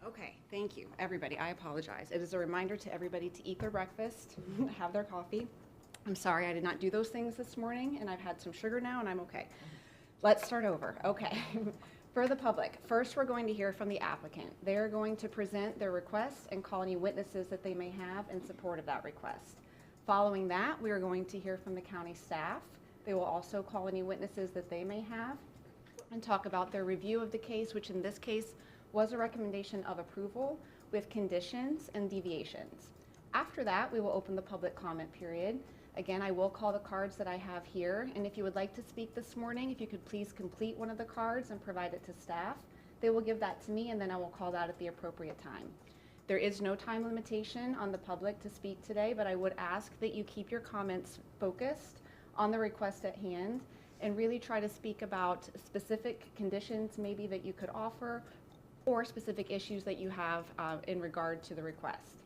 Okay, thank you, everybody. I apologize. It is a reminder to everybody to eat their breakfast, have their coffee. I'm sorry I did not do those things this morning, and I've had some sugar now, and I'm okay. Let's start over. Okay. For the public, first we're going to hear from the applicant. They're going to present their request and call any witnesses that they may have in support of that request. Following that, we are going to hear from the county staff. They will also call any witnesses that they may have and talk about their review of the case, which in this case was a recommendation of approval with conditions and deviations. After that, we will open the public comment period. Again, I will call the cards that I have here, and if you would like to speak this morning, if you could please complete one of the cards and provide it to staff. They will give that to me, and then I will call that at the appropriate time. There is no time limitation on the public to speak today, but I would ask that you keep your comments focused on the request at hand and really try to speak about specific conditions maybe that you could offer or specific issues that you have in regard to the request.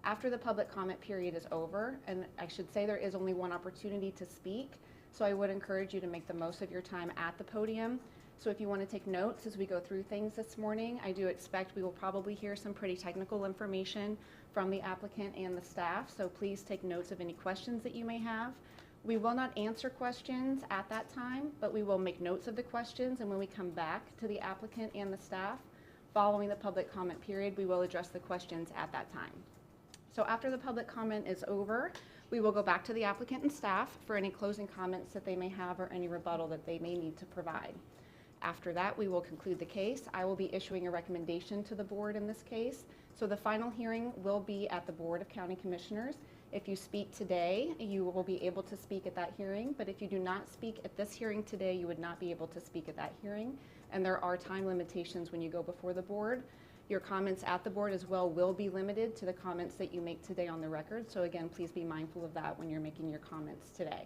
After the public comment period is over, and I should say there is only one opportunity to speak, so I would encourage you to make the most of your time at the podium. So if you want to take notes as we go through things this morning, I do expect we will probably hear some pretty technical information from the applicant and the staff, so please take notes of any questions that you may have. We will not answer questions at that time, but we will make notes of the questions, and when we come back to the applicant and the staff, following the public comment period, we will address the questions at that time. So after the public comment is over, we will go back to the applicant and staff for any closing comments that they may have or any rebuttal that they may need to provide. After that, we will conclude the case. I will be issuing a recommendation to the board in this case. So the final hearing will be at the Board of County Commissioners. If you speak today, you will be able to speak at that hearing, but if you do not speak at this hearing today, you would not be able to speak at that hearing. And there are time limitations when you go before the board. Your comments at the board as well will be limited to the comments that you make today on the record. So again, please be mindful of that when you're making your comments today.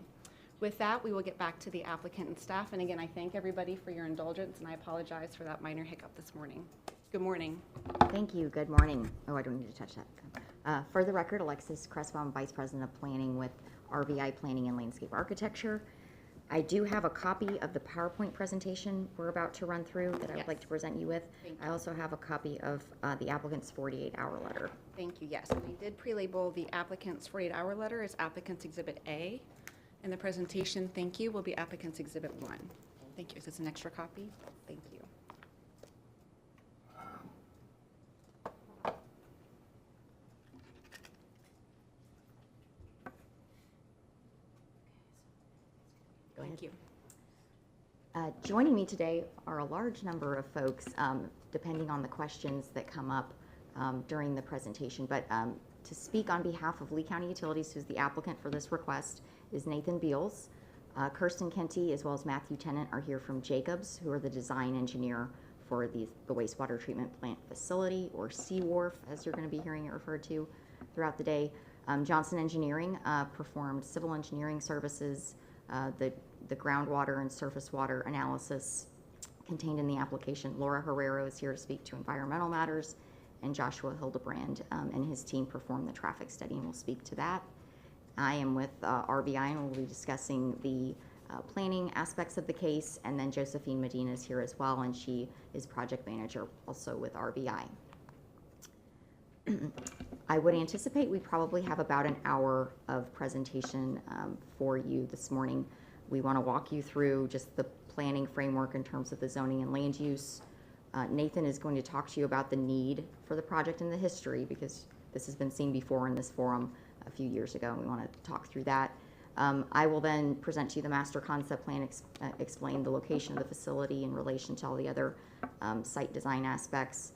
With that, we will get back to the applicant and staff. And again, I thank everybody for your indulgence, and I apologize for that minor hiccup this morning. Good morning. Thank you. Good morning. Oh, I don't need to touch that. For the record, Alexis Cressbaum, Vice President of Planning with RVI Planning and Landscape Architecture. I do have a copy of the PowerPoint presentation we're about to run through that I would like to present you with. I also have a copy of the applicant's 48-hour letter. Thank you. Yes, and I did pre-label the applicant's 48-hour letter as applicant's Exhibit A. And the presentation, thank you, will be applicant's Exhibit 1. Thank you. Is this an extra copy? Thank you. Thank you. Joining me today are a large number of folks, depending on the questions that come up during the presentation. But to speak on behalf of Lee County Utilities, who's the applicant for this request, is Nathan Beals. Kirsten Kenty, as well as Matthew Tennant, are here from Jacobs, who are the design engineer for the wastewater treatment plant facility, or SWRF, as you're going to be hearing it referred to throughout the day. Johnson Engineering performed civil engineering services, the groundwater and surface water analysis contained in the application. Laura Herrero is here to speak to environmental matters, and Joshua Hildebrand and his team performed the traffic study and will speak to that. I am with RVI, and we'll be discussing the planning aspects of the case, and then Josephine Medina is here as well, and she is project manager also with RVI. I would anticipate we probably have about an hour of presentation for you this morning. We want to walk you through just the planning framework in terms of the zoning and land use. Nathan is going to talk to you about the need for the project and the history, because this has been seen before in this forum a few years ago, and we want to talk through that. I will then present to you the master concept plan, explain the location of the facility in relation to all the other site design aspects.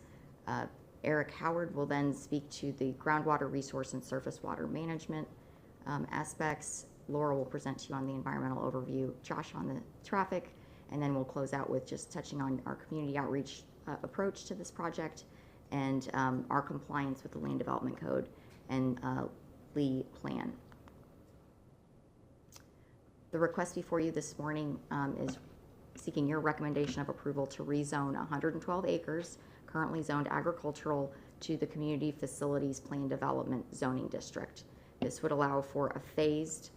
Eric Howard will then speak to the groundwater resource and surface water management aspects. Laura will present to you on the environmental overview, Josh on the traffic, and then we'll close out with just touching on our community outreach approach to this project and our compliance with the Land Development Code and Lee Plan. The request before you this morning is seeking your recommendation of approval to rezone 112 acres currently zoned agricultural to the Community Facilities Plan Development Zoning District. This would allow for a phased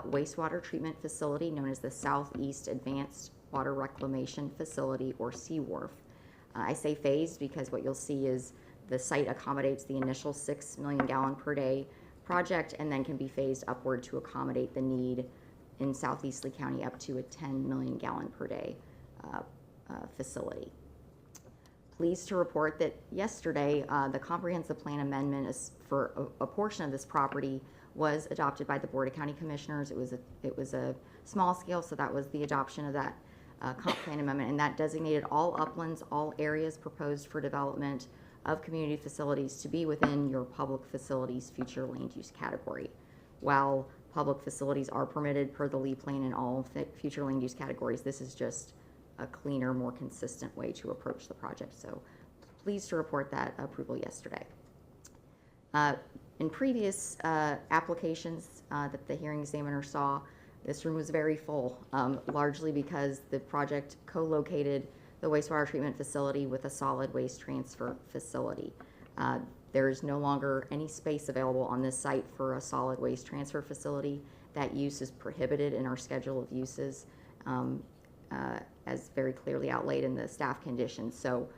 wastewater treatment facility known as the Southeast Advanced Water Reclamation Facility, or SWRF. I say phased because what you'll see is The site accommodates the initial 6 million gallon per day project and then can be phased upward to accommodate the need in Southeast Lee County up to a 10 million gallon per day facility. Pleased to report that yesterday the comprehensive plan amendment is for a portion of this property was adopted by the Board of County Commissioners. It was a small scale, so that was the adoption of that comp plan amendment, and that designated all uplands, all areas proposed for development of community facilities to be within your public facilities future land use category. While public facilities are permitted per the Lee Plan in all future land use categories, this is just a cleaner, more consistent way to approach the project. So pleased to report that approval yesterday. In previous applications that the hearing examiner saw, this room was very full, largely because the project co-located the wastewater treatment facility with a solid waste transfer facility. There is no longer any space available on this site for a solid waste transfer facility. That use is prohibited in our schedule of uses, as very clearly outlaid in the staff conditions. So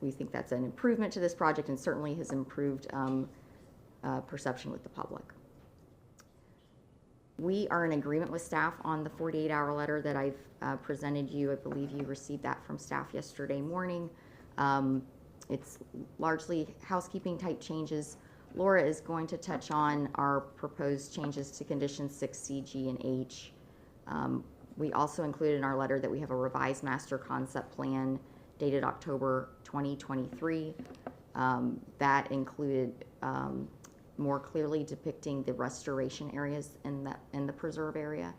we think that's an improvement to this project and certainly has improved perception with the public. We are in agreement with staff on the 48-hour letter that I've presented you. I believe you received that from staff yesterday morning. It's largely housekeeping type changes. Laura is going to touch on our proposed changes to conditions 6C, G, and H. We also included in our letter that we have a revised master concept plan dated October 2023. That included more clearly depicting the restoration areas in the preserve area,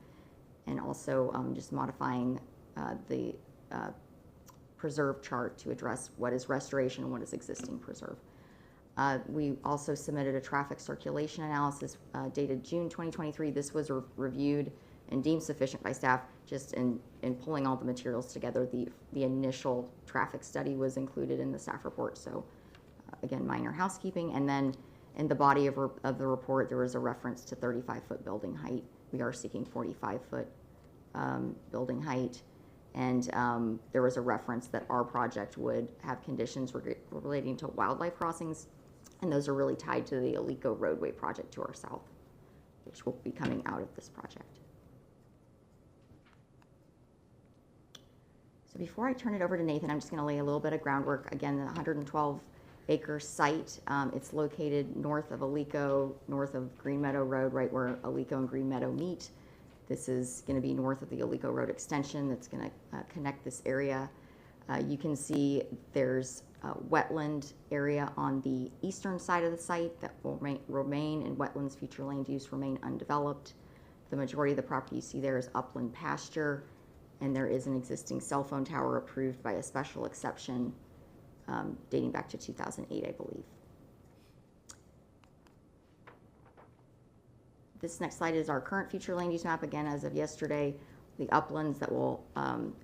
and also just modifying the preserve chart to address what is restoration and what is existing preserve. We also submitted a traffic circulation analysis dated June 2023. This was reviewed and deemed sufficient by staff. Just in pulling all the materials together, the initial traffic study was included in the staff report. So again, minor housekeeping. And then in the body of the report, there was a reference to 35-foot building height. We are seeking 45-foot building height. And there was a reference that our project would have conditions relating to wildlife crossings, and those are really tied to the Alico roadway project to our south, which will be coming out of this project. So before I turn it over to Nathan, I'm just going to lay a little bit of groundwork. Again, the 112-acre site, it's located north of Alico, north of Green Meadow Road, right where Alico and Green Meadow meet. This is going to be north of the Alico Road extension that's going to connect this area. You can see there's a wetland area on the eastern side of the site that will remain in wetlands, future land use remain undeveloped. The majority of the property you see there is upland pasture, and there is an existing cell phone tower approved by a special exception dating back to 2008, I believe. This next slide is our current future land use map. Again, as of yesterday, the uplands that will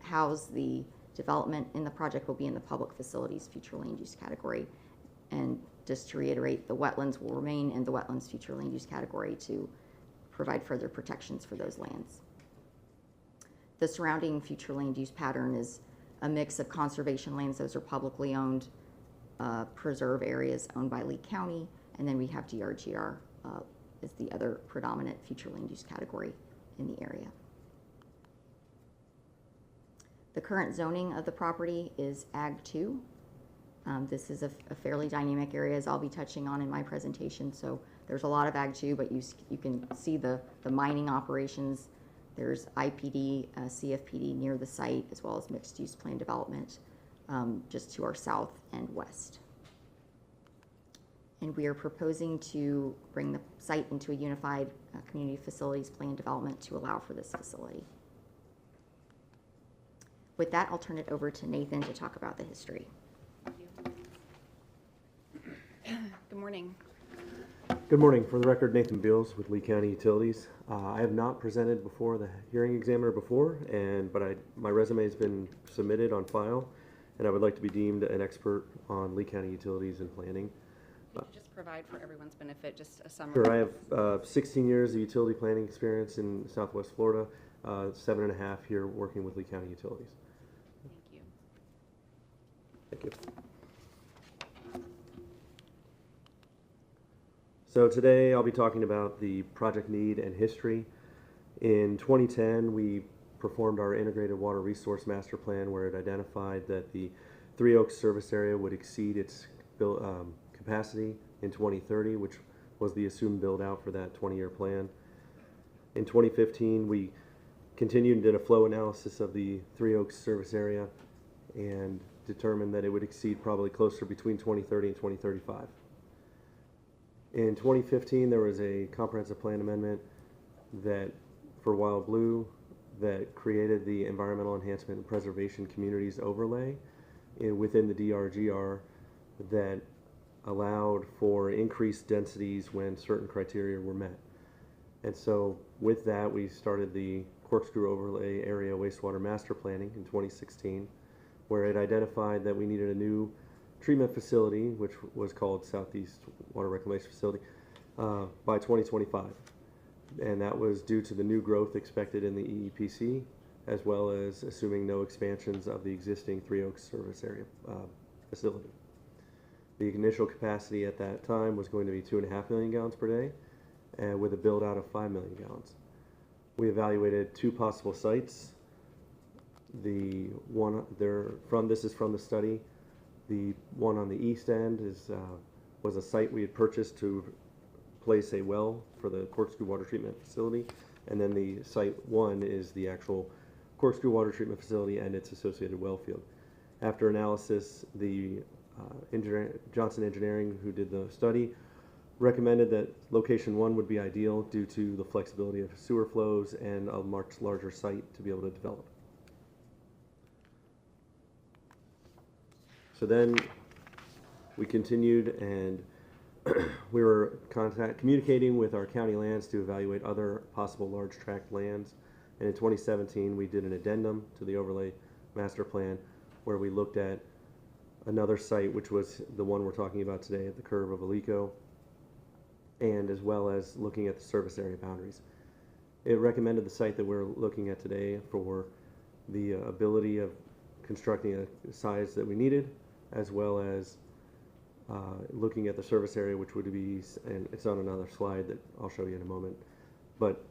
house the development in the project will be in the public facilities future land use category. And just to reiterate, the wetlands will remain in the wetlands future land use category to provide further protections for those lands. The surrounding future land use pattern is a mix of conservation lands. Those are publicly owned preserve areas owned by Lee County, and then we have DRGR is the other predominant future land use category in the area. The current zoning of the property is Ag 2. This is a fairly dynamic area, as I'll be touching on in my presentation. So there's a lot of Ag 2, but you can see the mining operations. There's IPD, CFPD near the site, as well as mixed use plan development just to our south and west. And we are proposing to bring the site into a unified community facilities plan development to allow for this facility. With that, I'll turn it over to Nathan to talk about the history. Thank you. Good morning. Good morning. For the record, Nathan Beals with Lee County Utilities. I have not presented before the hearing examiner before, but my resume has been submitted on file, and I would like to be deemed an expert on Lee County Utilities and planning. Could you just provide for everyone's benefit just a summary? Sure. I have 16 years of utility planning experience in Southwest Florida, 7.5 here working with Lee County Utilities. Thank you. Thank you. So today I'll be talking about the project need and history. In 2010, we performed our integrated water resource master plan where it identified that the Three Oaks service area would exceed its capacity in 2030, which was the assumed build out for that 20-year plan. In 2015, we continued and did a flow analysis of the Three Oaks service area and determined that it would exceed probably closer between 2030 and 2035. In 2015, there was a comprehensive plan amendment that for Wild Blue that created the Environmental Enhancement and Preservation Communities Overlay within the DRGR that allowed for increased densities when certain criteria were met. And so with that, we started the Corkscrew Overlay Area Wastewater Master Planning in 2016, where it identified that we needed a new treatment facility, which was called Southeast Water Reclamation Facility, by 2025. And that was due to the new growth expected in the EEPC, as well as assuming no expansions of the existing Three Oaks service area facility. The initial capacity at that time was going to be 2.5 million gallons per day, with a build out of 5 million gallons. We evaluated two possible sites. The one this is from the study. The one on the east end was a site we had purchased to place a well for the Corkscrew Water Treatment Facility, and then the site one is the actual Corkscrew Water Treatment Facility and its associated well field. After analysis, the Johnson Engineering, who did the study, recommended that location one would be ideal due to the flexibility of sewer flows and a much larger site to be able to develop. So then we continued and we were communicating with our county lands to evaluate other possible large tract lands. And in 2017, we did an addendum to the overlay master plan where we looked at another site, which was the one we're talking about today at the curve of Alico, and as well as looking at the service area boundaries. It recommended the site that we're looking at today for the ability of constructing a size that we needed, as well as looking at the service area, which would be, and it's on another slide that I'll show you in a moment, but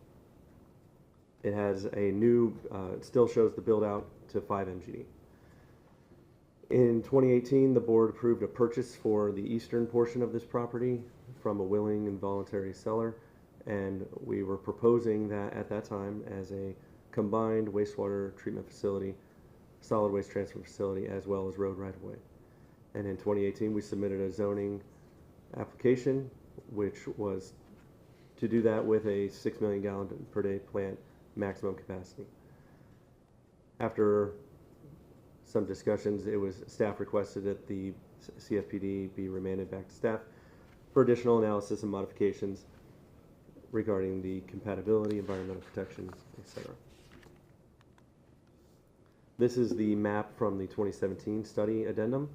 it has a new, it still shows the build out to 5 MGD. In 2018, the board approved a purchase for the eastern portion of this property from a willing and voluntary seller, and we were proposing that at that time as a combined wastewater treatment facility, solid waste transfer facility, as well as road right-of-way. And in 2018, we submitted a zoning application, which was to do that with a 6 million gallon per day plant maximum capacity. After some discussions, staff requested that the CFPD be remanded back to staff for additional analysis and modifications regarding the compatibility, environmental protection, etc. This is the map from the 2017 study addendum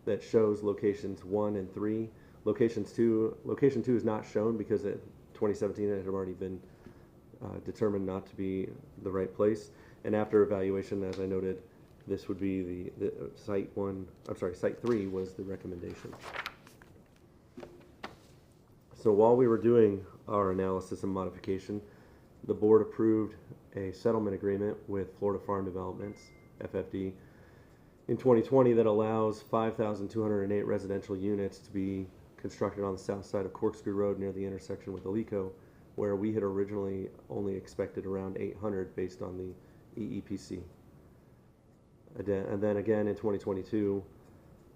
that shows locations 1 and 3. Location 2 is not shown because in 2017 it had already been determined not to be the right place. And after evaluation, as I noted, this would be the site 3 was the recommendation. So while we were doing our analysis and modification, the board approved a settlement agreement with Florida Farm Developments, FFD, in 2020 that allows 5,208 residential units to be constructed on the south side of Corkscrew Road near the intersection with Alico, where we had originally only expected around 800 based on the EEPC. And then again in 2022,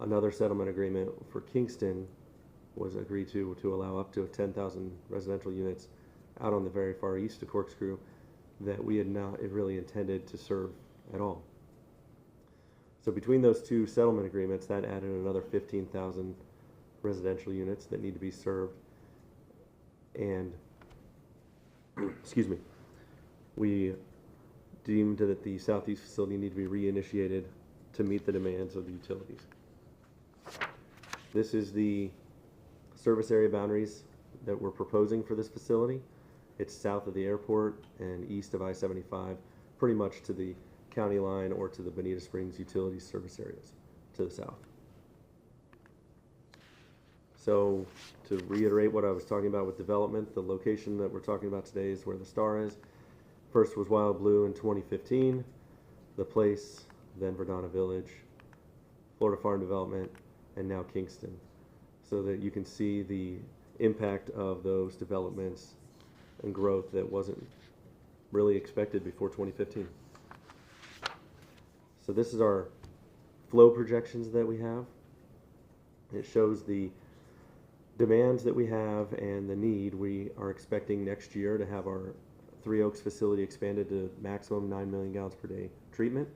another settlement agreement for Kingston was agreed to allow up to 10,000 residential units out on the very far east of Corkscrew that we had not really intended to serve at all. So between those two settlement agreements, that added another 15,000 residential units that need to be served. And, excuse me, we deemed that the southeast facility needed to be reinitiated to meet the demands of the utilities. This is the service area boundaries that we're proposing for this facility. It's south of the airport and east of I-75, pretty much to the county line or to the Bonita Springs utilities service areas to the south. So to reiterate what I was talking about with development, the location that we're talking about today is where the star is. First was Wild Blue in 2015, the place, then Verdana Village, Florida Farm Development, and now Kingston. So that you can see the impact of those developments and growth that wasn't really expected before 2015. So this is our flow projections that we have. It shows the demands that we have and the need. We are expecting next year to have our Three Oaks facility expanded to maximum 9 million gallons per day treatment.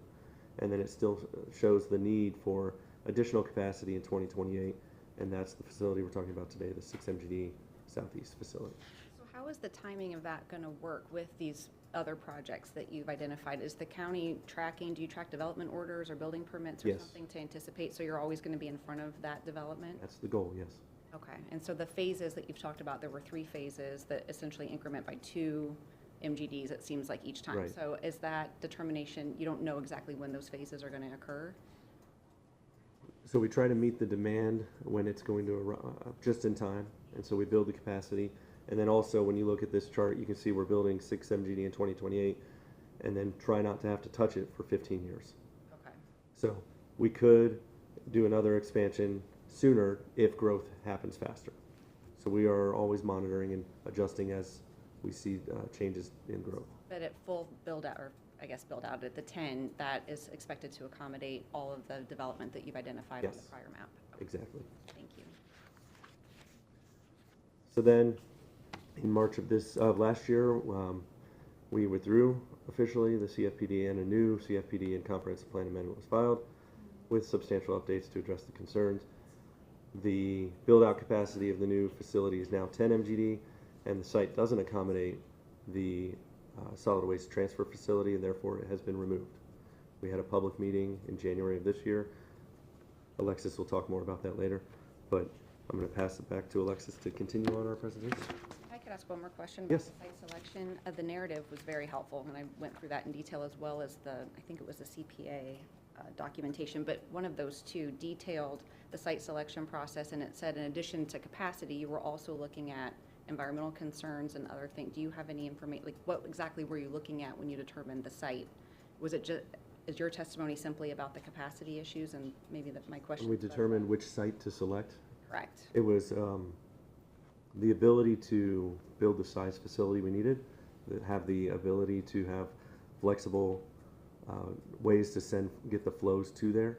And then it still shows the need for additional capacity in 2028. And that's the facility we're talking about today, the 6 MGD Southeast facility. So how is the timing of that going to work with these other projects that you've identified? Is the county tracking, do you track development orders or building permits or Yes. something to anticipate? So you're always going to be in front of that development? That's the goal, yes. Okay, and so the phases that you've talked about, there were 3 phases that essentially increment by 2 MGDs, it seems like, each time. Right. So is that determination, you don't know exactly when those phases are going to occur? So we try to meet the demand when it's going to arrive just in time, and so we build the capacity. And then also, when you look at this chart, you can see we're building 6 MGD in 2028, and then try not to have to touch it for 15 years. Okay. So we could do another expansion sooner if growth happens faster. So we are always monitoring and adjusting as we see changes in growth. But at full build out, or I guess build out at the 10, that is expected to accommodate all of the development that you've identified on the Yes. prior map? Exactly. Thank you. So then, in March of last year, we withdrew officially the CFPD, and a new CFPD and comprehensive plan amendment was filed with substantial updates to address the concerns. The build-out capacity of the new facility is now 10 MGD, and the site doesn't accommodate the solid waste transfer facility, and therefore it has been removed. We had a public meeting in January of this year. Alexis will talk more about that later, but I'm going to pass it back to Alexis to continue on our presentation. I could ask one more question about Yes. the site selection. The narrative was very helpful, and I went through that in detail, as well as I think it was the CPA documentation, but one of those 2 detailed the site selection process, and it said in addition to capacity, you were also looking at environmental concerns and other things. Do you have any information, like what exactly were you looking at when you determined the site? Was it just, is your testimony simply about the capacity issues, and maybe my question? We determined which site to select. Correct. It was the ability to build the size facility we needed, that have the ability to have flexible ways to get the flows to there.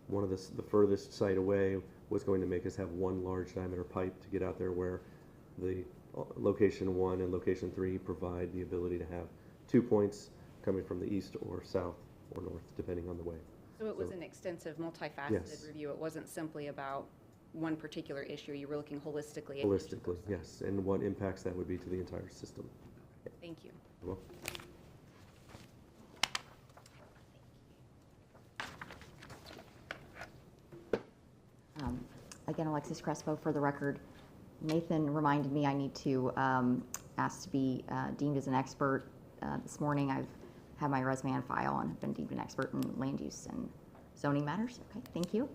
One of the furthest site away was going to make us have one large diameter pipe to get out there, where the location 1 and location 3 provide the ability to have 2 points coming from the east or south or north, depending on the way. So it was an extensive, multifaceted Yes. review. It wasn't simply about one particular issue. You were looking holistically at each of Holistically, those things. yes, and what impacts that would be to the entire system. Thank you. You're welcome. Again, Alexis Crespo for the record. Nathan reminded me I need to ask to be deemed as an expert. This morning I've had my resume on file and have been deemed an expert in land use and zoning matters. Okay, thank you.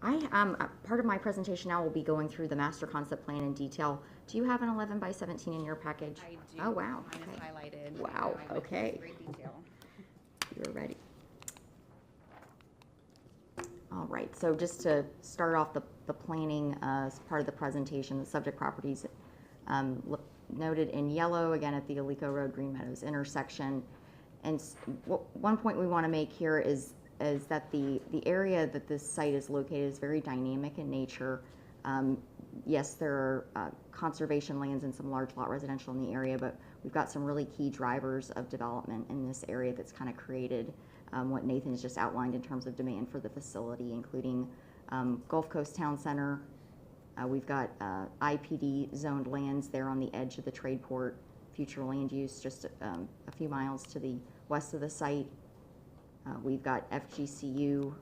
Part of my presentation now will be going through the master concept plan in detail. Do you have an 11 by 17 in your package? I do. Oh, wow. Mine is Okay. highlighted. Wow, I went through okay. Great detail. You're ready. All right, so just to start off the planning as part of the presentation, the subject properties noted in yellow, again at the Alico Road Green Meadows intersection. And one point we want to make here is that the area that this site is located is very dynamic in nature. Yes, there are conservation lands and some large lot residential in the area, but we've got some really key drivers of development in this area that's kind of created what Nathan has just outlined in terms of demand for the facility, including Gulf Coast Town Center. We've got IPD zoned lands there on the edge of the trade port, future land use just a few miles to the west of the site. We've got FGCU,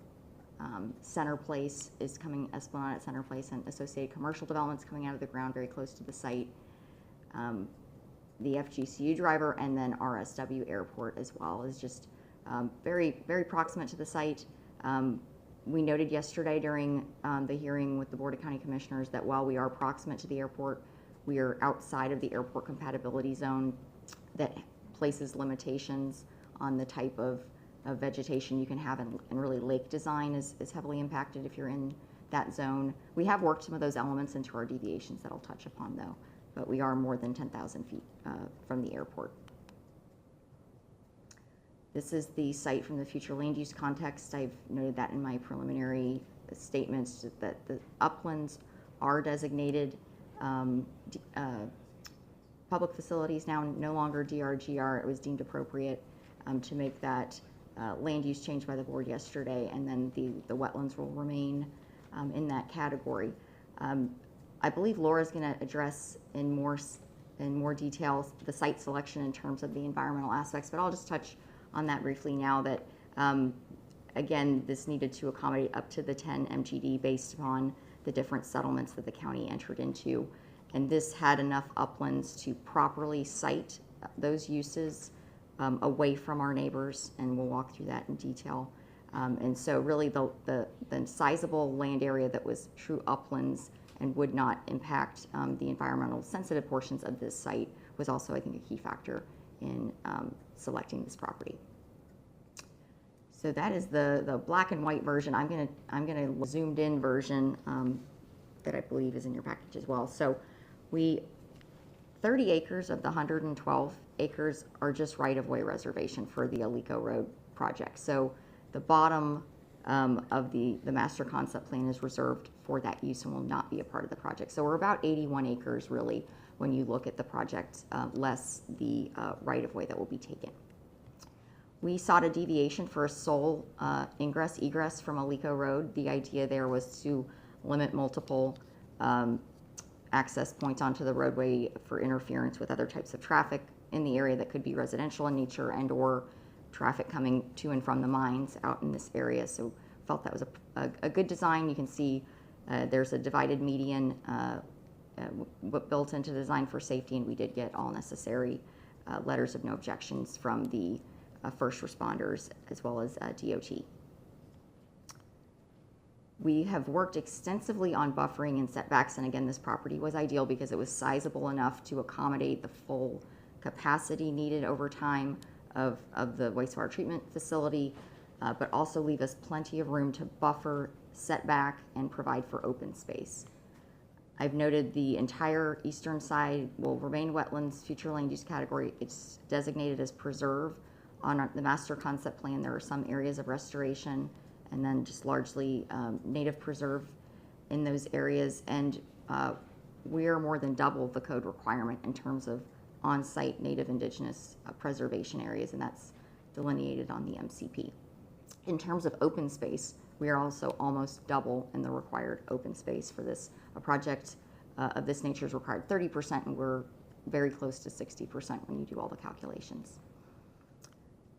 Center Place is coming, Esplanade at Center Place, and associated commercial developments coming out of the ground very close to the site. The FGCU driver, and then RSW Airport as well is just very, very proximate to the site. We noted yesterday during the hearing with the Board of County Commissioners that while we are proximate to the airport, we are outside of the airport compatibility zone that places limitations on the type of vegetation you can have, and really lake design is heavily impacted if you're in that zone. We have worked some of those elements into our deviations that I'll touch upon though, but we are more than 10,000 feet from the airport. This is the site from the future land use context. I've noted that in my preliminary statements that the uplands are designated public facilities now, no longer DRGR. It was deemed appropriate to make that land use change by the board yesterday, and then the wetlands will remain in that category. I believe Laura's going to address in more details the site selection in terms of the environmental aspects, but I'll just touch on that briefly now that, again, this needed to accommodate up to the 10 MGD based upon the different settlements that the county entered into. And this had enough uplands to properly site those uses away from our neighbors, and we'll walk through that in detail. And so really the sizable land area that was true uplands and would not impact the environmental sensitive portions of this site was also, I think, a key factor in selecting this property. So that is the black and white version. I'm gonna zoomed in version that I believe is in your package as well. So 30 acres of the 112 acres are just right-of-way reservation for the Alico Road project. So the bottom of the master concept plan is reserved for that use and will not be a part of the project. So we're about 81 acres really when you look at the project, less the right-of-way that will be taken. We sought a deviation for a sole egress from Alico Road. The idea there was to limit multiple access points onto the roadway for interference with other types of traffic in the area that could be residential in nature and or traffic coming to and from the mines out in this area. So felt that was a good design. You can see there's a divided median built into the design for safety, and we did get all necessary letters of no objections from the first responders as well as DOT. We have worked extensively on buffering and setbacks, and again, this property was ideal because it was sizable enough to accommodate the full capacity needed over time of the wastewater treatment facility, but also leave us plenty of room to buffer, setback, and provide for open space. I've noted the entire eastern side will remain wetlands, future land use category. It's designated as preserve. On the master concept plan, there are some areas of restoration and then just largely native preserve in those areas. And we are more than double the code requirement in terms of on-site native indigenous preservation areas, and that's delineated on the MCP. In terms of open space, we are also almost double in the required open space for this. A project of this nature is required 30%, and we're very close to 60% when you do all the calculations.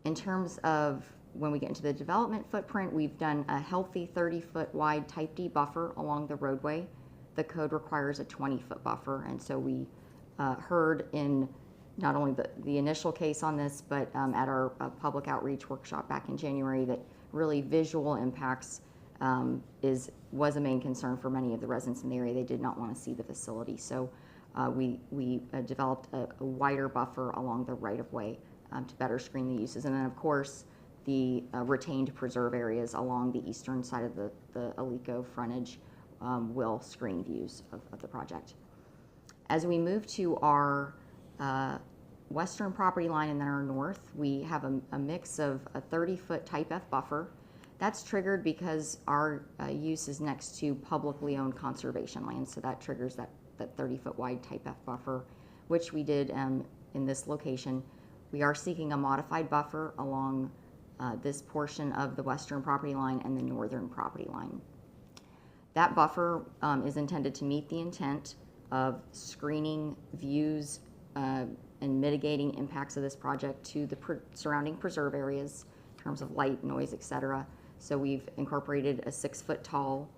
In terms of when we get into the development footprint, we've done a healthy 30-foot wide type D buffer along the roadway. The code requires a 20-foot buffer, and so we heard in not only the initial case on this, but at our public outreach workshop back in January, that really visual impacts was a main concern for many of the residents in the area. They did not want to see the facility, so we developed a wider buffer along the right-of-way to better screen the uses. And then, of course, the retained preserve areas along the eastern side of the Alico frontage will screen views of the project. As we move to our western property line and then our north, we have a mix of a 30-foot type F buffer. That's triggered because our use is next to publicly owned conservation land, so that triggers that 30-foot wide type F buffer, which we did in this location. We are seeking a modified buffer along this portion of the western property line and the northern property line. That buffer is intended to meet the intent of screening views and mitigating impacts of this project to the surrounding preserve areas in terms of light, noise, etc. So we've incorporated a 6-foot tall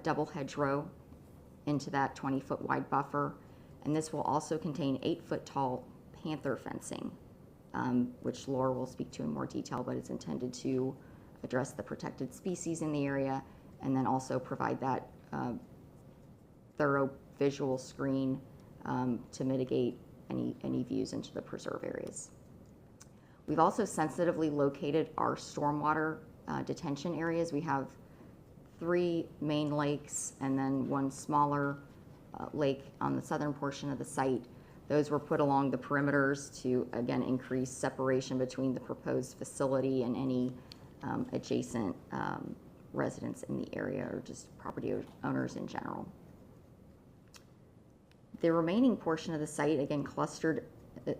double hedgerow into that 20-foot wide buffer, and this will also contain 8-foot tall panther fencing, which Laura will speak to in more detail, but it's intended to address the protected species in the area, and then also provide that thorough visual screen to mitigate any views into the preserve areas. We've also sensitively located our stormwater detention areas. We have 3 main lakes and then 1 smaller lake on the southern portion of the site. Those were put along the perimeters to, again, increase separation between the proposed facility and any adjacent residents in the area or just property owners in general. The remaining portion of the site, again, clustered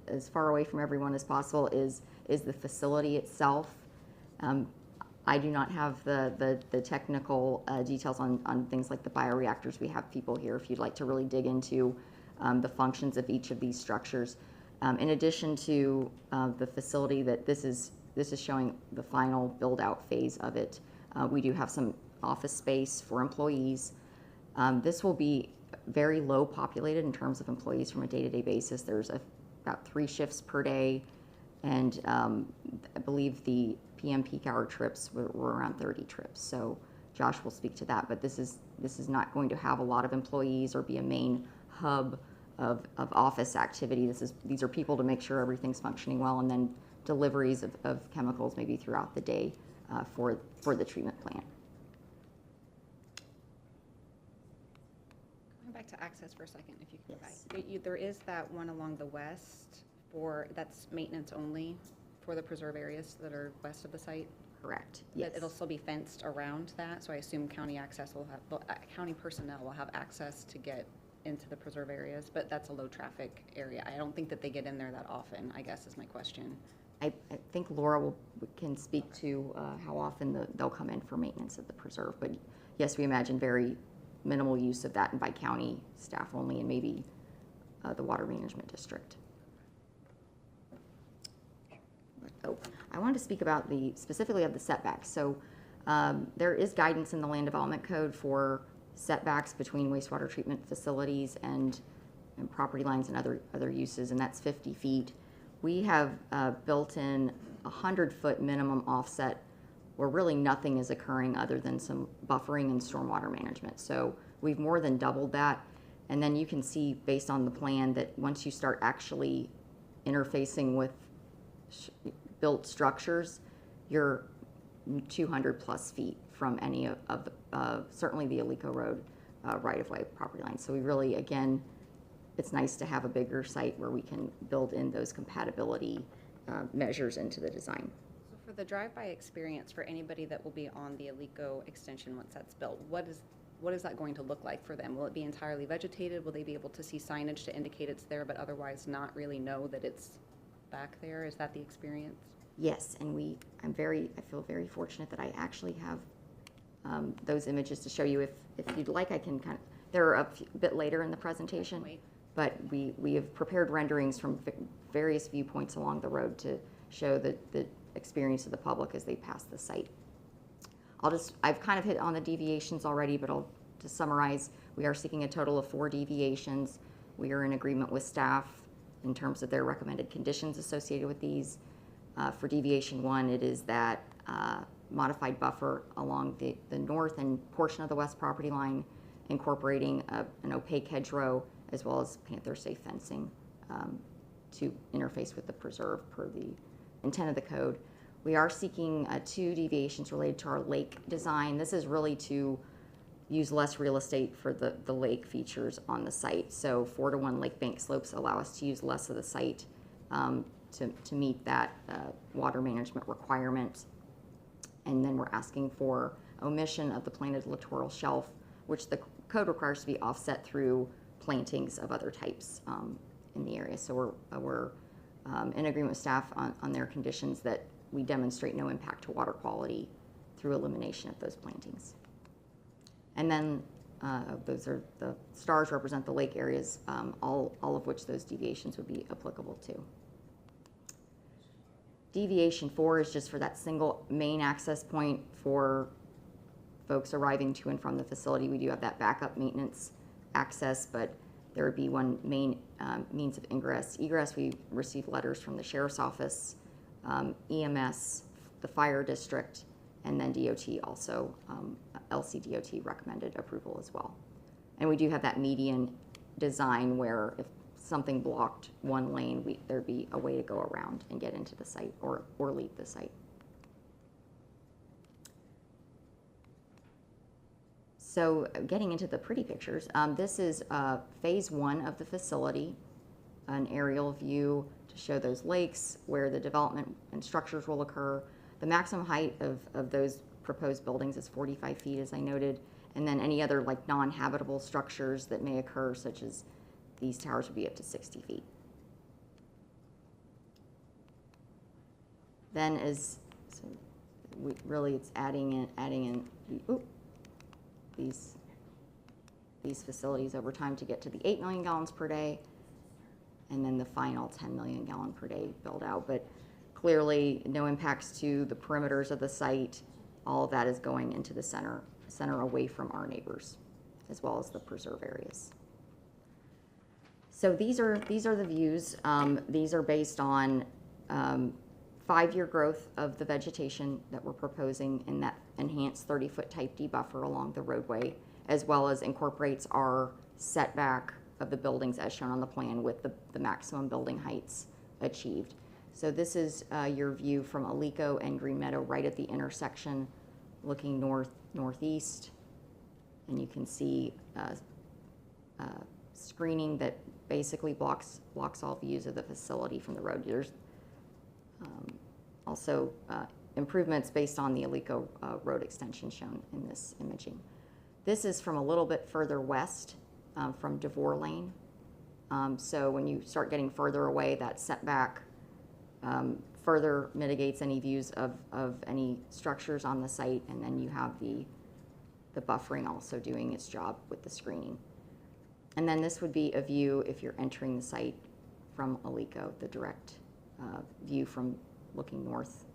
as far away from everyone as possible, is the facility itself. I do not have the technical details on things like the bioreactors. We have people here if you'd like to really dig into the functions of each of these structures. In addition to the facility, that this is showing the final build-out phase of it. We do have some office space for employees. This will be very low populated in terms of employees from a day-to-day basis. There's about 3 shifts per day, and I believe the PM peak hour trips were around 30 trips. So Josh will speak to that, but this is not going to have a lot of employees or be a main hub of office activity. These are people to make sure everything's functioning well, and then deliveries of chemicals maybe throughout the day for the treatment plant. Going back to access for a second, if you could Yes. provide. There is that one along the west that's maintenance only for the preserve areas that are west of the site. Correct. That Yes. it'll still be fenced around that, so I assume county county personnel will have access to get into the preserve areas, but that's a low traffic area. I don't think that they get in there that often, I guess is my question. I think Laura can speak to how often they'll come in for maintenance of the preserve. But yes, we imagine very minimal use of that, and by county staff only, and maybe the water management district. Oh, I wanted to speak about specifically of the setbacks. So there is guidance in the Land Development Code for setbacks between wastewater treatment facilities and property lines and other uses, and that's 50 feet. We have built in 100-foot minimum offset where really nothing is occurring other than some buffering and stormwater management. So we've more than doubled that. And then you can see based on the plan that once you start actually interfacing with built structures, you're 200 plus feet from any of the, certainly the Alico Road right-of-way property lines. So we really, again, it's nice to have a bigger site where we can build in those compatibility measures into the design. So for the drive-by experience, for anybody that will be on the Alico extension once that's built, what is that going to look like for them? Will it be entirely vegetated? Will they be able to see signage to indicate it's there, but otherwise not really know that it's back there? Is that the experience? Yes, and I feel very fortunate that I actually have those images to show you. If you'd like, I can they're a bit later in the presentation. Wait. But we have prepared renderings from various viewpoints along the road to show the experience of the public as they pass the site. I've kind of hit on the deviations already, but to summarize, we are seeking a total of 4 deviations. We are in agreement with staff in terms of their recommended conditions associated with these. For deviation 1, it is that modified buffer along the north and portion of the west property line, incorporating an opaque hedgerow as well as panther-safe fencing to interface with the preserve per the intent of the code. We are seeking 2 deviations related to our lake design. This is really to use less real estate for the lake features on the site. So 4-to-1 lake bank slopes allow us to use less of the site to meet that water management requirement. And then we're asking for omission of the planted littoral shelf, which the code requires to be offset through plantings of other types in the area. So we're in agreement with staff on their conditions that we demonstrate no impact to water quality through elimination of those plantings. And then those are the stars represent the lake areas, all of which those deviations would be applicable to. Deviation 4 is just for that single main access point for folks arriving to and from the facility. We do have that backup maintenance access, but there would be one main means of ingress. Egress, we receive letters from the Sheriff's Office, EMS, the Fire District, and then DOT also, LCDOT recommended approval as well. And we do have that median design where if something blocked one lane, there'd be a way to go around and get into the site or leave the site. So getting into the pretty pictures, this is phase 1 of the facility, an aerial view to show those lakes where the development and structures will occur. The maximum height of those proposed buildings is 45 feet, as I noted, and then any other like non-habitable structures that may occur, such as these towers, would be up to 60 feet. Then it's adding in these facilities over time to get to the 8 million gallons per day, and then the final 10 million gallon per day build out. But clearly no impacts to the perimeters of the site. All of that is going into the center away from our neighbors, as well as the preserve areas. So these are the views. These are based on 5-year growth of the vegetation that we're proposing in that enhanced 30-foot type D buffer along the roadway, as well as incorporates our setback of the buildings as shown on the plan with the maximum building heights achieved. So this is your view from Alico and Green Meadow right at the intersection, looking northeast, and you can see screening that basically blocks all views of the facility from the road. There's also improvements based on the Alico road extension shown in this imaging. This is from a little bit further west from DeVore Lane. So when you start getting further away, that setback further mitigates any views of any structures on the site, and then you have the buffering also doing its job with the screening. And then this would be a view if you're entering the site from Alico, the direct view from looking north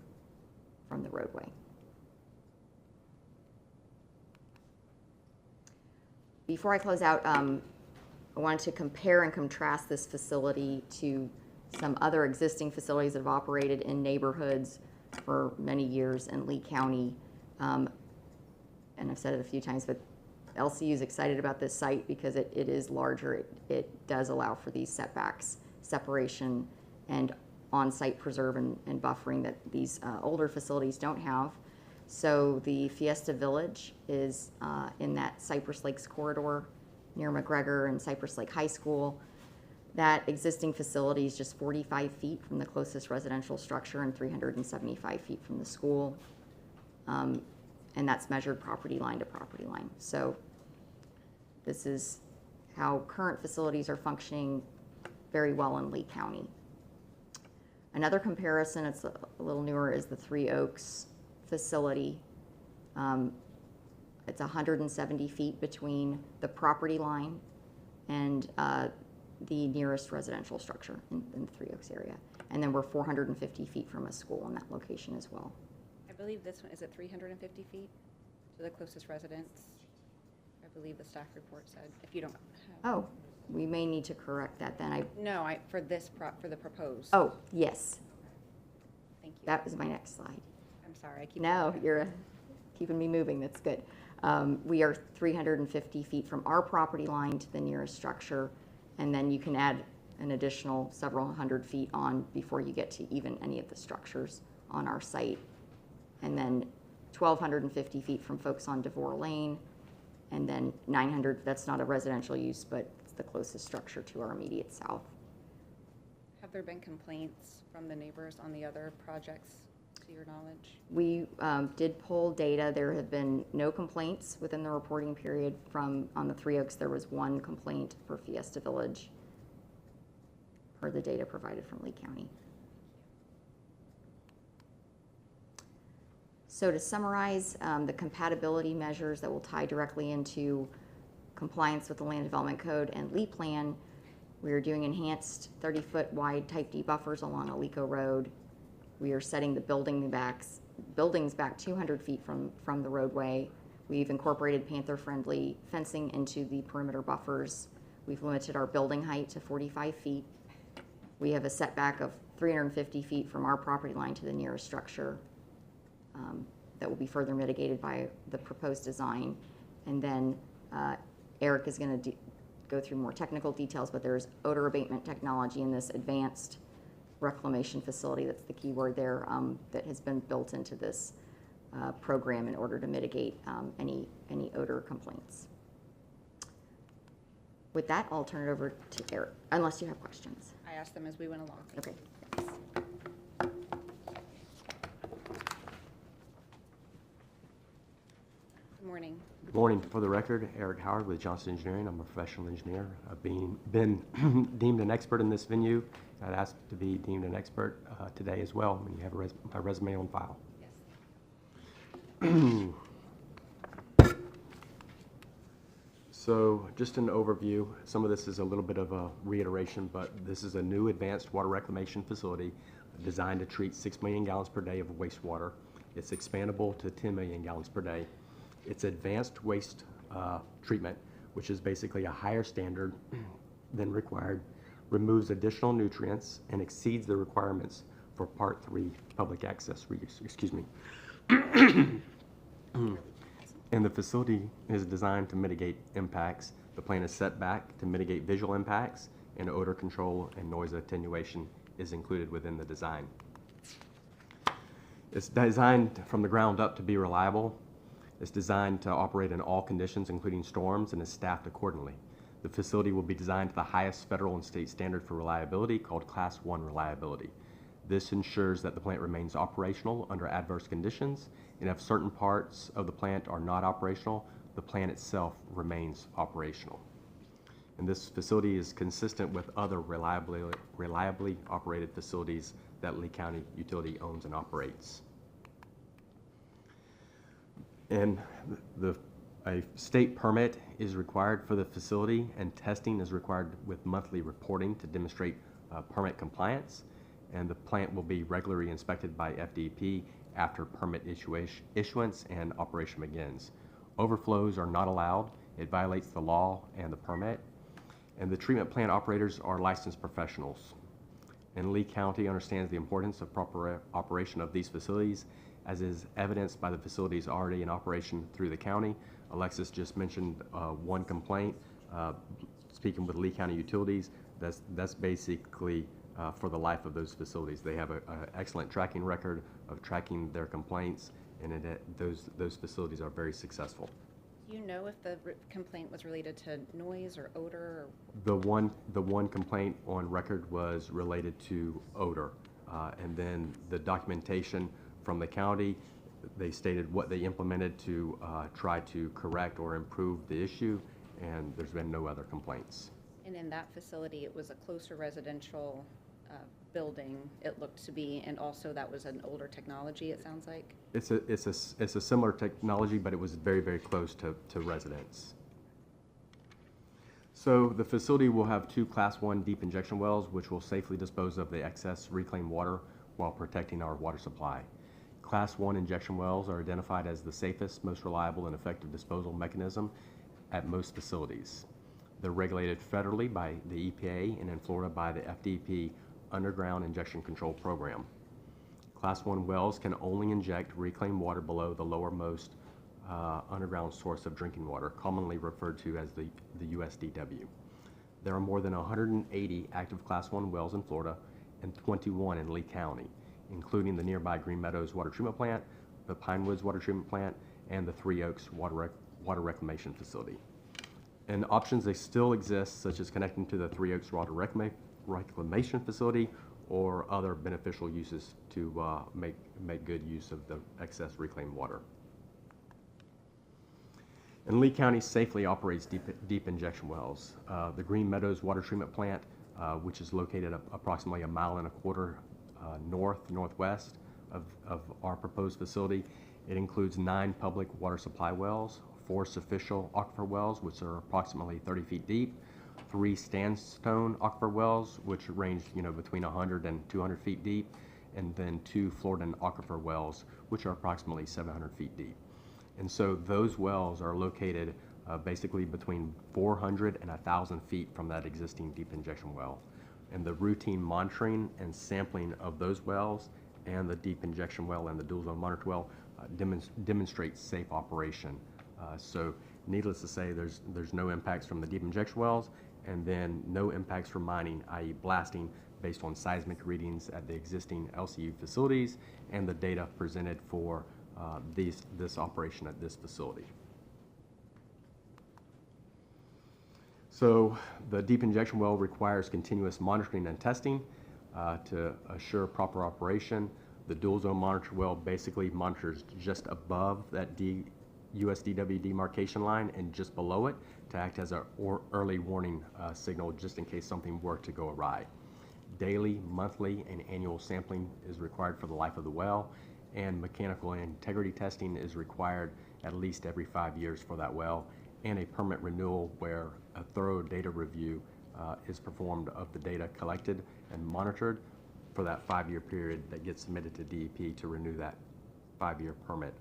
from the roadway. Before I close out, I wanted to compare and contrast this facility to some other existing facilities that have operated in neighborhoods for many years in Lee County. And I've said it a few times, but LCU is excited about this site because it is larger. It does allow for these setbacks, separation, and on-site preserve and buffering that these older facilities don't have. So the Fiesta Village is in that Cypress Lakes corridor near McGregor and Cypress Lake High School. That existing facility is just 45 feet from the closest residential structure and 375 feet from the school. And that's measured property line to property line. So this is how current facilities are functioning very well in Lee County. Another comparison, it's a little newer, is the Three Oaks facility. It's 170 feet between the property line and the nearest residential structure in the Three Oaks area. And then we're 450 feet from a school in that location as well. I believe this one, is it 350 feet to the closest residence? I believe the staff report said, if you don't have. Oh, we may need to correct that then. No, for the proposed. Oh, yes. Thank you. That was my next slide. I'm sorry, I keep. No, you're keeping me moving. That's good. We are 350 feet from our property line to the nearest structure, and then you can add an additional several hundred feet on before you get to even any of the structures on our site. And then 1,250 feet from folks on DeVore Lane, and then 900, that's not a residential use, but it's the closest structure to our immediate south. Have there been complaints from the neighbors on the other projects, to your knowledge? We did pull data. There have been no complaints within the reporting period. On the Three Oaks, there was one complaint for Fiesta Village, per the data provided from Lee County. So to summarize, the compatibility measures that will tie directly into compliance with the Land Development Code and Lee Plan, we are doing enhanced 30-foot wide type D buffers along Alico Road. We are setting the buildings back 200 feet from the roadway. We've incorporated panther-friendly fencing into the perimeter buffers. We've limited our building height to 45 feet. We have a setback of 350 feet from our property line to the nearest structure. that will be further mitigated by the proposed design. And then Eric is going to go through more technical details, but there's odor abatement technology in this advanced reclamation facility, that's the key word there, that has been built into this program in order to mitigate any odor complaints. With that, I'll turn it over to Eric, unless you have questions. I asked them as we went along. Okay. Thanks. Good morning. Good morning. For the record, Eric Howard with Johnson Engineering. I'm a professional engineer. I've been deemed an expert in this venue. I'd asked to be deemed an expert today as well when you have my resume on file. Yes. So just an overview. Some of this is a little bit of a reiteration, but this is a new advanced water reclamation facility designed to treat 6 million gallons per day of wastewater. It's expandable to 10 million gallons per day. It's advanced waste treatment, which is basically a higher standard than required, removes additional nutrients, and exceeds the requirements for Part 3 public access reuse. Excuse me. And the facility is designed to mitigate impacts. The plan is set back to mitigate visual impacts, and odor control and noise attenuation is included within the design. It's designed from the ground up to be reliable. It's designed to operate in all conditions, including storms, and is staffed accordingly. The facility will be designed to the highest federal and state standard for reliability, called Class 1 reliability. This ensures that the plant remains operational under adverse conditions, and if certain parts of the plant are not operational, the plant itself remains operational. And this facility is consistent with other reliably operated facilities that Lee County Utility owns and operates. And a state permit is required for the facility, and testing is required with monthly reporting to demonstrate permit compliance. And the plant will be regularly inspected by FDP after permit issuance and operation begins. Overflows are not allowed. It violates the law and the permit. And the treatment plant operators are licensed professionals. And Lee County understands the importance of proper operation of these facilities, as is evidenced by the facilities already in operation through the county. Alexis just mentioned one complaint. Speaking with Lee County Utilities, that's basically for the life of those facilities. They have an excellent tracking record of tracking their complaints, and those facilities are very successful. Do you know if the complaint was related to noise or odor? The one complaint on record was related to odor, and then the documentation from the county, they stated what they implemented to try to correct or improve the issue, and there's been no other complaints. And in that facility, it was a closer residential building, it looked to be, and also that was an older technology, it sounds like? It's a similar technology, but it was very, very close to residents. So the facility will have 2 Class 1 deep injection wells, which will safely dispose of the excess reclaimed water while protecting our water supply. Class 1 injection wells are identified as the safest, most reliable, and effective disposal mechanism at most facilities. They're regulated federally by the EPA and in Florida by the FDP Underground Injection Control Program. Class 1 wells can only inject reclaimed water below the lowermost underground source of drinking water, commonly referred to as the USDW. There are more than 180 active Class 1 wells in Florida and 21 in Lee County, including the nearby Green Meadows Water Treatment Plant, the Pine Woods Water Treatment Plant, and the Three Oaks Water Reclamation Facility. And options they still exist, such as connecting to the Three Oaks Water Reclamation Facility or other beneficial uses to make good use of the excess reclaimed water. And Lee County safely operates deep injection wells. The Green Meadows Water Treatment Plant, which is located approximately 1.25 miles northwest of our proposed facility, it includes 9 public water supply wells, 4 superficial aquifer wells, which are approximately 30 feet deep, 3 sandstone aquifer wells, which range between 100 and 200 feet deep, and then 2 Floridan aquifer wells, which are approximately 700 feet deep. And so those wells are located basically between 400 and 1,000 feet from that existing deep injection well. And the routine monitoring and sampling of those wells and the deep injection well and the dual zone monitor well, demonstrates safe operation. So needless to say, there's no impacts from the deep injection wells, and then no impacts from mining, i.e. blasting, based on seismic readings at the existing LCU facilities and the data presented for this operation at this facility. So the deep injection well requires continuous monitoring and testing to assure proper operation. The dual zone monitor well basically monitors just above that USDW demarcation line and just below it to act as an early warning signal just in case something were to go awry. Daily, monthly, and annual sampling is required for the life of the well, and mechanical integrity testing is required at least every 5 years for that well, and a permit renewal where a thorough data review is performed of the data collected and monitored for that 5-year period that gets submitted to DEP to renew that 5-year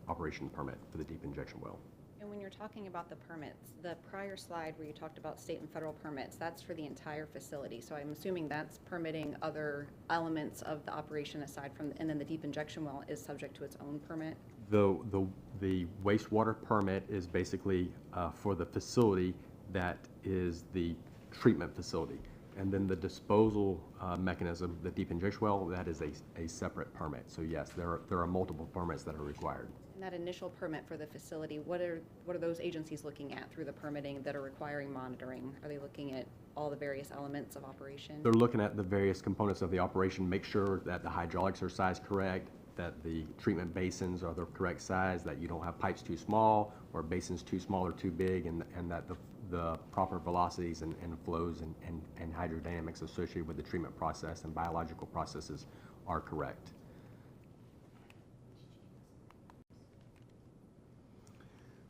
operation permit for the deep injection well. And when you're talking about the permits, the prior slide where you talked about state and federal permits, that's for the entire facility. So I'm assuming that's permitting other elements of the operation aside from, and then the deep injection well is subject to its own permit? The wastewater permit is basically for the facility that is the treatment facility. And then the disposal mechanism, the deep injection well, that is a separate permit. So yes, there are multiple permits that are required. And that initial permit for the facility, what are those agencies looking at through the permitting that are requiring monitoring? Are they looking at all the various elements of operation? They're looking at the various components of the operation, make sure that the hydraulics are sized correct, that the treatment basins are the correct size, that you don't have pipes too small or basins too small or too big, and that the proper velocities and flows and hydrodynamics associated with the treatment process and biological processes are correct.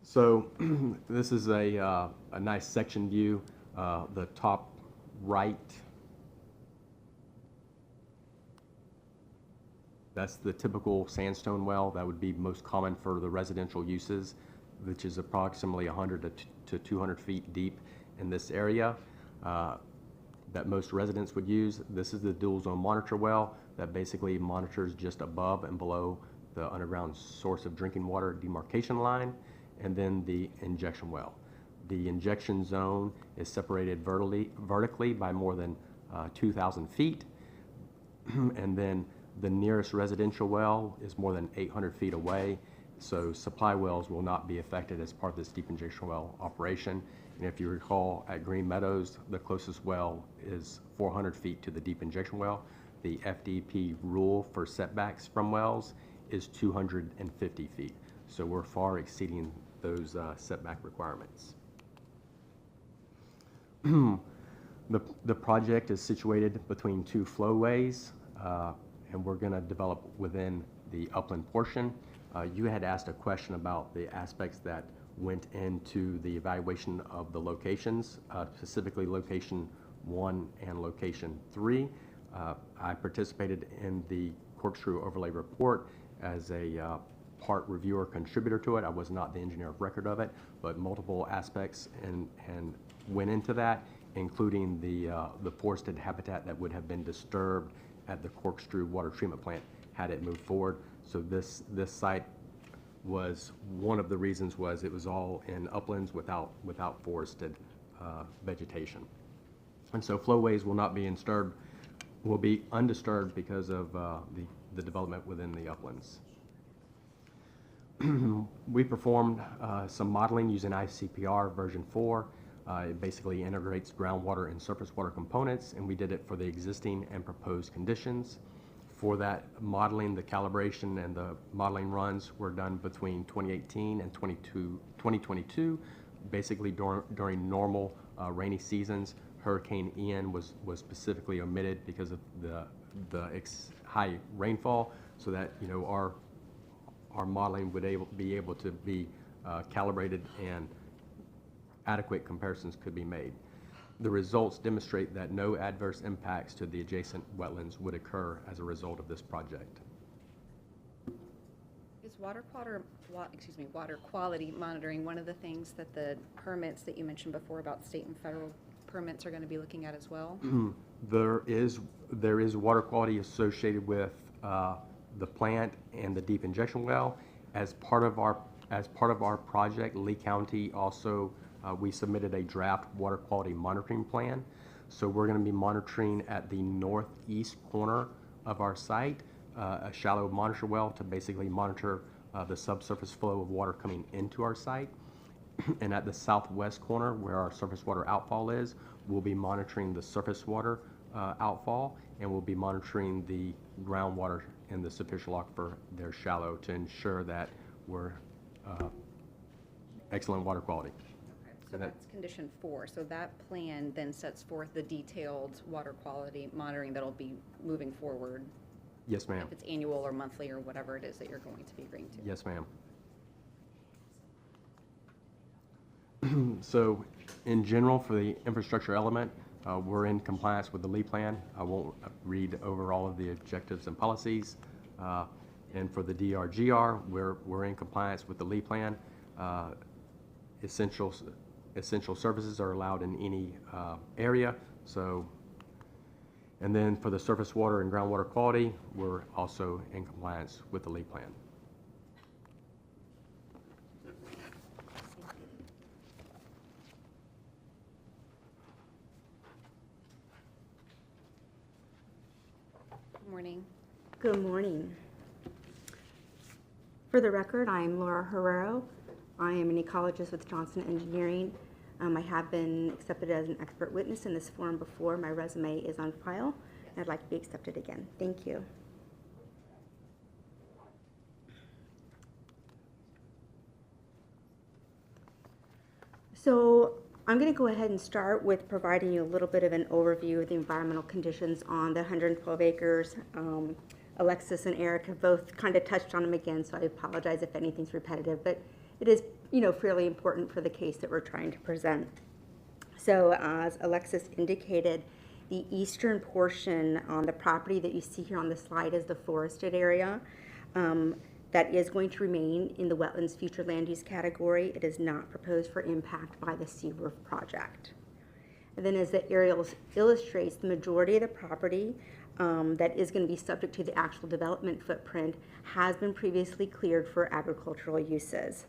So this is a nice section view. The top right, that's the typical sandstone well that would be most common for the residential uses, which is approximately 100 to 200 feet deep in this area that most residents would use. This is the dual zone monitor well that basically monitors just above and below the underground source of drinking water demarcation line, and then the injection well. The injection zone is separated vertically by more than 2,000 feet, and then the nearest residential well is more than 800 feet away, so supply wells will not be affected as part of this deep injection well operation. And if you recall, at Green Meadows, the closest well is 400 feet to the deep injection well. The FDP rule for setbacks from wells is 250 feet, so we're far exceeding those setback requirements. The project is situated between two flowways, and we're going to develop within the upland portion. You had asked a question about the aspects that went into the evaluation of the locations, specifically location 1 and location 3. I participated in the corkscrew overlay report as a part reviewer contributor to it. I was not the engineer of record of it, but multiple aspects and went into that, including the forested habitat that would have been disturbed at the corkscrew water treatment plant had it moved forward. So this site was one of the reasons was it was all in uplands without forested vegetation. And so flowways will not be will be undisturbed because of the development within the uplands. We performed some modeling using ICPR version 4. It basically integrates groundwater and surface water components, and we did it for the existing and proposed conditions. For that modeling, the calibration and the modeling runs were done between 2018 and 2022, basically during normal rainy seasons. Hurricane Ian was specifically omitted because of the high rainfall, so that our modeling would be able to be calibrated and adequate comparisons could be made. The results demonstrate that no adverse impacts to the adjacent wetlands would occur as a result of this project. Is water quality monitoring one of the things that the permits that you mentioned before about state and federal permits are going to be looking at as well? There is water quality associated with the plant and the deep injection well, As part of our project, Lee County also, we submitted a draft water quality monitoring plan. So we're going to be monitoring at the northeast corner of our site, a shallow monitor well to basically monitor the subsurface flow of water coming into our site. And at the southwest corner, where our surface water outfall is, we'll be monitoring the surface water outfall, and we'll be monitoring the groundwater in the superficial aquifer there shallow to ensure that we're excellent water quality. So that's condition 4. So that plan then sets forth the detailed water quality monitoring that'll be moving forward. Yes, ma'am. If it's annual or monthly or whatever it is that you're going to be agreeing to. Yes, ma'am. So in general, for the infrastructure element, we're in compliance with the Lee plan. I won't read over all of the objectives and policies. And for the DRGR, we're in compliance with the Lee plan. Essential services are allowed in any area. So, and then for the surface water and groundwater quality, we're also in compliance with the Lee plan. Good morning. Good morning. For the record, I am Laura Herrero. I am an ecologist with Johnson Engineering. I have been accepted as an expert witness in this forum before. My resume is on file, and I'd like to be accepted again. Thank you. So I'm going to go ahead and start with providing you a little bit of an overview of the environmental conditions on the 112 acres. Alexis and Eric have both kind of touched on them again, so I apologize if anything's repetitive, but it is, fairly important for the case that we're trying to present. So as Alexis indicated, the eastern portion on the property that you see here on the slide is the forested area. That is going to remain in the wetlands future land use category. It is not proposed for impact by the SWRF project. And then as the aerial illustrates, the majority of the property that is going to be subject to the actual development footprint has been previously cleared for agricultural uses.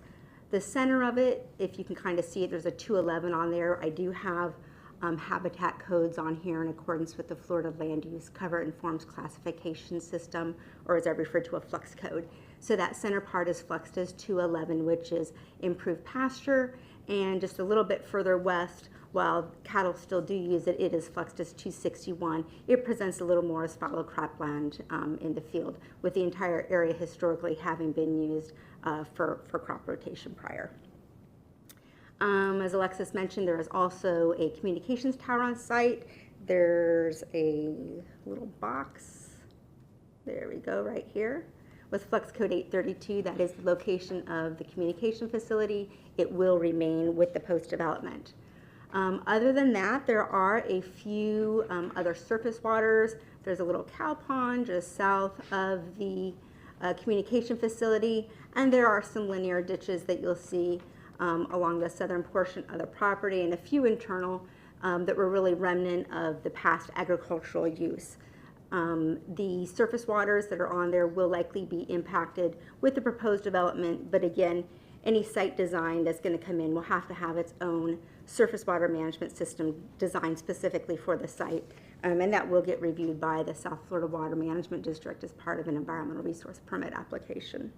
The center of it, if you can kind of see it, there's a 211 on there. I do have habitat codes on here in accordance with the Florida Land Use Cover Informs Classification System, or as I refer to, a flux code. So that center part is fluxed as 211, which is improved pasture, and just a little bit further west, while cattle still do use it, it is fluxed as 261. It presents a little more as fallow cropland in the field, with the entire area historically having been used for crop rotation prior. As Alexis mentioned, there is also a communications tower on site. There's a little box, there we go, right here, with flux code 832. That is the location of the communication facility. It will remain with the post-development. Other than that, there are a few other surface waters. There's a little cow pond just south of the communication facility, and there are some linear ditches that you'll see along the southern portion of the property, and a few internal that were really remnant of the past agricultural use. The surface waters that are on there will likely be impacted with the proposed development, but again, any site design that's going to come in will have to have its own surface water management system designed specifically for the site, and that will get reviewed by the South Florida Water Management District as part of an environmental resource permit application.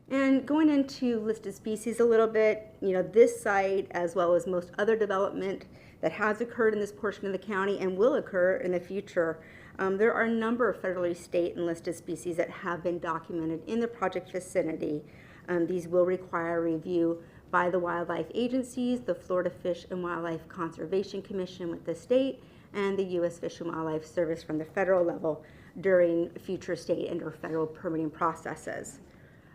And going into listed species a little bit, this site, as well as most other development that has occurred in this portion of the county and will occur in the future, there are a number of federally, state, and listed species that have been documented in the project vicinity. These will require review by the wildlife agencies, the Florida Fish and Wildlife Conservation Commission with the state, and the U.S. Fish and Wildlife Service from the federal level during future state and or federal permitting processes.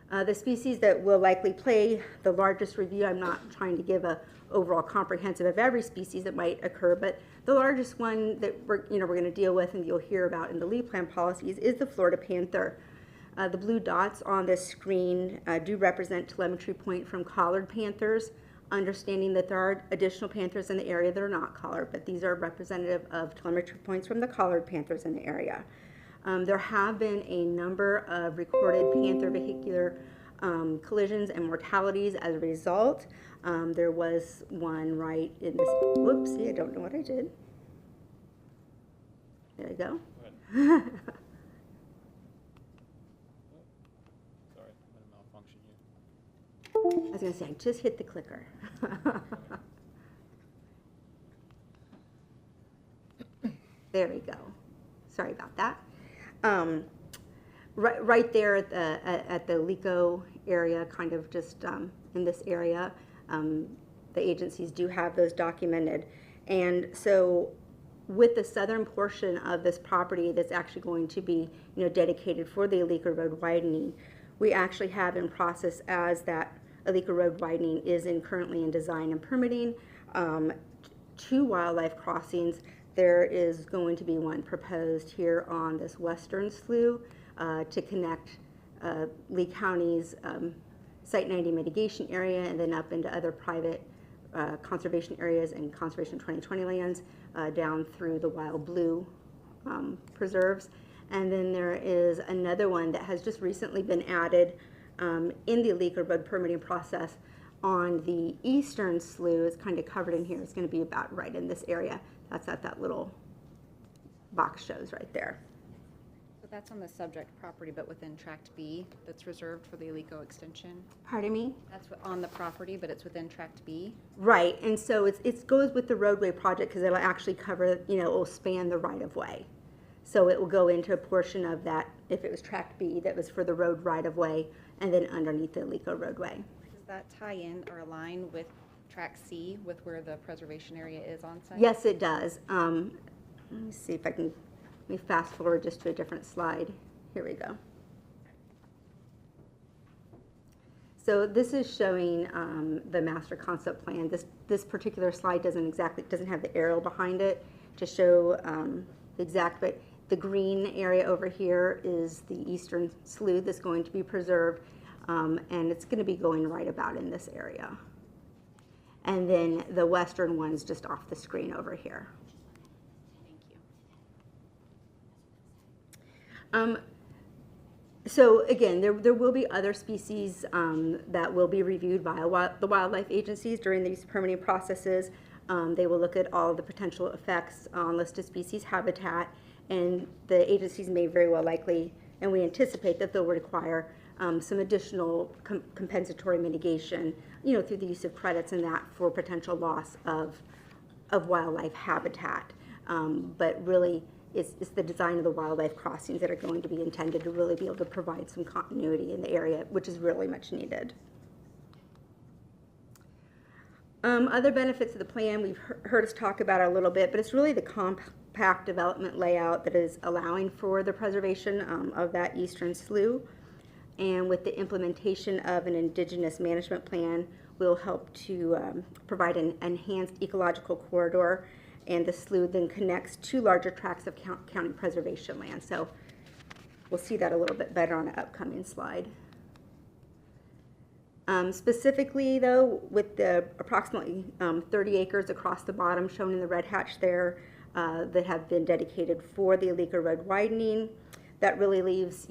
The species that will likely play the largest review, I'm not trying to give a overall comprehensive of every species that might occur, but the largest one that we're going to deal with and you'll hear about in the Lee Plan policies is the Florida panther. The blue dots on this screen do represent telemetry point from collared panthers, understanding that there are additional panthers in the area that are not collared, but these are representative of telemetry points from the collared panthers in the area. There have been a number of recorded panther vehicular collisions and mortalities as a result. There was one right in this, whoopsie, I don't know what I did. There we go. Sorry, I'm gonna malfunction here. I was gonna say, I just hit the clicker. There we go. Sorry about that. Right there at the LECO area, kind of just in this area, the agencies do have those documented. And so with the southern portion of this property that's actually going to be, dedicated for the Alika Road widening, we actually have in process as that Alika Road widening is currently in design and permitting, 2 wildlife crossings. There is going to be one proposed here on this western slough to connect Lee County's Site 90 mitigation area and then up into other private conservation areas and Conservation 2020 lands down through the Wild Blue preserves. And then there is another one that has just recently been added in the Alika Road permitting process on the eastern slough. It's kind of covered in here. It's going to be about right in this area. That's what that little box shows right there. So that's on the subject property, but within Tract B that's reserved for the Alico extension? Pardon me? That's on the property, but it's within Tract B? Right, and so it goes with the roadway project because it'll actually cover, it will span the right-of-way. So it will go into a portion of that, if it was Tract B, that was for the road right-of-way, and then underneath the Alico roadway. Does that tie in or align with Tract C, with where the preservation area is on site? Yes, it does. Let me see if I can, let me fast forward just to a different slide. Here we go. So this is showing the master concept plan. This particular slide doesn't have the arrow behind it to show the exact, but the green area over here is the eastern slough that's going to be preserved, and it's going to be going right about in this area. And then the western one's just off the screen over here. Thank you. So again, there will be other species that will be reviewed by the wildlife agencies during these permitting processes. They will look at all the potential effects on listed species habitat, and the agencies may very well likely, and we anticipate that they'll require some additional compensatory mitigation, through the use of credits and that for potential loss of wildlife habitat. But really, it's the design of the wildlife crossings that are going to be intended to really be able to provide some continuity in the area, which is really much needed. Other benefits of the plan, we've heard us talk about it a little bit, but it's really the compact development layout that is allowing for the preservation of that eastern slough. And with the implementation of an indigenous management plan, will help to provide an enhanced ecological corridor, and the slough then connects 2 larger tracts of county preservation land. So we'll see that a little bit better on an upcoming slide. Specifically though, with the approximately 30 acres across the bottom shown in the red hatch there that have been dedicated for the Alika Road widening, that really leaves,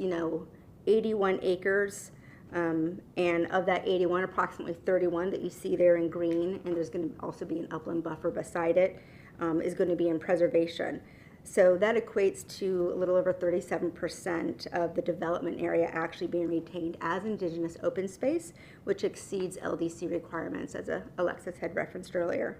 81 acres, and of that 81, approximately 31 that you see there in green, and there's going to also be an upland buffer beside it, is going to be in preservation. So that equates to a little over 37% of the development area actually being retained as indigenous open space, which exceeds LDC requirements, as Alexis had referenced earlier.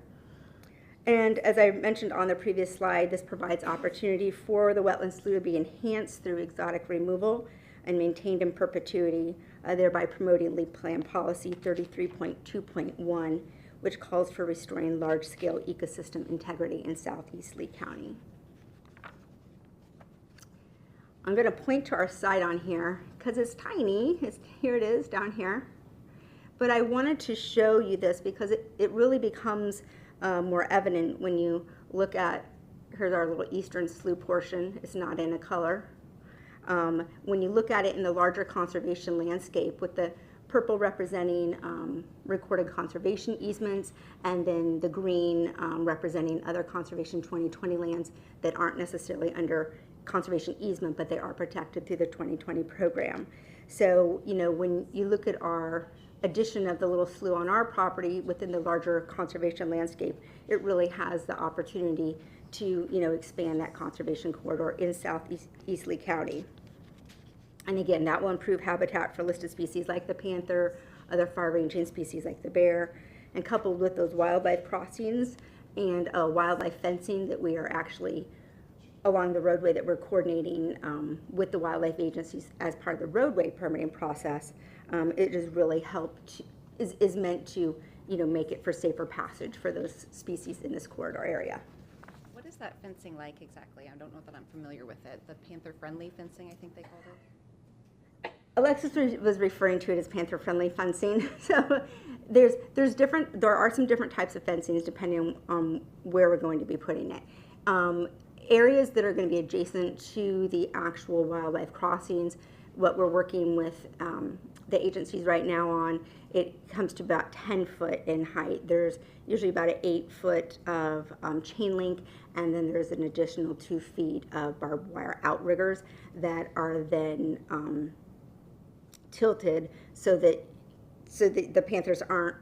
And as I mentioned on the previous slide, this provides opportunity for the wetland slough to be enhanced through exotic removal and maintained in perpetuity, thereby promoting Lead Plan Policy 33.2.1, which calls for restoring large-scale ecosystem integrity in southeast Lee County. I'm going to point to our site on here because it's tiny. Here it is down here. But I wanted to show you this because it really becomes more evident when you look at, here's our little eastern slough portion. It's not in a color. When you look at it in the larger conservation landscape with the purple representing recorded conservation easements, and then the green representing other Conservation 2020 lands that aren't necessarily under conservation easement, but they are protected through the 2020 program. So, when you look at our addition of the little slough on our property within the larger conservation landscape, it really has the opportunity to, expand that conservation corridor in southeast Lee County. And again, that will improve habitat for listed species like the panther, other far-ranging species like the bear, and coupled with those wildlife crossings and wildlife fencing that we are actually along the roadway that we're coordinating with the wildlife agencies as part of the roadway permitting process, it has really helped, is meant to, make it for safer passage for those species in this corridor area. What is that fencing like exactly? I don't know that I'm familiar with it. The panther-friendly fencing, I think they called it. Alexis was referring to it as panther-friendly fencing. So there are some different types of fencings depending on where we're going to be putting it. Areas that are going to be adjacent to the actual wildlife crossings, what we're working with the agencies right now on, it comes to about 10 foot in height. There's usually about an 8 foot of chain link, and then there's an additional 2 feet of barbed wire outriggers that are then tilted so that the panthers aren't,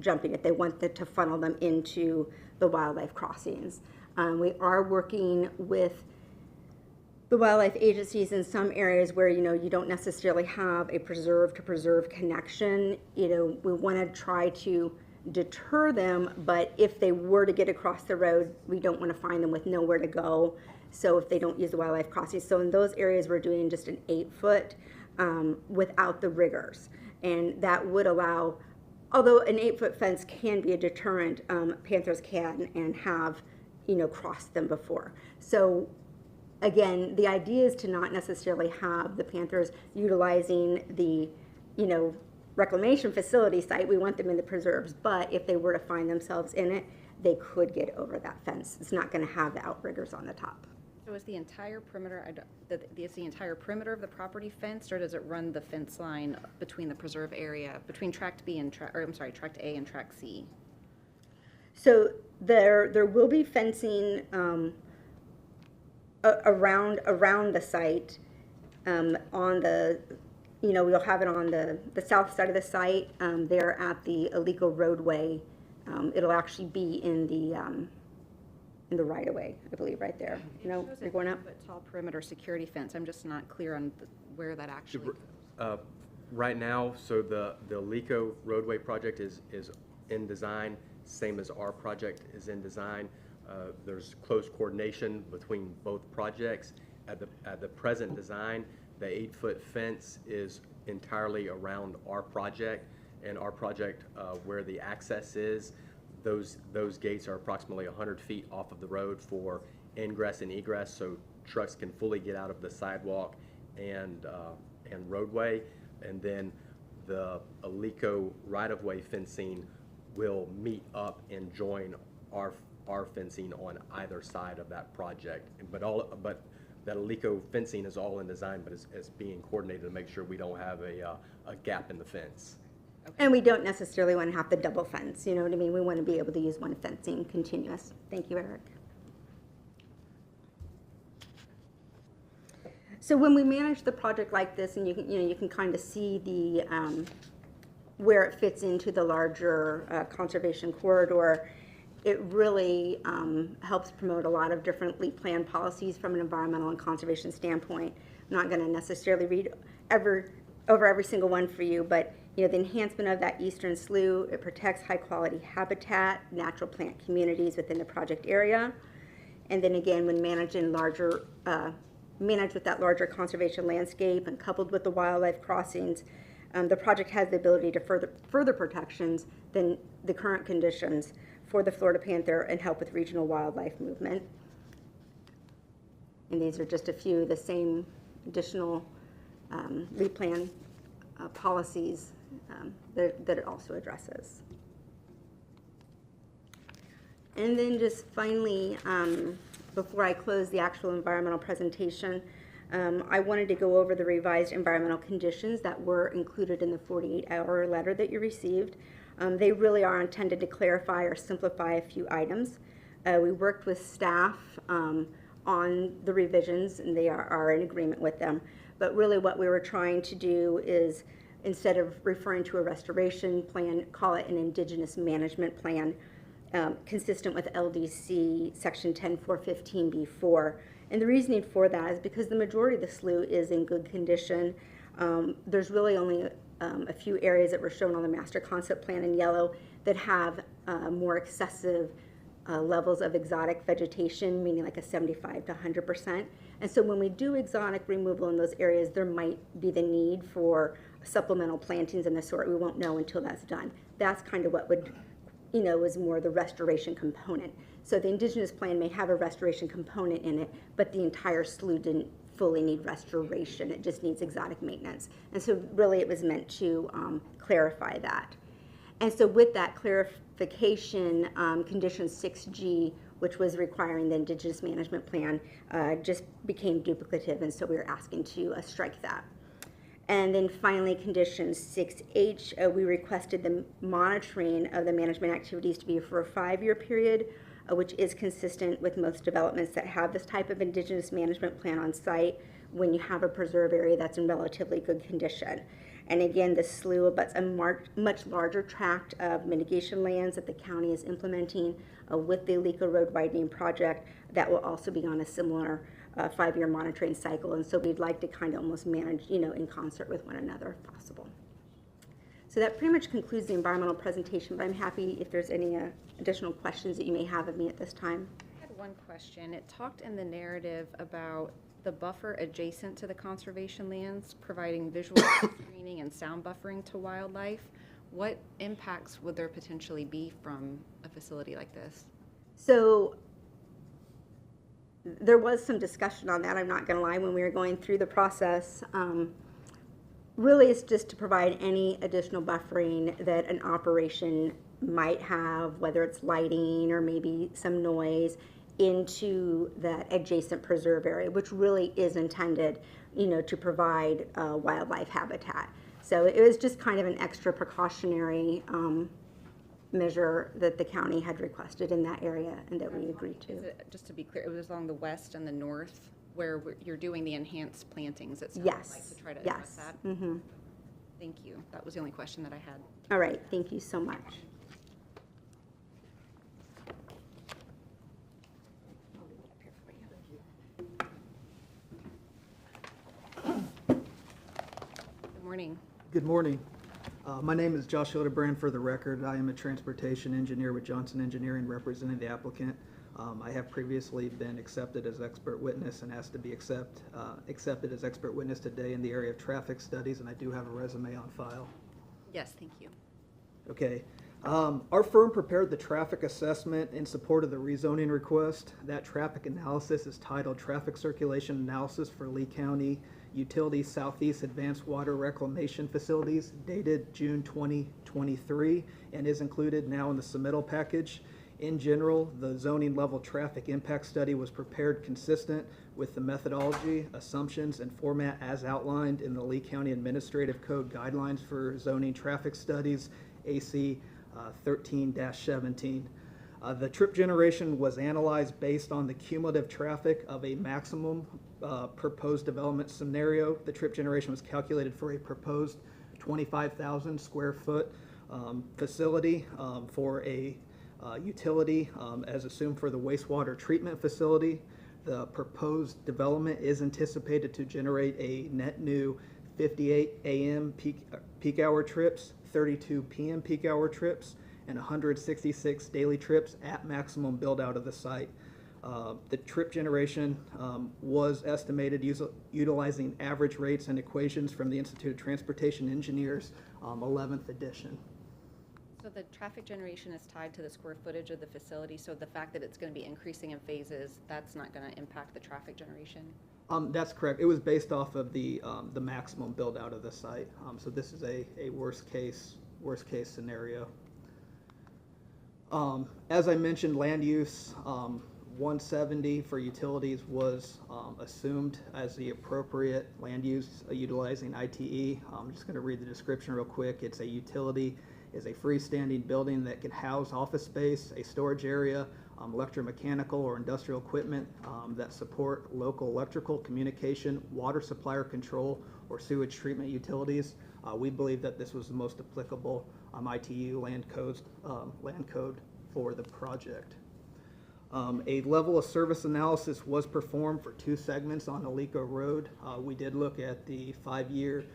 jumping it. They want to funnel them into the wildlife crossings. We are working with the wildlife agencies in some areas where, you don't necessarily have a preserve to preserve connection. We want to try to deter them, but if they were to get across the road, we don't want to find them with nowhere to go. So if they don't use the wildlife crossings. So in those areas, we're doing just an 8 foot without the riggers. And that would allow, although an 8 foot fence can be a deterrent, panthers can and have, crossed them before. So again, the idea is to not necessarily have the panthers utilizing the, reclamation facility site. We want them in the preserves, but if they were to find themselves in it, they could get over that fence. It's not going to have the outriggers on the top. So is the entire perimeter, is the entire perimeter of the property fenced, or does it run the fence line between the preserve area, between tract B and tract A and tract C? So there will be fencing around the site on the, we'll have it on the south side of the site there at the illegal roadway. It'll actually be in the right of way, I believe, right there. You're going up. Tall perimeter security fence. I'm just not clear on where that actually. Right now, so the LECO roadway project is in design, same as our project is in design. There's close coordination between both projects. At the present design, the 8 foot fence is entirely around our project, and our project where the access is, those gates are approximately 100 feet off of the road for ingress and egress, so trucks can fully get out of the sidewalk and roadway. And then the LECO right-of-way fencing will meet up and join our fencing on either side of that project. But that LECO fencing is all in design, but is being coordinated to make sure we don't have a gap in the fence. Okay. And we don't necessarily want to have the double fence, you know what I mean? We want to be able to use one fencing continuous. Thank you, Eric. So when we manage the project like this, and you can kind of see the where it fits into the larger conservation corridor, it really helps promote a lot of different LEAP plan policies from an environmental and conservation standpoint. I'm not going to necessarily read over every single one for you, but the enhancement of that eastern slough, it protects high quality habitat, natural plant communities within the project area. And then again, when managing managed with that larger conservation landscape and coupled with the wildlife crossings, the project has the ability to further protections than the current conditions for the Florida panther and help with regional wildlife movement. And these are just a few of the same additional LEAP plan policies that it also addresses. And then just finally, before I close the actual environmental presentation, I wanted to go over the revised environmental conditions that were included in the 48-hour letter that you received. They really are intended to clarify or simplify a few items. We worked with staff on on the revisions, and they are in agreement with them. But really what we were trying to do is, instead of referring to a restoration plan, call it an indigenous management plan, consistent with LDC section 10415B4. And the reasoning for that is because the majority of the slough is in good condition. There's really only a few areas that were shown on the master concept plan in yellow that have more excessive levels of exotic vegetation, meaning like a 75 to 100%. And so when we do exotic removal in those areas, there might be the need for supplemental plantings and the sort. We won't know until that's done. That's kind of what would, is more the restoration component. So the indigenous plan may have a restoration component in it, but the entire slough didn't fully need restoration. It just needs exotic maintenance. And so really it was meant to clarify that. And so with that clarification, condition 6G, which was requiring the indigenous management plan, just became duplicative, and so we were asking to strike that. And then finally, condition 6H, we requested the monitoring of the management activities to be for a 5-year period, which is consistent with most developments that have this type of indigenous management plan on site when you have a preserve area that's in relatively good condition. And again, the slough abuts a much larger tract of mitigation lands that the county is implementing with the Alico Road widening project that will also be on a similar 5-year monitoring cycle. And so we'd like to kind of almost manage, in concert with one another if possible. So that pretty much concludes the environmental presentation, but I'm happy if there's any additional questions that you may have of me at this time. I had one question. It talked in the narrative about the buffer adjacent to the conservation lands, providing visual screening and sound buffering to wildlife. What impacts would there potentially be from a facility like this? So there was some discussion on that, I'm not going to lie, when we were going through the process. Really, it's just to provide any additional buffering that an operation might have, whether it's lighting or maybe some noise, into that adjacent preserve area, which really is intended, to provide wildlife habitat. So it was just kind of an extra precautionary measure that the county had requested in that area and that we agreed to. Is it, just to be clear, it was along the west and the north where you're doing the enhanced plantings, it sounds Yes. like, to try to address that? Mm-hmm. Thank you. That was the only question that I had. All right, thank you so much. Good morning. Good morning. My name is Josh Hildebrand. For the record, I am a transportation engineer with Johnson Engineering representing the applicant. I have previously been accepted as expert witness and asked to be accepted as expert witness today in the area of traffic studies, and I do have a resume on file. Yes, thank you. Okay. Our firm prepared the traffic assessment in support of the rezoning request. That traffic analysis is titled Traffic Circulation Analysis for Lee County Utilities Southeast Advanced Water Reclamation Facilities, dated June 2023, and is included now in the submittal package. In general, the zoning level traffic impact study was prepared consistent with the methodology, assumptions, and format as outlined in the Lee County Administrative Code Guidelines for Zoning Traffic Studies, AC 13-17. The trip generation was analyzed based on the cumulative traffic of a maximum proposed development scenario. The trip generation was calculated for a proposed 25,000 square foot facility for a utility as assumed for the wastewater treatment facility. The proposed development is anticipated to generate a net new 58 a.m. peak hour trips, 32 p.m. peak hour trips, and 166 daily trips at maximum build out of the site. The trip generation was estimated utilizing average rates and equations from the Institute of Transportation Engineers 11th edition. So the traffic generation is tied to the square footage of the facility, so the fact that it's going to be increasing in phases, that's not going to impact the traffic generation? That's correct. It was based off of the maximum build out of the site. So this is a worst case scenario. As I mentioned, land use 170 for utilities was assumed as the appropriate land use utilizing ITE. I'm just going to read the description real quick. It's a utility is a freestanding building that can house office space, a storage area, electromechanical or industrial equipment that support local electrical, communication, water supplier control, or sewage treatment utilities. We believe that this was the most applicable ITU land code for the project. A level of service analysis was performed for 2 segments on Alico Road. We did look at the 5-year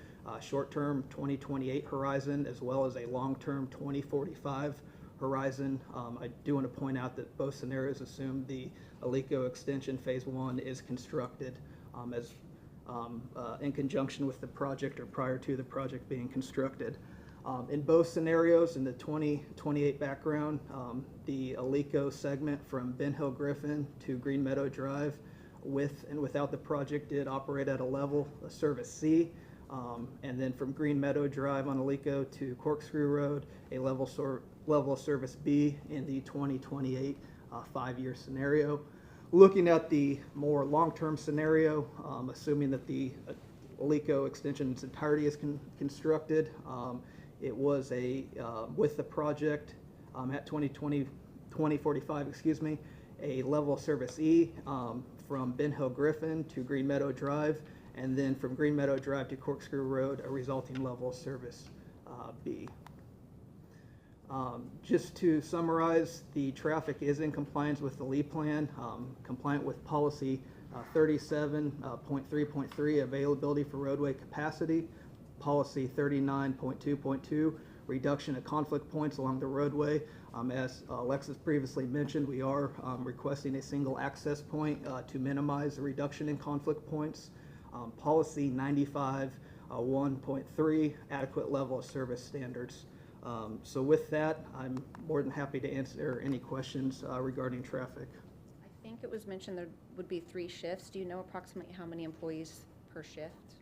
short-term 2028 horizon as well as a long-term 2045 horizon. I do want to point out that both scenarios assume the Alico extension phase 1 is constructed in conjunction with the project or prior to the project being constructed. In both scenarios, in the 2028 background, the Alico segment from Ben Hill Griffin to Green Meadow Drive with and without the project did operate at a level of service C. And then from Green Meadow Drive on Alico to Corkscrew Road, a level of service B in the 2028 5-year scenario. Looking at the more long-term scenario, assuming that the Alico extension in its entirety is constructed, it was with the project at 2045, excuse me, a level of service E from Ben Hill Griffin to Green Meadow Drive, and then from Green Meadow Drive to Corkscrew Road, a resulting level of service B. Just to summarize, the traffic is in compliance with the Lee Plan, compliant with policy 37.3.3, availability for roadway capacity, policy 39.2.2, reduction of conflict points along the roadway. As Alexis previously mentioned, we are requesting a single access point to minimize the reduction in conflict points. Policy 95.1.3, adequate level of service standards. So with that, I'm more than happy to answer any questions regarding traffic. I think it was mentioned there would be 3 shifts. Do you know approximately how many employees per shift?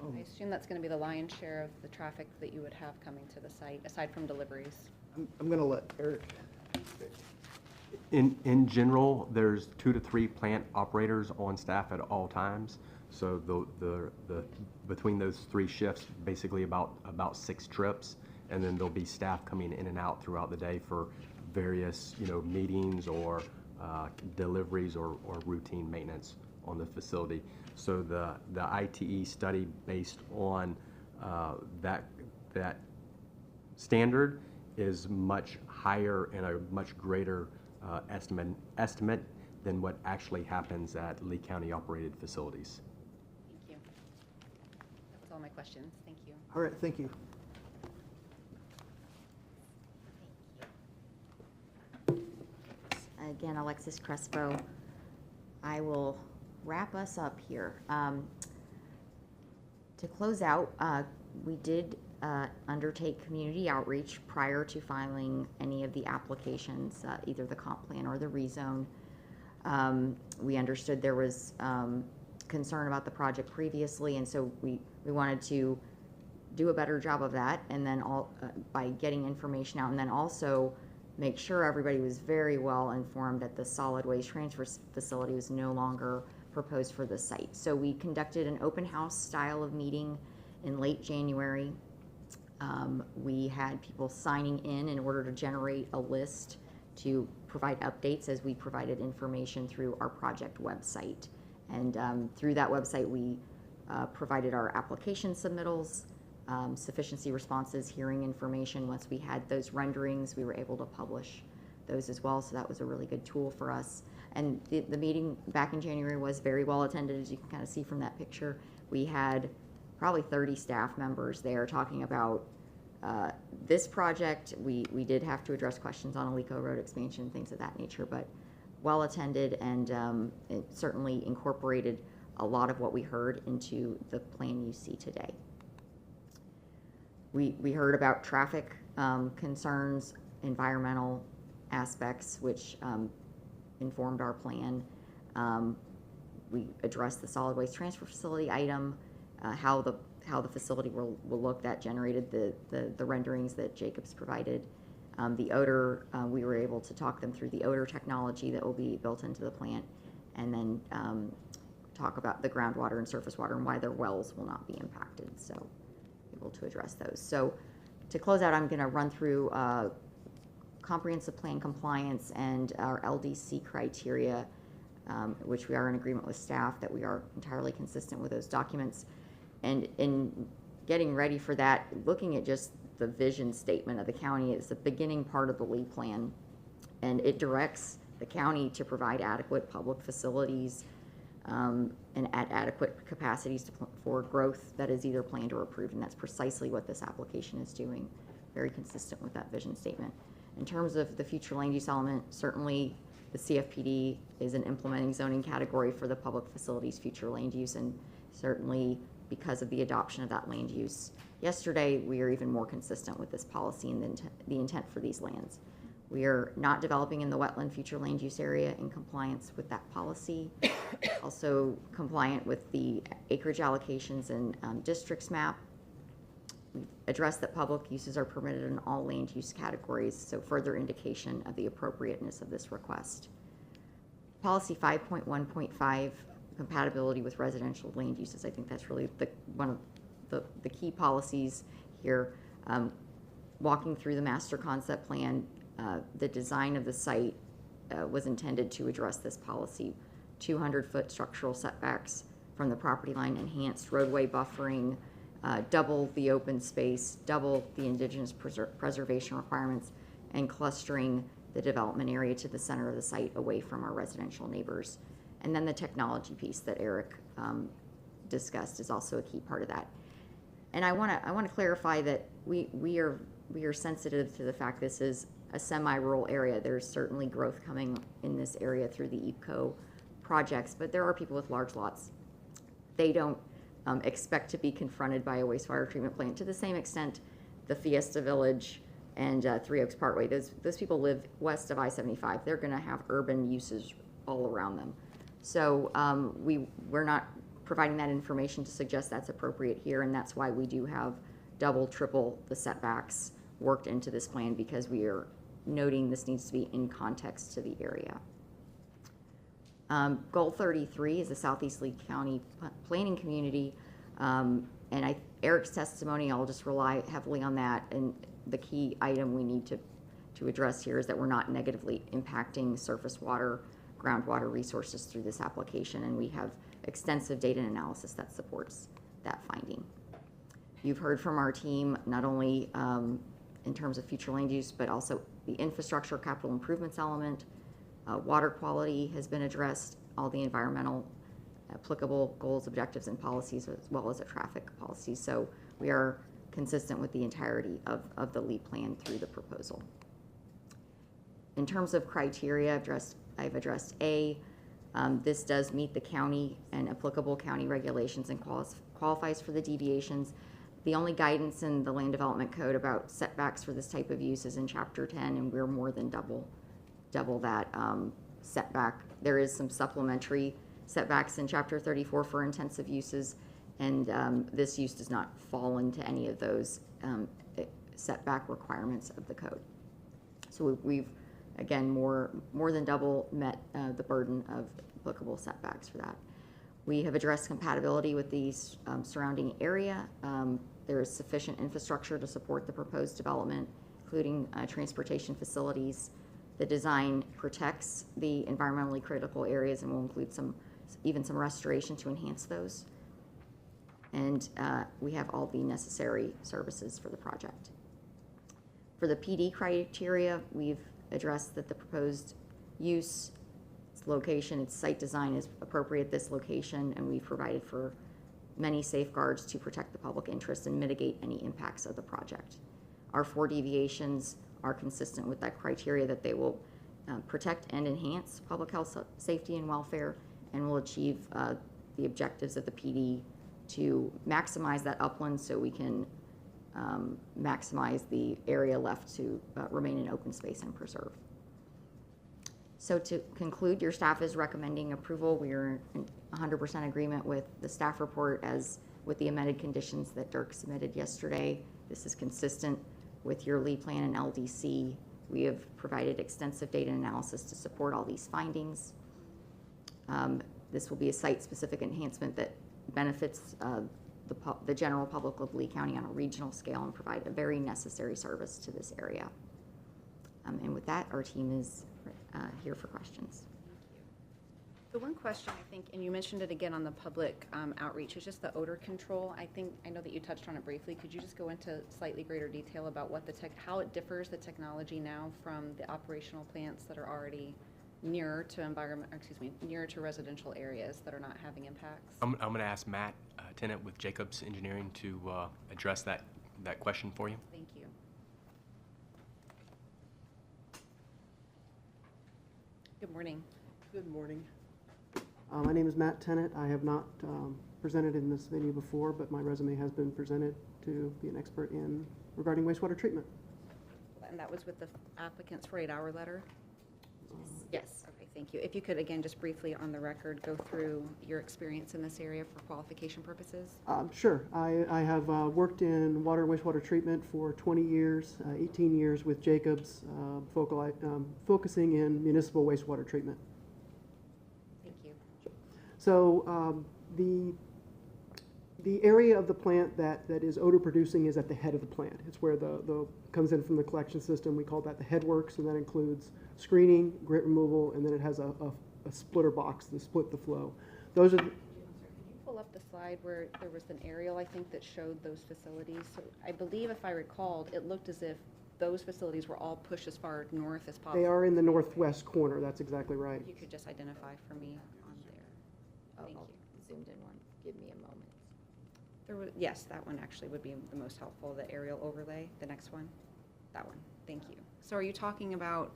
I assume that's going to be the lion's share of the traffic that you would have coming to the site, aside from deliveries. I'm going to let Eric. In general, there's 2 to 3 plant operators on staff at all times. So the between those 3 shifts, basically about 6 trips, and then there'll be staff coming in and out throughout the day for various meetings or deliveries or routine maintenance on the facility. So the ITE study based on that standard is much higher and a much greater estimate than what actually happens at Lee County operated facilities. Thank you. That was all my questions. Thank you. All right, thank you. Again, Alexis Crespo. I will wrap us up here. To close out, we did undertake community outreach prior to filing any of the applications, either the comp plan or the rezone. We understood there was concern about the project previously, and so we wanted to do a better job of that, and then by getting information out, and then also make sure everybody was very well informed that the solid waste transfer facility was no longer proposed for the site. So we conducted an open house style of meeting in late January. We had people signing in order to generate a list to provide updates as we provided information through our project website. And through that website, we provided our application submittals, sufficiency responses, hearing information. Once we had those renderings, we were able to publish those as well. So that was a really good tool for us. And the meeting back in January was very well attended, as you can kind of see from that picture. We had probably 30 staff members there talking about this project. We did have to address questions on Alico Road expansion, things of that nature, but well attended, and it certainly incorporated a lot of what we heard into the plan you see today. We heard about traffic concerns, environmental aspects, which informed our plan. We addressed the solid waste transfer facility item, how the facility will look. That generated the renderings that Jacobs provided. The odor, we were able to talk them through the odor technology that will be built into the plant, and then talk about the groundwater and surface water and why their wells will not be impacted. So able to address those. So To close out, I'm going to run through comprehensive plan compliance and our LDC criteria, which we are in agreement with staff that we are entirely consistent with those documents. And in getting ready for that, looking at just the vision statement of the county is the beginning part of the LEED plan, and it directs the county to provide adequate public facilities and at adequate capacities for growth that is either planned or approved, and that's precisely what this application is doing, very consistent with that vision statement. In terms of the future land use element, certainly the CFPD is an implementing zoning category for the public facilities future land use, and certainly because of the adoption of that land use yesterday, we are even more consistent with this policy and the intent for these lands. We are not developing in the wetland future land use area in compliance with that policy. Also compliant with the acreage allocations and districts map. We've addressed that public uses are permitted in all land use categories, so further indication of the appropriateness of this request. Policy 5.1.5, compatibility with residential land uses. I think that's really one of the key policies here. Walking through the master concept plan, the design of the site was intended to address this policy. 200-foot structural setbacks from the property line, enhanced roadway buffering, double the open space, double the indigenous preservation requirements, and clustering the development area to the center of the site away from our residential neighbors. And then the technology piece that Eric discussed is also a key part of that. And I want to clarify that we are sensitive to the fact this is a semi-rural area. There's certainly growth coming in this area through the EPCO projects, but there are people with large lots. They don't expect to be confronted by a wastewater treatment plant to the same extent the Fiesta Village and Three Oaks Parkway. Those people live west of I-75. They're going to have urban uses all around them. So we're not providing that information to suggest that's appropriate here, and that's why we do have double, triple the setbacks worked into this plan, because we are noting this needs to be in context to the area. Goal 33 is the Southeast Lee County planning community, and Eric's testimony, I'll just rely heavily on that, and the key item we need to address here is that we're not negatively impacting surface water, groundwater resources through this application, and we have extensive data analysis that supports that finding. You've heard from our team not only in terms of future land use, but also the infrastructure capital improvements element. Water quality has been addressed, all the environmental applicable goals, objectives, and policies, as well as a traffic policy. So we are consistent with the entirety of the LEED plan through the proposal. In terms of criteria, I've addressed A. This does meet the county and applicable county regulations and qualifies for the deviations. The only guidance in the Land Development Code about setbacks for this type of use is in Chapter 10, and we're more than double that setback. There is some supplementary setbacks in Chapter 34 for intensive uses, and this use does not fall into any of those setback requirements of the code. So we've again more than double met the burden of applicable setbacks for that. We have addressed compatibility with the surrounding area. There is sufficient infrastructure to support the proposed development, including transportation facilities. The design protects the environmentally critical areas and will include even some restoration to enhance those. And we have all the necessary services for the project. For the PD criteria, we've addressed that the proposed use, its location, its site design is appropriate at this location, and we've provided for many safeguards to protect the public interest and mitigate any impacts of the project. Our 4 deviations are consistent with that criteria, that they will protect and enhance public health, safety, and welfare, and will achieve the objectives of the PD to maximize that upland so we can maximize the area left to remain in open space and preserve. So to conclude, your staff is recommending approval. We are in 100% agreement with the staff report as with the amended conditions that Dirk submitted yesterday. This is consistent with your LEED plan and LDC. We have provided extensive data analysis to support all these findings. This will be a site-specific enhancement that benefits the general public of Lee County on a regional scale and provide a very necessary service to this area. And with that, our team is here for questions. The one question I think, and you mentioned it again on the public outreach, is just the odor control. I know that you touched on it briefly. Could you just go into slightly greater detail about what how it differs, the technology now from the operational plants that are already nearer to residential areas that are not having impacts? I'm going to ask Matt Tennant with Jacobs Engineering to address that question for you. Thank you. Good morning. Good morning. My name is Matt Tennant. I have not presented in this venue before, but my resume has been presented to be an expert regarding wastewater treatment. And that was with the applicant's 48-hour letter? Yes. Okay, thank you. If you could, again, just briefly on the record, go through your experience in this area for qualification purposes? Sure. I have worked in water and wastewater treatment for 20 years, 18 years with Jacobs, focusing in municipal wastewater treatment. Thank you. So the area of the plant that is odor producing is at the head of the plant. It's where the comes in from the collection system. We call that the headworks, and that includes screening, grit removal, and then it has a splitter box to split the flow. Those are Could you pull up the slide where there was an aerial, I think, that showed those facilities? So I believe, if I recalled, it looked as if those facilities were all pushed as far north as possible. they are in the northwest corner. That's exactly right. If you could just identify for me on there. Thank you. Zoomed in one. Give me a moment. Yes, that one actually would be the most helpful, the aerial overlay, the next one. That one, thank you. So are you talking about,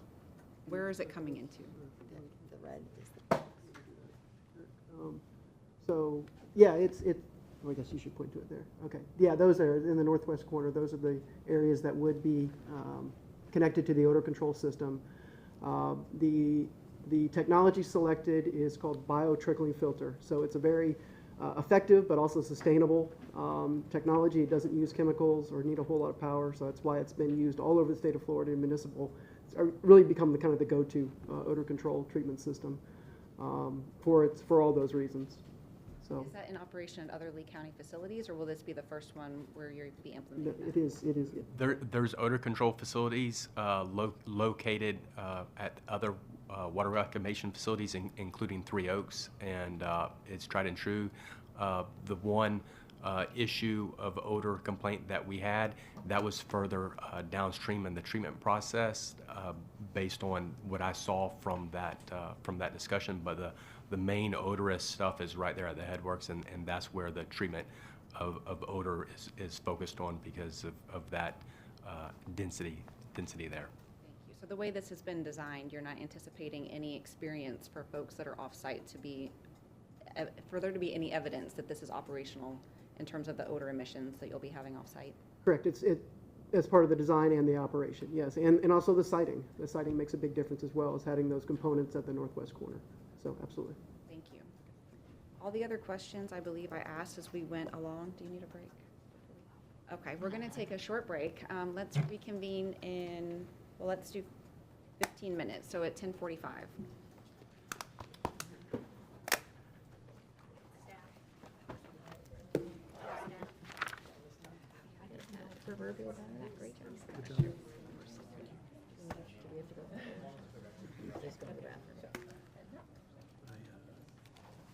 where is it coming into? The red is the. So yeah, well, I guess you should point to it there. Okay. Yeah, those are in the northwest corner. Those are the areas that would be connected to the odor control system. The technology selected is called biotrickling filter. So it's a very effective but also sustainable technology. It doesn't use chemicals or need a whole lot of power, so that's why it's been used all over the state of Florida in municipal. It's really become the kind of the go-to odor control treatment system for all those reasons. So Is that in operation at other Lee County facilities, or will this be the first one where you'll be implementing that? it is. There's odor control facilities located at other water reclamation facilities, including Three Oaks, and it's tried and true. The one issue of odor complaint that we had, that was further downstream in the treatment process, based on what I saw from that discussion. But the main odorous stuff is right there at the headworks, and that's where the treatment of odor is focused on because of that density there. Thank you. So the way this has been designed, you're not anticipating any experience for folks that are off-site to be, for there to be any evidence that this is operational in terms of the odor emissions that you'll be having off-site? Correct. It's as part of the design and the operation, yes. And also the siting. The siting makes a big difference as well as having those components at the northwest corner. So absolutely. Thank you. All the other questions I believe I asked as we went along. Do you need a break? Okay, we're going to take a short break. Let's reconvene in, well, let's do 15 minutes, so at 10:45. Proverbial about that. Great job.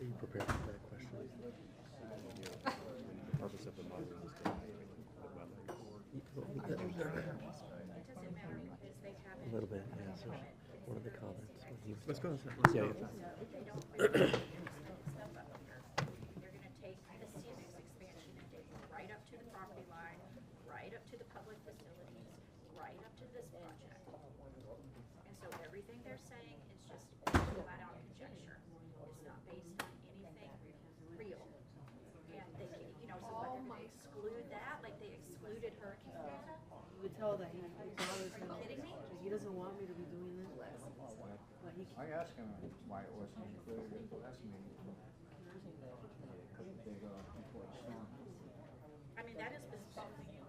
Are you prepared for that question? Purpose of the model is to a little bit, yeah. So one of the comments. Let's go. Yeah. They're gonna take the CMX expansion and dig right up to the property line, right up to the public facilities, right up to this project. And so everything they're saying is just flat out conjecture. It's not based on anything real. And they, so what, they're gonna exclude that, like they excluded hurricane data? You would tell that he bothers him. Are you kidding me? He doesn't want me to be doing this. But he I asked him why it wasn't included at the last meeting. Because of the big important storm. I mean, that is bothering you.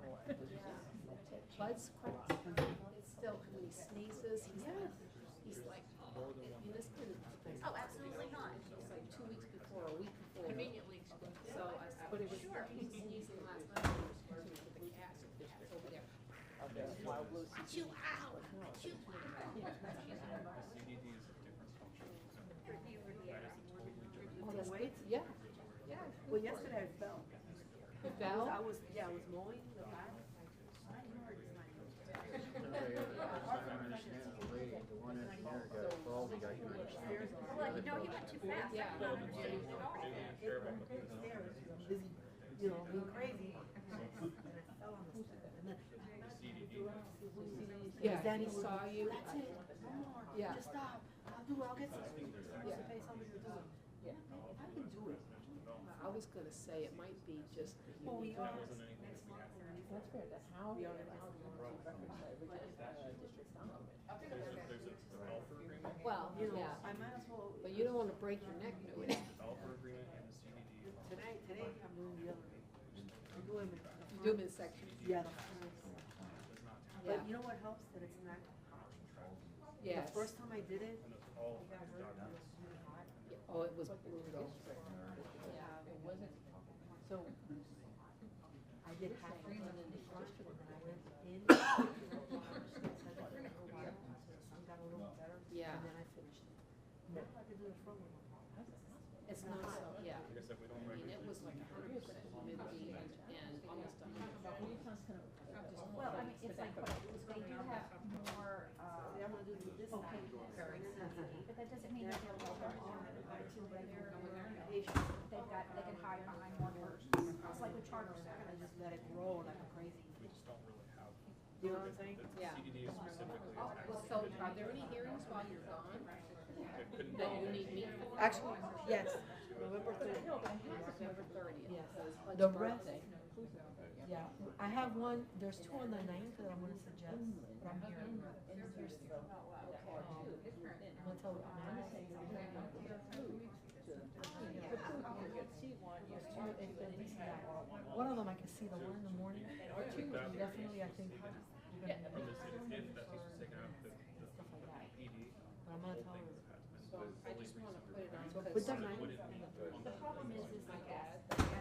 Bud's quite different. It's still, when he sneezes, he's like, oh, and this kid is. Oh, absolutely not. It's like 2 weeks before, a week before. Conveniently. So I, but it was, Sure. he you out, cut you out. CDD is a different function. That is a totally different. Oh, that's good. Yeah. Yeah. Well, yesterday I fell. You fell? I was mowing the back. I understand the way the one engineer got involved, he got you understand. Well, no, he went too fast. Yeah. I don't understand at all. Busy, being crazy. And I fell on the step. And then Yeah, Danny he saw you. That's it. No more. Yeah. Just stop. I'll get some. Yeah. To pay somebody to do it. Yeah. I can do it. I was gonna say it might be just. Well, we are next month. That's fair. That's how. We are next Well, You know, yeah, I might as well. but you don't wanna break your neck doing it. Developer agreement and the CDD. Today I'm doing the other. I'm doing. You do them in sections. Yeah. Yeah. But you know what helps? That it's not. Yes. The first time I did it. All Oh, it was brutal. So I did half of it in the first one, and I went in. The sun got a little better. Yeah. And then I finished it. Then I could do the front one. It's not so, yeah. Like I said, we don't I mean, regulate. it was like 100% humidity and almost 100%. Well, I mean, it's like, they do have more, See, I'm gonna do this okay, side. very sensitive, but that doesn't mean that they're lower on their, Patient. they've got, they can hide behind more versions. It's like with charter I schools. just let it grow like a crazy. We just don't really have. You know what I'm saying? Yeah. CDD is specifically. Well, so are there any hearings while you're gone that you need me for? Actually, yes, November 30th. November 30th. Yes. Bud's The rest, birthday. yeah, I have one, there's two on the 9th that I'm gonna suggest, but I'm here. I'm gonna tell Amanda. One of them I can see, the one in the morning, definitely I think. If that teacher's taking out the Stuff like that. PD. But I'm gonna tell her. I just want to put it on But because that night, The problem is like,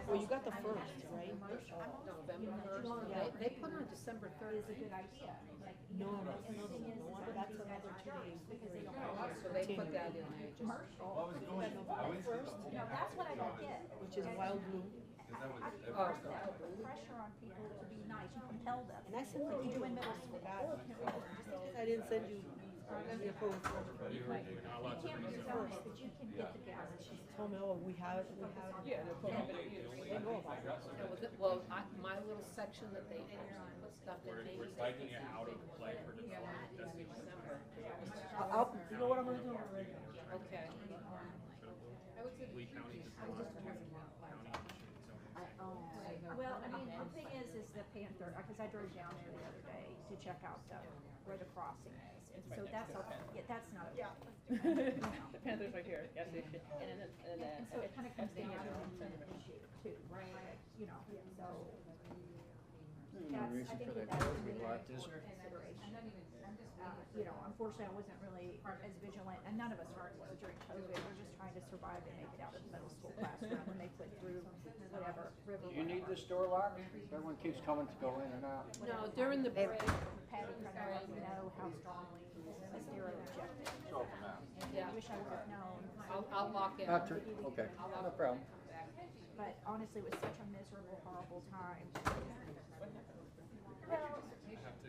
well, you got the first, right? November 1st, they put on December 3rd. it's a good idea. Like, No, no, and the thing is that that's these guys another are 2 days. because they don't have. So they put that in there just. Commercial. First, No, that's what I don't get. which is wild blue. How do you force them, put pressure on people to be nice, you compel them. And I said, Like you do in middle school. I didn't send you. You can't reverse, but you can get the gas. Told me, oh, we have it, we have it. Yeah. They know about it. Well, my little section that they put stuff in. We're taking it out of play for December. That's the You know what I'm gonna do? Okay. Lee County. Well, I mean, the thing is the Panther, because I drove down there the other day to check out where the crossing is. And so that's, that's not a. The Panther's right here, yes, they should, And so it kind of comes down to an issue too, right? You know, so. That's, I think that that's really important consideration. You know, unfortunately, I wasn't really as vigilant, and none of us were during COVID. We're just trying to survive and make it out of the middle school classroom when they put through whatever river. Do you need this door locked? Everyone keeps coming to go in and out. No, during the break. Patty kind of let me know how strongly Estero objected. It's open now. Yeah. I wish I would have known. I'll lock it. Okay, no problem. But honestly, it was such a miserable, horrible time. I Well, have to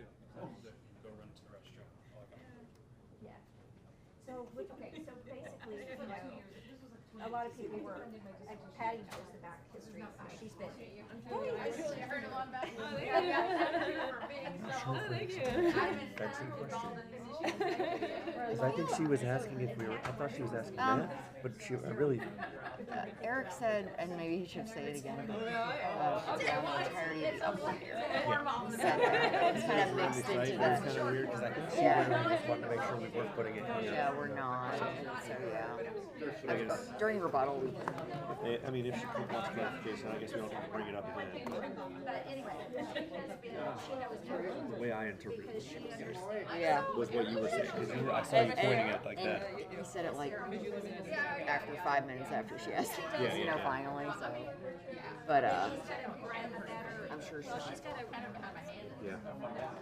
go run to the restroom. yeah. So, okay, so basically, you know, a lot of people were, like Patty knows the back history. She's been. I heard a lot about you. Oh, thank you. Because I think she was asking if we were, I thought she was asking that, but she, I really, Eric said, and maybe he should say it again. Okay, well, it's a Said that it's kind of mixed into it's kind of the. weird because I can see Yeah. where we just want to make sure we weren't putting it in. Yeah, we're not. So yeah. I guess. during rebuttal, we can. I mean, if she wants clarification, I guess we don't have to bring it up again. But anyway, she knows The way I interpreted what she was saying Yeah. was what you were saying, because I saw you pointing at like that. He said it like after 5 minutes after she asked, Yeah, you know, yeah. finally. So, but I'm sure she's she's. got Yeah.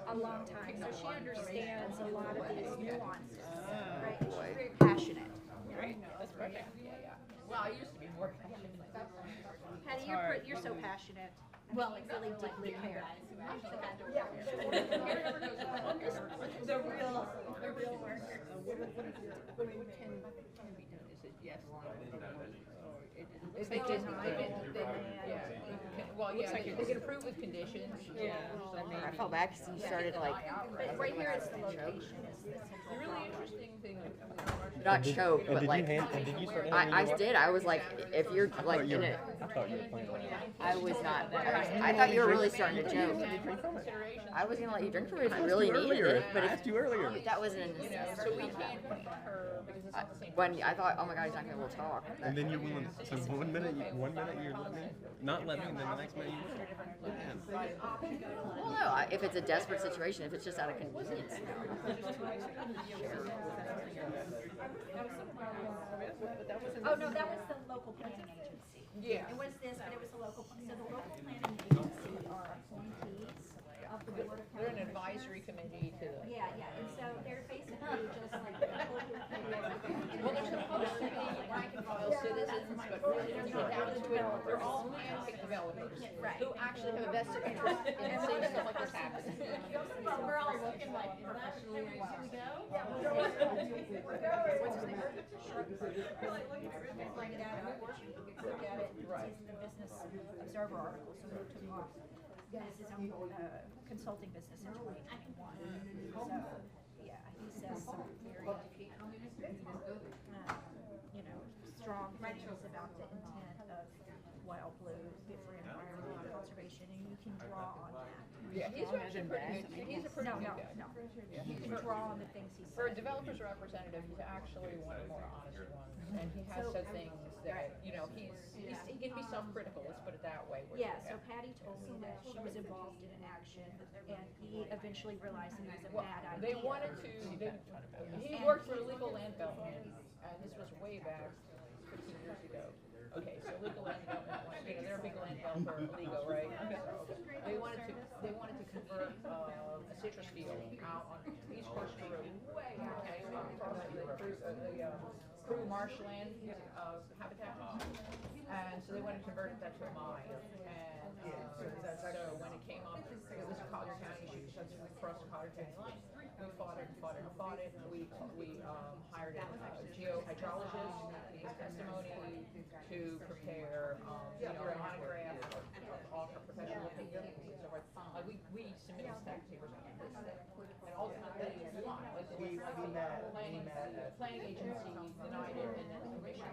a long time, so she understands a lot of these nuances, right? She's Boy. very passionate. Right, that's perfect. Yeah, yeah. Well, I used to be more passionate. Patty, you're so passionate. Well, like really deeply care. The real work. What can be done? Is it yes? If they can, well, yeah, they can approve with conditions. Yeah. I felt bad because he started like. But right here it's the location. The really interesting thing. Not choke, but like. I did. I was like, if you're like in it. I thought you were playing around. I was not. I thought you were really starting to joke. I was gonna let you drink from it if you really needed it, but if you earlier. that wasn't a necessity. So we can't put her because it's not the same. When I thought, oh my god, he's not gonna be able to talk. And then you're willing. So 1 minute, you're let me, not let me, and then the next minute you. Well, no, if it's a desperate situation, if it's just out of convenience. Oh, no, that was the local planning agency. Yeah. It was this, but it was the local, so the local planning agency are appointees of the Board of They're an County advisory committee to the. Yeah, and so they're basically just like people who pay everything. Well, they're supposed to be rank and file citizens, but really when you get down to it, they're all handpicked developers who actually have a vested interest in seeing stuff like this happen. So we're all looking like professionally, here we go. What's his name? Find it out, of course, you look at it, Right. it's the Business Observer article, so we took off. This is his own consulting business in 2021. So, yeah, he says some very, you know, strong things about the intent of Wild Blue for environmental conservation, and you can draw on that. Yeah, he's actually pretty good. He's a pretty No, good no, guy. no. You can draw on the things he For a said. developer's representative, he's actually one of the more honest ones, and he has said things that, you know, he can be self-critical, let's put it that way. Yeah, so Patty told me that she was involved in an action, and he eventually realized that it was a Well, bad idea. they wanted to, he worked for Legal Land Development, and this was way back 15 years ago. Okay, so Legal Land Development, you know, they're a big land developer, legal, right? They wanted to convert a citrus field out on East Coast Road, way out, through marshland, habitat. And so they wanted to convert that to a mine. And so when it came up, it was a Collier County issue, so that's across the Collier County line. We fought it. We hired a geohydrologist, his testimony to prepare, you know, a monograph of all her professional opinions and so forth. We submitted stakeholders on this, and ultimately we won. Like the planning agency denied it, and then the commission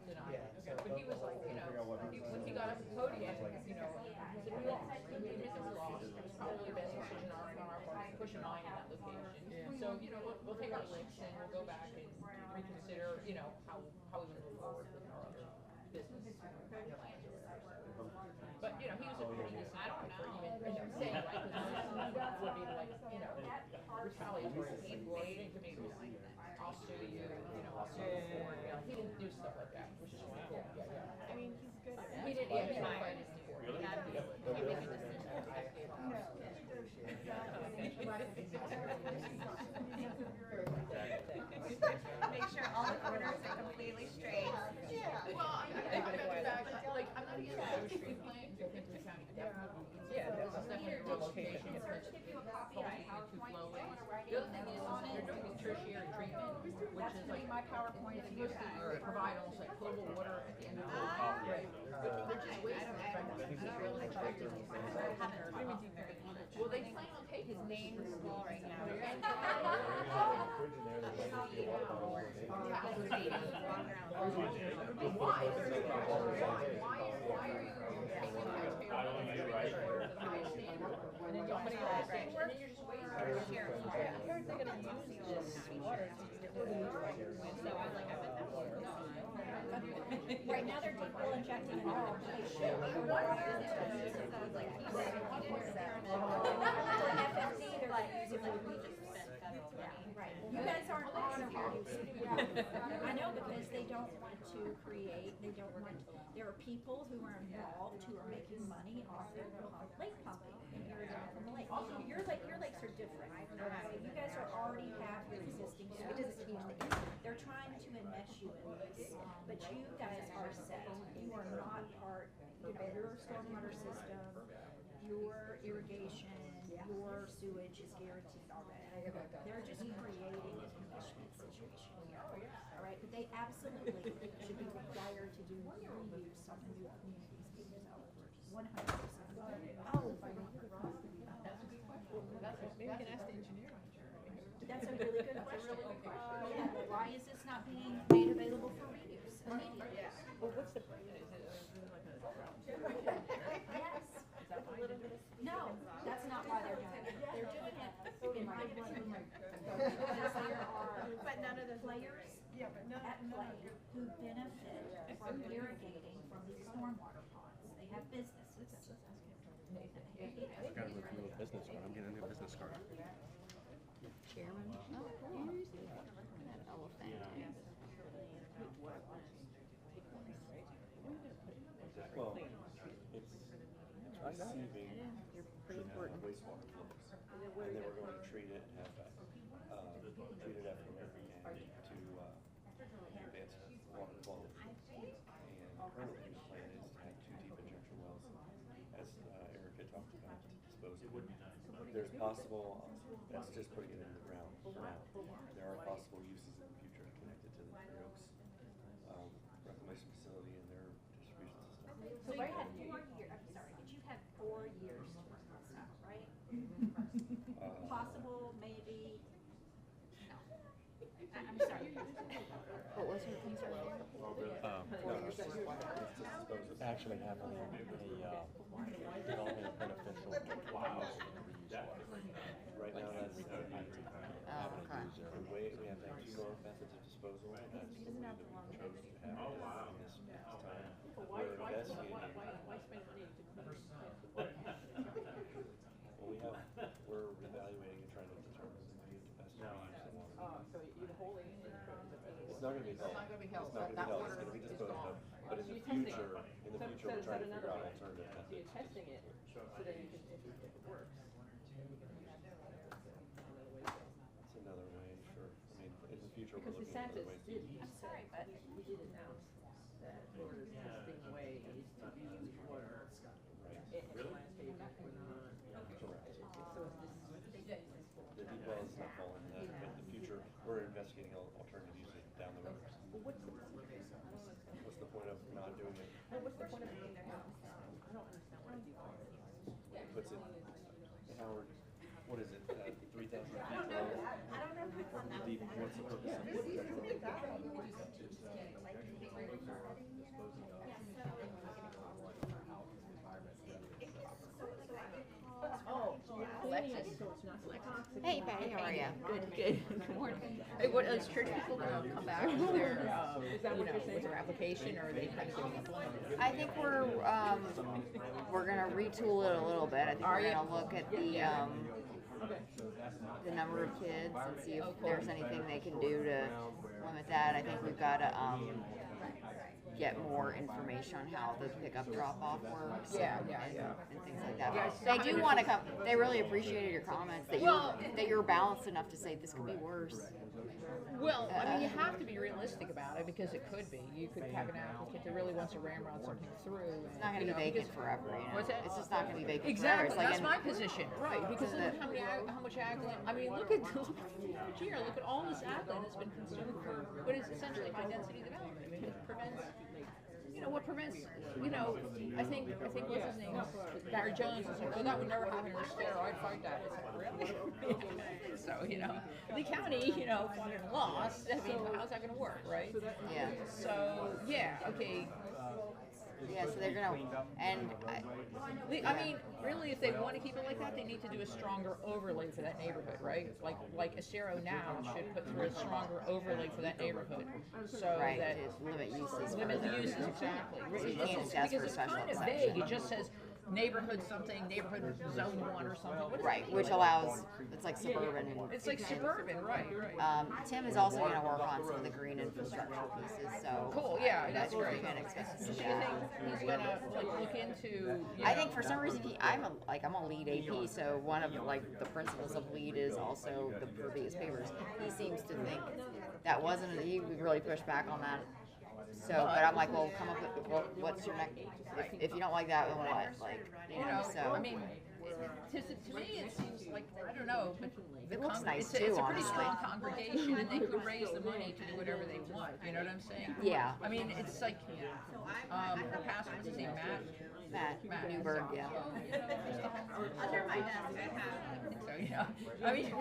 denied it. But he was like, you know, when he got up at the podium, you know, he said we lost. He admitted we lost. It was probably the best decision on our part to push a mine in that location. So, you know, we'll take our licks and we'll go back and reconsider, you know, how we would move forward with our other business plans or whatever. But, you know, he was a pretty decent actor, even, you know, saying like, that would be like, you know, retaliatory. He didn't give me, I'll sue you, you know, I'll sue you for it. You know, he didn't do stuff like that, which is really cool. Yeah, yeah. I mean, he's good. He didn't, yeah, he's not fighting this before. He had to make a decision. Make sure all the corners are completely straight. Yeah, well, I'm not against those street plans, I think the county definitely, yeah, this is definitely a location, it's meant to be too flowing. The other thing is they're doing this tertiary treatment, which is like my PowerPoint, it's supposed to provide almost like potable water at the end of the day. They're just wasting it, it's really attractive. Well, they plan on taking his name is small right now. Why? Why are you taking and then you're putting it on stage, and then you're just waiting for your chair. I heard they're gonna use this water to get rid of the so I was like, I bet that's water. now they're deep well injecting it all. They should. FFC, they're like using like we just spent federal money. Right. You guys aren't honoring. I know, because they don't want to create, they don't want, there are people who are involved who are making money off their lake pumping and irrigating from the lake. Your lakes are different. Okay? You guys are already have your existing system. They're trying to enmesh you in this, but you guys are set. You are not part, your stormwater system, your irrigation, your sewage is guaranteed already. They're just creating a enmeshment situation here. All right, but they absolutely should be required to do reuse on the new communities being developed. 100%. Oh, Maybe we can ask the engineer. that's a really good question. Yeah, why is this not being made available for reuse immediately? Well, what's the plan? Is it like a drought? Yes. Is that why? No, that's not why they're doing it. They're doing it, in my opinion, because there are players at play who benefit from irrigating from these stormwater ponds. They have businesses. I got a new business card. I'm getting a new business card. Chairman? Oh, cool. That elephant. Well, it's receiving wastewater flows. And then we're going to treat it and have treat it effluent and to advance water quality. And currently the plan is to have 2 deep injection wells, as Erica talked about, to dispose of it. There's possible, that's just putting it in the ground for now. There are possible uses in the future connected to the Three Oaks reclamation facility and their distribution system. So you had 4 years, I'm sorry, but you had 4 years to work this out, right? Possible, maybe, no. I'm sorry. What was your concern there? Actually having a development beneficial Right now, that's okay. the way we have to have 2 methods of disposal. That's the way that we chose to have it in this time. We're investigating. Well, we're evaluating and trying to determine the best use of water. So you're holding it. It's not going to be held. It's not going to be held. It's not That going to be held. water It's going to be is disposed gone. of. But in So the you're testing future, it. we're trying to figure out alternative So you're methods. testing it, so then you can, if it works. It's another way, sure. I mean, in the future, we're Because looking at other DeSantis ways to did, use I'm sorry, but he did announce that Florida's testing ways to use water in landscaping for Correct. So it's this. The deep well is not falling in that, but in the future, we're investigating alternative uses down the road. But what's the point? What's the point of not doing it? No, what's the point of it in their house? I don't understand what a deep well is. It puts it, Howard, what is it, 3,000 feet? I don't know. Deep, what's the purpose of it? Oh, Alexis, so it's not so toxic. Hey, Patty, how are you? Good, good. Good morning. Hey, what, is church people gonna come back with their, with their application, or are they kind of giving up on it? I think we're gonna retool it a little bit. I think we're gonna look at the number of kids and see if there's anything they can do to limit that. I think we've got to get more information on how the pickup drop-off works and things like that. Yeah, They do want to come. They really appreciated your comments that you're balanced enough to say this could be worse. Well, I mean, you have to be realistic about it, because it could be. You could have an applicant that really wants to ramrod something through. It's not going to be vacant forever. You know? What's that? It's just not going to be vacant Exactly, forever. that's my position, right, because look at how much ag land, I mean, look at here, look at all this ag land that's been consumed for what is essentially high density development. I mean, it prevents, what prevents, I think what's his name, Barry Jones is like, well, that would never happen in a steroid fight that. It's like, really? So, Lee County, fought and lost. I mean, how's that gonna work, right? Yeah. So, yeah, okay. Yeah, so they're gonna, and I mean, really, if they want to keep it like that, they need to do a stronger overlay for that neighborhood, right? Like Acero now should put through a stronger overlay for that neighborhood, so right, that to limit uses. limit the further. uses exactly. So you can't just ask for Because a it's special kind of exception. vague. It just says neighborhood something, neighborhood zone 1 or something. What does Right, that which mean? allows, it's like suburban. It's like suburban, right? Tim is also gonna work on some of the green infrastructure pieces, so. Cool, yeah, that's what great. you can expect to Do you see. think he's gonna like look into? I think for some reason I'm a lead AP, so one of like the principles of lead is also the previous papers. He seems to think that wasn't. He really pushed back on that. So, but I'm like, well, come up with what's your next? If you don't like that, then what? Like, you know. So I mean, to me, it seems like I don't know, but it looks nice it's too, a pretty honestly. strong congregation, and they could raise the money to do whatever they want. You know what I'm saying? Yeah. I mean, it's like the pastor, what's his name, Matt Newberg, yeah. Under my desk, so, you know, I mean,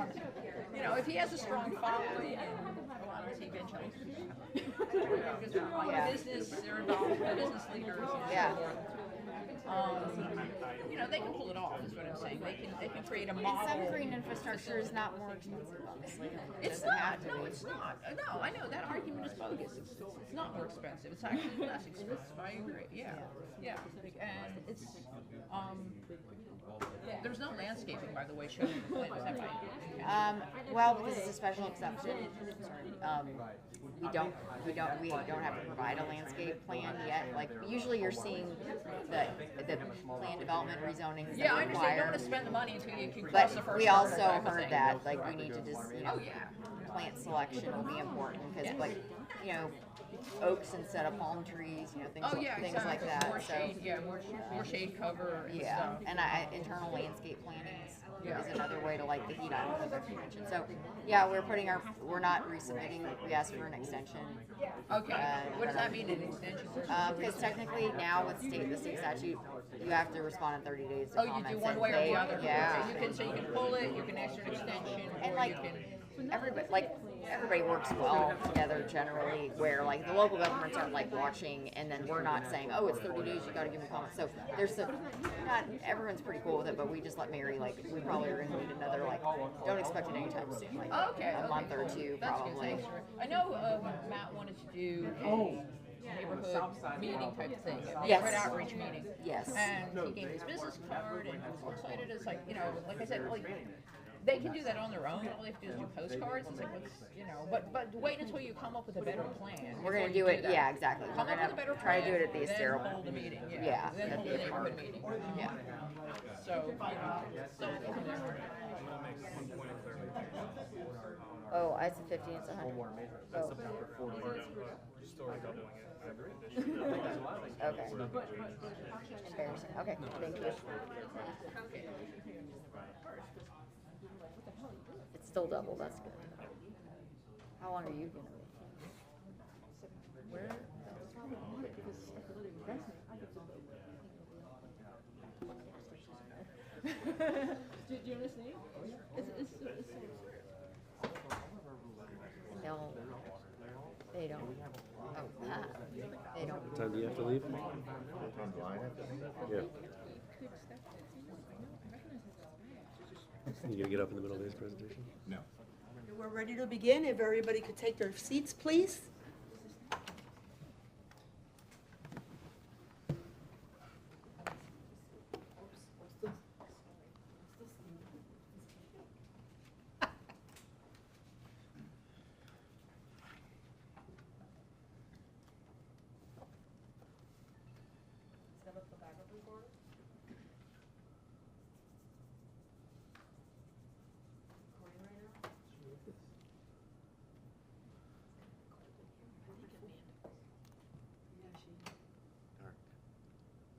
you know, if he has a strong following, and a lot of evangelical, Yeah. business, they're involved, business leaders, and Yeah. so forth. You know, they can pull it off. Is what I'm saying. They can create a And model. some green infrastructure is not more expensive, obviously. It's doesn't have not. to No, be. it's not. No, I know that argument is bogus. It's not more expensive. It's actually less expensive. I agree. Yeah. Yeah. And it's there's no landscaping, by the way, shown in the plan. Is that right? Well, because it's a special exception, we don't have to provide a landscape plan yet. Like usually, you're seeing the plan development rezoning. Yeah, I understand. You don't want to spend the money until you can But cross the first we hurdle also type of heard thing. that like we need to just Oh yeah. plant selection will be important because like oaks instead of palm trees, things Oh yeah, things exactly. like that. More So shade. Yeah, more shade cover. And yeah, stuff. and internal landscape planning Yeah. is another way to like the heat island that you mentioned. So yeah, we're not resubmitting. We asked for an extension. Okay. What does that mean, an extension? Because technically now with the state statute, you have to respond in 30 days to Oh, you comments. do one and way or the other. Yeah. So you can pull it. You can ask for an extension, And or like you can. everybody works well together generally, where like the local governments aren't like watching, and then we're not saying, oh, it's 30 days, you got to give me comments. So not everyone's pretty cool with it, but we just let Mary we probably are going to need another don't expect it anytime soon, a month or two That's probably. good. I know Matt wanted to do a neighborhood meeting type of thing, a Yes. neighborhood outreach meeting. Yes. And he gave his business card, and he was all excited. It's like, like I said, they can do that on their own. All they have to do is do postcards. It's like, but wait until you come up with a better plan. We're going to before do you it, that. yeah, exactly. Come We're up going with a better to try to do plan, it at the then Estero. hold the meeting. Yeah, Then at hold the the neighborhood meeting. Yeah. So, Oh, it's a 15, it's 100. Oh. Okay. Embarrassing. Okay, thank you. It's still double, that's good. How long are you gonna be? Where? do you understand? It's No, they don't. Oh, they don't. What time do you have to leave? Yeah. You gonna get up in the middle of his presentation? No. We're ready to begin. If everybody could take their seats, please.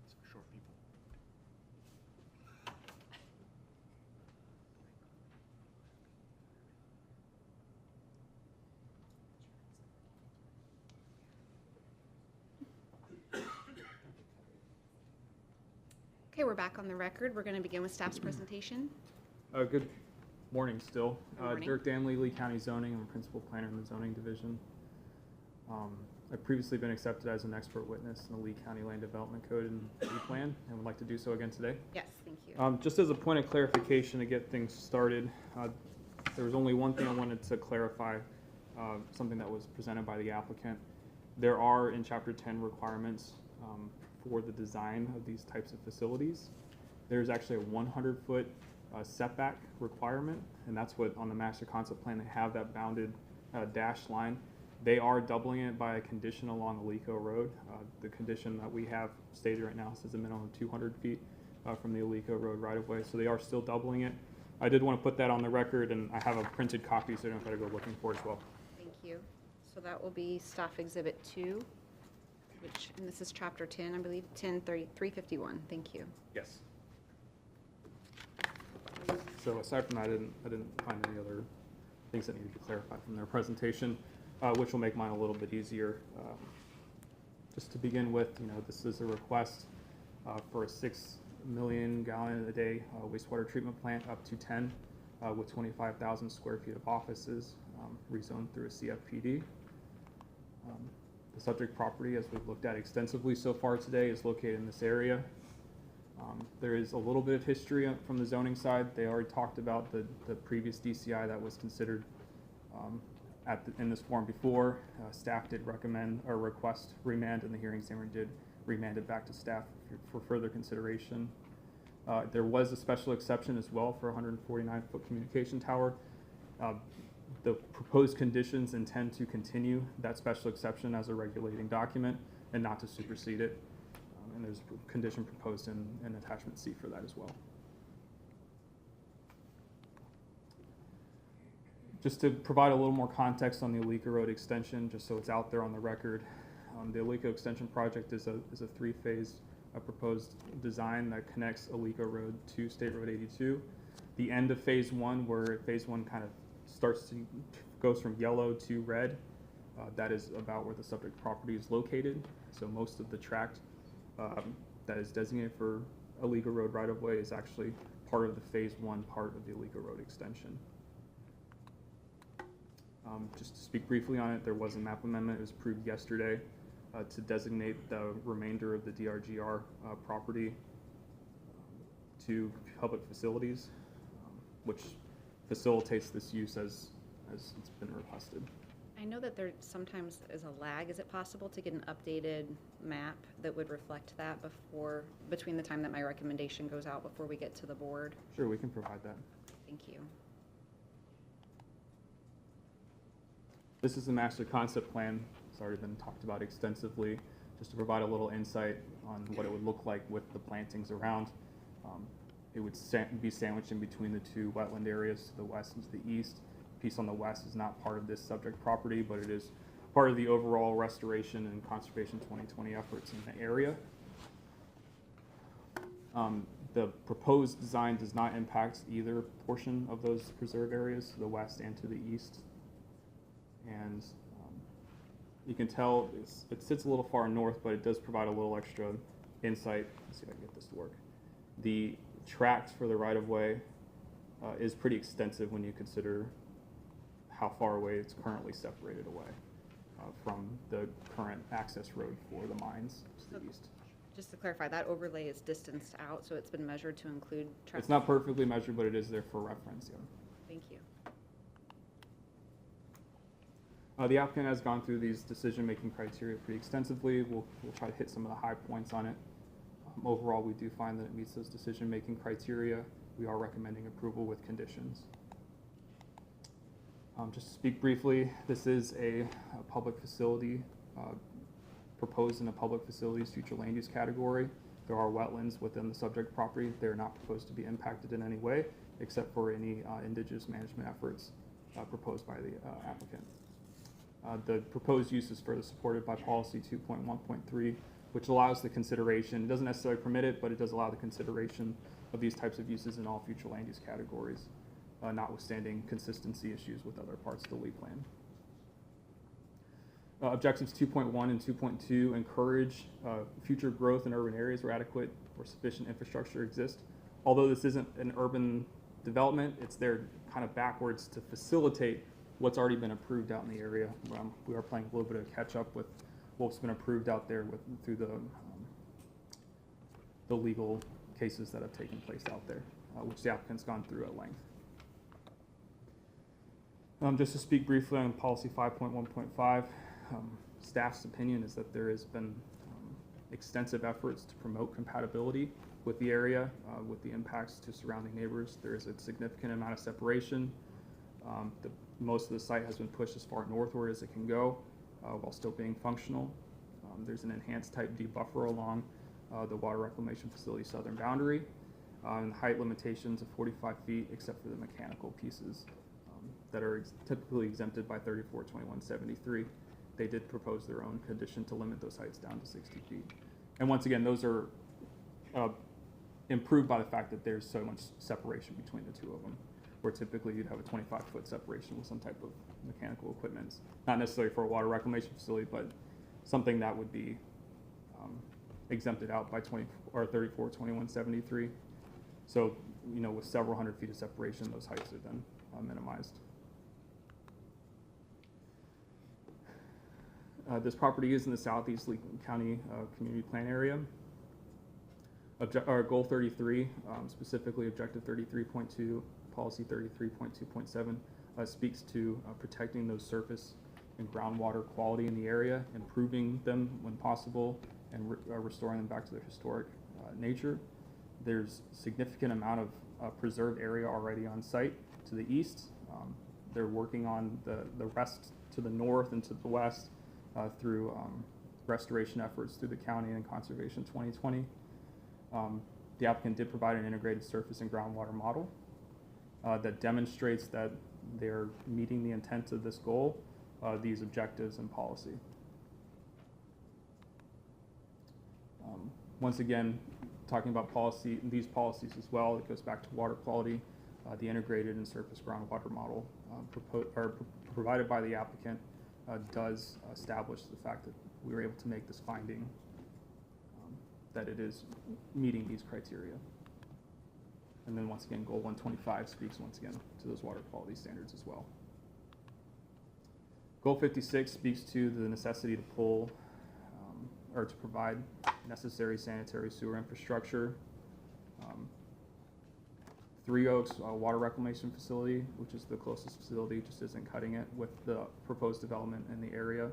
It's for short people. Okay, we're back on the record. We're going to begin with staff's presentation. Good morning still. Good morning. Dirk Danley, Lee County Zoning. I'm a principal planner in the zoning division. I've previously been accepted as an expert witness in the Lee County Land Development Code and Lee Plan, and would like to do so again today. Yes, thank you. Just as a point of clarification to get things started, there was only one thing I wanted to clarify, something that was presented by the applicant. There are in Chapter 10 requirements for the design of these types of facilities. There's actually a 100-foot setback requirement, and that's what on the master concept plan they have that bounded dashed line. They are doubling it by a condition along Alico Road. The condition that we have stated right now says a minimum of 200 feet from the Alico Road right-of-way, so they are still doubling it. I did want to put that on the record, and I have a printed copy, so I don't have to go looking for it as well. Thank you. So that will be Staff Exhibit 2, which, and this is Chapter 10, I believe, 10-351. Thank you. Yes. So aside from that, I didn't find any other things that needed to be clarified from their presentation, which will make mine a little bit easier. Just to begin with, this is a request for a 6 million gallon a day wastewater treatment plant up to 10 with 25,000 square feet of offices rezoned through a CFPD. The subject property, as we've looked at extensively so far today, is located in this area. There is a little bit of history from the zoning side. They already talked about the previous DCI that was considered in this form before. Staff did recommend or request remand, and the hearing examiner did remand it back to staff for further consideration. There was a special exception as well for a 149-foot communication tower. The proposed conditions intend to continue that special exception as a regulating document and not to supersede it. And there's a condition proposed in attachment C for that as well. Just to provide a little more context on the Alico Road extension, just so it's out there on the record, the Alico extension project is a three-phase proposed design that connects Alico Road to State Road 82. The end of phase 1, where phase 1 kind of goes from yellow to red, that is about where the subject property is located. So most of the tract that is designated for Alico Road right-of-way is actually part of the phase 1 part of the Alico Road extension. Just to speak briefly on it, there was a map amendment. It was approved yesterday to designate the remainder of the DRGR property to public facilities, which facilitates this use as it's been requested. I know that there sometimes is a lag. Is it possible to get an updated map that would reflect that between the time that my recommendation goes out before we get to the board? Sure, we can provide that. Thank you. This is the master concept plan. It's already been talked about extensively, just to provide a little insight on what it would look like with the plantings around. It would be sandwiched in between the two wetland areas to the west and to the east. The piece on the west is not part of this subject property, but it is part of the overall restoration and conservation 2020 efforts in the area. The proposed design does not impact either portion of those preserve areas, to the west and to the east. And you can tell it sits a little far north, but it does provide a little extra insight. Let's see if I can get this to work. The tract for the right-of-way is pretty extensive when you consider how far away it's currently separated away from the current access road for the mines to the east. Just to clarify, that overlay is distanced out, so it's been measured to include traffic. It's not perfectly measured, but it is there for reference, yeah. Thank you. The applicant has gone through these decision-making criteria pretty extensively. We'll try to hit some of the high points on it. Overall, we do find that it meets those decision-making criteria. We are recommending approval with conditions. Just to speak briefly, this is a public facility proposed in a public facilities future land use category. There are wetlands within the subject property. They're not proposed to be impacted in any way, except for any indigenous management efforts proposed by the applicant. The proposed use is further supported by policy 2.1.3, which allows the consideration. It doesn't necessarily permit it, but it does allow the consideration of these types of uses in all future land use categories, notwithstanding consistency issues with other parts of the Lee Plan. Objectives 2.1 and 2.2 encourage future growth in urban areas where adequate or sufficient infrastructure exists. Although this isn't an urban development, it's there kind of backwards to facilitate what's already been approved out in the area. We are playing a little bit of catch up with what's been approved out there through the legal cases that have taken place out there, which the applicant's gone through at length. Just to speak briefly on policy 5.1.5, staff's opinion is that there has been extensive efforts to promote compatibility with the area, with the impacts to surrounding neighbors. There is a significant amount of separation. Most of the site has been pushed as far northward as it can go while still being functional. There's an enhanced type D buffer along the water reclamation facility southern boundary, and height limitations of 45 feet except for the mechanical pieces that are typically exempted by 342173. They did propose their own condition to limit those heights down to 60 feet. And once again, those are improved by the fact that there's so much separation between the two of them, where typically you'd have a 25-foot separation with some type of mechanical equipment, not necessarily for a water reclamation facility, but something that would be exempted out by 342173. So, with several hundred feet of separation, those heights are then minimized. This property is in the southeast Lee County community plan area. Goal 33, specifically Objective 33.2, Policy 33.2.7, speaks to protecting those surface and groundwater quality in the area, improving them when possible, and restoring them back to their historic nature. There's significant amount of preserved area already on site to the east. They're working on the rest to the north and to the west through restoration efforts through the county and Conservation 2020. The applicant did provide an integrated surface and groundwater model that demonstrates that they're meeting the intent of this goal, these objectives and policy. Once again, talking about these policies as well, it goes back to water quality. The integrated and surface groundwater model provided by the applicant does establish the fact that we were able to make this finding that it is meeting these criteria. And then once again, Goal 125 speaks once again to those water quality standards as well. Goal 56 speaks to the necessity to pull or to provide necessary sanitary sewer infrastructure. Three Oaks Water Reclamation Facility, which is the closest facility, just isn't cutting it with the proposed development in the area.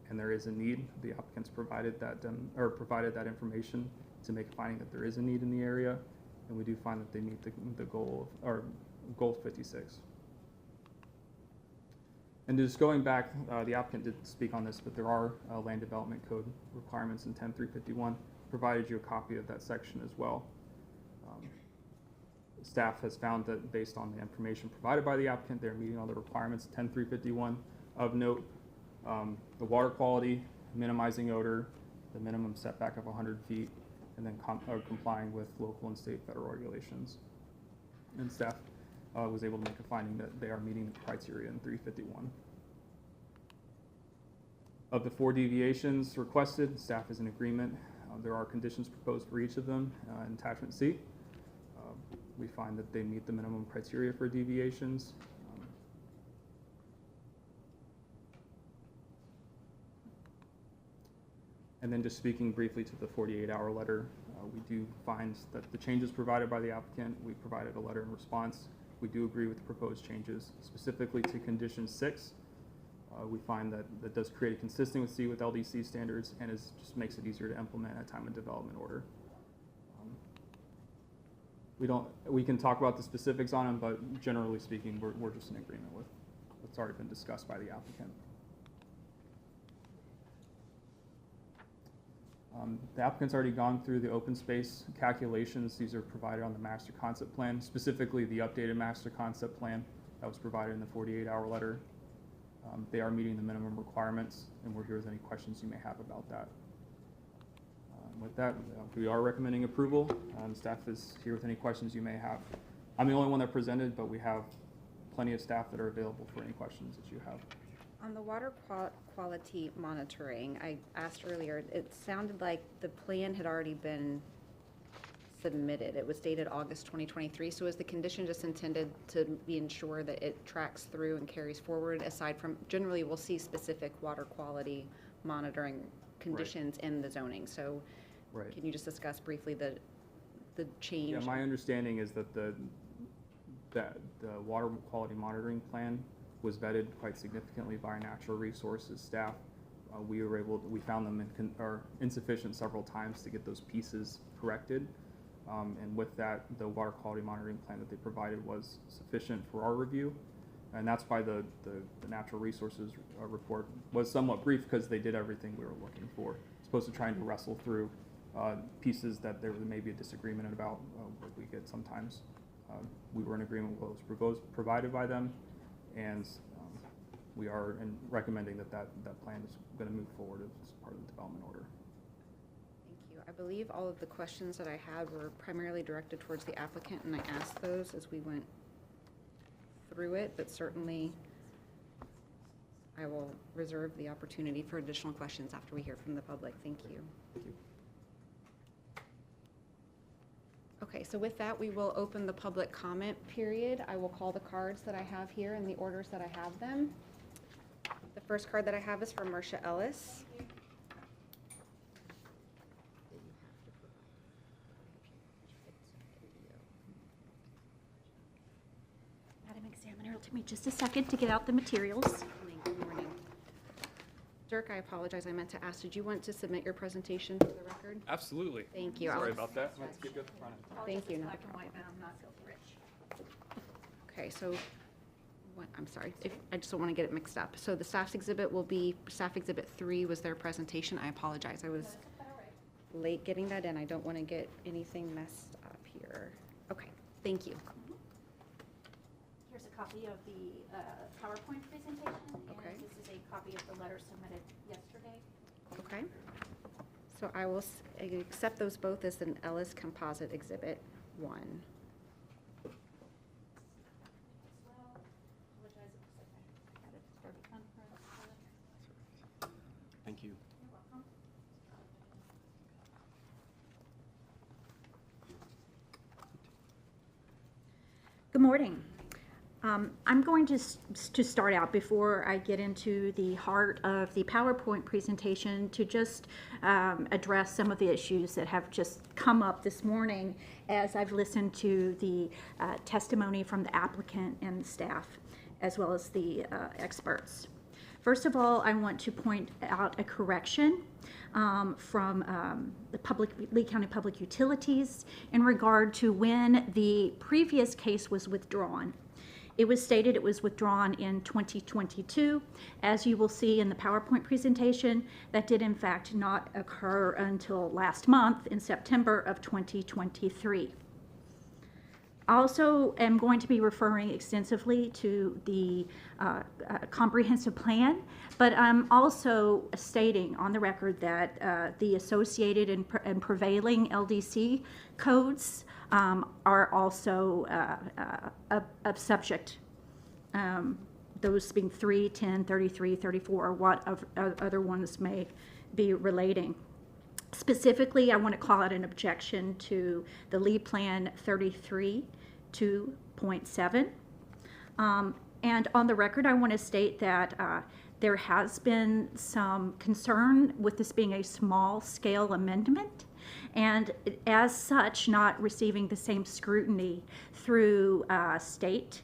And there is a need. The applicants provided that information to make a finding that there is a need in the area, and we do find that they meet the goal or Goal 56. And just going back, the applicant did speak on this, but there are land development code requirements in 10351. Provided you a copy of that section as well. Staff has found that based on the information provided by the applicant, they're meeting all the requirements of 10351. Of note, the water quality, minimizing odor, the minimum setback of 100 feet, and then complying with local and state federal regulations. And staff was able to make a finding that they are meeting the criteria in 351. Of the 4 deviations requested, staff is in agreement. There are conditions proposed for each of them in attachment C. We find that they meet the minimum criteria for deviations. And then just speaking briefly to the 48-hour letter, we do find that the changes provided by the applicant, we provided a letter in response. We do agree with the proposed changes, specifically to condition 6. We find that that does create a consistency with LDC standards and just makes it easier to implement at time of development order. We can talk about the specifics on them, but generally speaking, we're just in agreement with what's already been discussed by the applicant. The applicant's already gone through the open space calculations. These are provided on the master concept plan, specifically the updated master concept plan that was provided in the 48-hour letter. They are meeting the minimum requirements, and we're here with any questions you may have about that. With that, we are recommending approval. Staff is here with any questions you may have. I'm the only one that presented, but we have plenty of staff that are available for any questions that you have. On the water quality monitoring, I asked earlier, it sounded like the plan had already been submitted. It was dated August 2023, so is the condition just intended to be ensure that it tracks through and carries forward, aside from, generally we'll see specific water quality monitoring conditions in the zoning, so Right. can you just discuss briefly the change? Yeah, my understanding is that the water quality monitoring plan was vetted quite significantly by our natural resources staff. We found them are insufficient several times to get those pieces corrected. And with that, the water quality monitoring plan that they provided was sufficient for our review. And that's why the natural resources report was somewhat brief, because they did everything we were looking for. As opposed to trying to wrestle through pieces that there may be a disagreement about, like we get sometimes. We were in agreement with what was provided by them, and we are recommending that plan is going to move forward as part of the development order. Thank you. I believe all of the questions that I had were primarily directed towards the applicant, and I asked those as we went through it, but certainly I will reserve the opportunity for additional questions after we hear from the public. Thank you. Thank you. Okay, so with that, we will open the public comment period. I will call the cards that I have here in the orders that I have them. The first card that I have is from Marcia Ellis. Madam Examiner, it'll take me just a second to get out the materials. Good morning. Dirk, I apologize. I meant to ask, did you want to submit your presentation for the record? Absolutely. Thank you. Sorry about that. Let's get to the front end. Thank you. Not a Black and problem. white, I'm not filthy rich. Okay, so, I'm sorry, I just don't want to get it mixed up. So the staff's exhibit will be, staff exhibit 3 was their presentation. I apologize. I was late getting that in. I don't want to get anything messed up here. Okay, thank you. Here's a copy of the PowerPoint presentation. Okay. And this is a copy of the letter submitted yesterday. Okay. So I will accept those both as an Ellis Composite Exhibit 1. Thank you. Good morning. I'm going to start out, before I get into the heart of the PowerPoint presentation, to just address some of the issues that have just come up this morning as I've listened to the testimony from the applicant and the staff, as well as the experts. First of all, I want to point out a correction from the Lee County Public Utilities in regard to when the previous case was withdrawn. It was stated it was withdrawn in 2022. As you will see in the PowerPoint presentation, that did in fact not occur until last month in September of 2023. I also am going to be referring extensively to the comprehensive plan, but I'm also stating on the record that the associated and prevailing LDC codes are also a subject, those being 3, 10, 33, 34, or what of other ones may be relating. Specifically, I want to call out an objection to the Lee Plan 33.2.7. And on the record, I want to state that there has been some concern with this being a small-scale amendment, and as such, not receiving the same scrutiny through state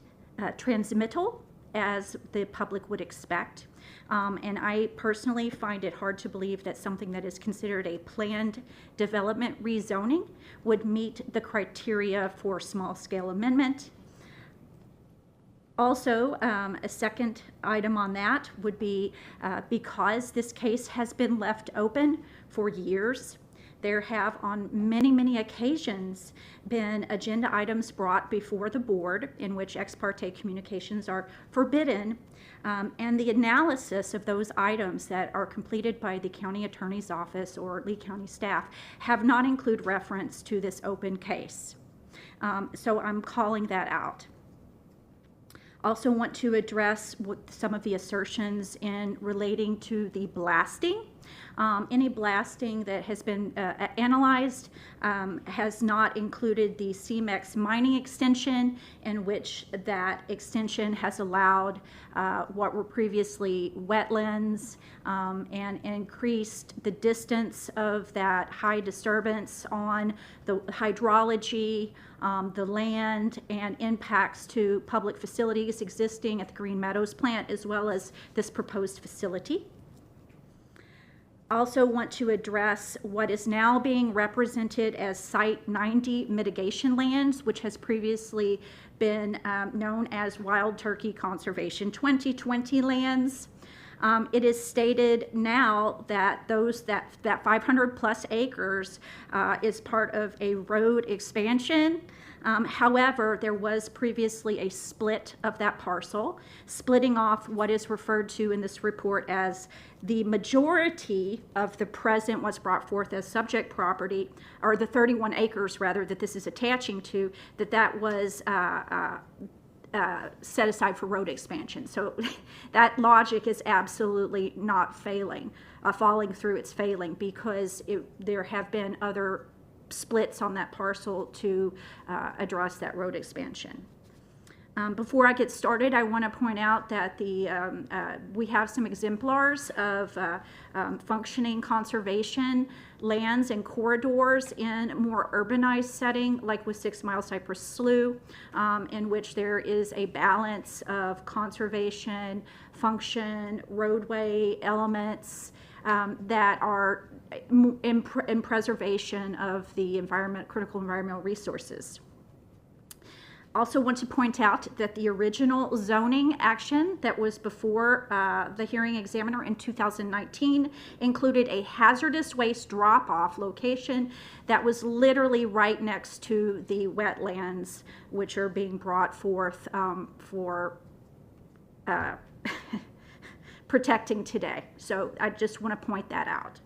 transmittal as the public would expect. And I personally find it hard to believe that something that is considered a planned development rezoning would meet the criteria for small-scale amendment. Also, a second item on that would be because this case has been left open for years, there have on many, many occasions been agenda items brought before the board in which ex parte communications are forbidden, and the analysis of those items that are completed by the county attorney's office or Lee County staff have not included reference to this open case. So I'm calling that out. Also want to address some of the assertions in relating to the blasting. Any blasting that has been analyzed has not included the CMEX mining extension, in which that extension has allowed what were previously wetlands and increased the distance of that high disturbance on the hydrology, the land, and impacts to public facilities existing at the Green Meadows plant, as well as this proposed facility. Also want to address what is now being represented as Site 90 mitigation lands, which has previously been known as Wild Turkey Conservation 2020 lands. It is stated now that that 500 plus acres is part of a road expansion. However, there was previously a split of that parcel, splitting off what is referred to in this report as the majority of the present, what's brought forth as subject property, or the 31 acres rather that this is attaching to, that was set aside for road expansion. So that logic is absolutely not falling through, it's failing, because there have been other splits on that parcel to address that road expansion. Before I get started, I want to point out that we have some exemplars of functioning conservation lands and corridors in a more urbanized setting, like with 6 Mile Cypress Slough, in which there is a balance of conservation, function, roadway elements that are in preservation of the critical environmental resources. Also want to point out that the original zoning action that was before the hearing examiner in 2019 included a hazardous waste drop-off location that was literally right next to the wetlands, which are being brought forth for protecting today. So I just want to point that out.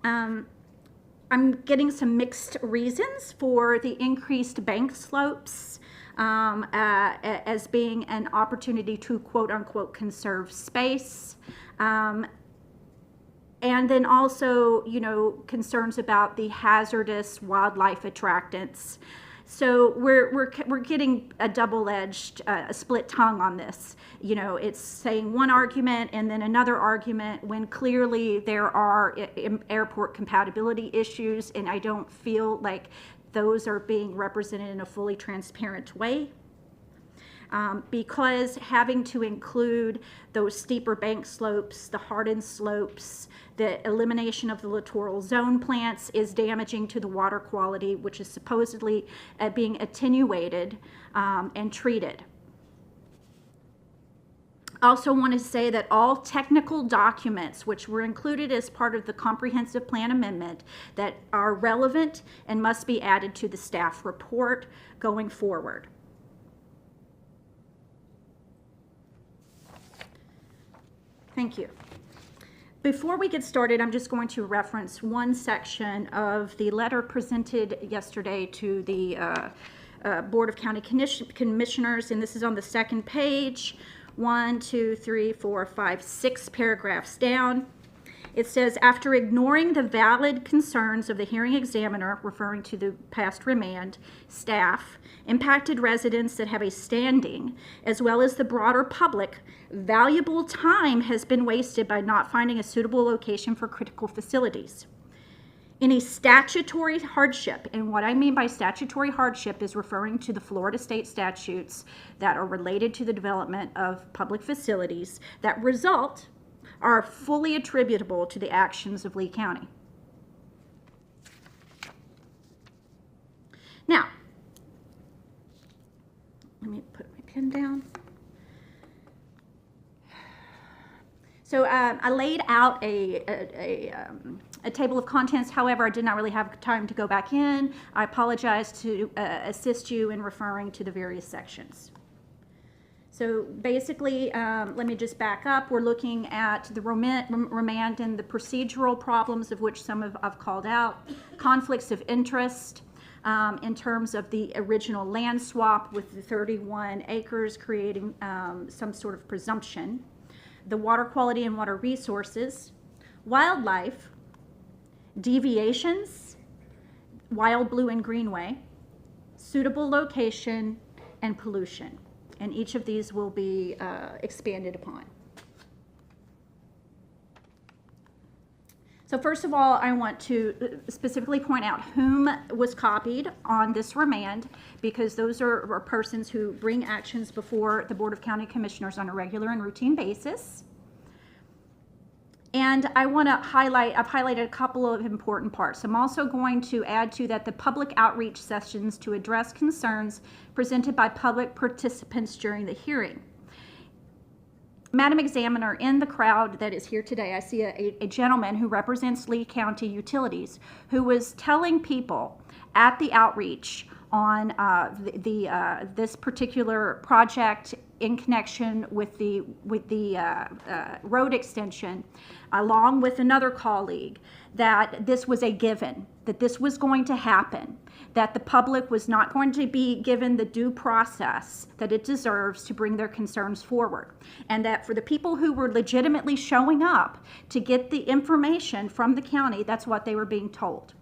I'm getting some mixed reasons for the increased bank slopes as being an opportunity to quote unquote conserve space. And then also, concerns about the hazardous wildlife attractants. So we're getting a double-edged, split tongue on this. It's saying one argument and then another argument when clearly there are airport compatibility issues, and I don't feel like those are being represented in a fully transparent way. Because having to include those steeper bank slopes, the hardened slopes, the elimination of the littoral zone plants is damaging to the water quality, which is supposedly being attenuated and treated. I also want to say that all technical documents which were included as part of the comprehensive plan amendment that are relevant and must be added to the staff report going forward. Thank you. Before we get started, I'm just going to reference one section of the letter presented yesterday to the Board of County Commissioners, and this is on the second page, 1, 2, 3, 4, 5, 6 paragraphs down. It says, after ignoring the valid concerns of the hearing examiner, referring to the past remand, staff, impacted residents that have a standing, as well as the broader public, valuable time has been wasted by not finding a suitable location for critical facilities. Any statutory hardship, and what I mean by statutory hardship is referring to the Florida state statutes that are related to the development of public facilities that result are fully attributable to the actions of Lee County. Now, let me put my pen down. So I laid out a table of contents. However, I did not really have time to go back in. I apologize to assist you in referring to the various sections. So basically, let me just back up. We're looking at the remand and the procedural problems of which some I've called out, conflicts of interest in terms of the original land swap with the 31 acres creating some sort of presumption, the water quality and water resources, wildlife, deviations, wild blue and greenway, suitable location, and pollution. And each of these will be expanded upon. So first of all, I want to specifically point out whom was copied on this remand, because those are persons who bring actions before the Board of County Commissioners on a regular and routine basis. And I want to highlight, I've highlighted a couple of important parts. I'm also going to add to that the public outreach sessions to address concerns presented by public participants during the hearing. Madam Examiner, in the crowd that is here today, I see a gentleman who represents Lee County Utilities who was telling people at the outreach on this particular project in connection with the road extension, along with another colleague, that this was a given, that this was going to happen, that the public was not going to be given the due process that it deserves to bring their concerns forward, and that for the people who were legitimately showing up to get the information from the county, that's what they were being told.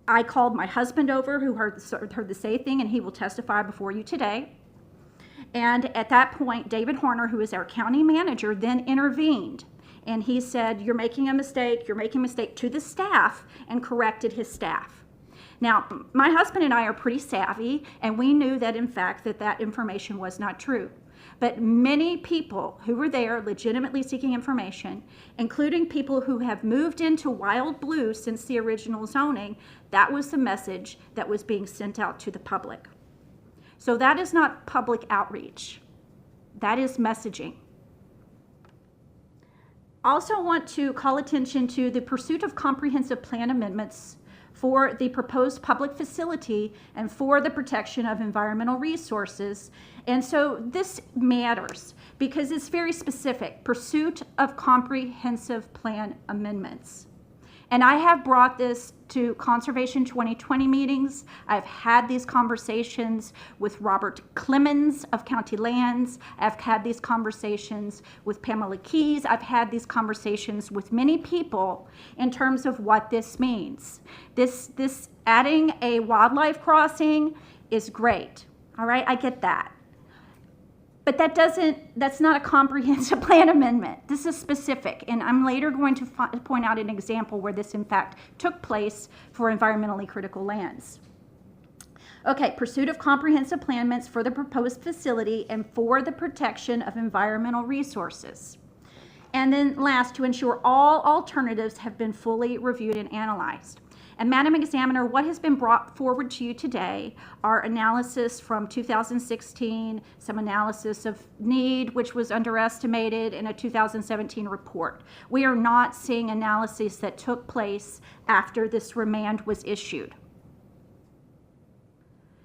I called my husband over, who heard the same thing, and he will testify before you today. And at that point, David Horner, who is our county manager, then intervened. And he said, "You're making a mistake, you're making a mistake," to the staff, and corrected his staff. Now, my husband and I are pretty savvy, and we knew that, in fact, that information was not true. But many people who were there legitimately seeking information, including people who have moved into Wild Blue since the original zoning, that was the message that was being sent out to the public. So that is not public outreach. That is messaging. Also want to call attention to the pursuit of comprehensive plan amendments for the proposed public facility and for the protection of environmental resources. And so this matters because it's very specific, pursuit of comprehensive plan amendments. And I have brought this to Conservation 2020 meetings. I've had these conversations with Robert Clemens of County Lands. I've had these conversations with Pamela Keys. I've had these conversations with many people in terms of what this means. This adding a wildlife crossing is great. All right, I get that. But that's not a comprehensive plan amendment. This is specific, and I'm later going to point out an example where this in fact took place for environmentally critical lands. Okay, pursuit of comprehensive plan amendments for the proposed facility and for the protection of environmental resources. And then last, to ensure all alternatives have been fully reviewed and analyzed. And Madam Examiner, what has been brought forward to you today are analysis from 2016, some analysis of need, which was underestimated in a 2017 report. We are not seeing analyses that took place after this remand was issued.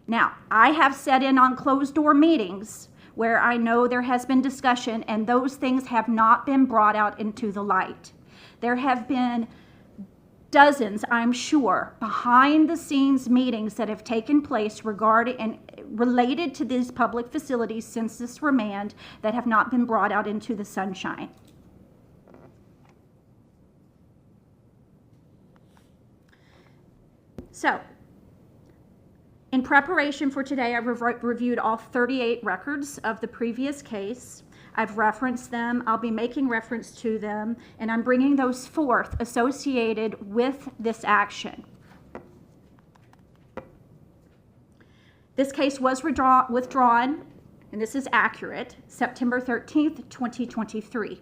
Now, I have sat in on closed-door meetings where I know there has been discussion, and those things have not been brought out into the light. There have been dozens, I'm sure, behind-the-scenes meetings that have taken place regarding and related to these public facilities since this remand that have not been brought out into the sunshine. So, in preparation for today, I've reviewed all 38 records of the previous case. I've referenced them, I'll be making reference to them, and I'm bringing those forth associated with this action. This case was withdrawn, and this is accurate, September 13th, 2023.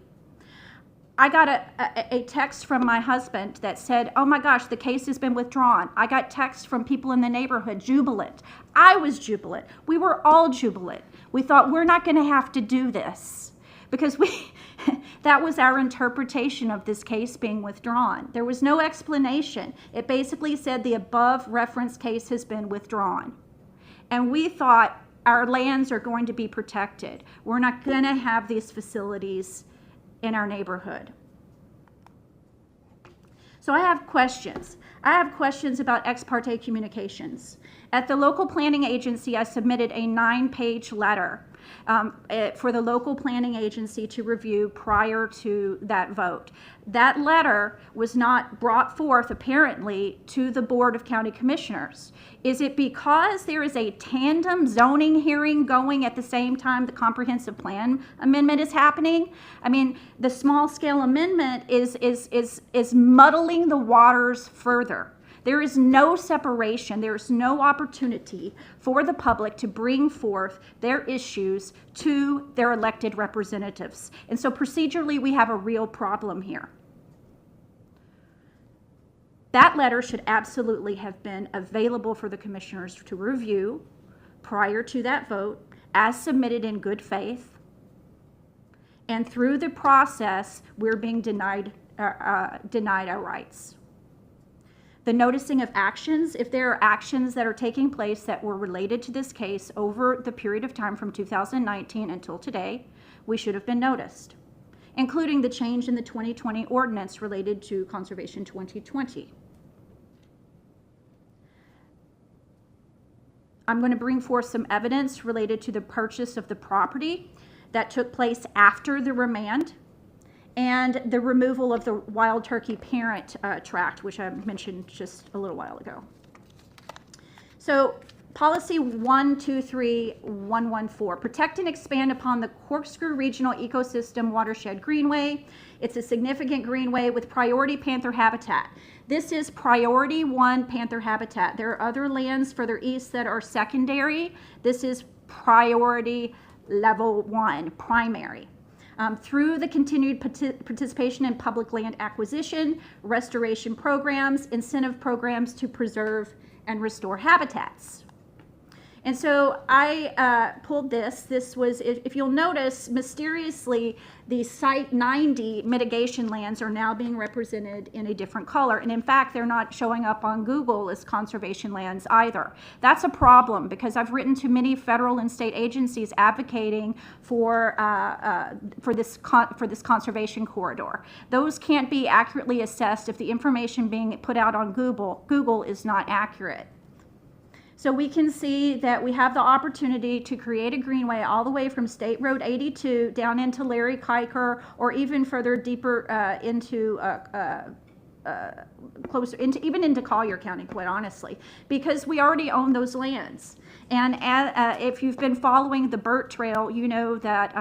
I got a text from my husband that said, "Oh my gosh, the case has been withdrawn." I got texts from people in the neighborhood, jubilant. I was jubilant. We were all jubilant. We thought, we're not going to have to do this because that was our interpretation of this case being withdrawn. There was no explanation. It basically said the above referenced case has been withdrawn. And we thought our lands are going to be protected. We're not going to have these facilities in our neighborhood. So I have questions. I have questions about ex parte communications. At the local planning agency, I submitted a 9-page letter for the local planning agency to review prior to that vote. That letter was not brought forth apparently to the Board of County Commissioners. Is it because there is a tandem zoning hearing going at the same time the comprehensive plan amendment is happening? I mean, the small scale amendment is muddling the waters further. There is no separation, there is no opportunity for the public to bring forth their issues to their elected representatives. And so procedurally, we have a real problem here. That letter should absolutely have been available for the commissioners to review prior to that vote, as submitted in good faith. And through the process, we're being denied our rights. The noticing of actions, if there are actions that are taking place that were related to this case over the period of time from 2019 until today, we should have been noticed, including the change in the 2020 ordinance related to Conservation 2020. I'm going to bring forth some evidence related to the purchase of the property that took place after the remand and the removal of the wild turkey parent tract, which I mentioned just a little while ago. So policy 123114, protect and expand upon the Corkscrew Regional Ecosystem Watershed Greenway. It's a significant greenway with priority panther habitat. This is priority 1 panther habitat. There are other lands further east that are secondary. This is priority level 1, primary. Through the continued participation in public land acquisition, restoration programs, incentive programs to preserve and restore habitats. And so I pulled this. This was, if you'll notice, mysteriously, the Site 90 mitigation lands are now being represented in a different color. And in fact, they're not showing up on Google as conservation lands either. That's a problem because I've written to many federal and state agencies advocating for this conservation corridor. Those can't be accurately assessed if the information being put out on Google is not accurate. So we can see that we have the opportunity to create a greenway all the way from State Road 82 down into Larry Kiker, or even further deeper into closer even into Collier County, quite honestly, because we already own those lands. And if you've been following the Burt Trail, you know that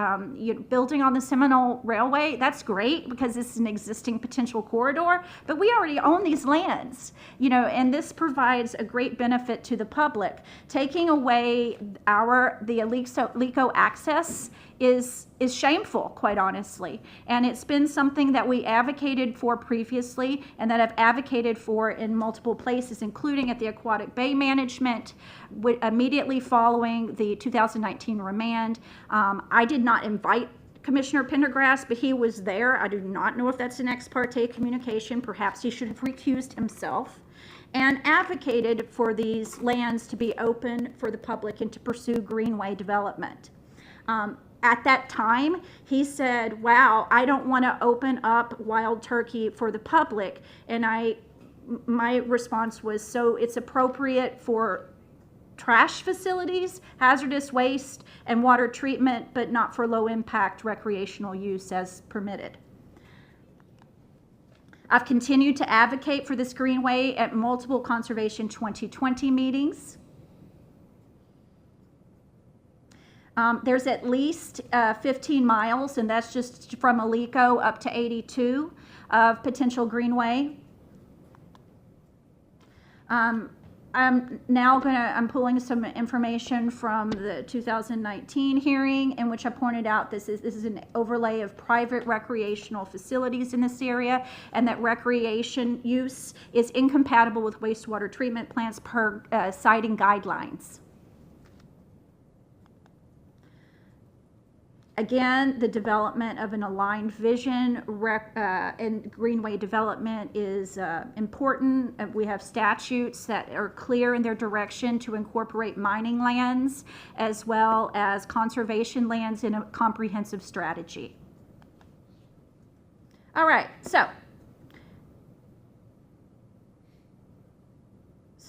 building on the Seminole Railway, that's great because this is an existing potential corridor, but we already own these lands, and this provides a great benefit to the public. Taking away the Alico access is shameful, quite honestly. And it's been something that we advocated for previously and that I've advocated for in multiple places, including at the Aquatic Bay Management, immediately following the 2019 remand. I did not invite Commissioner Pendergrass, but he was there. I do not know if that's an ex parte communication. Perhaps he should have recused himself, and advocated for these lands to be open for the public and to pursue greenway development. At that time, he said, wow, I don't want to open up wild turkey for the public. And my response was, so it's appropriate for trash facilities, hazardous waste, and water treatment, but not for low impact recreational use as permitted. I've continued to advocate for this greenway at multiple Conservation 2020 meetings. There's at least 15 miles, and that's just from Alico up to 82 of potential greenway. I'm pulling some information from the 2019 hearing in which I pointed out this is an overlay of private recreational facilities in this area, and that recreation use is incompatible with wastewater treatment plants per siting guidelines. Again, the development of an aligned vision and greenway development is important. We have statutes that are clear in their direction to incorporate mining lands as well as conservation lands in a comprehensive strategy. All right, so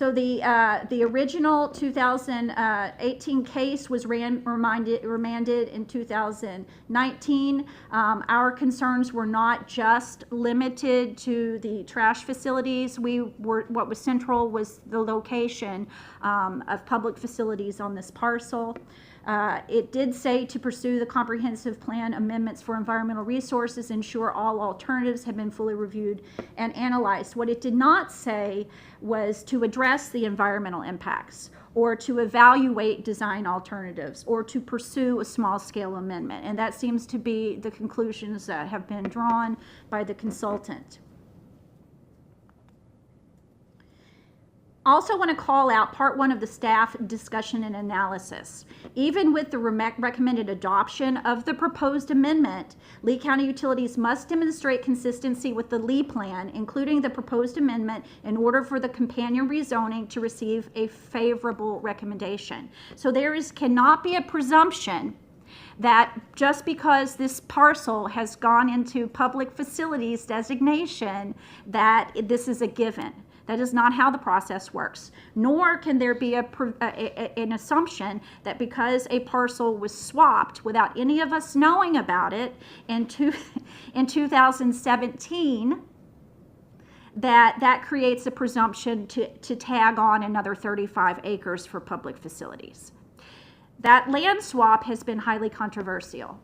So the original 2018 case was remanded in 2019. Our concerns were not just limited to the trash facilities. What was central was the location of public facilities on this parcel. It did say to pursue the comprehensive plan amendments for environmental resources, ensure all alternatives have been fully reviewed and analyzed. What it did not say was to address the environmental impacts or to evaluate design alternatives or to pursue a small-scale amendment. And that seems to be the conclusions that have been drawn by the consultant. Also want to call out part 1 of the staff discussion and analysis. Even with the recommended adoption of the proposed amendment, Lee County Utilities must demonstrate consistency with the Lee Plan, including the proposed amendment, in order for the companion rezoning to receive a favorable recommendation. So there cannot be a presumption that just because this parcel has gone into public facilities designation, that this is a given. That is not how the process works. Nor can there be an assumption that because a parcel was swapped without any of us knowing about it in 2017, that creates a presumption to tag on another 35 acres for public facilities. That land swap has been highly controversial.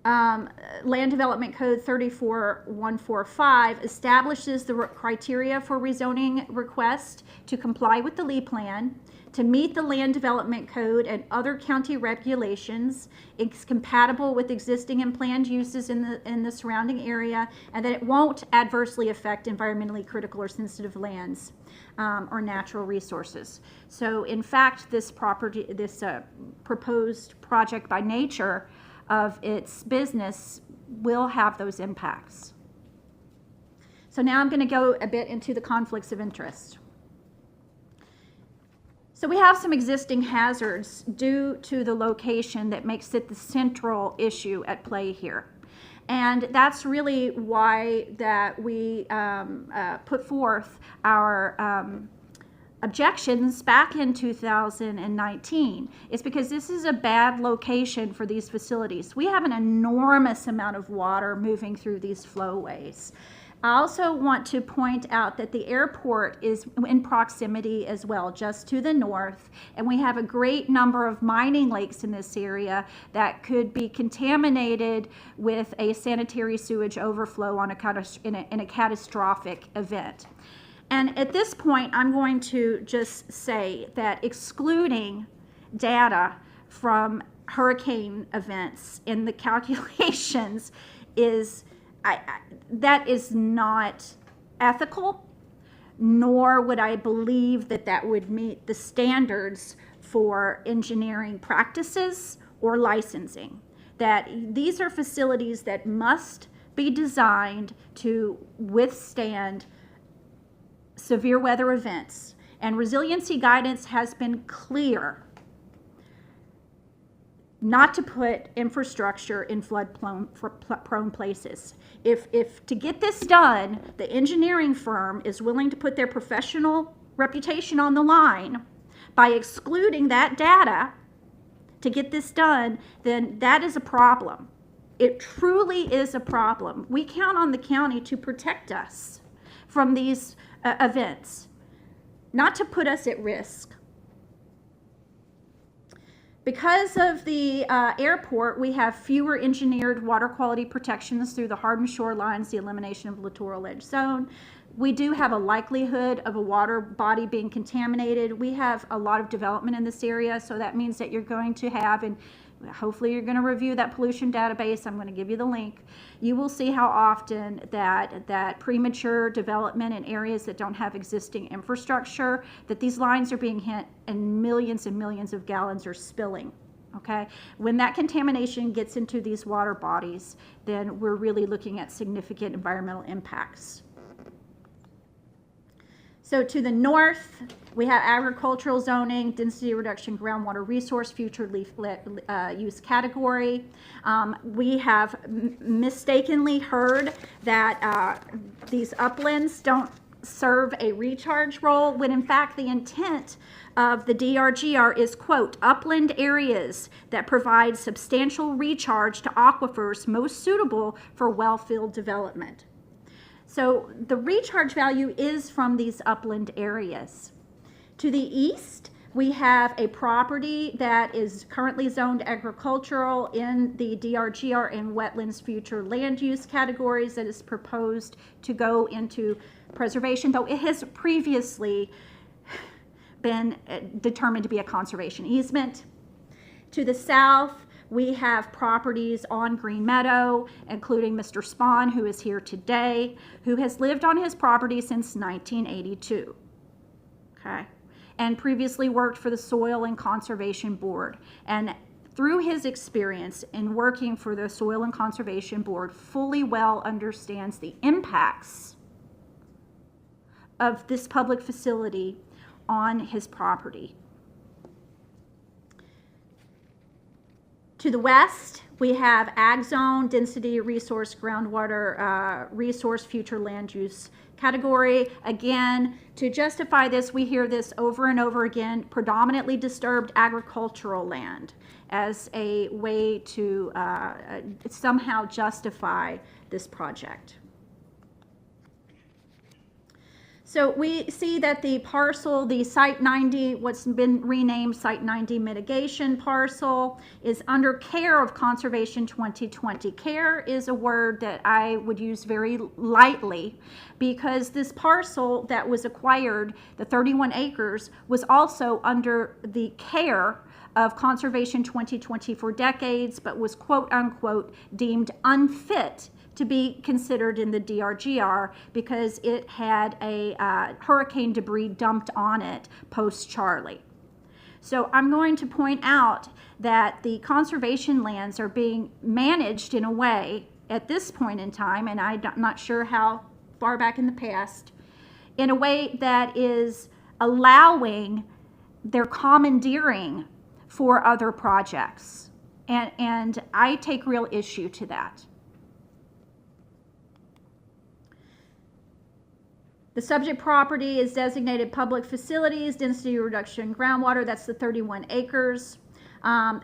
Land Development Code 34145 establishes the criteria for rezoning request to comply with the Lee Plan, to meet the Land Development Code and other county regulations. It's compatible with existing and planned uses in the surrounding area, and that it won't adversely affect environmentally critical or sensitive lands or natural resources. So in fact, this proposed project by nature of its business will have those impacts. So now I'm going to go a bit into the conflicts of interest. So we have some existing hazards due to the location that makes it the central issue at play here. And that's really why that we put forth our objections back in 2019. Is because this is a bad location for these facilities. We have an enormous amount of water moving through these flowways. I also want to point out that the airport is in proximity as well, just to the north, and we have a great number of mining lakes in this area that could be contaminated with a sanitary sewage overflow on in a catastrophic event. And at this point, I'm going to just say that excluding data from hurricane events in the calculations that is not ethical, nor would I believe that that would meet the standards for engineering practices or licensing. That these are facilities that must be designed to withstand severe weather events, and resiliency guidance has been clear not to put infrastructure in flood-prone places. If to get this done, the engineering firm is willing to put their professional reputation on the line by excluding that data to get this done, then that is a problem. It truly is a problem. We count on the county to protect us from these events, not to put us at risk. Because of the airport, we have fewer engineered water quality protections through the hardened shorelines, the elimination of littoral edge zone. We do have a likelihood of a water body being contaminated. We have a lot of development in this area, so that means that you're going to have, and hopefully you're going to review that pollution database. I'm going to give you the link. You will see how often that premature development in areas that don't have existing infrastructure, that these lines are being hit and millions of gallons are spilling. Okay? When that contamination gets into these water bodies, then we're really looking at significant environmental impacts. So to the north, we have agricultural zoning, density reduction, groundwater resource, future use category. We have mistakenly heard that these uplands don't serve a recharge role, when in fact the intent of the DRGR is, quote, upland areas that provide substantial recharge to aquifers most suitable for well-field development. So the recharge value is from these upland areas. To the east, we have a property that is currently zoned agricultural in the DRGR and wetlands future land use categories that is proposed to go into preservation, though it has previously been determined to be a conservation easement. To the south, we have properties on Green Meadow, including Mr. Spahn, who is here today, who has lived on his property since 1982. Okay. And previously worked for the Soil and Conservation Board. And through his experience in working for the Soil and Conservation Board, fully well understands the impacts of this public facility on his property. To the west, we have ag zone, density resource, groundwater resource, future land use category. Again, to justify this, we hear this over and over again, predominantly disturbed agricultural land, as a way to somehow justify this project. So we see that the parcel, the Site 90, what's been renamed Site 90 mitigation parcel, is under care of Conservation 2020. Care is a word that I would use very lightly, because this parcel that was acquired, the 31 acres, was also under the care of Conservation 2020 for decades, but was quote unquote deemed unfit to be considered in the DRGR because it had a hurricane debris dumped on it post-Charlie. So I'm going to point out that the conservation lands are being managed in a way at this point in time, and I'm not sure how far back in the past, in a way that is allowing their commandeering for other projects. And I take real issue to that. The subject property is designated public facilities, density reduction, groundwater. That's the 31 acres.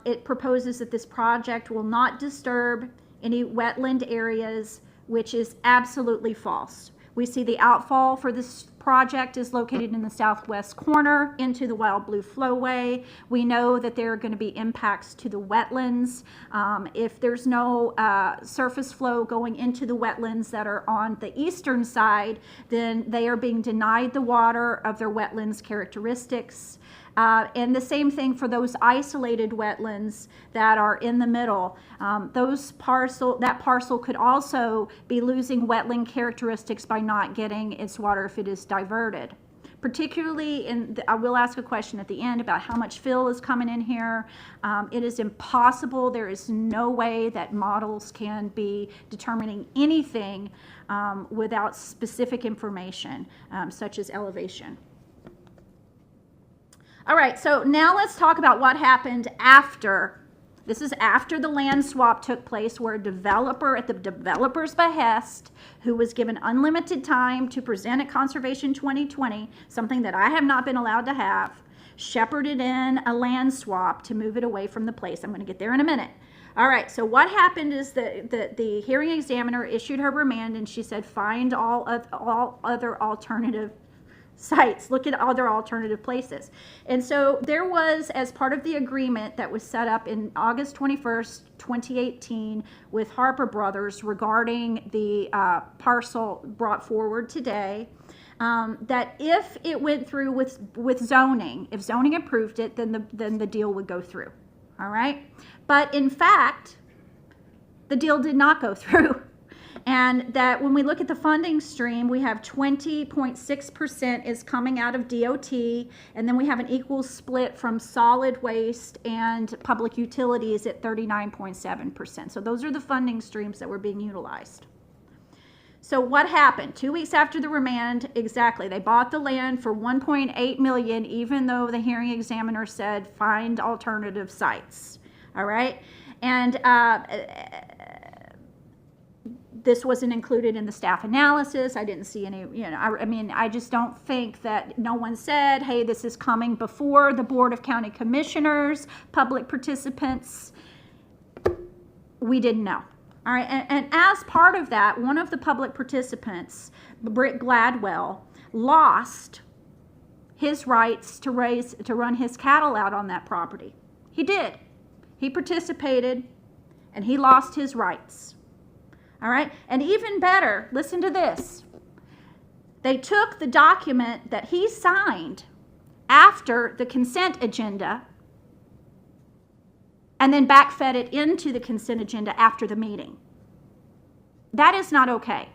It proposes that this project will not disturb any wetland areas, which is absolutely false. We see the outfall for this project is located in the southwest corner into the Wild Blue Flowway. We know that there are going to be impacts to the wetlands. If there's no surface flow going into the wetlands that are on the eastern side, then they are being denied the water of their wetlands characteristics. And the same thing for those isolated wetlands that are in the middle. That parcel could also be losing wetland characteristics by not getting its water if it is diverted. Particularly I will ask a question at the end about how much fill is coming in here. It is impossible. There is no way that models can be determining anything without specific information, such as elevation. All right, so now let's talk about what happened after. This is after the land swap took place, where a developer, at the developer's behest, who was given unlimited time to present at Conservation 2020, something that I have not been allowed to have, shepherded in a land swap to move it away from the place. I'm going to get there in a minute. All right, so what happened is that the hearing examiner issued her remand, and she said, find all other alternative sites, look at other alternative places. And so there was, as part of the agreement that was set up in August 21st, 2018 with Harper Brothers regarding the parcel brought forward today, that if it went through with zoning, if zoning approved it, then the deal would go through. All right? But in fact, the deal did not go through. And that when we look at the funding stream, we have 20.6% is coming out of DOT, and then we have an equal split from solid waste and public utilities at 39.7%. So those are the funding streams that were being utilized. So what happened? 2 weeks after the remand, exactly, they bought the land for $1.8 million, even though the hearing examiner said find alternative sites. All right? And This wasn't included in the staff analysis. I didn't see any, I mean, I just don't think that no one said, hey, this is coming before the Board of County Commissioners, public participants. We didn't know. All right, and as part of that, one of the public participants, Britt Gladwell, lost his rights to run his cattle out on that property. He did. He participated, and he lost his rights. All right, and even better, listen to this. They took the document that he signed after the consent agenda and then backfed it into the consent agenda after the meeting. That is not okay.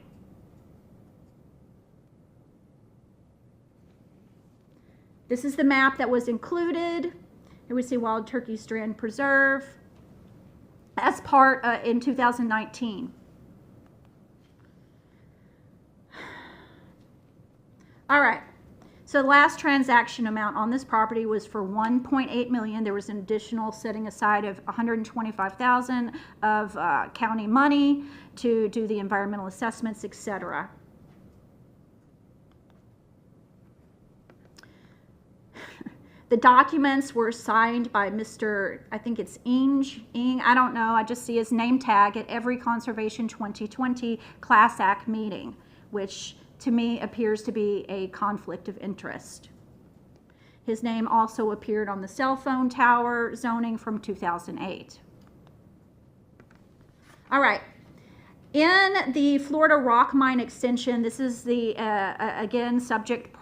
This is the map that was included. Here we see Wild Turkey Strand Preserve as part in 2019. All right, so the last transaction amount on this property was for $1.8 million. There was an additional setting aside of $125,000 of county money to do the environmental assessments, etc. The documents were signed by Mr., I think it's Ing, I don't know, I just see his name tag at every Conservation 2020 Class Act meeting, which to me appears to be a conflict of interest. His name also appeared on the cell phone tower zoning from 2008. All right. In the Florida Rock Mine extension, this is the, again, subject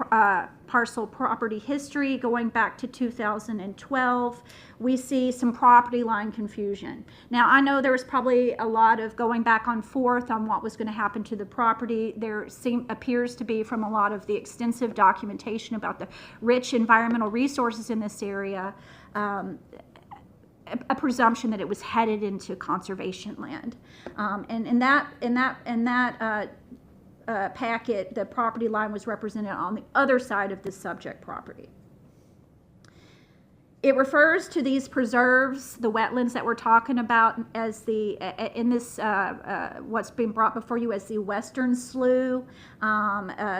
parcel property history going back to 2012. We see some property line confusion. Now, I know there was probably a lot of going back and forth on what was going to happen to the property. There appears to be, from a lot of the extensive documentation about the rich environmental resources in this area, a presumption that it was headed into conservation land. And in that packet, the property line was represented on the other side of this subject property. It refers to these preserves, the wetlands that we're talking about, as the, in this, what's being brought before you as the Western Slough,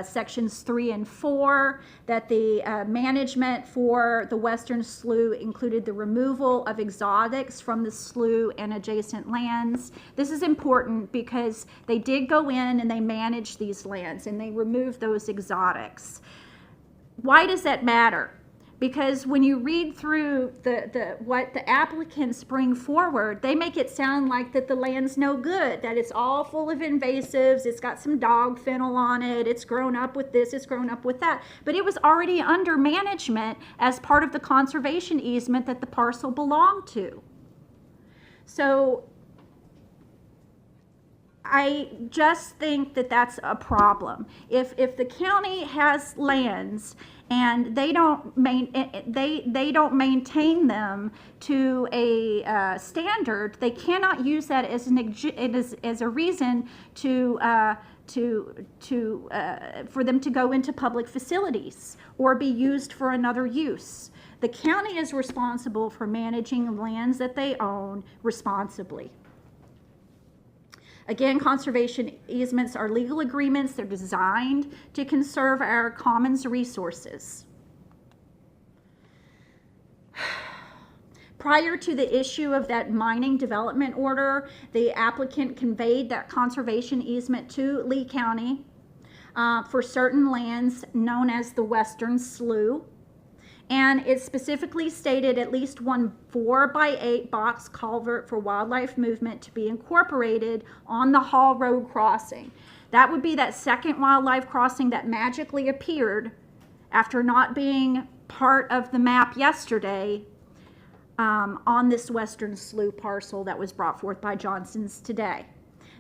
sections 3 and 4, that the management for the Western Slough included the removal of exotics from the slough and adjacent lands. This is important because they did go in and they managed these lands and they removed those exotics. Why does that matter? Because when you read through what the applicants bring forward, they make it sound like that the land's no good, that it's all full of invasives, it's got some dog fennel on it, it's grown up with this, it's grown up with that. But it was already under management as part of the conservation easement that the parcel belonged to. So I just think that that's a problem. If the county has lands and they don't maintain them to a standard, they cannot use that as a reason for them to go into public facilities or be used for another use. The county is responsible for managing lands that they own responsibly. Again, conservation easements are legal agreements. They're designed to conserve our commons resources. Prior to the issue of that mining development order, the applicant conveyed that conservation easement to Lee County for certain lands known as the Western Slough. And it specifically stated at least one 4x8 box culvert for wildlife movement to be incorporated on the Hall Road crossing. That would be that second wildlife crossing that magically appeared after not being part of the map yesterday on this Western Slough parcel that was brought forth by Johnson's today.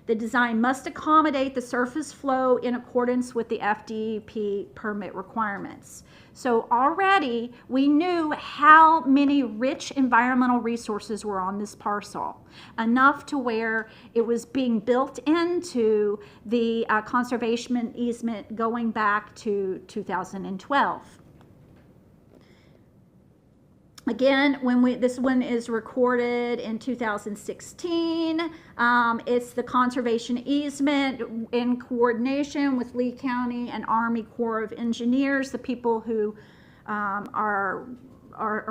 The design must accommodate the surface flow in accordance with the FDP permit requirements. So already we knew how many rich environmental resources were on this parcel, enough to where it was being built into the conservation easement going back to 2012. Again, this one is recorded in 2016. It's the conservation easement in coordination with Lee County and Army Corps of Engineers, the people who are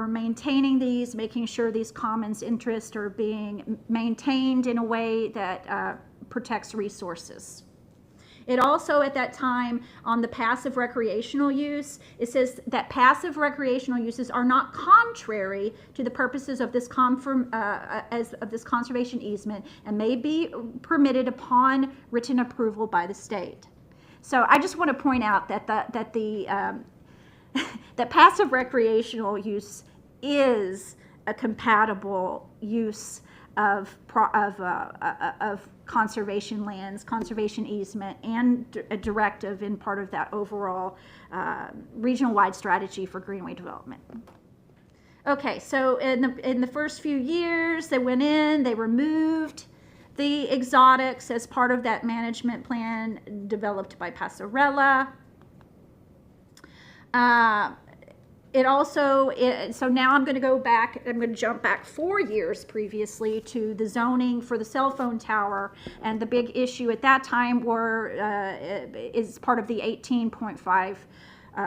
maintaining these, making sure these commons interests are being maintained in a way that protects resources. It also, at that time, on the passive recreational use, it says that passive recreational uses are not contrary to the purposes of this conservation easement and may be permitted upon written approval by the state. So I just want to point out that that passive recreational use is a compatible use of conservation lands, conservation easement, and a directive in part of that overall regional-wide strategy for greenway development. Okay, so in the first few years, they went in, they removed the exotics as part of that management plan developed by Passarella. So now I'm going to go back, I'm going to jump back 4 years previously to the zoning for the cell phone tower, and the big issue at that time is part of the 18.5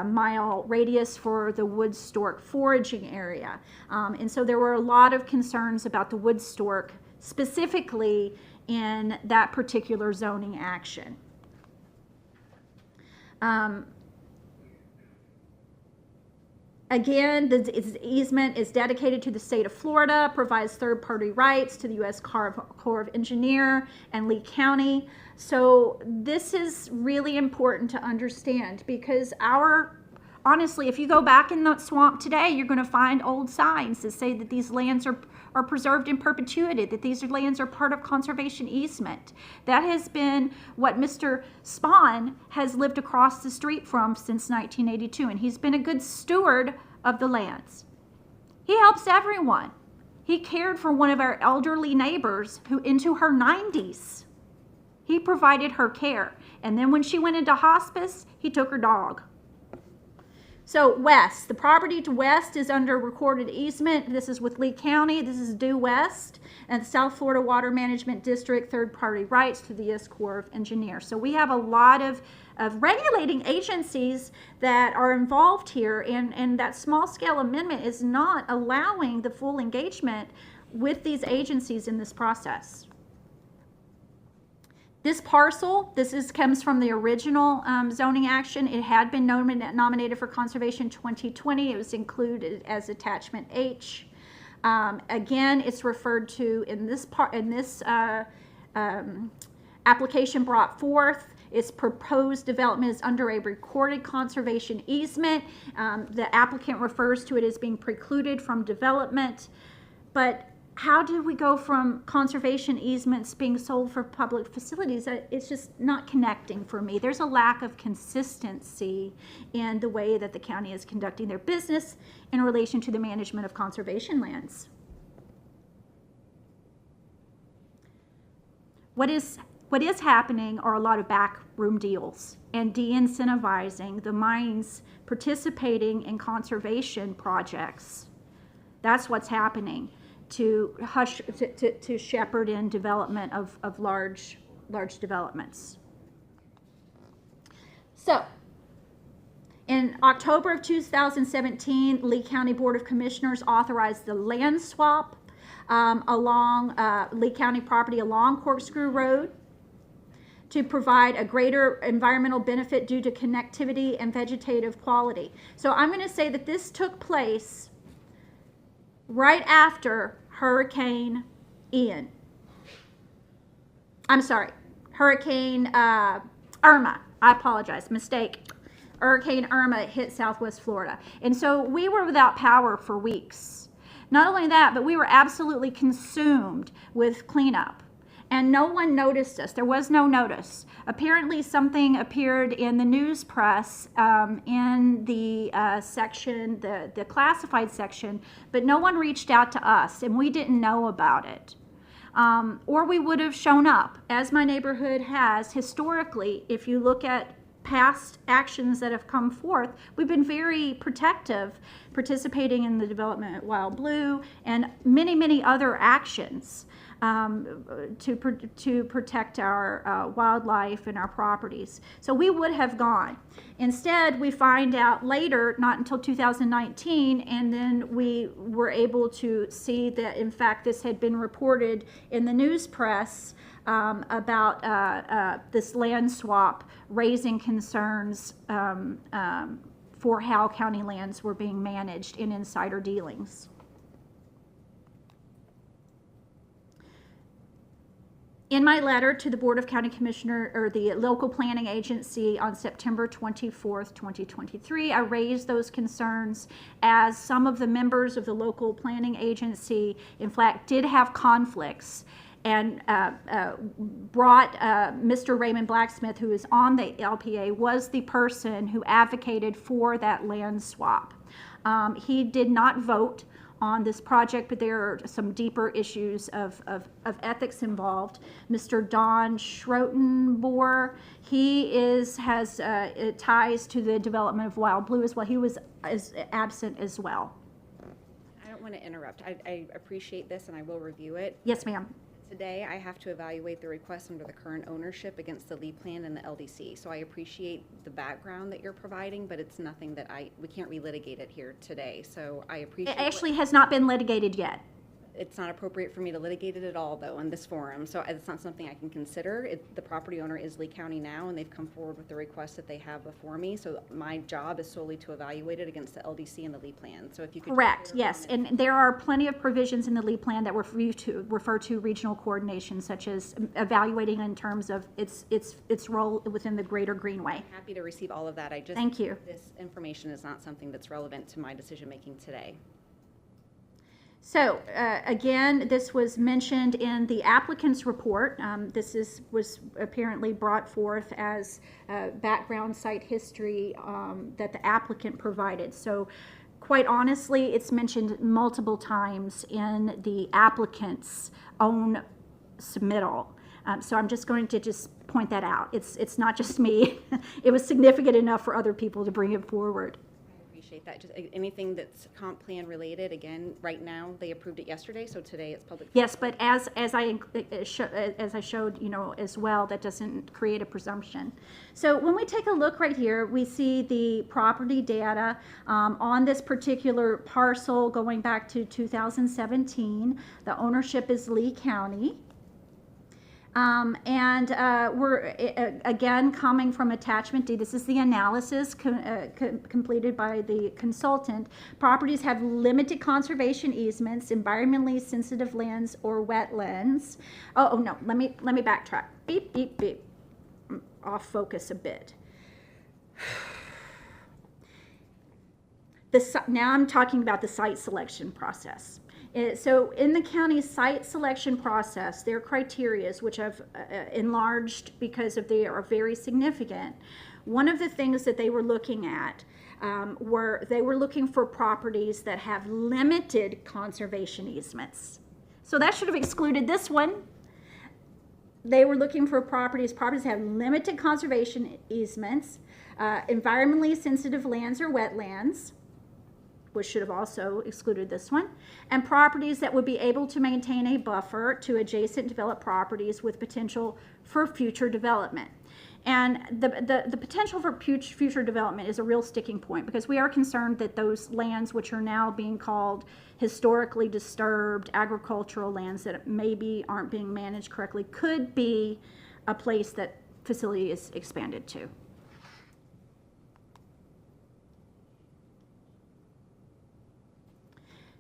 mile radius for the wood stork foraging area. And so there were a lot of concerns about the wood stork specifically in that particular zoning action. Again, the easement is dedicated to the state of Florida, provides third-party rights to the U.S. Corps of Engineers and Lee County. So this is really important to understand because honestly, if you go back in the swamp today, you're going to find old signs that say that these lands are preserved in perpetuity, that these lands are part of conservation easement. That has been what Mr. Spahn has lived across the street from since 1982, and he's been a good steward of the lands. He helps everyone. He cared for one of our elderly neighbors who into her 90s. He provided her care. And then when she went into hospice, he took her dog. So west, the property to west is under recorded easement. This is with Lee County. This is due west. And South Florida Water Management District, third-party rights to the U.S. Corps of Engineers. So we have a lot of regulating agencies that are involved here, and that small-scale amendment is not allowing the full engagement with these agencies in this process. This parcel, comes from the original zoning action. It had been nominated for Conservation 2020. It was included as Attachment H. Again, it's referred to in this application brought forth. Its proposed development is under a recorded conservation easement. The applicant refers to it as being precluded from development. But how did we go from conservation easements being sold for public facilities? It's just not connecting for me. There's a lack of consistency in the way that the county is conducting their business in relation to the management of conservation lands. What is happening are a lot of backroom deals and de-incentivizing the mines participating in conservation projects. That's what's happening to shepherd in development of large developments. So, in October of 2017, Lee County Board of Commissioners authorized the land swap along Lee County property along Corkscrew Road to provide a greater environmental benefit due to connectivity and vegetative quality. So I'm going to say that this took place right after Hurricane Irma. I apologize, mistake. Hurricane Irma hit Southwest Florida. And so we were without power for weeks. Not only that, but we were absolutely consumed with cleanup. And no one noticed us. There was no notice. Apparently something appeared in the news press in the section, the classified section, but no one reached out to us, and we didn't know about it. Or we would have shown up, as my neighborhood has historically. If you look at past actions that have come forth, we've been very protective, participating in the development at Wild Blue and many, many other actions to protect our wildlife and our properties. So we would have gone. Instead, we find out later, not until 2019, and then we were able to see that, in fact, this had been reported in the news press about this land swap, raising concerns for how county lands were being managed in insider dealings. In my letter to the Board of County Commissioner, or the local planning agency, on September 24th, 2023, I raised those concerns, as some of the members of the local planning agency, in fact, did have conflicts, and brought Mr. Raymond Blacksmith, who is on the LPA, was the person who advocated for that land swap. He did not vote on this project, but there are some deeper issues of ethics involved. Mr. Don Schrotenboer, he has ties to the development of Wild Blue as well. He was absent as well. I don't want to interrupt. I appreciate this and I will review it. Yes, ma'am. Today, I have to evaluate the request under the current ownership against the lead plan and the LDC. So I appreciate the background that you're providing, but it's nothing that we can't relitigate it here today. So I appreciate it. Actually has not been litigated yet. It's not appropriate for me to litigate it at all, though, in this forum. So it's not something I can consider. The property owner is Lee County now, and they've come forward with the request that they have before me. So my job is solely to evaluate it against the LDC and the Lee plan. So if you could— Correct, yes. And there are plenty of provisions in the Lee plan that refer to regional coordination, such as evaluating in terms of its role within the greater Greenway. I'm happy to receive all of that. Thank you. This information is not something that's relevant to my decision-making today. So, again, this was mentioned in the applicant's report. This was apparently brought forth as background site history that the applicant provided. So, quite honestly, it's mentioned multiple times in the applicant's own submittal. So I'm just going to point that out. It's not just me. It was significant enough for other people to bring it forward. That. Just anything that's comp plan related, again, right now, they approved it yesterday, so today it's public. Yes, but as I showed, as well, that doesn't create a presumption. So when we take a look right here, we see the property data on this particular parcel going back to 2017. The ownership is Lee County. We're again coming from attachment D. This is the analysis completed by the consultant. Properties have limited conservation easements, environmentally sensitive lands, or wetlands. Oh no, let me backtrack. Beep, beep, beep. I'm off focus a bit. Now I'm talking about the site selection process. So in the county site selection process, their criteria, which I've enlarged because they are very significant, one of the things that they were looking at they were looking for properties that have limited conservation easements. So that should have excluded this one. They were looking for properties that have limited conservation easements, environmentally sensitive lands or wetlands, which should have also excluded this one, and properties that would be able to maintain a buffer to adjacent developed properties with potential for future development. And the potential for future development is a real sticking point, because we are concerned that those lands which are now being called historically disturbed agricultural lands that maybe aren't being managed correctly could be a place that facility is expanded to.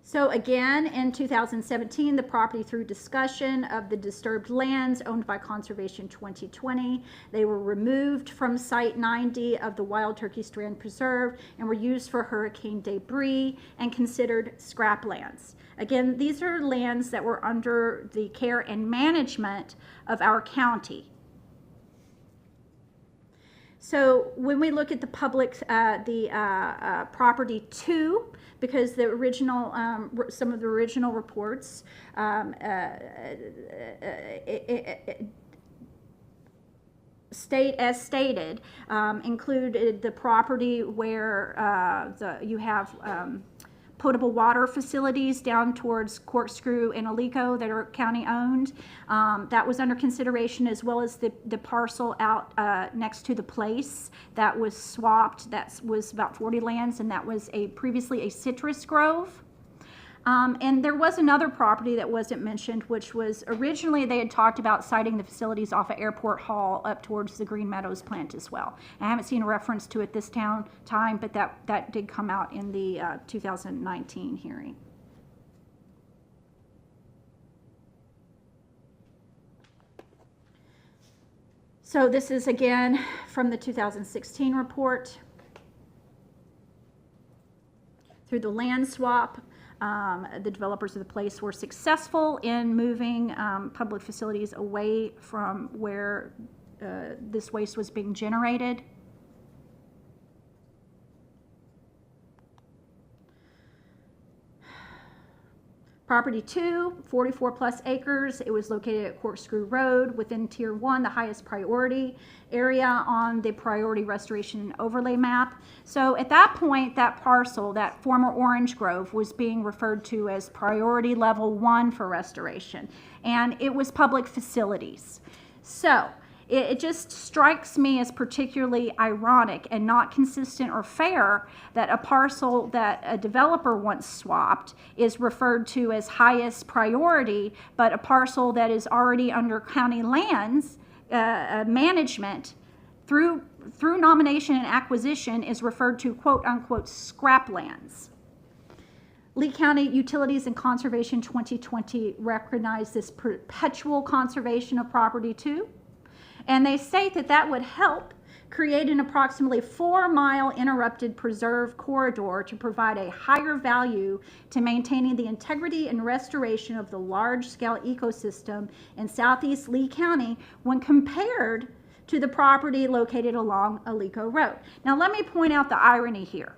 So again, in 2017, the property, through discussion of the disturbed lands owned by Conservation 2020, they were removed from Site 9D of the Wild Turkey Strand Preserve and were used for hurricane debris and considered scrap lands. Again, these are lands that were under the care and management of our county. So when we look at the public, property 2, because the original, some of the original reports as stated, included the property where you have potable water facilities down towards Corkscrew and Alico that are county owned. That was under consideration, as well as the parcel out next to the place that was swapped. That was about 40 lands, and that was previously a citrus grove. And there was another property that wasn't mentioned, which was originally they had talked about siting the facilities off of Airport Hall up towards the Green Meadows plant as well. I haven't seen a reference to it this time, but that did come out in the 2019 hearing. So this is again from the 2016 report. Through the land swap, the developers of the place were successful in moving public facilities away from where this waste was being generated. Property 2, 44 plus acres. It was located at Corkscrew Road within Tier 1, the highest priority area on the priority restoration and overlay map. So at that point, that parcel, that former orange grove, was being referred to as priority level 1 for restoration. And it was public facilities. So it just strikes me as particularly ironic and not consistent or fair that a parcel that a developer once swapped is referred to as highest priority, but a parcel that is already under county lands management through nomination and acquisition is referred to quote unquote scrap lands. Lee County Utilities and Conservation 2020 recognize this perpetual conservation of property too. And they state that that would help create an approximately 4-mile interrupted preserve corridor to provide a higher value to maintaining the integrity and restoration of the large-scale ecosystem in southeast Lee County when compared to the property located along Alico Road. Now let me point out the irony here.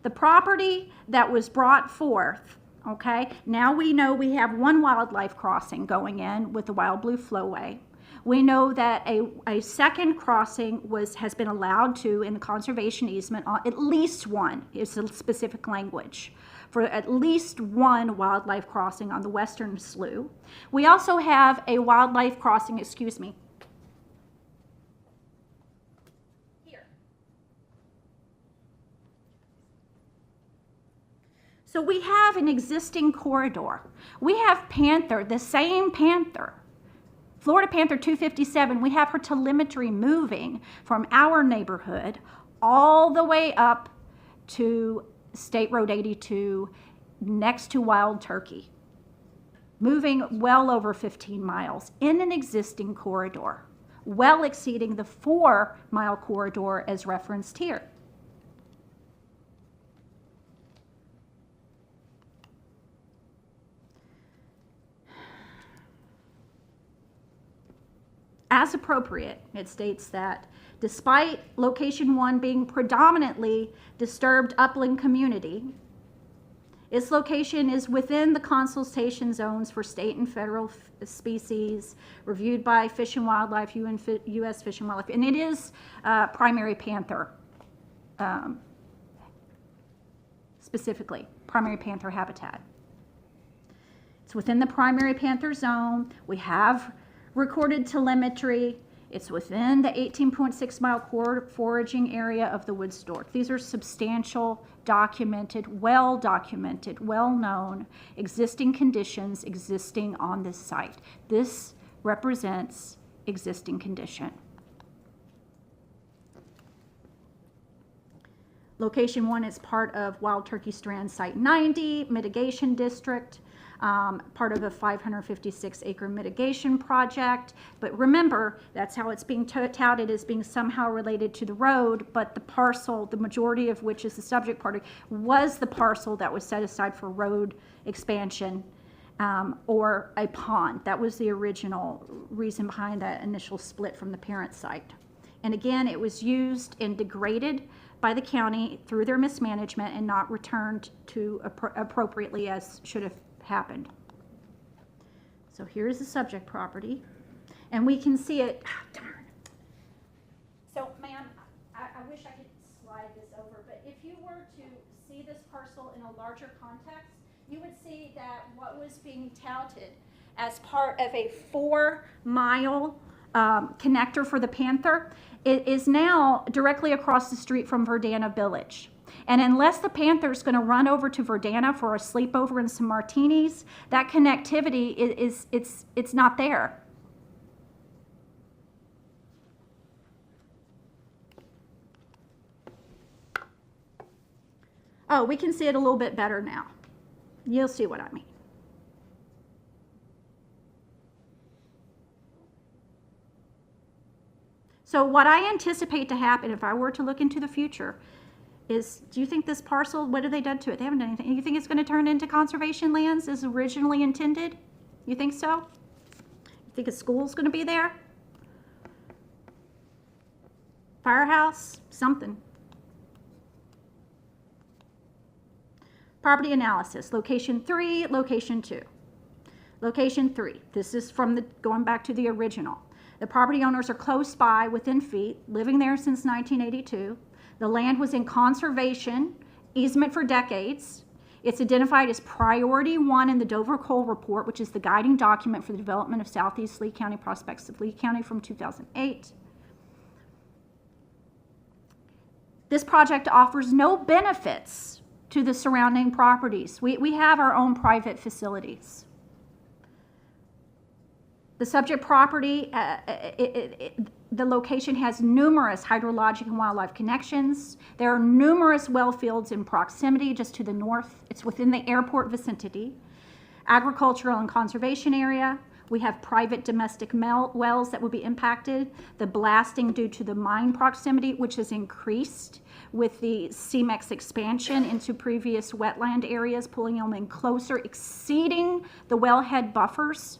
The property that was brought forth, okay, now we know we have one wildlife crossing going in with the Wild Blue Flowway. We know that a second crossing has been allowed to in the conservation easement, at least one, is the specific language, for at least one wildlife crossing on the western slough. We also have a wildlife crossing, here. So we have an existing corridor. We have Panther, the same Panther, Florida Panther 257, we have her telemetry moving from our neighborhood all the way up to State Road 82 next to Wild Turkey, moving well over 15 miles in an existing corridor, well exceeding the 4-mile corridor as referenced here. As appropriate, it states that despite location 1 being predominantly disturbed upland community, its location is within the consultation zones for state and federal species reviewed by Fish and Wildlife, U.S. Fish and Wildlife, and it is primary panther, specifically primary panther habitat. It's within the primary panther zone. We have recorded telemetry. It's within the 18.6-mile foraging area of the wood stork. These are substantial, documented, well-known existing conditions existing on this site. This represents existing condition. Location 1 is part of Wild Turkey Strand Site 90 Mitigation District. Part of a 556-acre mitigation project. But remember, that's how it's being touted as being somehow related to the road, but the parcel, the majority of which is the subject party, was the parcel that was set aside for road expansion or a pond. That was the original reason behind that initial split from the parent site. And again, it was used and degraded by the county through their mismanagement and not returned to appropriately as should have happened. So here's the subject property. And we can see it, oh, darn. So ma'am, I wish I could slide this over, but if you were to see this parcel in a larger context, you would see that what was being touted as part of a 4-mile connector for the Panther, it is now directly across the street from Verdana Village. And unless the Panther's going to run over to Verdana for a sleepover and some martinis, that connectivity it's not there. Oh, we can see it a little bit better now. You'll see what I mean. So what I anticipate to happen if I were to look into the future is, do you think this parcel, what have they done to it? They haven't done anything. You think it's going to turn into conservation lands as originally intended? You think so? You think a school's going to be there? Firehouse? Something. Property analysis, location 3, location 2. Location 3, this is from the, going back to the original. The property owners are close by, within feet, living there since 1982. The land was in conservation, easement for decades. It's identified as priority 1 in the Dover Coal Report, which is the guiding document for the development of Southeast Lee County prospects of Lee County from 2008. This project offers no benefits to the surrounding properties. We have our own private facilities. The subject property, the location has numerous hydrologic and wildlife connections. There are numerous well fields in proximity just to the north. It's within the airport vicinity. Agricultural and conservation area. We have private domestic wells that will be impacted. The blasting due to the mine proximity, which has increased with the CMEX expansion into previous wetland areas, pulling them in closer, exceeding the wellhead buffers.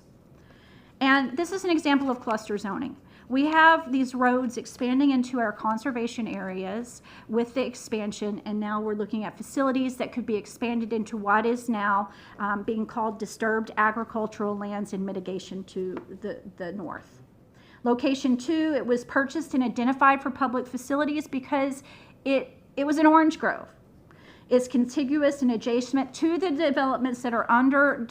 And this is an example of cluster zoning. We have these roads expanding into our conservation areas with the expansion, and now we're looking at facilities that could be expanded into what is now being called disturbed agricultural lands in mitigation to the north. Location 2, it was purchased and identified for public facilities because it was an orange grove. Is contiguous and adjacent to the developments that are under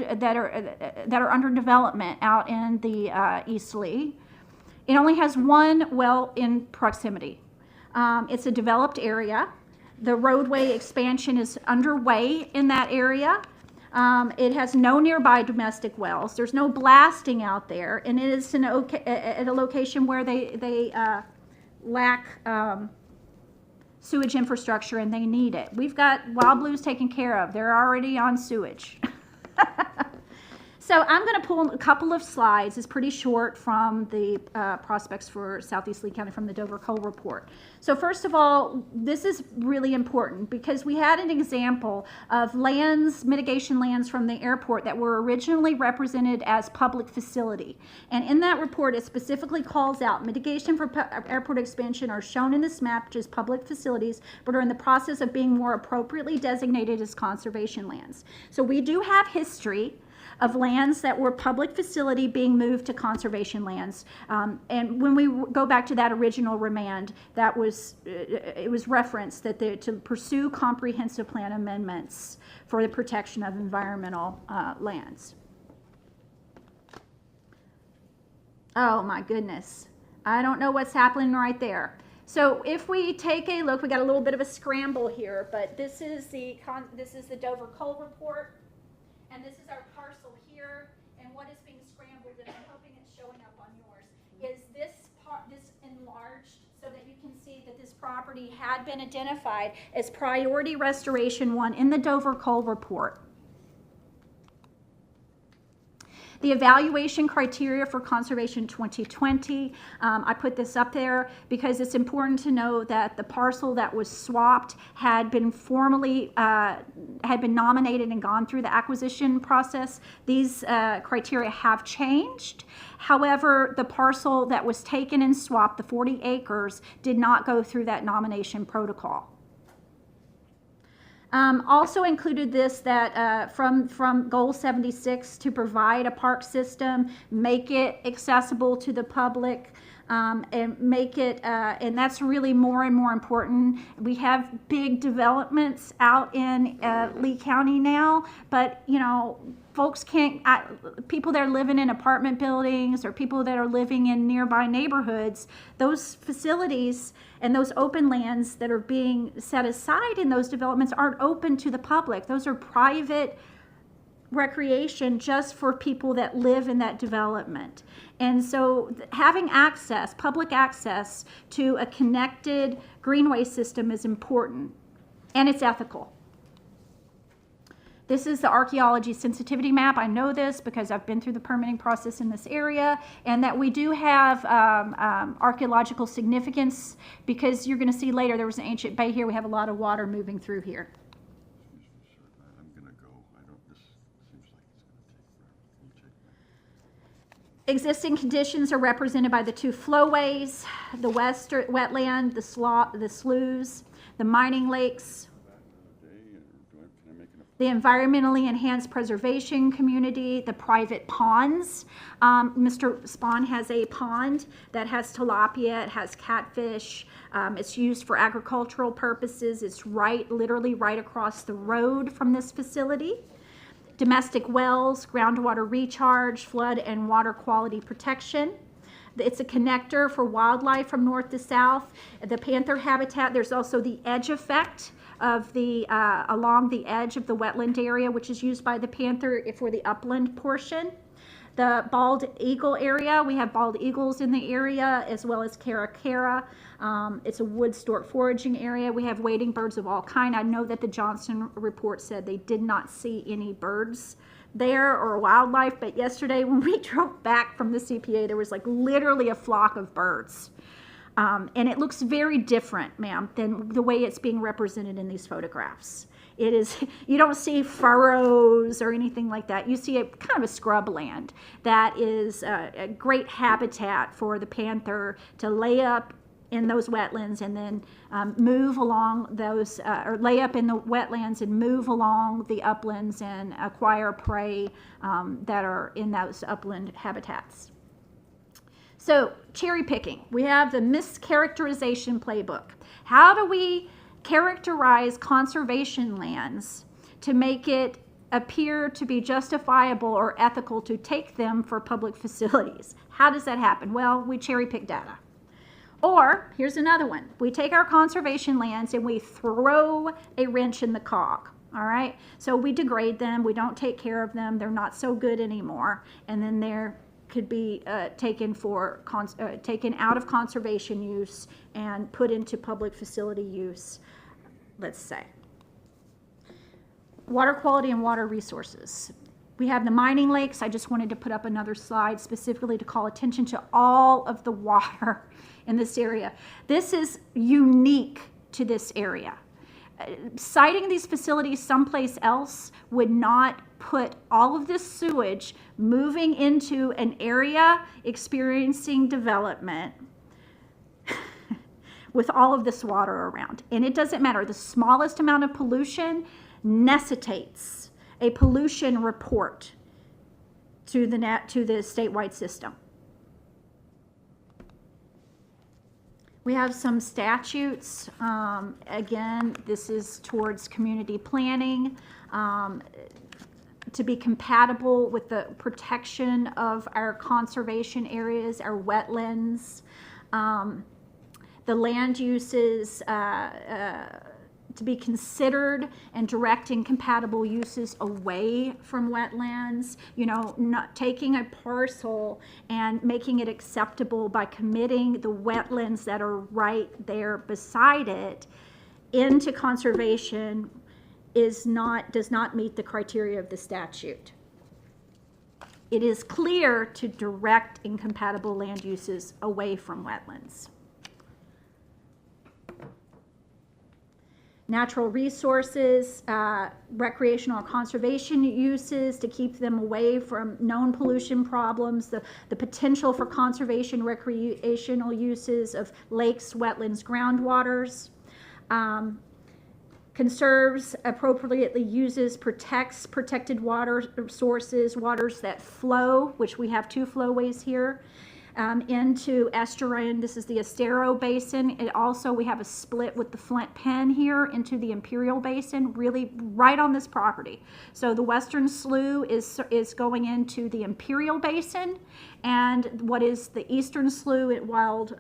development out in the East Lee. It only has one well in proximity. It's a developed area. The roadway expansion is underway in that area. It has no nearby domestic wells. There's no blasting out there, and it is at a location where they lack sewage infrastructure, and they need it. We've got Wild Blues taken care of. They're already on sewage. So I'm going to pull a couple of slides. It's pretty short from the prospects for Southeast Lee County from the Dover Coal Report. So first of all, this is really important because we had an example of lands, mitigation lands from the airport that were originally represented as public facility. And in that report, it specifically calls out mitigation for airport expansion are shown in this map, which is public facilities, but are in the process of being more appropriately designated as conservation lands. So we do have history of lands that were public facility being moved to conservation lands. And when we go back to that original remand, that was it was referenced that to pursue comprehensive plan amendments for the protection of environmental lands. Oh my goodness. I don't know what's happening right there. So if we take a look, we got a little bit of a scramble here, but this is the Dover Coal Report. And this is our parcel here, and what is being scrambled, and I'm hoping it's showing up on yours, is this enlarged so that you can see that this property had been identified as priority restoration 1 in the Dover Coal Report. The evaluation criteria for Conservation 2020, I put this up there because it's important to know that the parcel that was swapped had been formally, had been nominated and gone through the acquisition process. These criteria have changed. However, the parcel that was taken and swapped, the 40 acres, did not go through that nomination protocol. Also included this that from Goal 76 to provide a park system, make it accessible to the public, and make it, and that's really more and more important. We have big developments out in Lee County now, but you know, folks can't, people that are living in apartment buildings or people that are living in nearby neighborhoods, those facilities and those open lands that are being set aside in those developments aren't open to the public. Those are private recreation just for people that live in that development. And so having access, public access to a connected greenway system is important, and it's ethical. This is the archaeology sensitivity map. I know this because I've been through the permitting process in this area, and that we do have archaeological significance because you're going to see later there was an ancient bay here. We have a lot of water moving through here. Existing conditions are represented by the two flowways, the western wetland, the sloughs, the mining lakes, the environmentally enhanced preservation community, the private ponds. Mr. Spahn has a pond that has tilapia, it has catfish, it's used for agricultural purposes. It's literally right across the road from this facility. Domestic wells, groundwater recharge, flood and water quality protection. It's a connector for wildlife from north to south. The panther habitat, there's also the edge effect of the, along the edge of the wetland area, which is used by the panther for the upland portion. The bald eagle area, we have bald eagles in the area, as well as caracara. It's a wood stork foraging area. We have wading birds of all kind. I know that the Johnson report said they did not see any birds there or wildlife, but yesterday when we drove back from the CPA, there was like literally a flock of birds. And it looks very different, ma'am, than the way it's being represented in these photographs. It is, you don't see furrows or anything like that. You see a kind of a scrubland that is a great habitat for the panther to lay up in those wetlands and then move along those, or lay up in the wetlands and move along the uplands and acquire prey that are in those upland habitats. So cherry picking, we have the mischaracterization playbook. How do we characterize conservation lands to make it appear to be justifiable or ethical to take them for public facilities? How does that happen? Well, we cherry pick data. Or, here's another one. We take our conservation lands and we throw a wrench in the cog, all right? So we degrade them, we don't take care of them, they're not so good anymore, and then they're could be taken out of conservation use and put into public facility use, let's say. Water quality and water resources. We have the mining lakes. I just wanted to put up another slide specifically to call attention to all of the water in this area. This is unique to this area. Siting these facilities someplace else would not put all of this sewage moving into an area experiencing development with all of this water around. And it doesn't matter. The smallest amount of pollution necessitates a pollution report to the statewide system. We have some statutes. Again, this is towards community planning to be compatible with the protection of our conservation areas, our wetlands, the land uses to be considered and directing compatible uses away from wetlands, you know, not taking a parcel and making it acceptable by committing the wetlands that are right there beside it into conservation does not meet the criteria of the statute. It is clear to direct incompatible land uses away from wetlands. Natural resources, recreational or conservation uses to keep them away from known pollution problems, the potential for conservation recreational uses of lakes, wetlands, groundwaters. conserves, appropriately uses, protects protected water sources, waters that flow, which we have 2 flowways here, into estuarine. This is the Estero Basin. It also, we have a split with the Flint Pen here into the Imperial Basin, really right on this property. So the Western Slough is going into the Imperial Basin, and what is the Eastern Slough at Wild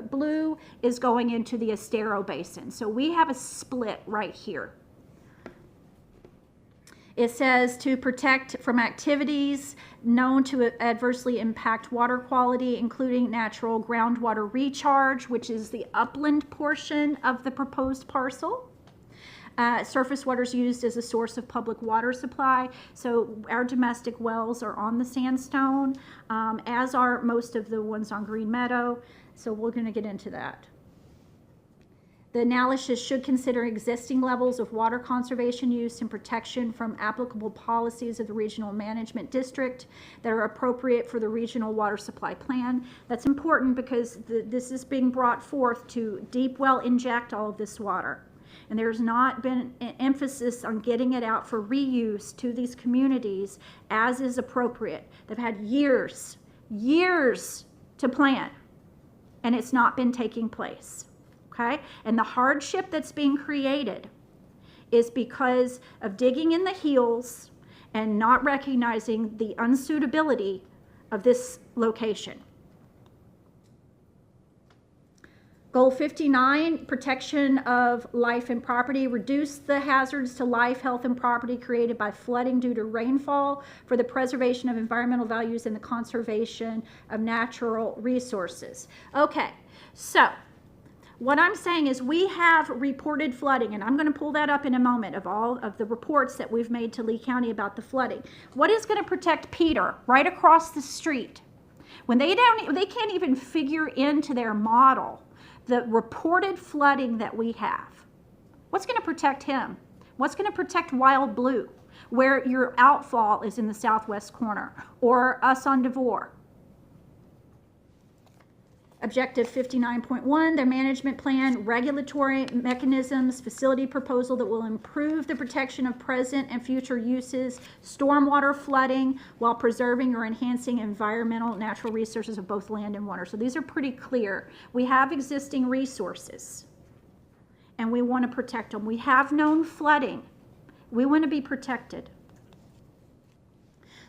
Blue is going into the Estero Basin. So we have a split right here. It says to protect from activities known to adversely impact water quality, including natural groundwater recharge, which is the upland portion of the proposed parcel. Surface water is used as a source of public water supply. So our domestic wells are on the sandstone, as are most of the ones on Green Meadow. So we're going to get into that. The analysis should consider existing levels of water conservation use and protection from applicable policies of the regional management district that are appropriate for the regional water supply plan. That's important because this is being brought forth to deep well inject all of this water. And there's not been an emphasis on getting it out for reuse to these communities as is appropriate. They've had years to plan, and it's not been taking place. Okay? And the hardship that's being created is because of digging in the heels and not recognizing the unsuitability of this location. Goal 59, protection of life and property. Reduce the hazards to life, health, and property created by flooding due to rainfall for the preservation of environmental values and the conservation of natural resources. Okay, so what I'm saying is we have reported flooding, and I'm going to pull that up in a moment, of all of the reports that we've made to Lee County about the flooding. What is going to protect Peter right across the street? When they can't even figure into their model the reported flooding that we have. What's going to protect him? What's going to protect Wild Blue, where your outfall is in the southwest corner, or us on Devore? Objective 59.1, their management plan, regulatory mechanisms, facility proposal that will improve the protection of present and future uses, stormwater flooding, while preserving or enhancing environmental natural resources of both land and water. So these are pretty clear. We have existing resources, and we want to protect them. We have known flooding. We want to be protected.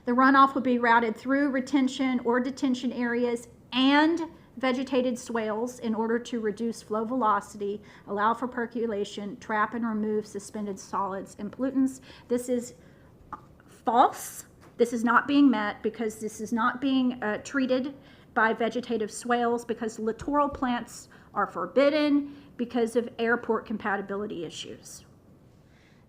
The runoff would be routed through retention or detention areas and vegetated swales in order to reduce flow velocity, allow for percolation, trap and remove suspended solids and pollutants. This is false. This is not being met because this is not being treated by vegetative swales, because littoral plants are forbidden because of airport compatibility issues.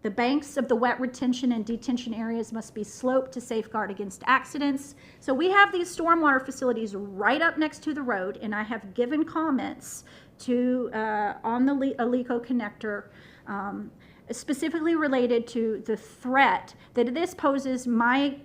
The banks of the wet retention and detention areas must be sloped to safeguard against accidents. So we have these stormwater facilities right up next to the road, and I have given comments to on the Alico connector, specifically related to the threat that this poses my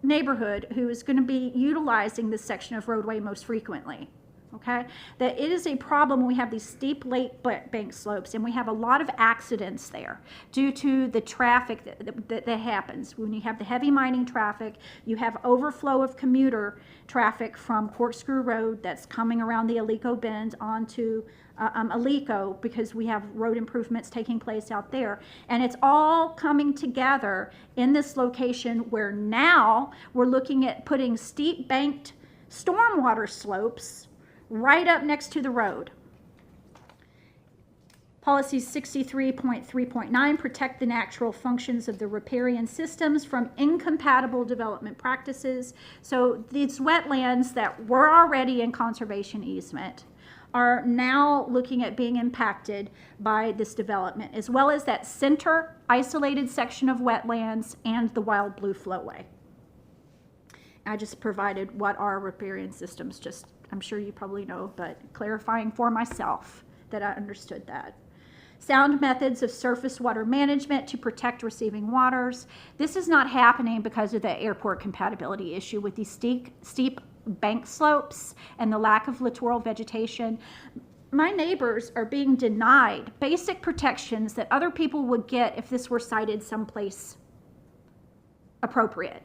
neighborhood, who is going to be utilizing this section of roadway most frequently. Okay, that it is a problem when we have these steep lake bank slopes, and we have a lot of accidents there due to the traffic that happens. When you have the heavy mining traffic, you have overflow of commuter traffic from Corkscrew Road that's coming around the Alico Bend onto Alico, because we have road improvements taking place out there. And it's all coming together in this location where now we're looking at putting steep banked stormwater slopes right up next to the road. Policy 63.3.9, protect the natural functions of the riparian systems from incompatible development practices. So these wetlands that were already in conservation easement are now looking at being impacted by this development, as well as that center isolated section of wetlands and the Wild Blue flowway. I just provided what are riparian systems, just I'm sure you probably know, but clarifying for myself that I understood that. Sound methods of surface water management to protect receiving waters. This is not happening because of the airport compatibility issue with these steep bank slopes and the lack of littoral vegetation. my neighbors are being denied basic protections that other people would get if this were sited someplace appropriate.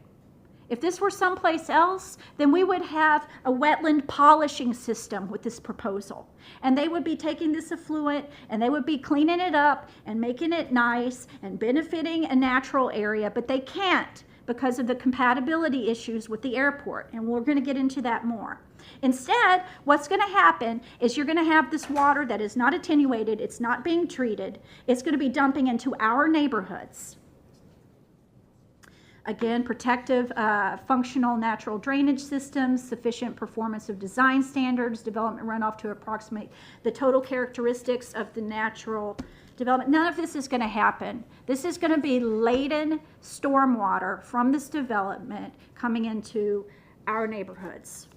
If this were someplace else, then we would have a wetland polishing system with this proposal. And they would be taking this effluent and they would be cleaning it up and making it nice and benefiting a natural area, but they can't because of the compatibility issues with the airport. And we're going to get into that more. Instead, what's going to happen is you're going to have this water that is not attenuated, it's not being treated, it's going to be dumping into our neighborhoods. Again, protective, functional natural drainage systems, sufficient performance of design standards, development runoff to approximate the total characteristics of the natural development. None of this is going to happen. This is going to be laden stormwater from this development coming into our neighborhoods.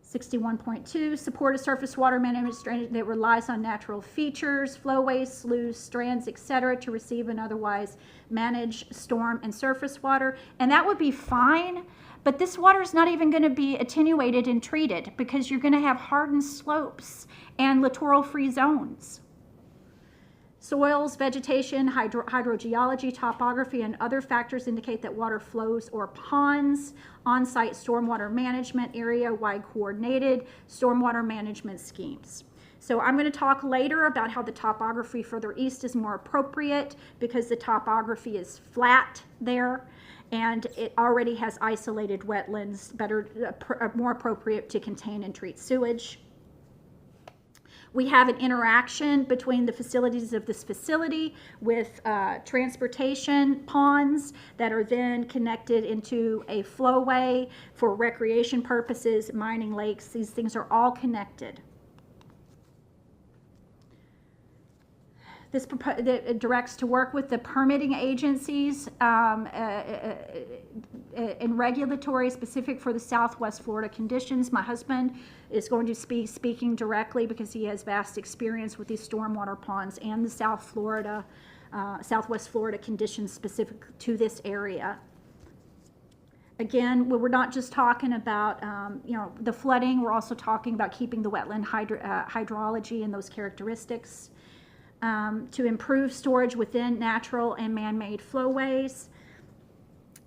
61.2, support a surface water management strategy that relies on natural features, flowways, sloughs, strands, etc. to receive and otherwise manage storm and surface water. And that would be fine, but this water is not even going to be attenuated and treated because you're going to have hardened slopes and littoral-free zones. Soils, vegetation, hydrogeology, topography, and other factors indicate that water flows or ponds, on-site stormwater management, area-wide coordinated stormwater management schemes. So I'm going to talk later about how the topography further east is more appropriate because the topography is flat there and it already has isolated wetlands, more appropriate to contain and treat sewage. We have an interaction between the facilities of this facility with transportation ponds that are then connected into a flowway for recreation purposes, mining lakes. These things are all connected. This directs to work with the permitting agencies in regulatory specific for the Southwest Florida conditions. My husband is going to be speaking directly because he has vast experience with these stormwater ponds and the Southwest Florida conditions specific to this area. Again, we're not just talking about the flooding, we're also talking about keeping the wetland hydrology and those characteristics. To improve storage within natural and man-made flowways,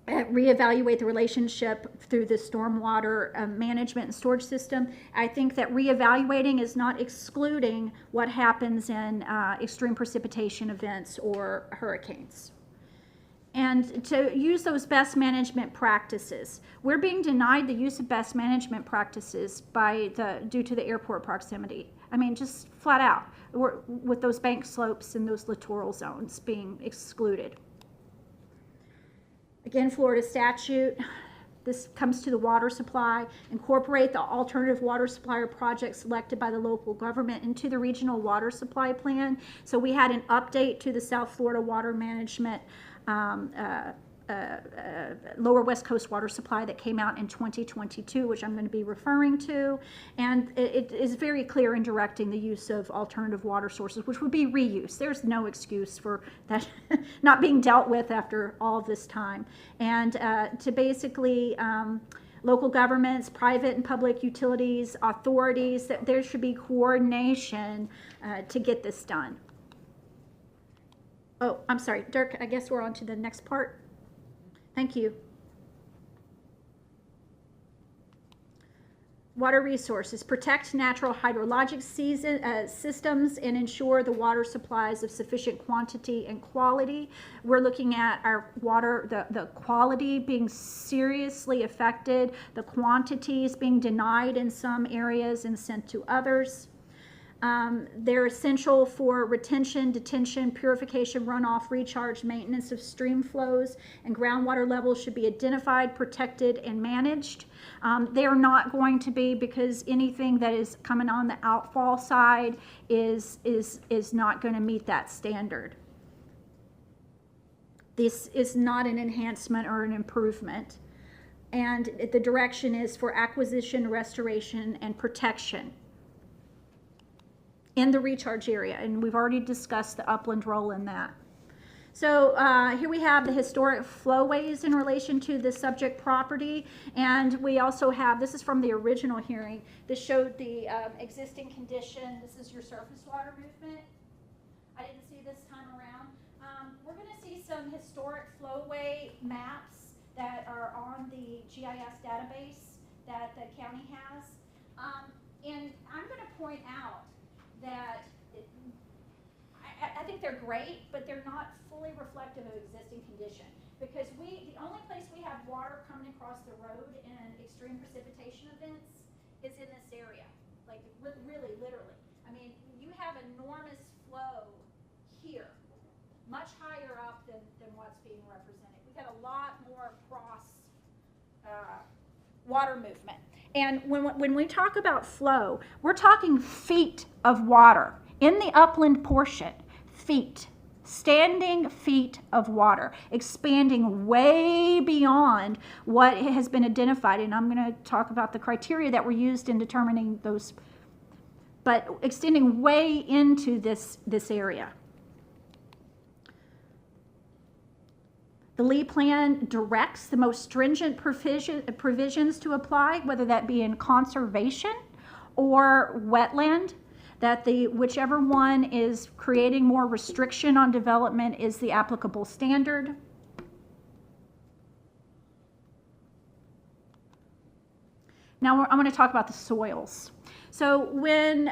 reevaluate the relationship through the stormwater management and storage system. I think that reevaluating is not excluding what happens in extreme precipitation events or hurricanes. And to use those best management practices. We're being denied the use of best management practices due to the airport proximity. I mean, just flat out, with those bank slopes and those littoral zones being excluded. Again, Florida statute, this comes to the water supply. Incorporate the alternative water supplier project selected by the local government into the regional water supply plan. So we had an update to the South Florida Water Management Lower West Coast water supply that came out in 2022, which I'm going to be referring to. And it is very clear in directing the use of alternative water sources, which would be reuse. There's no excuse for that not being dealt with after all this time. And to basically local governments, private and public utilities, authorities, that there should be coordination to get this done. Oh, I'm sorry, Dirk, I guess we're on to the next part. Thank you. Water resources. Protect natural hydrologic systems and ensure the water supplies of sufficient quantity and quality. We're looking at our water, the quality being seriously affected, the quantities being denied in some areas and sent to others. They're essential for retention, detention, purification, runoff, recharge, maintenance of stream flows, and groundwater levels should be identified, protected, and managed. They are not going to be, because anything that is coming on the outfall side is not going to meet that standard. This is not an enhancement or an improvement. And the direction is for acquisition, restoration, and protection in the recharge area, and we've already discussed the upland role in that. So here we have the historic flowways in relation to the subject property, and we also have, this is from the original hearing, this showed the existing condition. This is your surface water movement. I didn't see this time around. We're going to see some historic flowway maps that are on the GIS database that the county has. And I'm going to point out that I think they're great, but they're not fully reflective of existing condition. Because the only place we have water coming across the road in extreme precipitation events is in this area. Like, really, literally. I mean, you have enormous flow here, much higher up than what's being represented. We've got a lot more cross water movement. And when we talk about flow, we're talking feet of water. In the upland portion, feet, standing feet of water, expanding way beyond what has been identified. And I'm going to talk about the criteria that were used in determining those, but extending way into this area. The Lee Plan directs the most stringent provisions to apply, whether that be in conservation or wetland, that whichever one is creating more restriction on development is the applicable standard. Now I'm going to talk about the soils. So when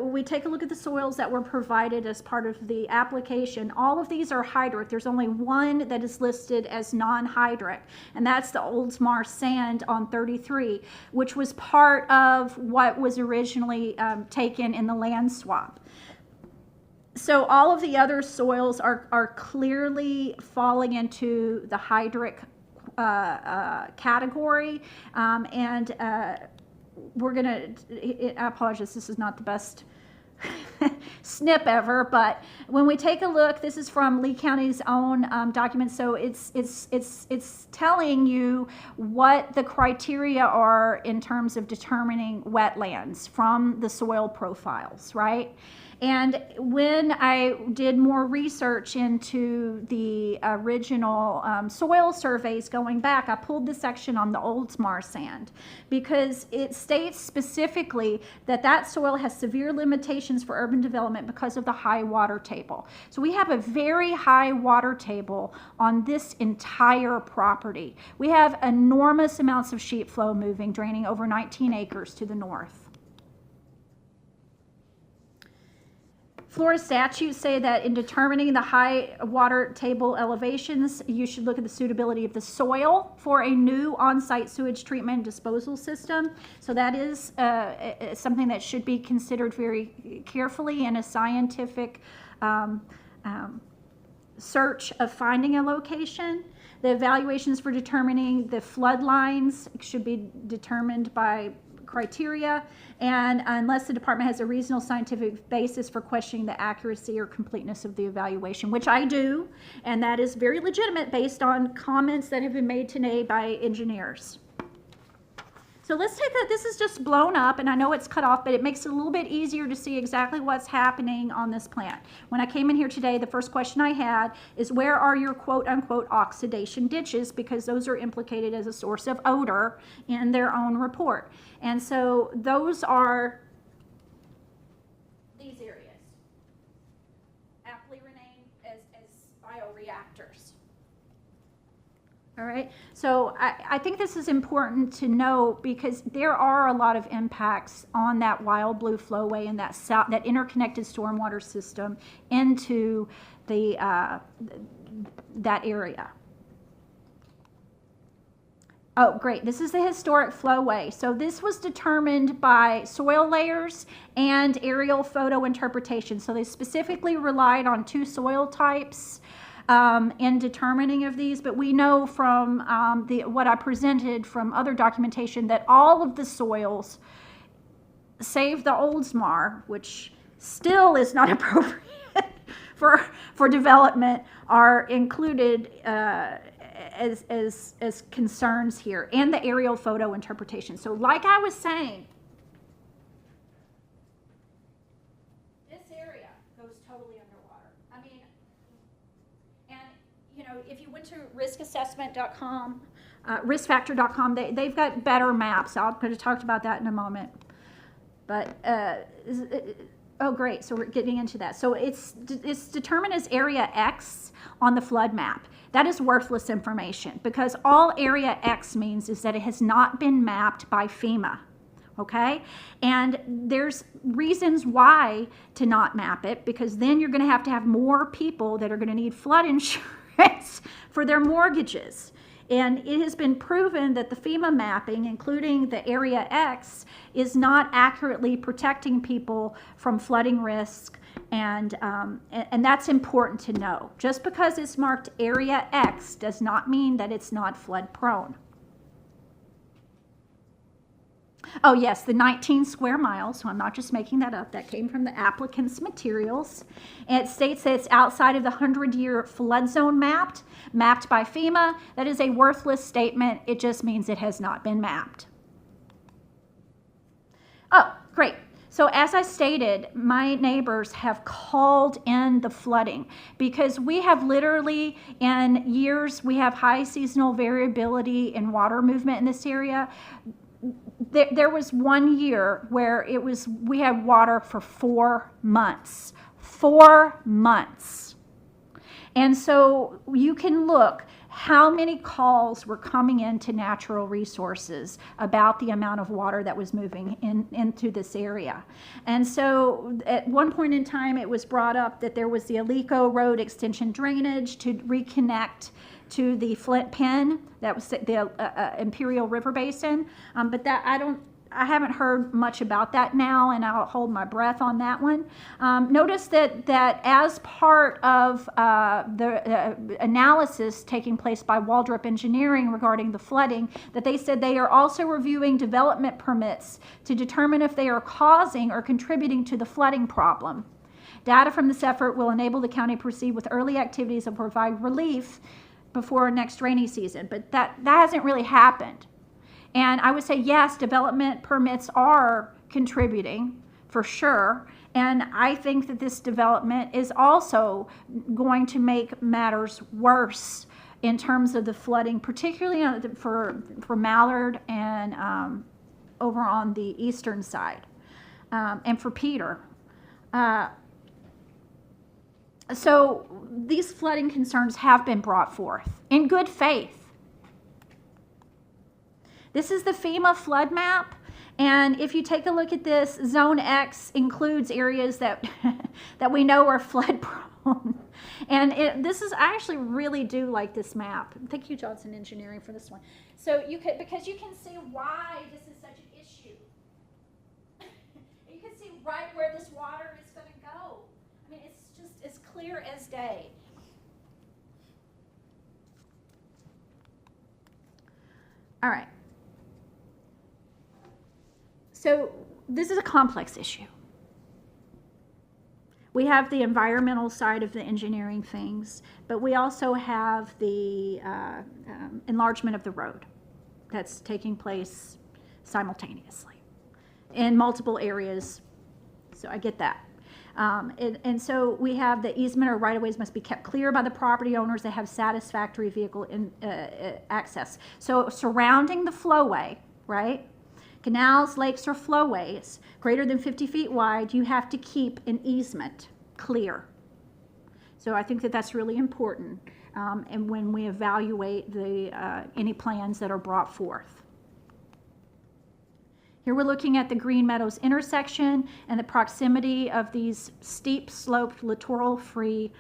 we take a look at the soils that were provided as part of the application, all of these are hydric. There's only one that is listed as non-hydric, and that's the Oldsmar sand on 33, which was part of what was originally taken in the land swap. So all of the other soils are clearly falling into the hydric category, and we're going to, I apologize, this is not the best snip ever, but when we take a look, this is from Lee County's own document, so it's telling you what the criteria are in terms of determining wetlands from the soil profiles, right? And when I did more research into the original soil surveys going back, I pulled the section on the Oldsmar sand because it states specifically that that soil has severe limitations for urban development because of the high water table. So we have a very high water table on this entire property. We have enormous amounts of sheet flow moving, draining over 19 acres to the north. Florida statutes say that in determining the high water table elevations, you should look at the suitability of the soil for a new on-site sewage treatment and disposal system. So that is something that should be considered very carefully in a scientific search of finding a location. The evaluations for determining the flood lines should be determined by criteria, and unless the department has a reasonable scientific basis for questioning the accuracy or completeness of the evaluation, which I do, and that is very legitimate based on comments that have been made today by engineers. So let's take that. This is just blown up, and I know it's cut off, but it makes it a little bit easier to see exactly what's happening on this plant. When I came in here today, the first question I had is, where are your quote-unquote oxidation ditches? Because those are implicated as a source of odor in their own report. And so those are these areas, aptly renamed as bioreactors. All right, so I think this is important to know because there are a lot of impacts on that wild blue flowway and that interconnected stormwater system into the that area. Oh, great. This is the historic flowway. So this was determined by soil layers and aerial photo interpretation. So they specifically relied on two soil types in determining of these, but we know from what I presented from other documentation that all of the soils, save the Oldsmar, which still is not appropriate for development, are included as concerns here, and the aerial photo interpretation. So like I was saying, this area goes totally underwater. I mean, know, if you went to riskassessment.com, riskfactor.com, they've got better maps. I'm going to talk about that in a moment. But, oh, great. So we're getting into that. So it's determined as Area X on the flood map. That is worthless information because all Area X means is that it has not been mapped by FEMA. Okay? And there's reasons why to not map it, because then you're going to have more people that are going to need flood insurance for their mortgages. And it has been proven that the FEMA mapping, including the Area X, is not accurately protecting people from flooding risk, and that's important to know. Just because it's marked Area X does not mean that it's not flood prone. Oh yes, the 19 square miles, so I'm not just making that up, that came from the applicant's materials. And it states that it's outside of the 100-year flood zone mapped by FEMA. That is a worthless statement. It just means it has not been mapped. Oh, great. So as I stated, my neighbors have called in the flooding because we have literally in years, we have high seasonal variability in water movement in this area. There was one year where we had water for 4 months. 4 months. And so you can look how many calls were coming into natural resources about the amount of water that was moving into this area. And so at one point in time, it was brought up that there was the Alico Road extension drainage to reconnect to the Flint Pen, that was the Imperial River Basin, but that I haven't heard much about that now, and I'll hold my breath on that one. Notice that as part of the analysis taking place by Waldrop Engineering regarding the flooding, that they said they are also reviewing development permits to determine if they are causing or contributing to the flooding problem. Data from this effort will enable the county to proceed with early activities and provide relief before next rainy season, but that hasn't really happened. And I would say, yes, development permits are contributing for sure. And I think that this development is also going to make matters worse in terms of the flooding, particularly for Mallard and over on the eastern side, and for Peter. So these flooding concerns have been brought forth in good faith. This is the FEMA flood map, and if you take a look at this, Zone X includes areas that that we know are flood prone. And I actually really do like this map. Thank you, Johnson Engineering, for this one. So because you can see why this is such an issue. You can see right where this water is going to go. I mean, it's just as clear as day. All right. So this is a complex issue. We have the environmental side of the engineering things, but we also have the enlargement of the road that's taking place simultaneously in multiple areas. So I get that. And so we have the easement or right-of-ways must be kept clear by the property owners that have satisfactory vehicle access. So surrounding the flowway, right? Canals, lakes, or flowways greater than 50 feet wide, you have to keep an easement clear. So I think that that's really important and when we evaluate any plans that are brought forth. Here we're looking at the Green Meadows intersection and the proximity of these steep sloped littoral-free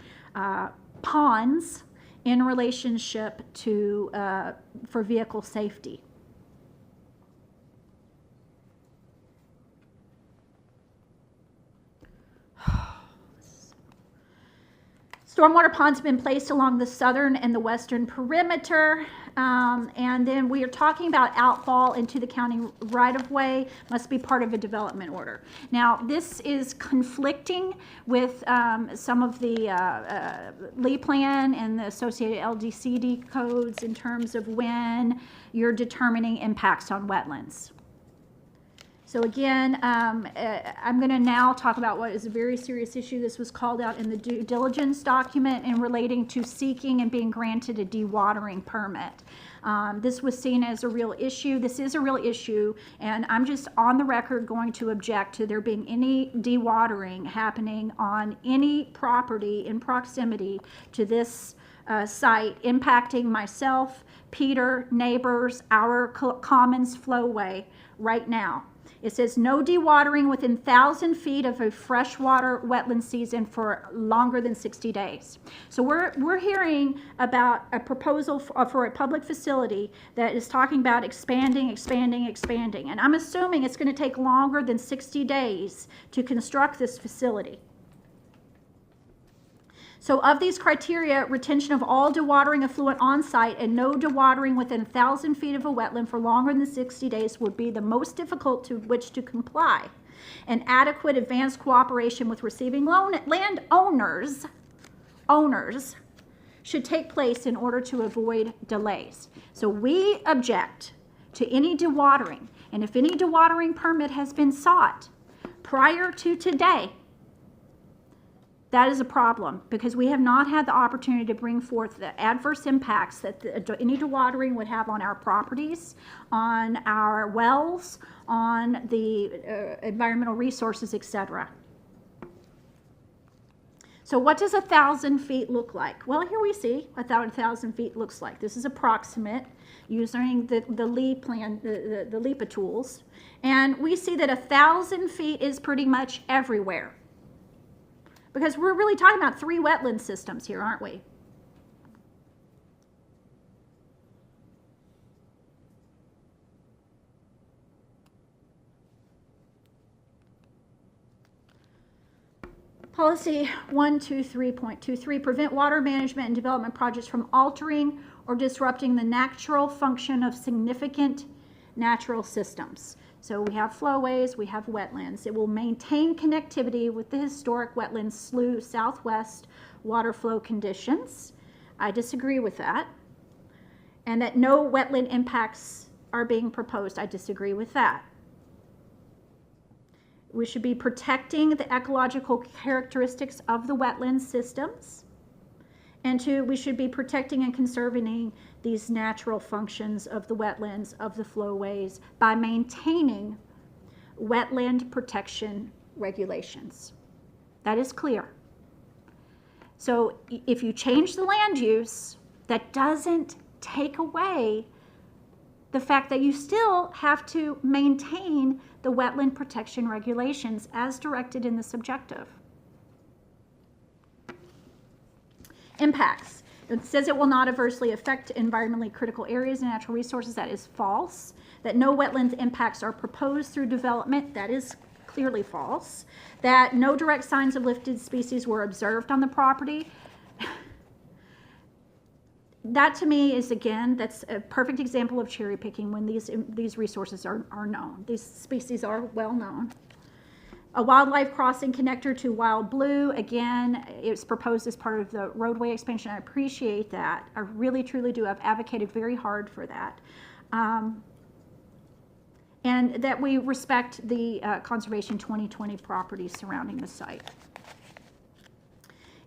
ponds in relationship to for vehicle safety. Stormwater ponds have been placed along the southern and the western perimeter. And then we are talking about outfall into the county right-of-way must be part of a development order. Now, this is conflicting with some of the Lee Plan and the associated LDCD codes in terms of when you're determining impacts on wetlands. So again, I'm going to now talk about what is a very serious issue. This was called out in the due diligence document in relating to seeking and being granted a dewatering permit. This was seen as a real issue. This is a real issue, and I'm just on the record going to object to there being any dewatering happening on any property in proximity to this site, impacting myself, Peter, neighbors, our commons flowway right now. It says no dewatering within 1,000 feet of a freshwater wetland season for longer than 60 days. So we're hearing about a proposal for a public facility that is talking about expanding. And I'm assuming it's going to take longer than 60 days to construct this facility. So of these criteria, retention of all dewatering effluent on site and no dewatering within 1,000 feet of a wetland for longer than 60 days would be the most difficult to which to comply. And adequate advanced cooperation with receiving landowners should take place in order to avoid delays. So we object to any dewatering. And if any dewatering permit has been sought prior to today, that is a problem, because we have not had the opportunity to bring forth the adverse impacts that any dewatering would have on our properties, on our wells, on the environmental resources, etc. So what does 1,000 feet look like? Well, here we see what 1,000 feet looks like. This is approximate using the LIPA tools. And we see that 1,000 feet is pretty much everywhere. Because we're really talking about 3 wetland systems here, aren't we? Policy 123.23, prevent water management and development projects from altering or disrupting the natural function of significant natural systems. So we have flowways, we have wetlands. It will maintain connectivity with the historic wetlands slough southwest water flow conditions. I disagree with that. And that no wetland impacts are being proposed. I disagree with that. We should be protecting the ecological characteristics of the wetland systems. And 2, we should be protecting and conserving these natural functions of the wetlands, of the flowways, by maintaining wetland protection regulations. That is clear. So if you change the land use, that doesn't take away the fact that you still have to maintain the wetland protection regulations as directed in this objective. Impacts. It says it will not adversely affect environmentally critical areas and natural resources. That is false. That no wetlands impacts are proposed through development. That is clearly false. That no direct signs of listed species were observed on the property. That to me is, again, that's a perfect example of cherry picking when these resources are known. These species are well known. A wildlife crossing connector to Wild Blue, again, it's proposed as part of the roadway expansion. I appreciate that. I really, truly do. I've advocated very hard for that. And that we respect the Conservation 2020 properties surrounding the site.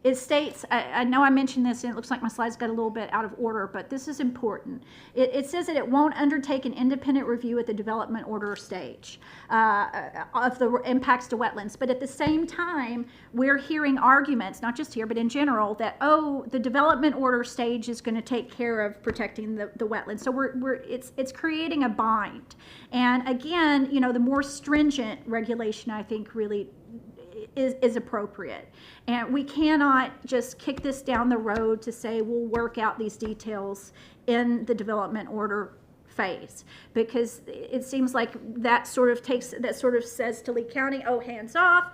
It states, I know I mentioned this and it looks like my slides got a little bit out of order, but this is important. It says that it won't undertake an independent review at the development order stage of the impacts to wetlands. But at the same time, we're hearing arguments, not just here, but in general, that, oh, the development order stage is going to take care of protecting the wetlands. So it's creating a bind. And again, you know, the more stringent regulation, I think, really is appropriate. And we cannot just kick this down the road to say we'll work out these details in the development order phase, because it seems like that sort of says to Lee County, oh, hands off,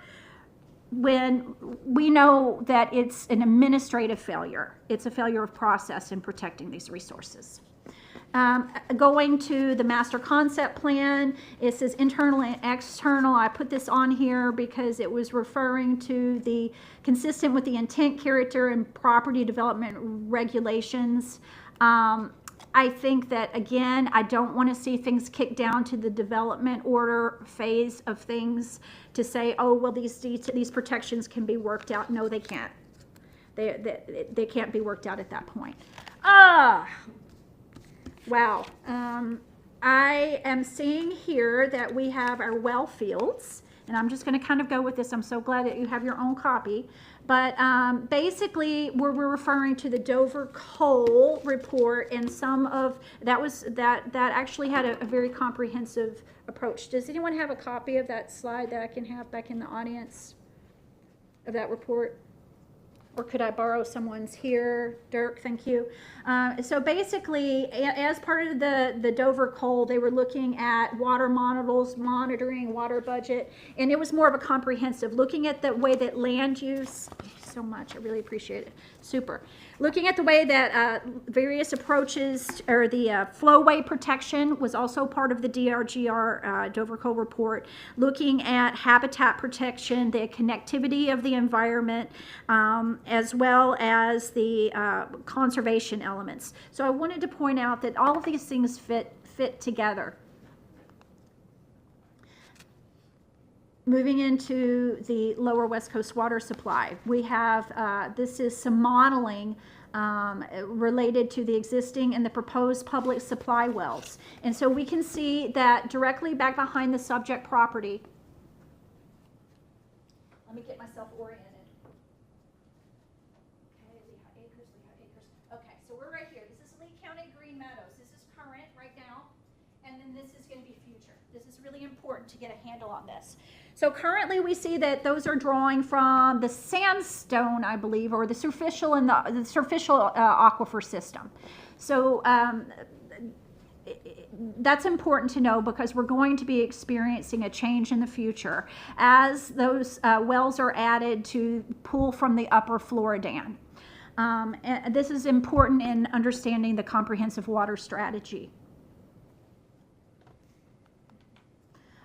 when we know that it's an administrative failure. It's a failure of process in protecting these resources. Going to the master concept plan, it says internal and external. I put this on here because it was referring to the consistent with the intent, character, and property development regulations. I think that, again, I don't want to see things kicked down to the development order phase of things to say, oh, well, these protections can be worked out. No, they can't. They can't be worked out at that point. Wow. I am seeing here that we have our well fields, and I'm just going to kind of go with this. I'm so glad that you have your own copy. But basically, we're referring to the Dover Coal report, and some of that actually had a very comprehensive approach. Does anyone have a copy of that slide that I can have back in the audience of that report? Or could I borrow someone's here? Dirk, thank you. So basically, as part of the Dover Coal, they were looking at water models, monitoring water budget, and it was more of a comprehensive, looking at the way that land use, thank you so much, I really appreciate it, super. Looking at the way that various approaches, or the flowway protection was also part of the DRGR Dover Coal report, looking at habitat protection, the connectivity of the environment, as well as the conservation elements. So I wanted to point out that all of these things fit together. Moving into the lower West Coast water supply, we have, this is some modeling related to the existing and the proposed public supply wells. And so we can see that directly back behind the subject property. Let me get myself oriented. Okay, Lehigh Acres. Okay, so we're right here. This is Lee County Green Meadows. This is current right now, and then this is going to be future. This is really important to get a handle on this. So currently we see that those are drawing from the sandstone, I believe, or the superficial and the superficial aquifer system. So that's important to know, because we're going to be experiencing a change in the future as those wells are added to pull from the upper Floridan. And this is important in understanding the comprehensive water strategy.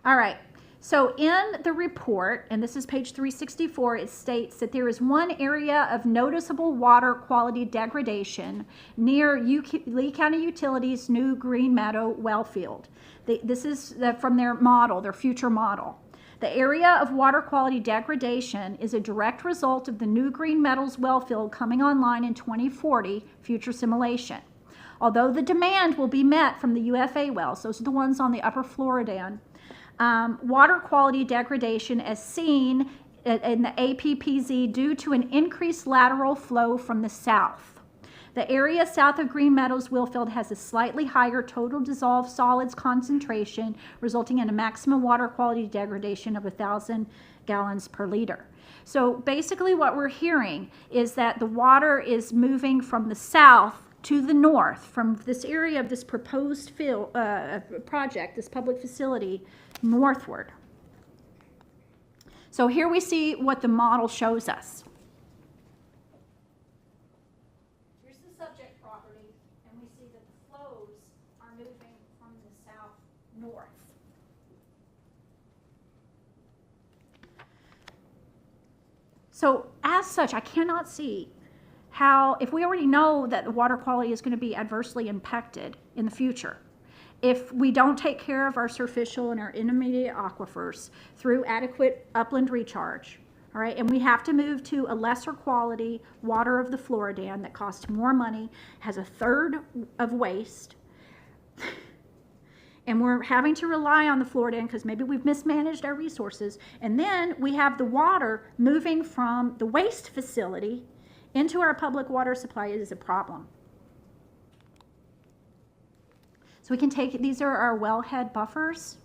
All right. So in the report, and this is page 364, it states that there is one area of noticeable water quality degradation near Lee County Utilities' new Green Meadow well field. This is from their model, their future model. The area of water quality degradation is a direct result of the new Green Meadows well field coming online in 2040, future simulation. Although the demand will be met from the UFA wells, those are the ones on the upper Floridan, water quality degradation as seen in the APPZ due to an increased lateral flow from the south. The area south of Green Meadows Wellfield has a slightly higher total dissolved solids concentration, resulting in a maximum water quality degradation of 1,000 gallons per liter. So basically what we're hearing is that the water is moving from the south to the north, from this area of this proposed project, this public facility, northward. So here we see what the model shows us. Here's the subject property, and we see that the flows are moving from the south north. So as such, I cannot see how, if we already know that the water quality is going to be adversely impacted in the future, if we don't take care of our superficial and our intermediate aquifers through adequate upland recharge, all right, and we have to move to a lesser quality water of the Floridan that costs more money, has a third of waste, and we're having to rely on the Floridan because maybe we've mismanaged our resources, and then we have the water moving from the waste facility into our public water supply is a problem. So we can take, these are our wellhead buffers.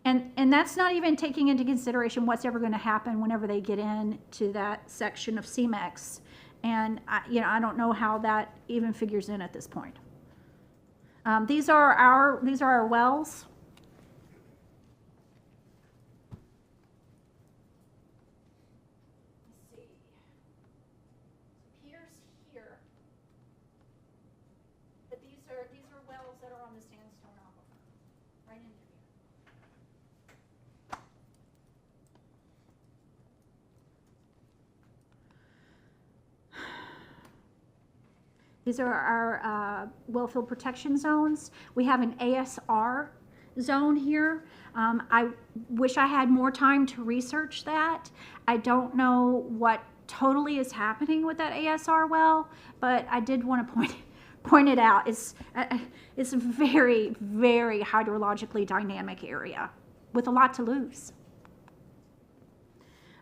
And that's not even taking into consideration what's ever going to happen whenever they get into that section of CMEX. And I don't know how that even figures in at this point. These are our wells. These are our wellfield protection zones. We have an ASR zone here. I wish I had more time to research that. I don't know what totally is happening with that ASR well, but I did want to point it out. It's a very, very hydrologically dynamic area with a lot to lose.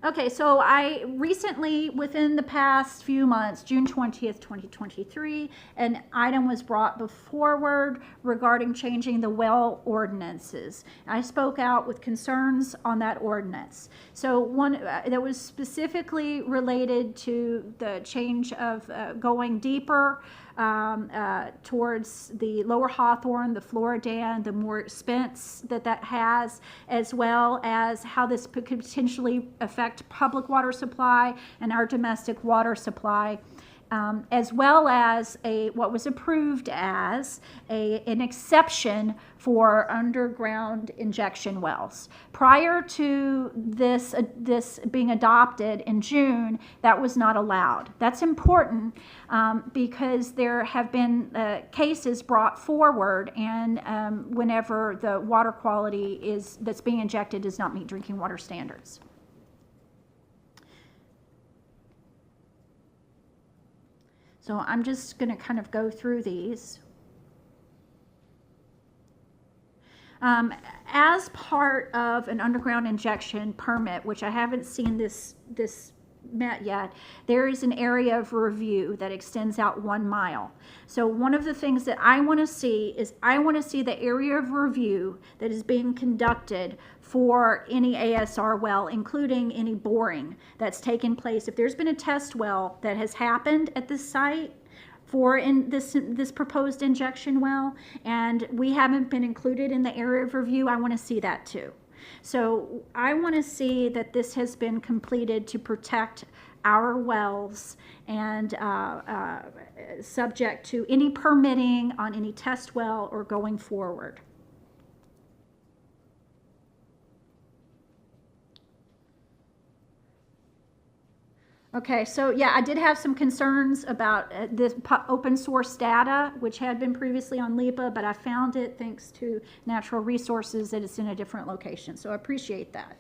Okay, so I recently, within the past few months, June 20th, 2023, an item was brought forward regarding changing the well ordinances. I spoke out with concerns on that ordinance. So one that was specifically related to the change of going deeper towards the Lower Hawthorne, the Floridan, the more expense that has, as well as how this could potentially affect public water supply and our domestic water supply, as well as what was approved as an exception for underground injection wells. Prior to this being adopted in June, that was not allowed. That's important because there have been cases brought forward, and whenever the water quality that's being injected does not meet drinking water standards. So I'm just going to kind of go through these. As part of an underground injection permit, which I haven't seen this met yet, there is an area of review that extends out 1 mile. So one of the things that I want to see is I want to see the area of review that is being conducted for any ASR well, including any boring that's taken place. If there's been a test well that has happened at this site for this proposed injection well, and we haven't been included in the area of review, I want to see that too. So I want to see that this has been completed to protect our wells and subject to any permitting on any test well or going forward. Okay, so yeah, I did have some concerns about this open source data, which had been previously on LIPA, but I found it, thanks to Natural Resources, that it's in a different location. So I appreciate that.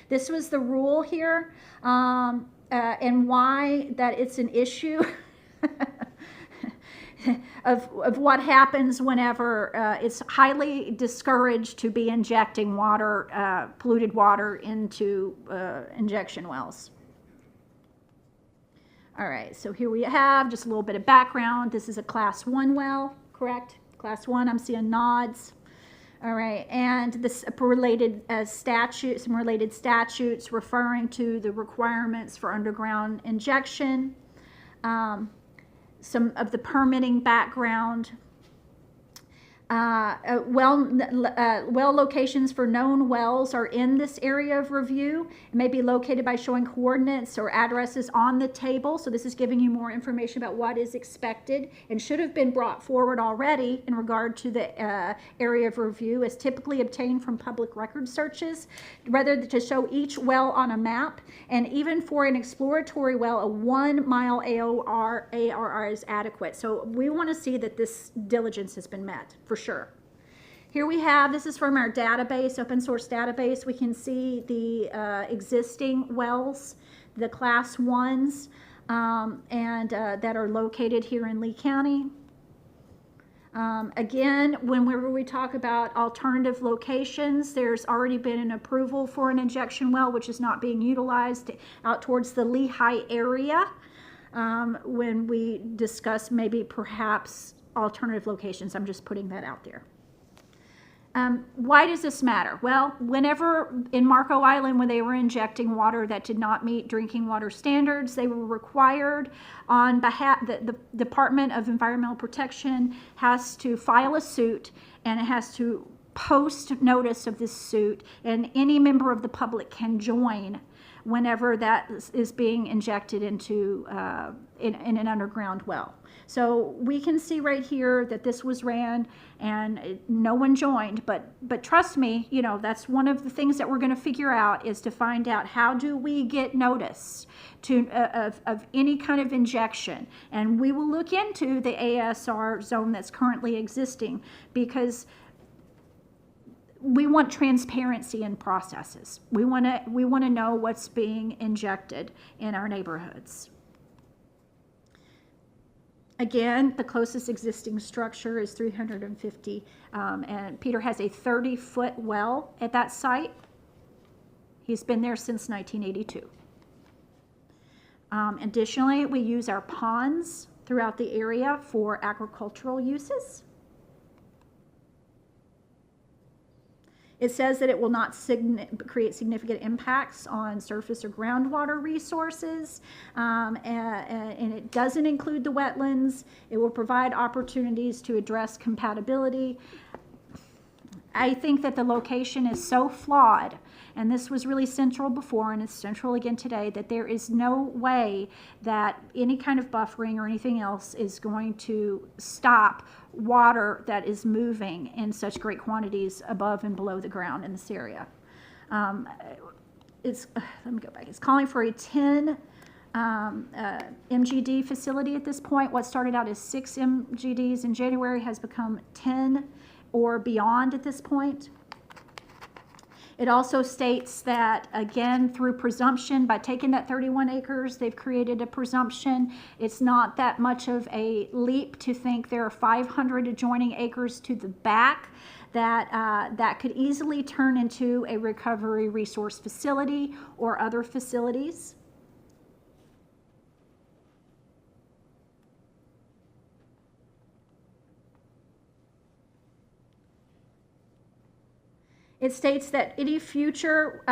This was the rule here, and why that it's an issue of what happens whenever it's highly discouraged to be injecting water, polluted water into injection wells. All right, so here we have just a little bit of background. This is a class 1 well, correct? Class 1, I'm seeing nods. All right, and this related statutes, some related statutes referring to the requirements for underground injection, some of the permitting background. Well locations for known wells are in this area of review. It may be located by showing coordinates or addresses on the table. So this is giving you more information about what is expected and should have been brought forward already in regard to the area of review, as typically obtained from public record searches, rather than to show each well on a map. And even for an exploratory well, a 1 mile ARR is adequate. So we want to see that this diligence has been met, for sure. Here we have, this is from our database, open source database. We can see the existing wells, the class 1s, and that are located here in Lee County. Again, whenever we talk about alternative locations, there's already been an approval for an injection well, which is not being utilized out towards the Lehigh area, when we discuss maybe perhaps alternative locations. I'm just putting that out there. Why does this matter? Well, whenever in Marco Island, when they were injecting water that did not meet drinking water standards, they were required on behalf, the Department of Environmental Protection has to file a suit, and it has to post notice of this suit, and any member of the public can join whenever that is being injected into in an underground well. So we can see right here that this was ran and no one joined, but trust me, you know, that's one of the things that we're going to figure out, is to find out how do we get notice to of any kind of injection. And we will look into the ASR zone that's currently existing, because we want transparency in processes. We want to know what's being injected in our neighborhoods. Again, the closest existing structure is 350, and Peter has a 30-foot well at that site. He's been there since 1982. Additionally, we use our ponds throughout the area for agricultural uses. It says that it will not create significant impacts on surface or groundwater resources, and it doesn't include the wetlands. It will provide opportunities to address compatibility. I think that the location is so flawed, and this was really central before and it's central again today, that there is no way that any kind of buffering or anything else is going to stop water that is moving in such great quantities above and below the ground in this area. Let me go back. It's calling for a 10 MGD facility at this point. What started out as 6 MGDs in January has become 10 or beyond at this point. It also states that, again, through presumption, by taking that 31 acres, they've created a presumption. It's not that much of a leap to think there are 500 adjoining acres to the back that could easily turn into a recovery resource facility or other facilities. It states that any future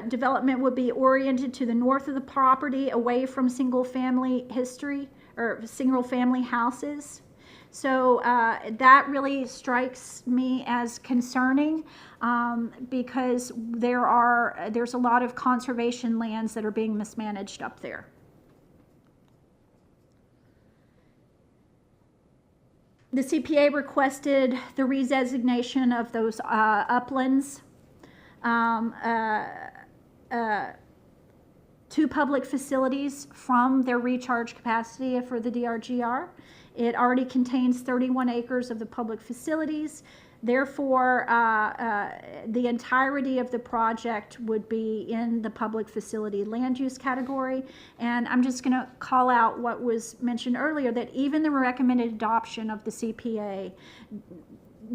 development would be oriented to the north of the property, away from single-family history or single-family houses. So that really strikes me as concerning, because there's a lot of conservation lands that are being mismanaged up there. The CPA requested the redesignation of those uplands to public facilities from their recharge capacity for the DRGR. It already contains 31 acres of the public facilities. Therefore, the entirety of the project would be in the public facility land use category. And I'm just going to call out what was mentioned earlier, that even the recommended adoption of the CPA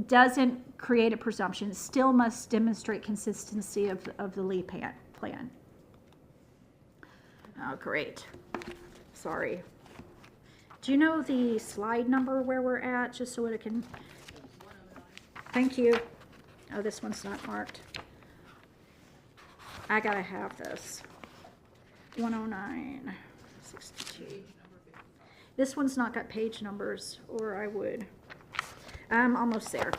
doesn't create a presumption. It still must demonstrate consistency of the Lee plan. Oh, great. Sorry. Do you know the slide number where we're at, just so that it can... Thank you. Oh, this one's not marked. I gotta have this. 109, 62. This one's not got page numbers, or I would. I'm almost there.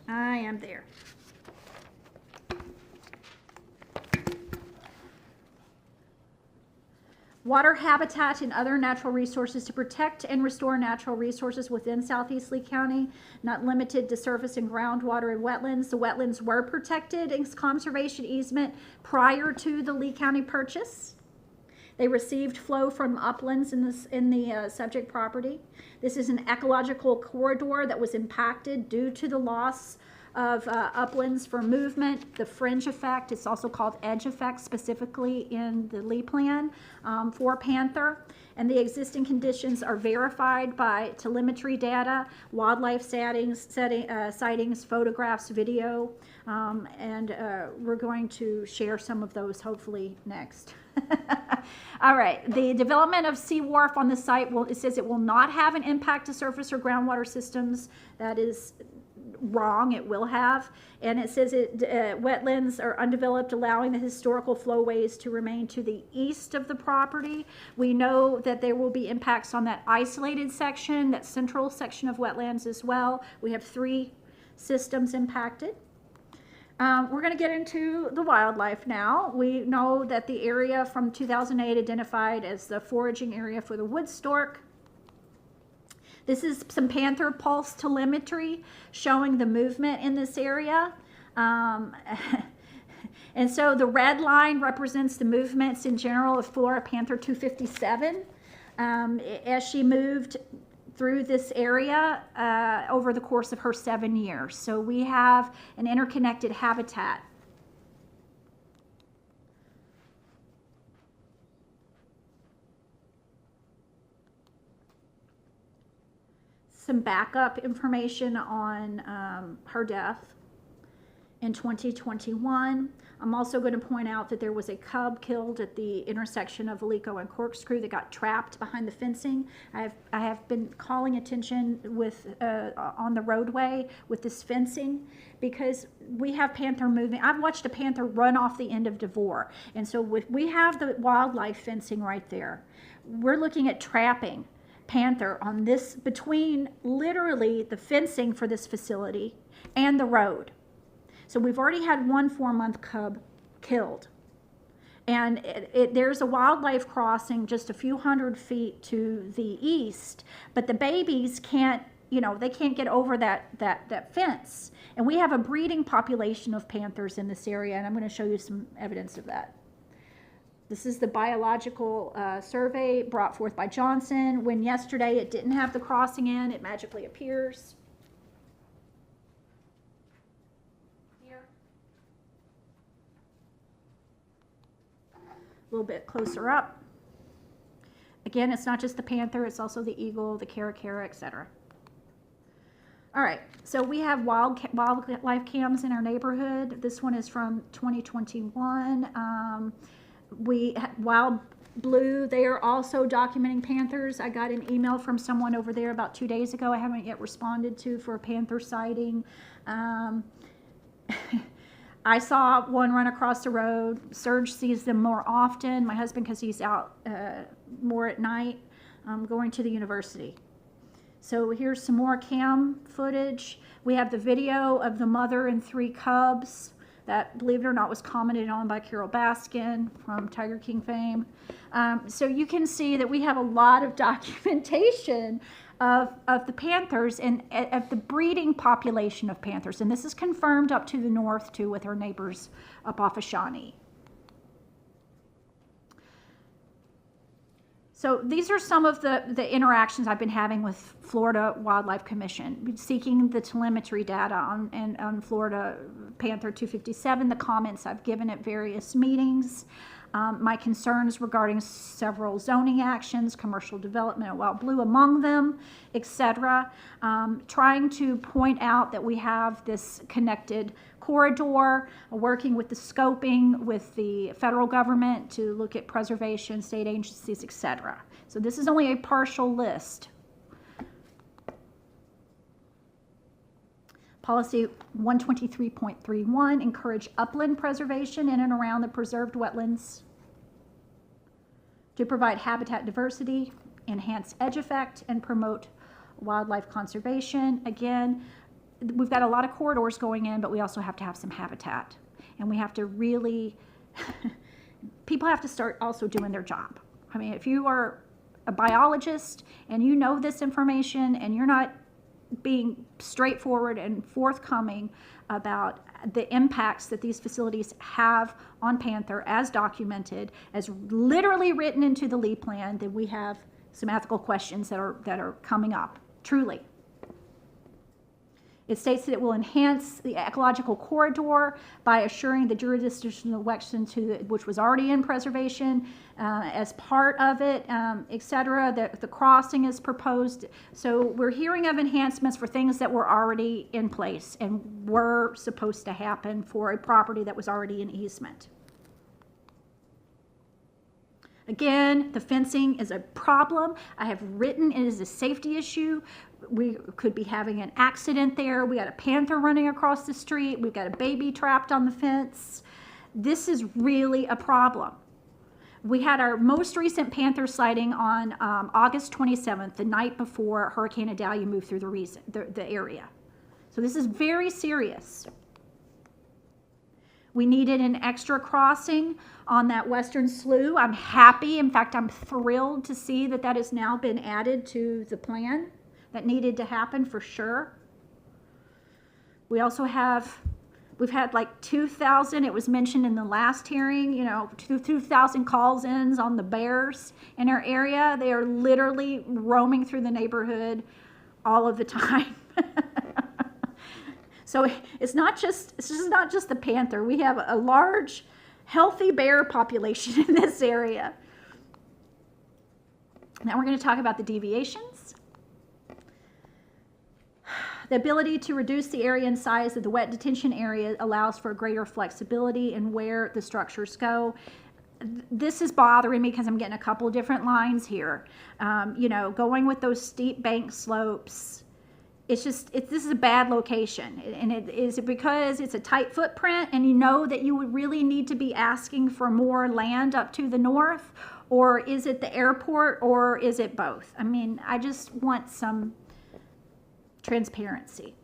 I am there. Water habitat and other natural resources to protect and restore natural resources within Southeast Lee County, not limited to surface and groundwater and wetlands. The wetlands were protected in conservation easement prior to the Lee County purchase. They received flow from uplands in the subject property. This is an ecological corridor that was impacted due to the loss of uplands for movement, the fringe effect. It's also called edge effect, specifically in the Lee plan for Panther. And the existing conditions are verified by telemetry data, wildlife sightings, photographs, video, and we're going to share some of those hopefully next. All right, the development of SWRF on the site, it says it will not have an impact to surface or groundwater systems. That is wrong. It will have. And it says wetlands are undeveloped, allowing the historical flowways to remain to the east of the property. We know that there will be impacts on that isolated section, that central section of wetlands as well. We have 3 systems impacted. We're going to get into the wildlife now. We know that the area from 2008 identified as the foraging area for the wood stork. This is some panther pulse telemetry showing the movement in this area. And so the red line represents the movements in general of Florida Panther 257 as she moved through this area over the course of her 7 years. So we have an interconnected habitat. Some backup information on her death in 2021. I'm also going to point out that there was a cub killed at the intersection of Alico and Corkscrew that got trapped behind the fencing. I have been calling attention with on the roadway with this fencing because we have panther moving. I've watched a panther run off the end of Devore, and so we have the wildlife fencing right there. We're looking at trapping panther on this between literally the fencing for this facility and the road. So we've already had one 4-month cub killed. And there's a wildlife crossing just a few hundred feet to the east, but the babies can't, they can't get over that fence. And we have a breeding population of panthers in this area, and I'm going to show you some evidence of that. This is the biological survey brought forth by Johnson. When yesterday it didn't have the crossing in, it magically appears. A little bit closer up. Again, it's not just the panther, it's also the eagle, the caracara, etc. All right, so we have wildlife cams in our neighborhood. This one is from 2021. Wild Blue, they are also documenting panthers. I got an email from someone over there about 2 days ago I haven't yet responded to for a panther sighting. I saw one run across the road. Serge sees them more often. My husband, because he's out more at night, going to the university. So here's some more cam footage. We have the video of the mother and 3 cubs that, believe it or not, was commented on by Carol Baskin from Tiger King fame. So you can see that we have a lot of documentation of the panthers and of the breeding population of panthers. And this is confirmed up to the north, too, with our neighbors up off of Shawnee. So these are some of the interactions I've been having with Florida Wildlife Commission, seeking the telemetry data on Florida Panther 257, the comments I've given at various meetings, my concerns regarding several zoning actions, commercial development at Wild Blue among them, etc. Trying to point out that we have this connected corridor, working with the scoping with the federal government to look at preservation, state agencies, etc. So this is only a partial list. Policy 123.31, encourage upland preservation in and around the preserved wetlands to provide habitat diversity, enhance edge effect, and promote wildlife conservation. Again, we've got a lot of corridors going in, but we also have to have some habitat. And we have to really, people have to start also doing their job. I mean, if you are a biologist and you know this information and you're not being straightforward and forthcoming about the impacts that these facilities have on panther as documented, as literally written into the LEA plan, then we have some ethical questions that are coming up, truly. It states that it will enhance the ecological corridor by assuring the jurisdictional election which was already in preservation as part of it, etc. The crossing is proposed. So we're hearing of enhancements for things that were already in place and were supposed to happen for a property that was already in easement. Again, the fencing is a problem. I have written it is a safety issue. We could be having an accident there. We got a panther running across the street. We've got a baby trapped on the fence. This is really a problem. We had our most recent panther sighting on August 27th, the night before Hurricane Idalia moved through the area. So this is very serious. We needed an extra crossing on that western slough. I'm happy, in fact, I'm thrilled to see that that has now been added to the plan. That needed to happen for sure. We also have, we've had like 2,000, it was mentioned in the last hearing, you know, 2,000 calls-ins on the bears in our area. They are literally roaming through the neighborhood all of the time. So it's not just the panther. We have a large, healthy bear population in this area. Now we're going to talk about the deviations. The ability to reduce the area and size of the wet detention area allows for greater flexibility in where the structures go. This is bothering me because I'm getting a couple different lines here. You know, going with those steep bank slopes. It's just, this is a bad location. And is it because it's a tight footprint and you know that you would really need to be asking for more land up to the north? Or is it the airport, or is it both? I mean, I just want some transparency.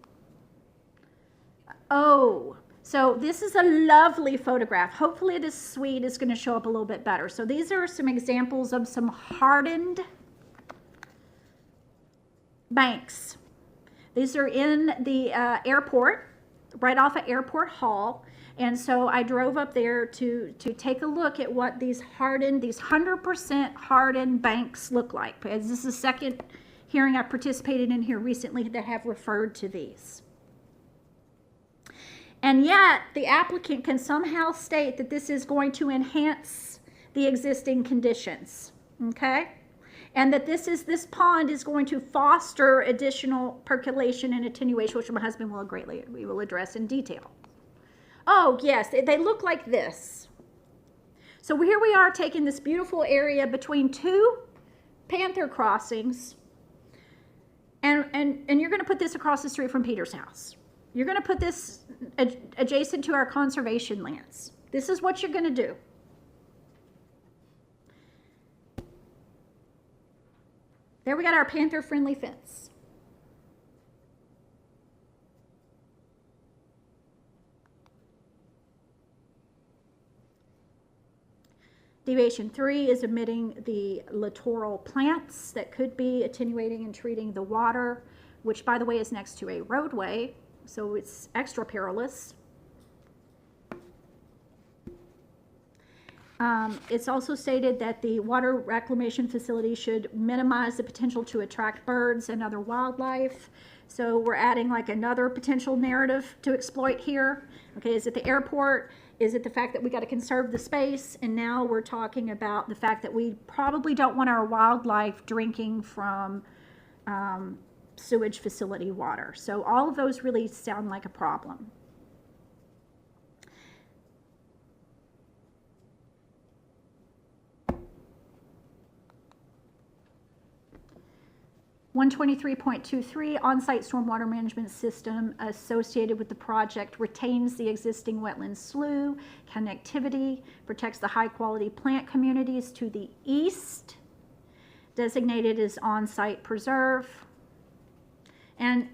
Oh, so this is a lovely photograph. Hopefully this suite is going to show up a little bit better. So these are some examples of some hardened banks. These are in the airport, right off of Airport Hall. And so I drove up there to take a look at what these hardened, these 100% hardened banks look like. Because this is the second hearing I participated in here recently that have referred to these. And yet the applicant can somehow state that this is going to enhance the existing conditions, okay? And that this pond is going to foster additional percolation and attenuation, which my husband we will address in detail. Oh, yes, they look like this. So here we are taking this beautiful area between two panther crossings, and you're going to put this across the street from Peter's house. You're going to put this adjacent to our conservation lands. This is what you're going to do. There we got our panther-friendly fence. Deviation 3 is omitting the littoral plants that could be attenuating and treating the water, which, by the way, is next to a roadway, so it's extra perilous. It's also stated that the water reclamation facility should minimize the potential to attract birds and other wildlife. So we're adding like another potential narrative to exploit here. Okay, is it the airport? Is it the fact that we got to conserve the space? And now we're talking about the fact that we probably don't want our wildlife drinking from sewage facility water. So all of those really sound like a problem. (123.23) on-site stormwater management system associated with the project retains the existing wetland slough connectivity, protects the high-quality plant communities to the east, designated as on-site preserve. And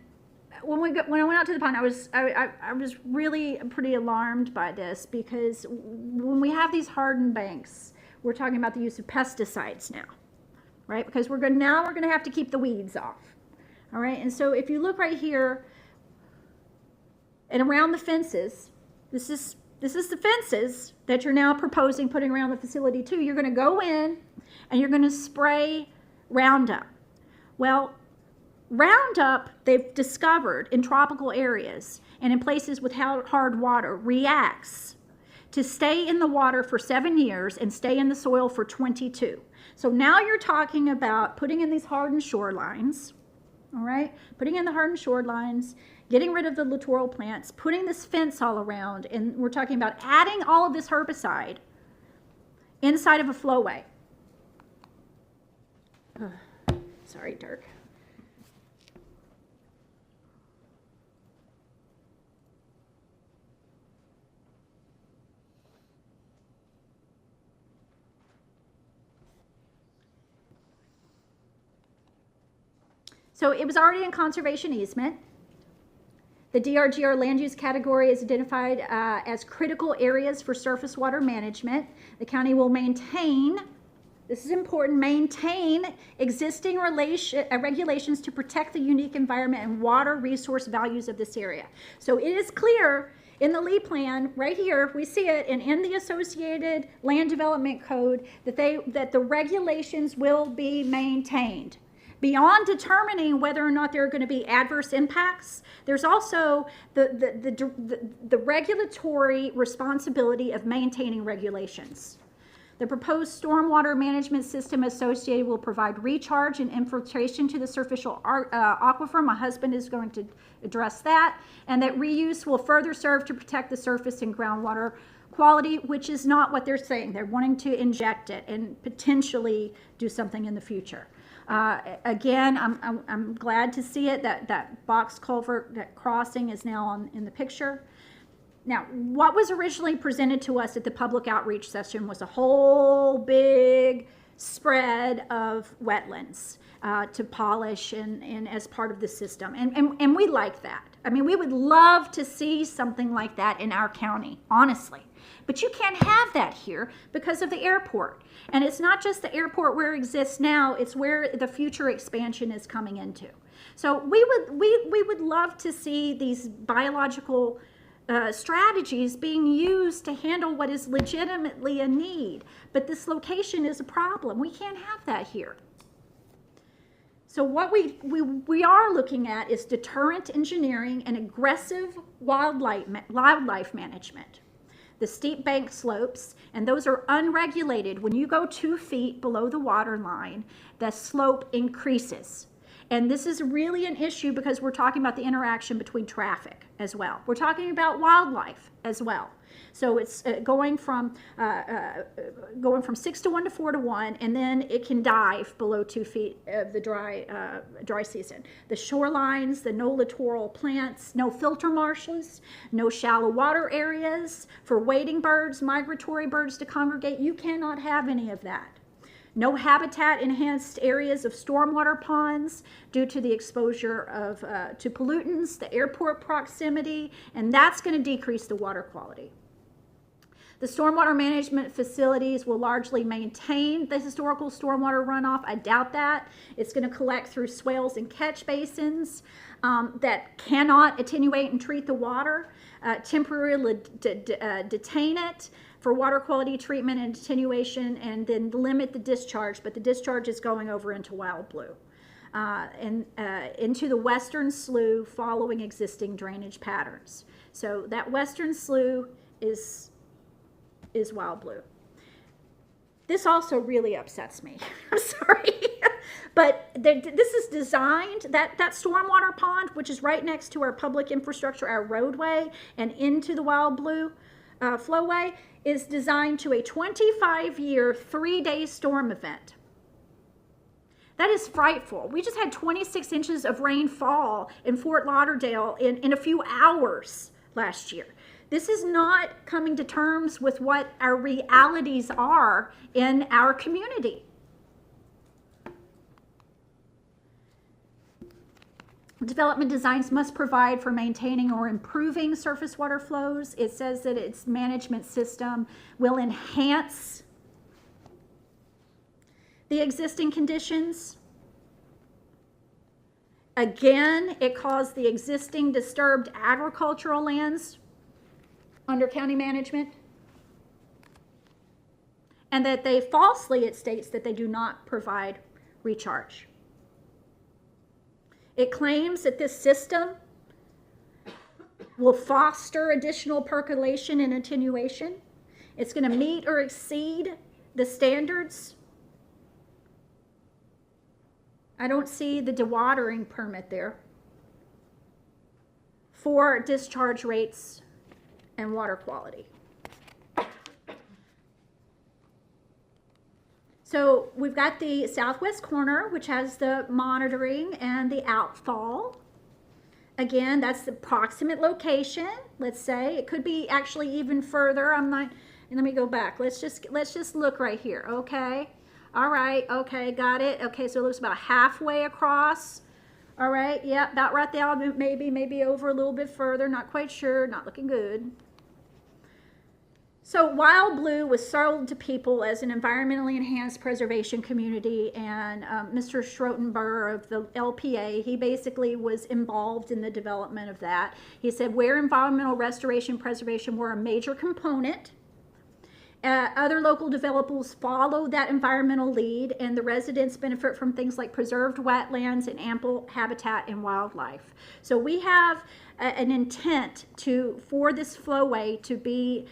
when I went out to the pond, I was really pretty alarmed by this, because when we have these hardened banks, we're talking about the use of pesticides now. Right? Because we're going to have to keep the weeds off. All right? And so if you look right here and around the fences, this is the fences that you're now proposing putting around the facility too. You're going to go in and you're going to spray Roundup. Well, Roundup, they've discovered in tropical areas and in places with hard water, reacts to stay in the water for 7 years and stay in the soil for 22. So now you're talking about putting in these hardened shorelines, all right? Putting in the hardened shorelines, getting rid of the littoral plants, putting this fence all around, and we're talking about adding all of this herbicide inside of a flowway. Sorry, Dirk. So it was already in conservation easement. The DRGR land use category is identified as critical areas for surface water management. The county will maintain, this is important, maintain existing regulations to protect the unique environment and water resource values of this area. So it is clear in the Lee plan, right here, we see it, and in the associated land development code, that the regulations will be maintained. Beyond determining whether or not there are going to be adverse impacts, there's also the regulatory responsibility of maintaining regulations. The proposed stormwater management system associated will provide recharge and infiltration to the superficial aquifer. My husband is going to address that. And that reuse will further serve to protect the surface and groundwater quality, which is not what they're saying. They're wanting to inject it and potentially do something in the future. Again, I'm glad to see it, that box culvert, that crossing is now in the picture. Now, what was originally presented to us at the public outreach session was a whole big spread of wetlands to polish and as part of the system. And we like that. I mean, we would love to see something like that in our county, honestly. But you can't have that here because of the airport. And it's not just the airport where it exists now, it's where the future expansion is coming into. So we would love to see these biological strategies being used to handle what is legitimately a need. But this location is a problem. We can't have that here. So what we are looking at is deterrent engineering and aggressive wildlife management. The steep bank slopes, and those are unregulated. When you go 2 feet below the water line, the slope increases. And this is really an issue because we're talking about the interaction between traffic as well. We're talking about wildlife as well. So it's going from 6-to-1 to 4-to-1, and then it can dive below 2 feet of the dry season. The shorelines, the no littoral plants, no filter marshes, no shallow water areas for wading birds, migratory birds to congregate. You cannot have any of that. No habitat enhanced areas of stormwater ponds due to the exposure of to pollutants, the airport proximity, and that's going to decrease the water quality. The stormwater management facilities will largely maintain the historical stormwater runoff. I doubt that. It's going to collect through swales and catch basins that cannot attenuate and treat the water, temporarily detain it for water quality treatment and attenuation, and then limit the discharge, but the discharge is going over into Wild Blue and into the western slough following existing drainage patterns. So that western slough is Wild Blue. This also really upsets me. I'm sorry. But this is designed, that stormwater pond, which is right next to our public infrastructure, our roadway, and into the Wild Blue flowway, is designed to a 25-year, 3-day storm event. That is frightful. We just had 26 inches of rainfall in Fort Lauderdale in a few hours last year. This is not coming to terms with what our realities are in our community. Development designs must provide for maintaining or improving surface water flows. It says that its management system will enhance the existing conditions. Again, it calls the existing disturbed agricultural lands under county management. And that they falsely, it states that they do not provide recharge. It claims that this system will foster additional percolation and attenuation. It's going to meet or exceed the standards. I don't see the dewatering permit there for discharge rates and water quality. So we've got the southwest corner, which has the monitoring and the outfall. Again, that's the proximate location. Let's say it could be actually even further. Let me go back. Let's just look right here. Okay. All right. Okay. Got it. Okay. So it looks about halfway across All right, yeah, about right there, maybe over a little bit further, not quite sure, not looking good. So Wild Blue was sold to people as an environmentally enhanced preservation community, and Mr. Schrotenberg of the LPA, he basically was involved in the development of that. He said where environmental restoration preservation were a major component, other local developers follow that environmental lead, and the residents benefit from things like preserved wetlands and ample habitat and wildlife. So we have an intent for this flowway to be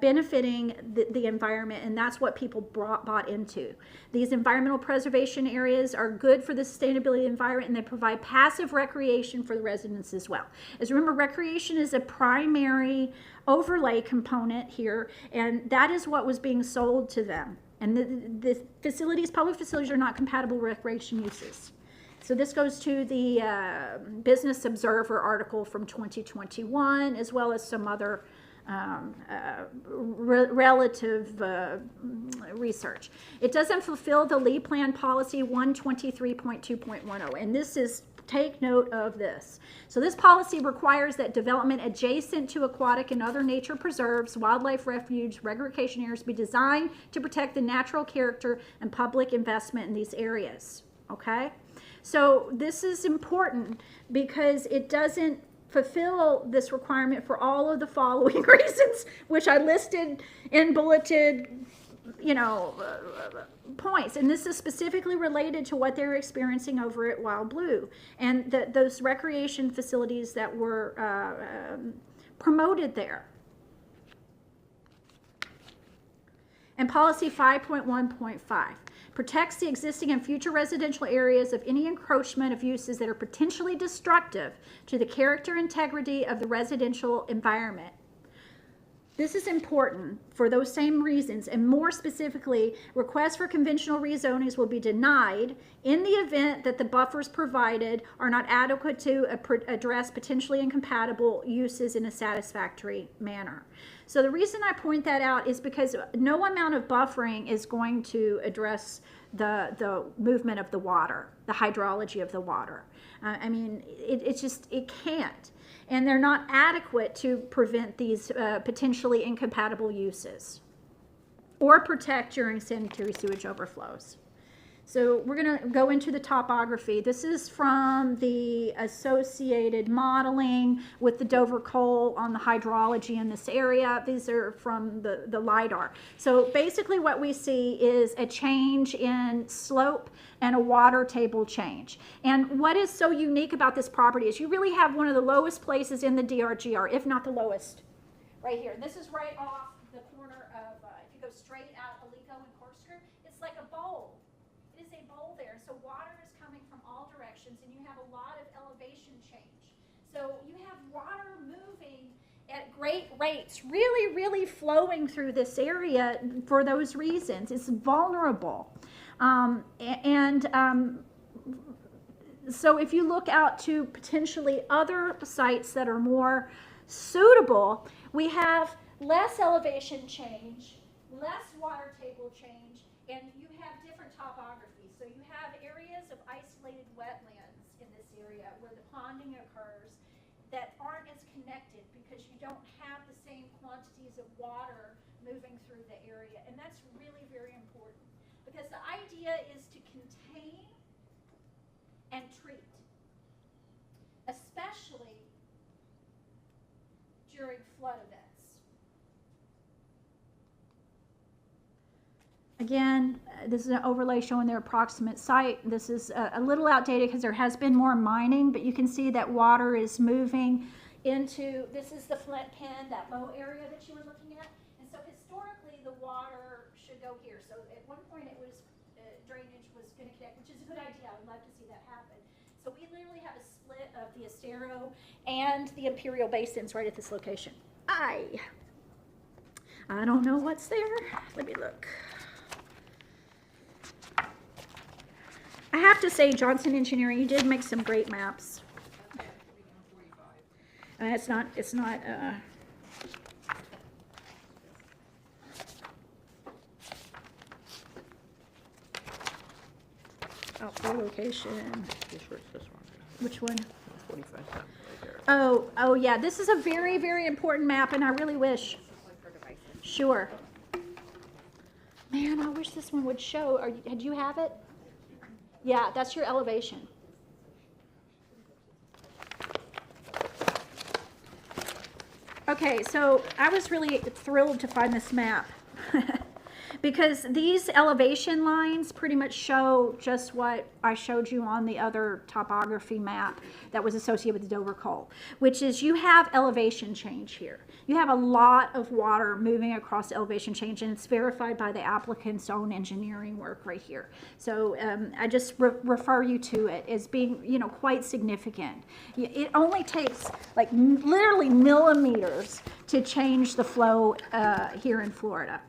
benefiting the environment, and that's what people bought into. These environmental preservation areas are good for the sustainability of the environment, and they provide passive recreation for the residents as well. As remember, recreation is a primary overlay component here, and that is what was being sold to them. And the facilities, public facilities, are not compatible with recreation uses. So this goes to the Business Observer article from 2021, as well as some other relative research. It doesn't fulfill the Lee Plan Policy 123.2.10, and this is, take note of this. So this policy requires that development adjacent to aquatic and other nature preserves, wildlife refuge, recreation areas be designed to protect the natural character and public investment in these areas, okay? So this is important because it doesn't fulfill this requirement for all of the following reasons, which I listed in bulleted, points. And this is specifically related to what they're experiencing over at Wild Blue and those recreation facilities that were promoted there. And policy 5.1.5 protects the existing and future residential areas of any encroachment of uses that are potentially destructive to the character and integrity of the residential environment. This is important for those same reasons, and more specifically, requests for conventional rezonings will be denied in the event that the buffers provided are not adequate to address potentially incompatible uses in a satisfactory manner. So the reason I point that out is because no amount of buffering is going to address the movement of the water, the hydrology of the water. It can't. And they're not adequate to prevent these potentially incompatible uses or protect during sanitary sewage overflows. So we're going to go into the topography. This is from the associated modeling with the Dover coal on the hydrology in this area. These are from the LIDAR. So basically what we see is a change in slope and a water table change. And what is so unique about this property is you really have one of the lowest places in the DRGR, if not the lowest, right here. This is right off the corner of, if you go straight out Alico and Corkscrew, it's like a bowl. It is a bowl there. So water is coming from all directions, and you have a lot of elevation change. So you have water moving at great rates, really flowing through this area for those reasons. It's vulnerable. So if you look out to potentially other sites that are more suitable, we have less elevation change, less water table change, and you have different topography. So you have areas of isolated wetlands in this area where the ponding occurs that aren't as connected because you don't have the same quantities of water moving through the area. And that's really very important because the idea is to contain and treat, especially during flood events. Again, this is an overlay showing their approximate site. This is a little outdated because there has been more mining, but you can see that water is moving into, this is the Flint Pen, that low area that you were looking at. And so historically, the water should go here. So at one point it was, drainage was going to connect, which is a good idea. I would love to see that happen. So we literally have a split of the Estero and the Imperial Basins right at this location. I don't know what's there. Let me look. I have to say, Johnson Engineering, you did make some great maps. It's not, oh, for location. Which one? 45 right there. Oh, yeah, this is a very, very important map, and I really wish. Sure. Man, I wish this one would show. Do you have it? Yeah, that's your elevation. Okay, so I was really thrilled to find this map because these elevation lines pretty much show just what I showed you on the other topography map that was associated with the Dover Coal, which is you have elevation change here. You have a lot of water moving across the elevation change, and it's verified by the applicant's own engineering work right here. So I just refer you to it as being, quite significant. It only takes like literally millimeters to change the flow here in Florida.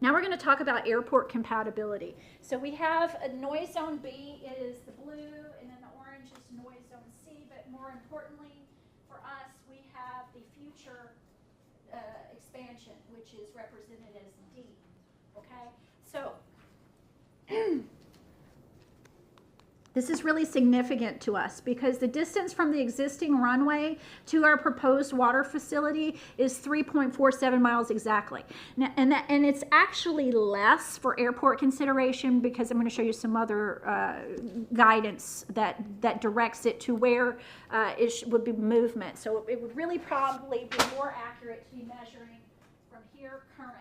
Now we're going to talk about airport compatibility. So we have a noise zone B, it is the blue, and then the orange is noise zone C, but more importantly for us, we have the future expansion, which is represented as D, okay? So this is really significant to us because the distance from the existing runway to our proposed water facility is 3.47 miles exactly. Now, and it's actually less for airport consideration because I'm going to show you some other guidance that directs it to where it would be movement. So it would really probably be more accurate to be measuring from here currently.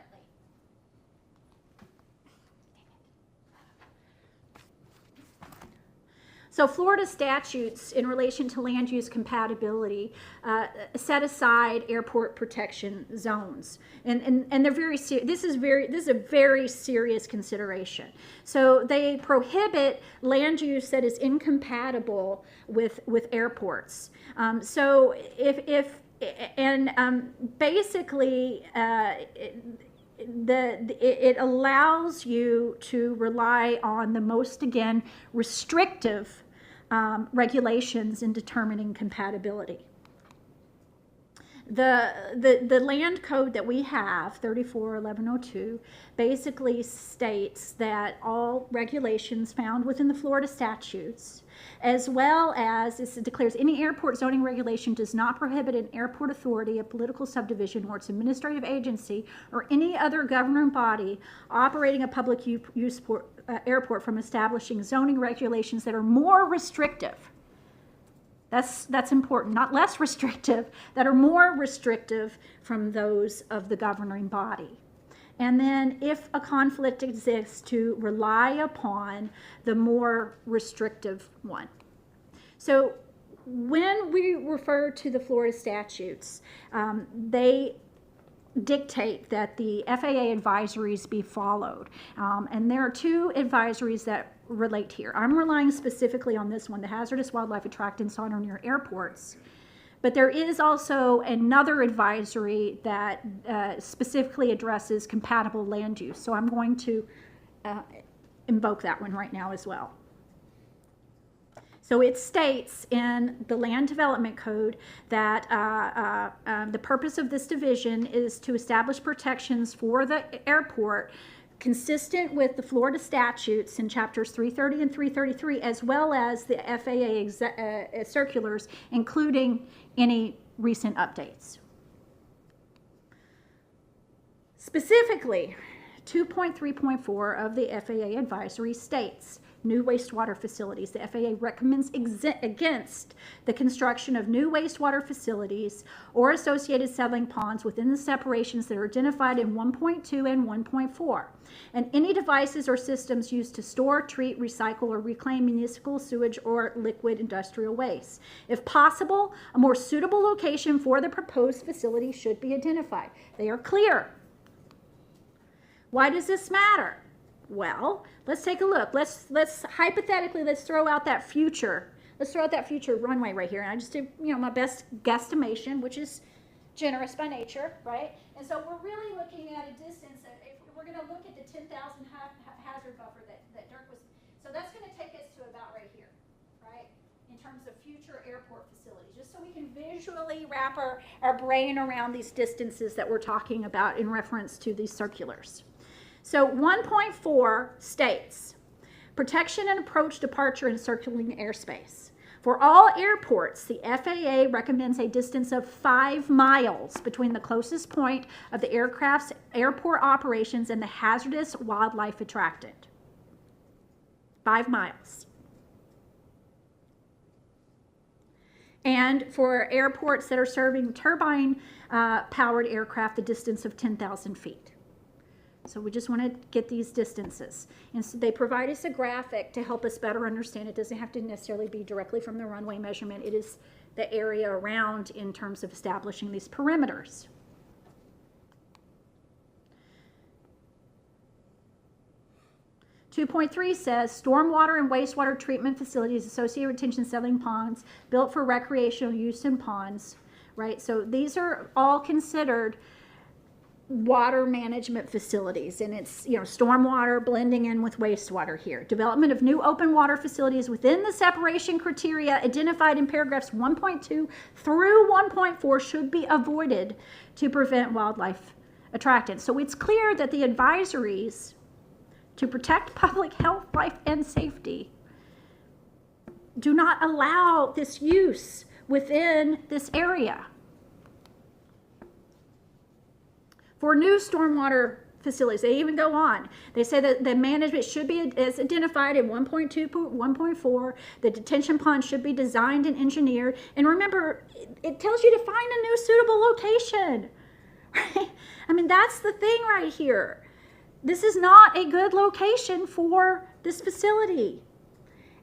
So Florida statutes in relation to land use compatibility set aside airport protection zones, and they're very serious. This is a very serious consideration. So they prohibit land use that is incompatible with airports. So basically. It allows you to rely on the most, again, restrictive regulations in determining compatibility. The land code that we have, 341102, basically states that all regulations found within the Florida statutes, as well as it declares any airport zoning regulation does not prohibit an airport authority, a political subdivision, or its administrative agency, or any other governing body operating a public use airport from establishing zoning regulations that are more restrictive. That's important, not less restrictive, that are more restrictive from those of the governing body. And then if a conflict exists, to rely upon the more restrictive one. So when we refer to the Florida statutes, they dictate that the FAA advisories be followed. And there are two advisories that relate here. I'm relying specifically on this one, the hazardous wildlife attractants on or near airports. But there is also another advisory that specifically addresses compatible land use. So I'm going to invoke that one right now as well. So it states in the Land Development Code that the purpose of this division is to establish protections for the airport consistent with the Florida statutes in chapters 330 and 333, as well as the FAA circulars, including any recent updates. Specifically, 2.3.4 of the FAA advisory states, new wastewater facilities. The FAA recommends against the construction of new wastewater facilities or associated settling ponds within the separations that are identified in 1.2 and 1.4. And any devices or systems used to store, treat, recycle, or reclaim municipal sewage or liquid industrial waste. If possible, a more suitable location for the proposed facility should be identified. They are clear. Why does this matter? Well, let's take a look. Let's hypothetically, let's throw out that future. Let's throw out that future runway right here. And I just did, my best guesstimation, which is generous by nature, right? And so we're really looking at a distance. If we're going to look at the 10,000 hazard buffer that Dirk was, so that's going to take us to about right here, right? In terms of future airport facilities, just so we can visually wrap our brain around these distances that we're talking about in reference to these circulars. So 1.4 states, protection and approach, departure, and circulating airspace. For all airports, the FAA recommends a distance of 5 miles between the closest point of the aircraft's airport operations and the hazardous wildlife attractant. 5 miles. And for airports that are serving turbine-powered aircraft, the distance of 10,000 feet. So we just want to get these distances. And so they provide us a graphic to help us better understand. It doesn't have to necessarily be directly from the runway measurement. It is the area around in terms of establishing these perimeters. .3 says stormwater and wastewater treatment facilities, associated retention settling ponds, built for recreational use in ponds, right? So these are all considered water management facilities, and it's, you know, stormwater blending in with wastewater here. Development of new open water facilities within the separation criteria identified in paragraphs 1.2 through 1.4 should be avoided to prevent wildlife attractants. So it's clear that the advisories to protect public health, life, and safety do not allow this use within this area. For new stormwater facilities, they even go on. They say that the management should be as identified in 1.2, 1.4. The detention pond should be designed and engineered. And remember, it tells you to find a new suitable location. Right? I mean, that's the thing right here. This is not a good location for this facility.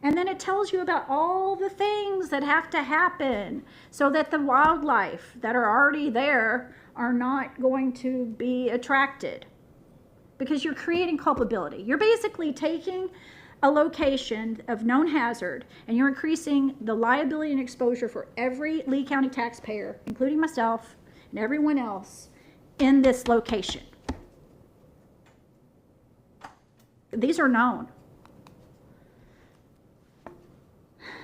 And then it tells you about all the things that have to happen so that the wildlife that are already there are not going to be attracted, because you're creating culpability. You're basically taking a location of known hazard and you're increasing the liability and exposure for every Lee County taxpayer, including myself and everyone else in this location. These are known.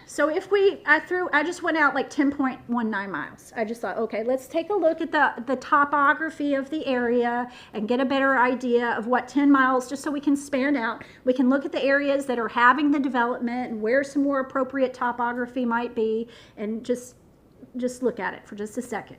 So if I just went out like 10.19 miles. I just thought, okay, let's take a look at the topography of the area and get a better idea of what 10 miles, just so we can span out. We can look at the areas that are having the development and where some more appropriate topography might be, and just look at it for just a second.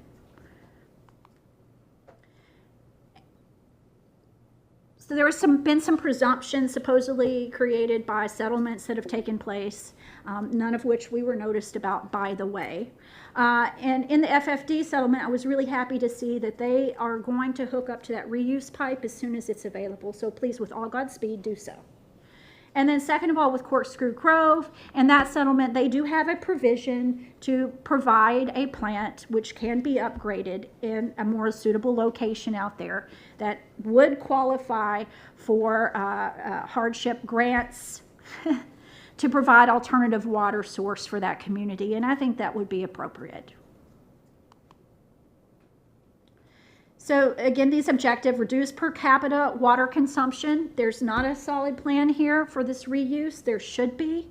So there was been some presumptions supposedly created by settlements that have taken place, none of which we were noticed about, by the way. And in the FFD settlement, I was really happy to see that they are going to hook up to that reuse pipe as soon as it's available. So please, with all God's speed, do so. And then second of all, with Corkscrew Grove and that settlement, they do have a provision to provide a plant which can be upgraded in a more suitable location out there that would qualify for hardship grants to provide alternative water source for that community. And I think that would be appropriate. So again, these objectives: reduce per capita water consumption. There's not a solid plan here for this reuse. There should be.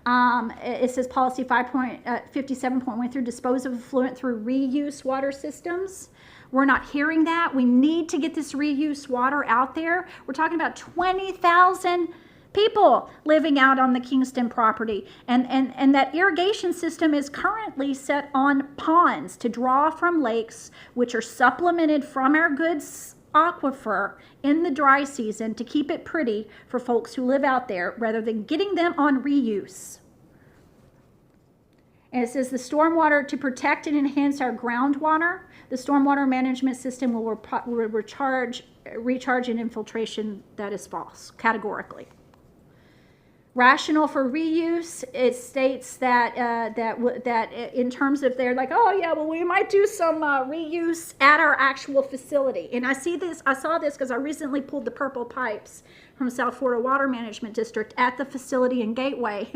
It says policy 5.57.1 through dispose of effluent through reuse water systems. We're not hearing that. We need to get this reuse water out there. We're talking about 20,000 people living out on the Kingston property. And that irrigation system is currently set on ponds to draw from lakes, which are supplemented from our goods aquifer in the dry season to keep it pretty for folks who live out there, rather than getting them on reuse. And it says the stormwater to protect and enhance our groundwater. The stormwater management system will recharge and infiltration. That is false, categorically. Rational for reuse, it states that that in terms of, they're like, oh yeah, well, we might do some reuse at our actual facility. And I saw this because I recently pulled the purple pipes from South Florida Water Management District at the facility in Gateway.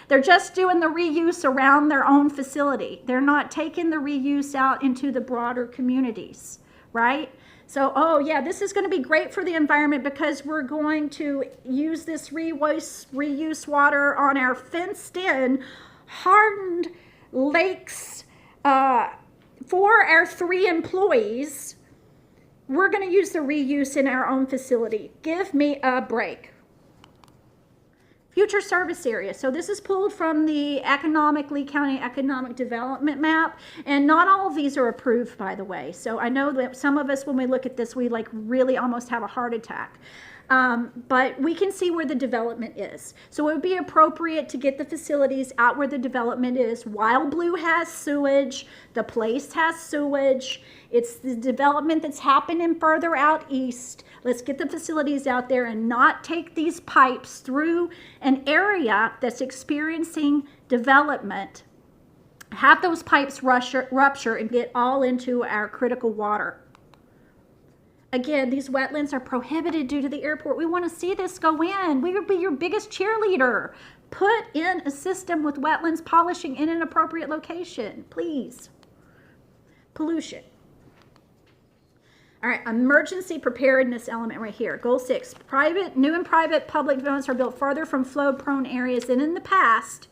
They're just doing the reuse around their own facility. They're not taking the reuse out into the broader communities, right? So, oh yeah, this is going to be great for the environment because we're going to use this reuse water on our fenced-in, hardened lakes for our 3 employees. We're going to use the reuse in our own facility. Give me a break. Future service area. So this is pulled from the Lee County Economic Development Map, and not all of these are approved, by the way. So I know that some of us, when we look at this, we like really almost have a heart attack. But we can see where the development is. So it would be appropriate to get the facilities out where the development is. Wild Blue has sewage, the place has sewage. It's the development that's happening further out east. Let's get the facilities out there and not take these pipes through an area that's experiencing development. Have those pipes rupture and get all into our critical water. Again, these wetlands are prohibited due to the airport. We want to see this go in. We would be your biggest cheerleader. Put in a system with wetlands polishing in an appropriate location, please. Pollution. All right, emergency preparedness element right here. Goal 6, new and private public developments are built farther from flood-prone areas than in the past.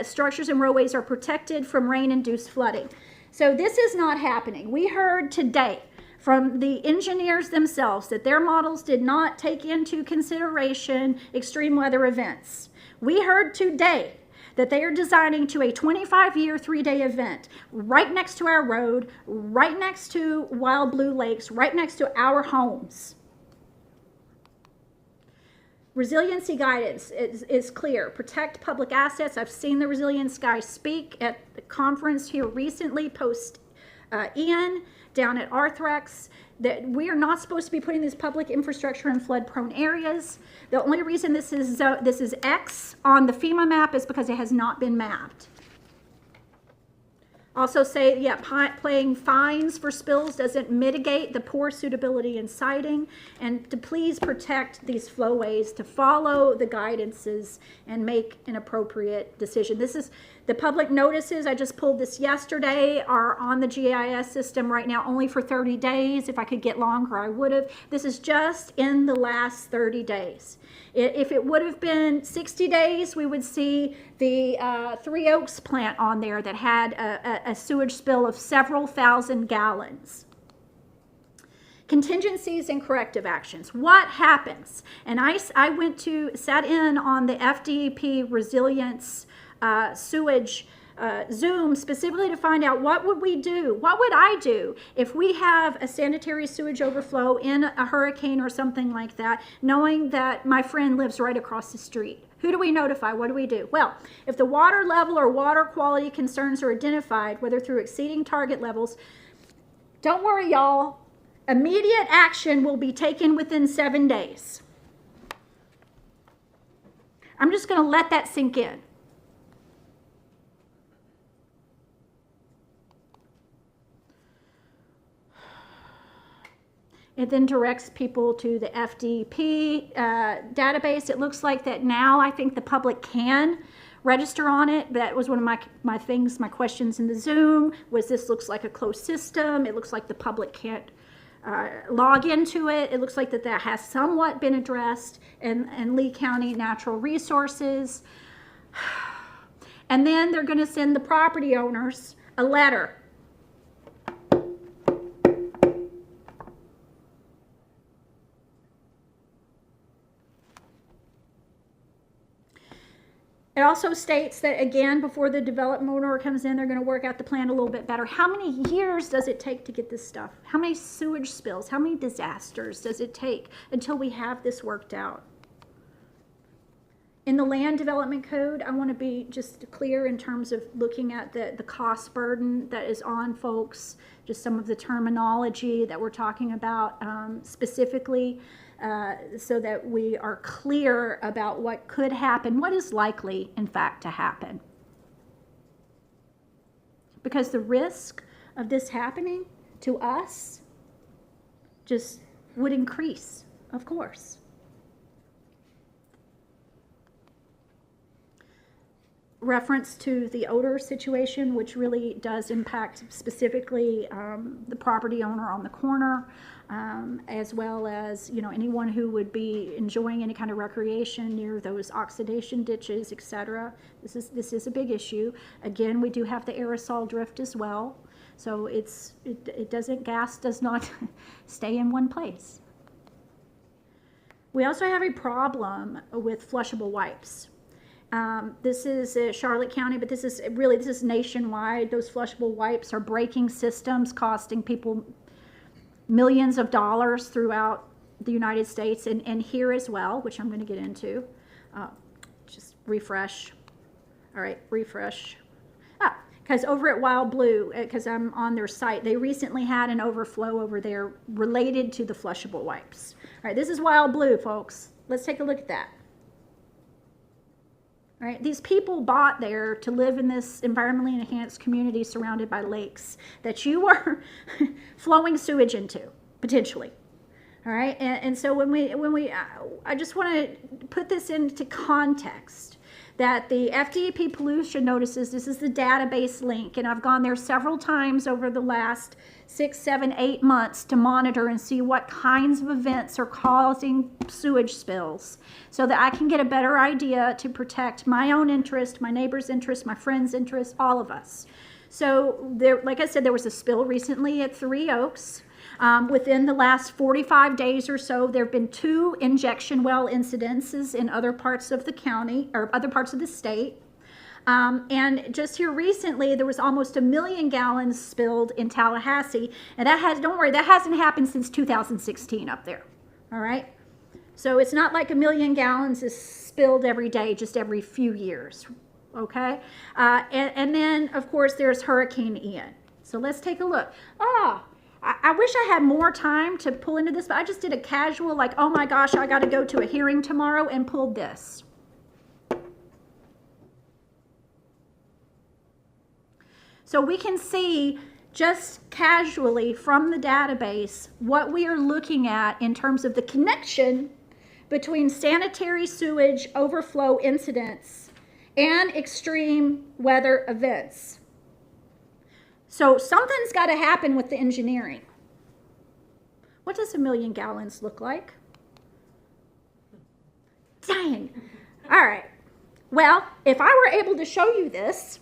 Structures and roadways are protected from rain-induced flooding. So this is not happening. We heard today from the engineers themselves that their models did not take into consideration extreme weather events. We heard today that they are designing to a 25-year, 3-day event right next to our road, right next to Wild Blue Lakes, right next to our homes. Resiliency guidance is clear. Protect public assets. I've seen the resilience guys speak at the conference here recently, Ian, down at Arthrex, that we are not supposed to be putting this public infrastructure in flood-prone areas. The only reason this is X on the FEMA map is because it has not been mapped. Also say, yeah, paying fines for spills doesn't mitigate the poor suitability in siting, and to please protect these flowways, to follow the guidances and make an appropriate decision. This is the public notices. I just pulled this yesterday, are on the GIS system right now only for 30 days. If I could get longer, I would have. This is just in the last 30 days. If it would have been 60 days, we would see the Three Oaks plant on there that had a sewage spill of several thousand gallons. Contingencies and corrective actions. What happens? And I sat in on the FDP resilience sewage Zoom specifically to find out what would we do, what would I do if we have a sanitary sewage overflow in a hurricane or something like that, knowing that my friend lives right across the street. Who do we notify? What do we do? Well, if the water level or water quality concerns are identified, whether through exceeding target levels, don't worry, y'all. Immediate action will be taken within 7 days. I'm just going to let that sink in. It then directs people to the FDP database. It looks like that now I think the public can register on it. That was one of my questions in the Zoom, was this looks like a closed system. It looks like the public can't log into it. It looks like that has somewhat been addressed in Lee County Natural Resources. And then they're going to send the property owners a letter. It also states that, again, before the development owner comes in, they're going to work out the plan a little bit better. How many years does it take to get this stuff? How many sewage spills? How many disasters does it take until we have this worked out? In the land development code, I want to be just clear in terms of looking at the cost burden that is on folks, just some of the terminology that we're talking about specifically. So that we are clear about what could happen, what is likely, in fact, to happen. Because the risk of this happening to us just would increase, of course. Reference to the odor situation, which really does impact specifically the property owner on the corner. As well as, you know, anyone who would be enjoying any kind of recreation near those oxidation ditches, etc. This is a big issue. Again, we do have the aerosol drift as well, so gas does not stay in one place. We also have a problem with flushable wipes. This is Charlotte County, but this is nationwide. Those flushable wipes are breaking systems, costing people millions of dollars throughout the United States and here as well, which I'm going to get into. Just refresh. All right, refresh. Because over at Wild Blue, because I'm on their site, they recently had an overflow over there related to the flushable wipes. All right, this is Wild Blue, folks. Let's take a look at that. All right, these people bought there to live in this environmentally enhanced community surrounded by lakes that you are flowing sewage into, potentially. All right, and so when we I just want to put this into context that the FDEP pollution notices, this is the database link, and I've gone there several times over the last 6, 7, 8 months to monitor and see what kinds of events are causing sewage spills so that I can get a better idea to protect my own interest, my neighbor's interest, my friend's interest, all of us. So there, like I said, there was a spill recently at Three Oaks. Within the last 45 days or so, there have been 2 injection well incidences in other parts of the county or other parts of the state. And just here recently, there was almost 1 million gallons spilled in Tallahassee. And don't worry, that hasn't happened since 2016 up there. All right? So it's not like 1 million gallons is spilled every day, just every few years. Okay? And then, of course, there's Hurricane Ian. So let's take a look. I wish I had more time to pull into this, but I just did a casual, like, oh my gosh, I got to go to a hearing tomorrow, and pulled this. So we can see just casually from the database what we are looking at in terms of the connection between sanitary sewage overflow incidents and extreme weather events. So something's got to happen with the engineering. What does 1 million gallons look like? Dang. All right. Well, if I were able to show you this,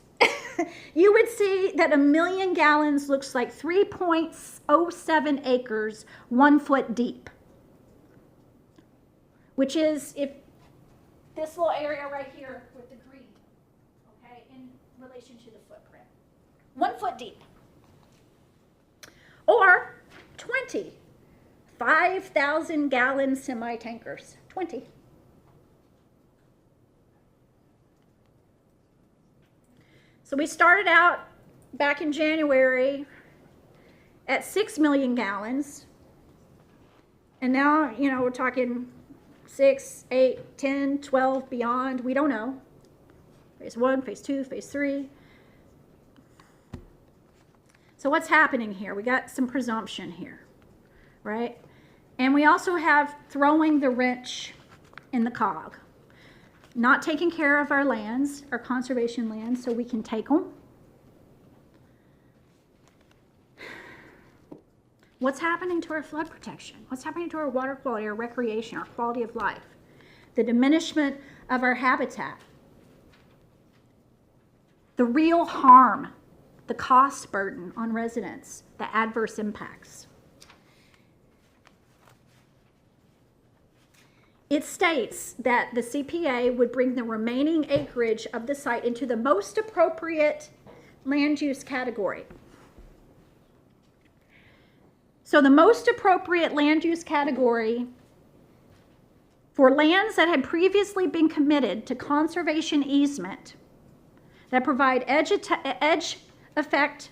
you would see that 1 million gallons looks like 3.07 acres, 1 foot deep. Which is if this little area right here with the green, okay, in relation to the footprint. 1 foot deep. Or 20 5,000 gallon semi-tankers. 20. So we started out back in January at 6 million gallons. And now, you know, we're talking 6, 8, 10, 12, beyond. We don't know. Phase 1, phase 2, phase 3. So what's happening here? We got some presumption here, right? And we also have throwing the wrench in the cog. Not taking care of our lands, our conservation lands, so we can take them. What's happening to our flood protection? What's happening to our water quality, our recreation, our quality of life? The diminishment of our habitat. The real harm, the cost burden on residents, the adverse impacts. It states that the CPA would bring the remaining acreage of the site into the most appropriate land use category. So the most appropriate land use category for lands that had previously been committed to conservation easement that provide edge effect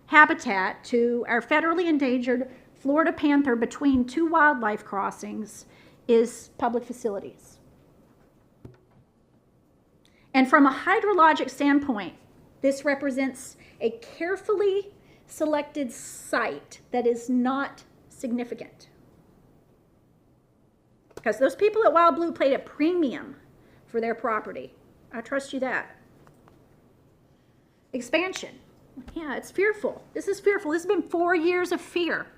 habitat to our federally endangered Florida panther between 2 wildlife crossings is public facilities. And from a hydrologic standpoint, this represents a carefully selected site that is not significant. Because those people at Wild Blue paid a premium for their property. I trust you that. Expansion. Yeah, it's fearful. This is fearful. This has been 4 years of fear.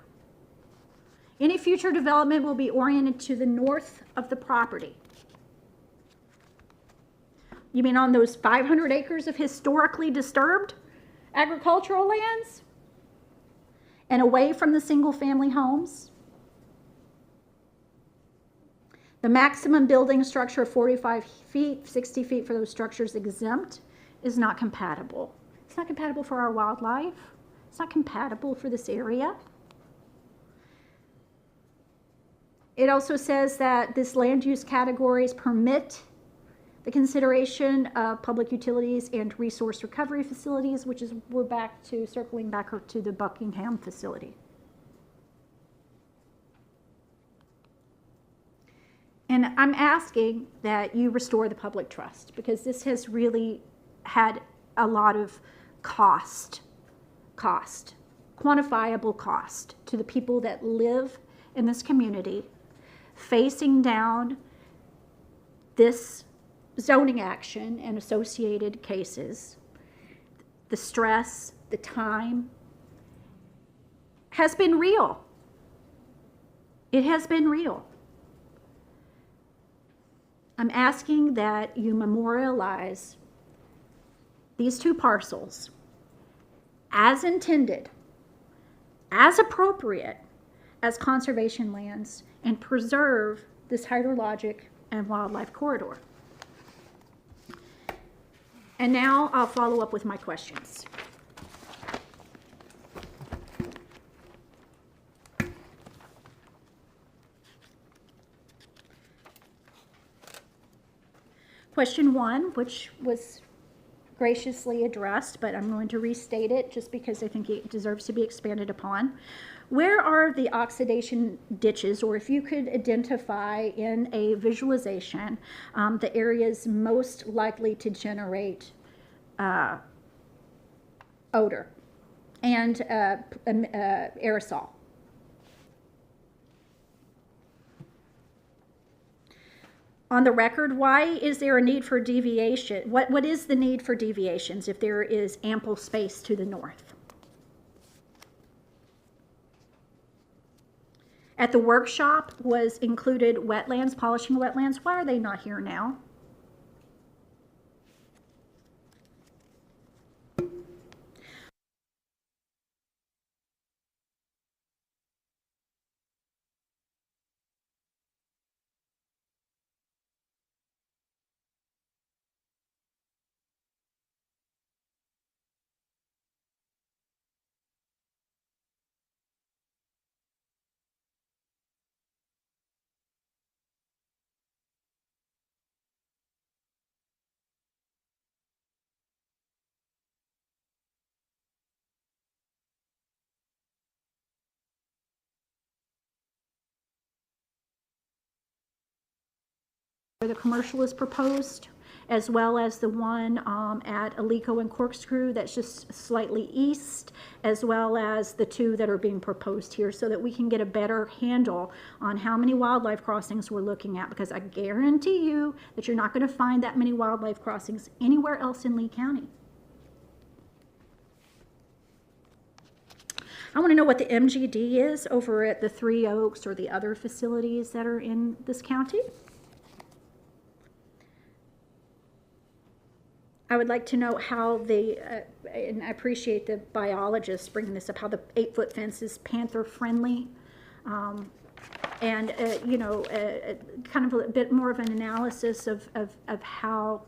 Any future development will be oriented to the north of the property. You mean on those 500 acres of historically disturbed agricultural lands? And away from the single-family homes? The maximum building structure of 45 feet, 60 feet for those structures exempt is not compatible. It's not compatible for our wildlife. It's not compatible for this area. It also says that this land use categories permit the consideration of public utilities and resource recovery facilities, which is, we're back to circling back to the Buckingham facility. And I'm asking that you restore the public trust, because this has really had a lot of cost, quantifiable cost to the people that live in this community, facing down this zoning action and associated cases. The stress, the time has been real. It has been real. I'm asking that you memorialize these two parcels as intended, as appropriate as conservation lands, and preserve this hydrologic and wildlife corridor. And now I'll follow up with my questions. Question 1, which was graciously addressed, but I'm going to restate it just because I think it deserves to be expanded upon. Where are the oxidation ditches, or if you could identify in a visualization the areas most likely to generate odor and aerosol? On the record, why is there a need for deviation? What is the need for deviations if there is ample space to the north? At the workshop was included wetlands, polishing wetlands. Why are they not here now? Where the commercial is proposed, as well as the one at Alico and Corkscrew that's just slightly east, as well as the two that are being proposed here, so that we can get a better handle on how many wildlife crossings we're looking at, because I guarantee you that you're not going to find that many wildlife crossings anywhere else in Lee County. I want to know what the MGD is over at the Three Oaks or the other facilities that are in this county. I would like to know how the, and I appreciate the biologists bringing this up, how the 8-foot fence is panther friendly. And, you know, kind of a bit more of an analysis of how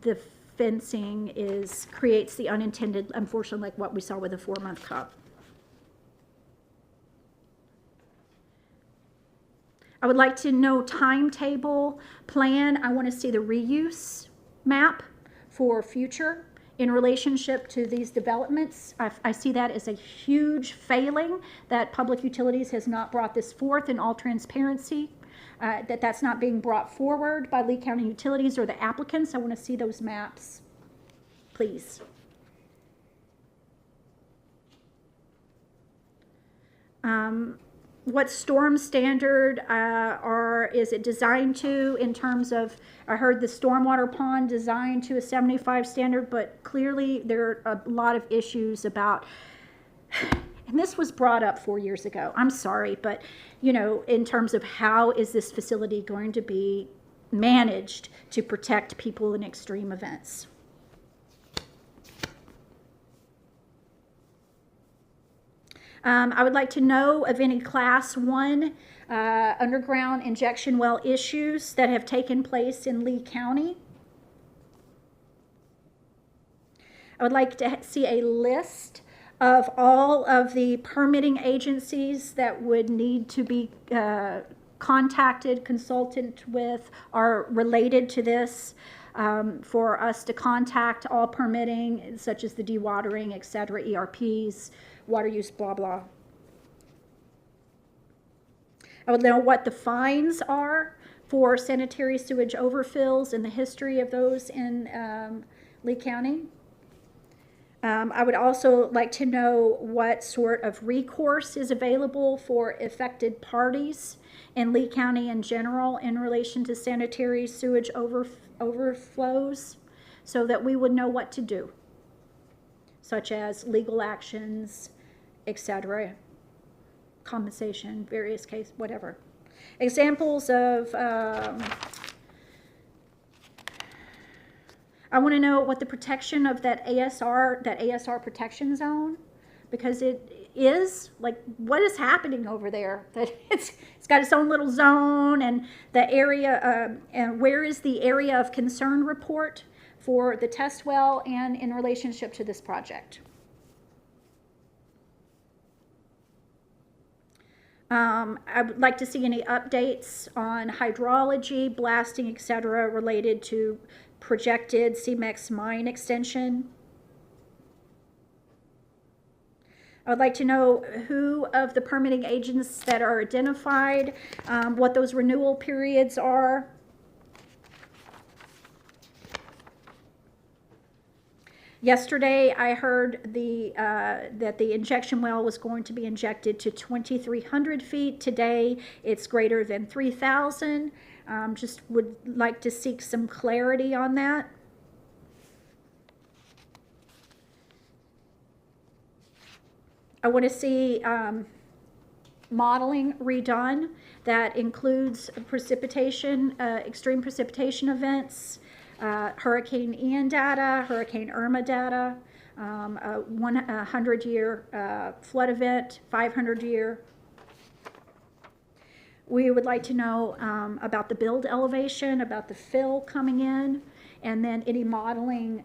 the fencing creates the unintended, unfortunately, like what we saw with the 4-month cub. I would like to know timetable, plan. I want to see the reuse map for future in relationship to these developments. I see that as a huge failing that Public Utilities has not brought this forth in all transparency, that's not being brought forward by Lee County Utilities or the applicants. I want to see those maps, please. What storm standard is it designed to, in terms of, I heard the stormwater pond designed to a 75 standard, but clearly there are a lot of issues about, and this was brought up 4 years ago. I'm sorry, but you know, in terms of how is this facility going to be managed to protect people in extreme events? I would like to know of any Class 1 underground injection well issues that have taken place in Lee County. I would like to see a list of all of the permitting agencies that would need to be contacted, consulted with, or related to this, for us to contact all permitting, such as the dewatering, et cetera, ERPs, water use, blah, blah. I would know what the fines are for sanitary sewage overfills and the history of those in Lee County. I would also like to know what sort of recourse is available for affected parties in Lee County in general in relation to sanitary sewage overflows, so that we would know what to do, such as legal actions, etc., compensation, various cases, whatever. Examples of I want to know what the protection of that ASR protection zone, because it is, like, what is happening over there? That it's got its own little zone, and the area, and where is the area of concern report for the test well and in relationship to this project? I would like to see any updates on hydrology, blasting, etc., related to projected CMEX mine extension. I would like to know who of the permitting agents that are identified, what those renewal periods are. Yesterday, I heard that the injection well was going to be injected to 2,300 feet. Today, it's greater than 3,000. Just would like to seek some clarity on that. I want to see modeling redone that includes precipitation, extreme precipitation events, Hurricane Ian data, Hurricane Irma data, a 100-year flood event, 500-year. We would like to know about the build elevation, about the fill coming in, and then any modeling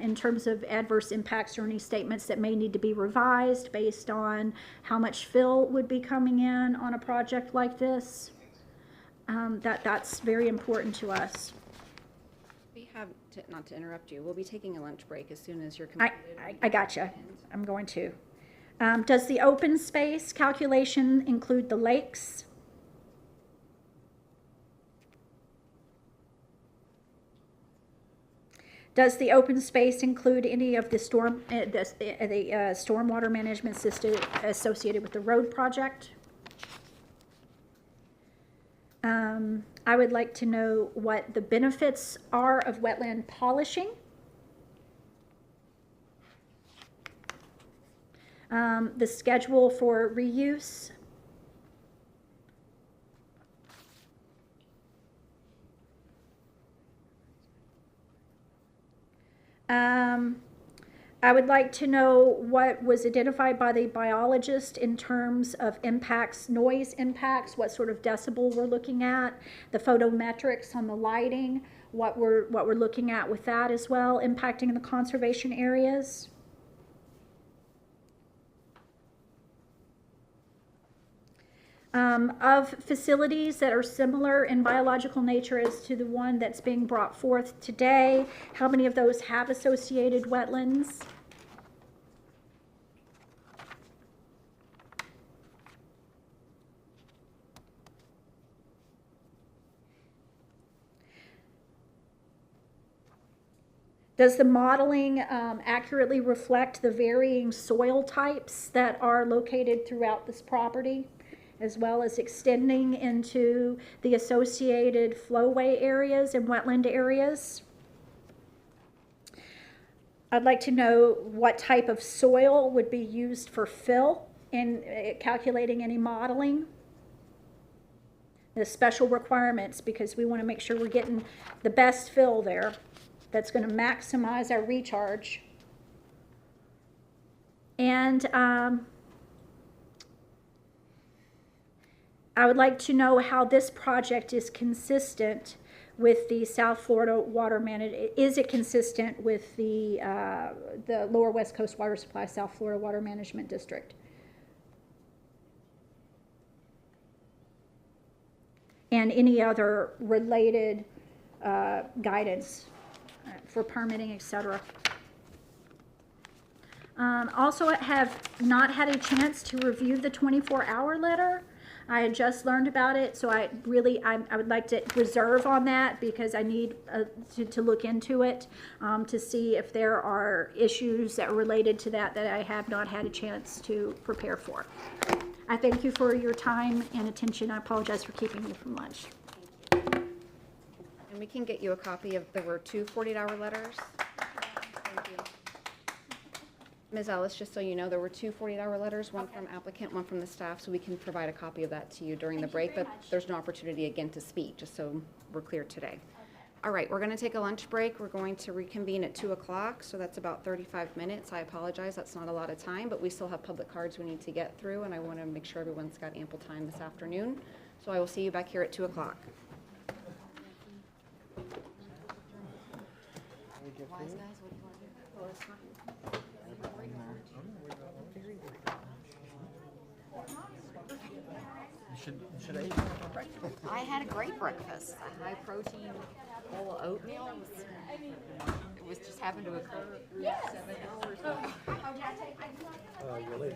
in terms of adverse impacts or any statements that may need to be revised based on how much fill would be coming in on a project like this. That's very important to us. We have, not to interrupt you, we'll be taking a lunch break as soon as you're completed. I gotcha. I'm going to. Does the open space calculation include the lakes? Does the open space include any of the stormwater management system associated with the road project? I would like to know what the benefits are of wetland polishing. The schedule for reuse. I would like to know what was identified by the biologist in terms of impacts, noise impacts, what sort of decibel we're looking at, the photometrics on the lighting, what we're looking at with that as well, impacting the conservation areas. Of facilities that are similar in biological nature as to the one that's being brought forth today, how many of those have associated wetlands? Does the modeling accurately reflect the varying soil types that are located throughout this property, as well as extending into the associated flowway areas and wetland areas? I'd like to know what type of soil would be used for fill in calculating any modeling. The special requirements, because we want to make sure we're getting the best fill there that's going to maximize our recharge. And I would like to know how this project is consistent with the South Florida water is it consistent with the Lower West Coast Water Supply South Florida Water Management District? And any other related guidance for permitting, et cetera. Also, I have not had a chance to review the 24-hour letter. I had just learned about it, so I would like to reserve on that because I need to look into it to see if there are issues that are related to that I have not had a chance to prepare for. I thank you for your time and attention. I apologize for keeping you from lunch. And we can get you a copy of, there were two 48-hour letters. Thank you. Ms. Ellis, just so you know, there were two 48-hour letters, one from applicant, one from the staff, so we can provide a copy of that to you during the break, but there's no opportunity again to speak, just so we're clear today. All right, we're going to take a lunch break. We're going to reconvene at 2 o'clock, so that's about 35 minutes. I apologize, that's not a lot of time, but we still have public cards we need to get through, and I want to make sure everyone's got ample time this afternoon. So I will see you back here at 2 o'clock. Wise guys, what do you want to do? Well, it's fine. Should I eat more for breakfast? I had a great breakfast. A high protein bowl of oatmeal. It was just happened to occur 7 hours ago. Really?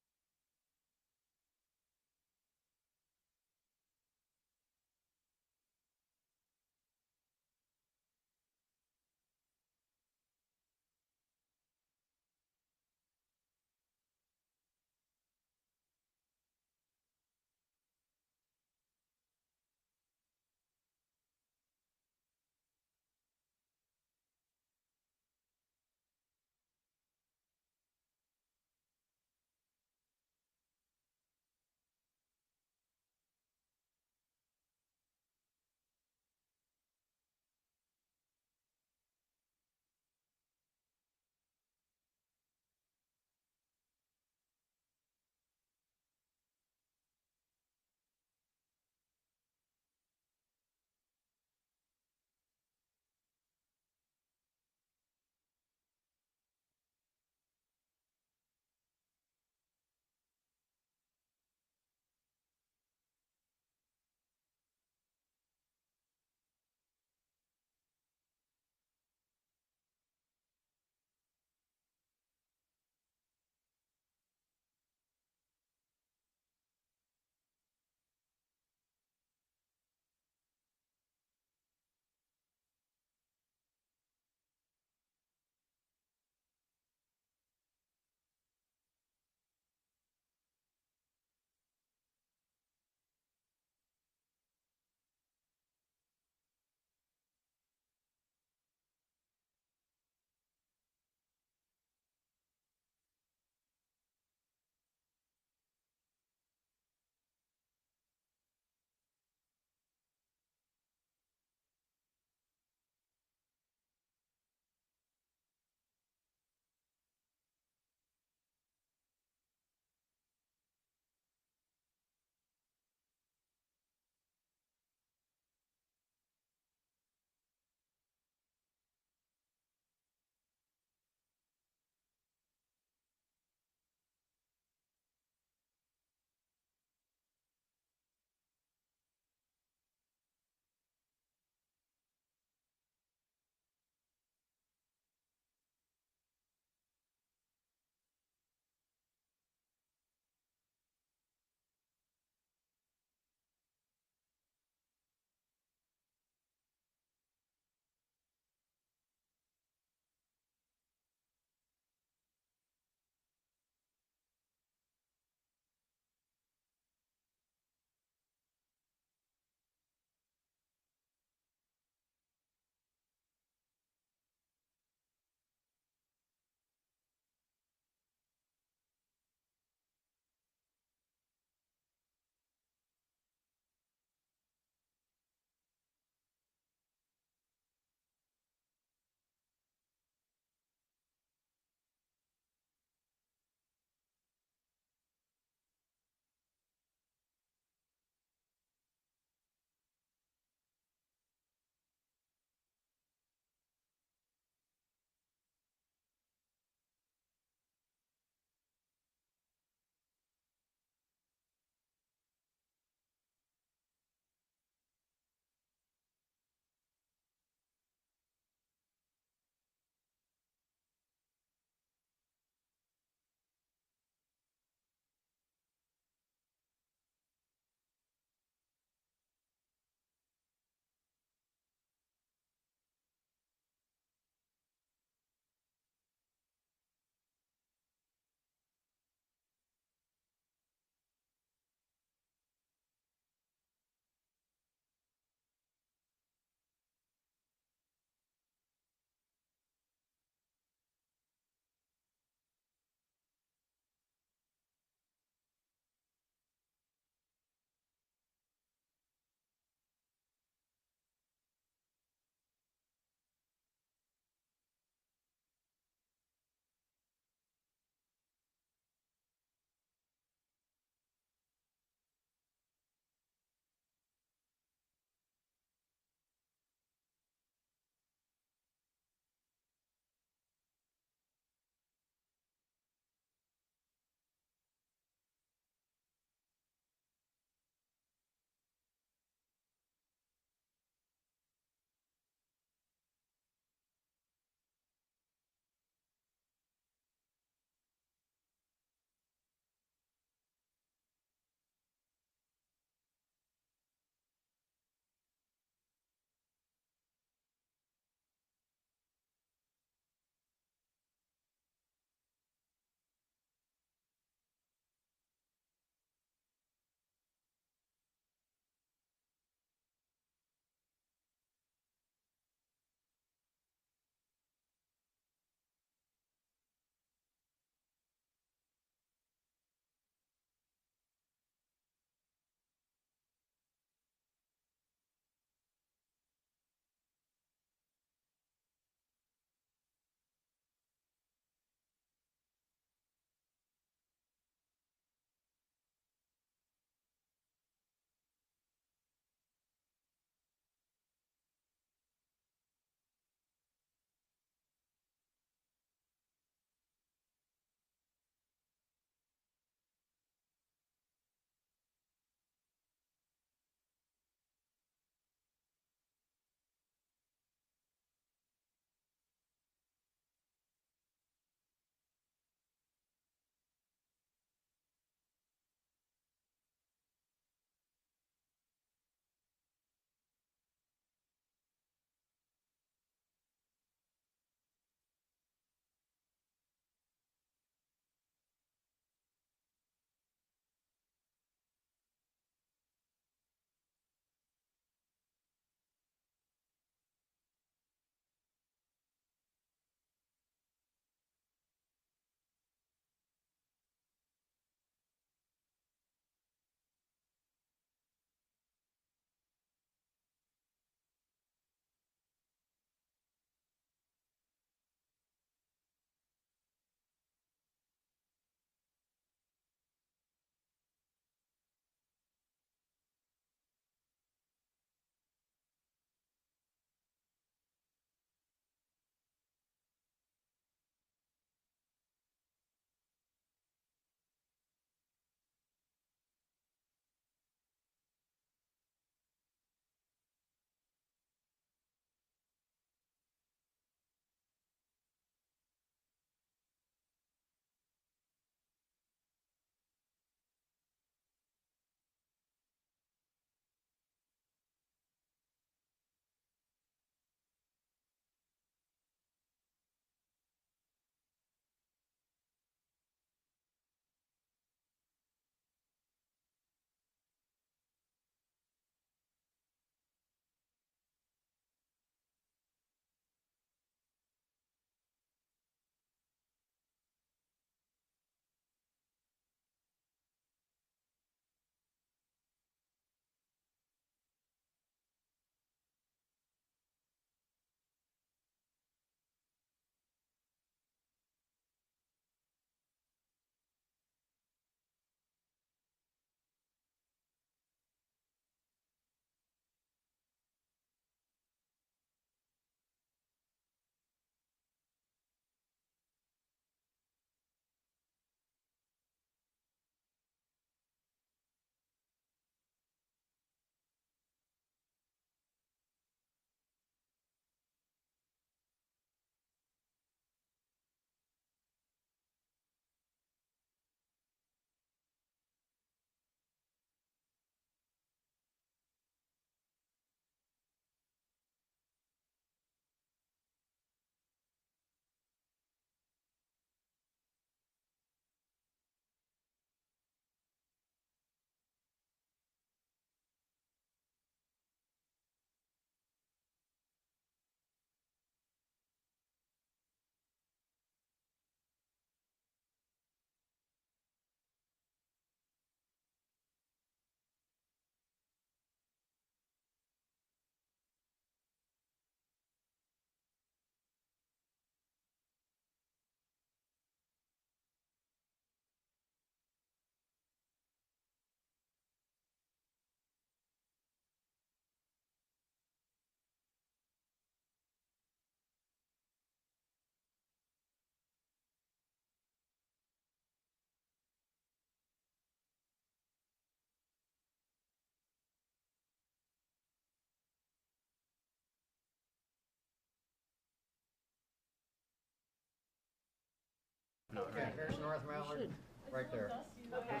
There's North Mallard, right there. Okay.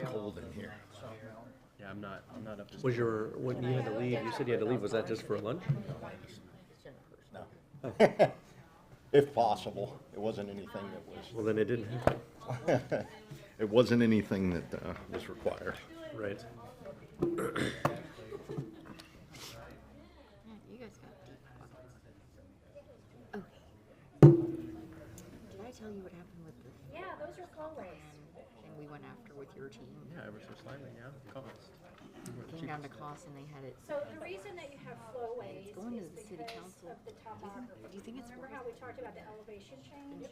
Cold in here. Yeah, I'm not up to. Was when you had to leave, you said you had to leave, was that just for lunch? No. If possible. It wasn't anything that was. Well, then it didn't happen. It wasn't anything that was required. Right. You guys got deep pockets. Okay. Did I tell you what happened with the Yeah, those are flowways. thing we went after with your team? Yeah, ever so slightly, yeah. Cost. Came down to cost and they had it. So the reason that you have flowways It's going to is the city because council. of the topography. Do you think it's Remember worth how we talked about the elevation change?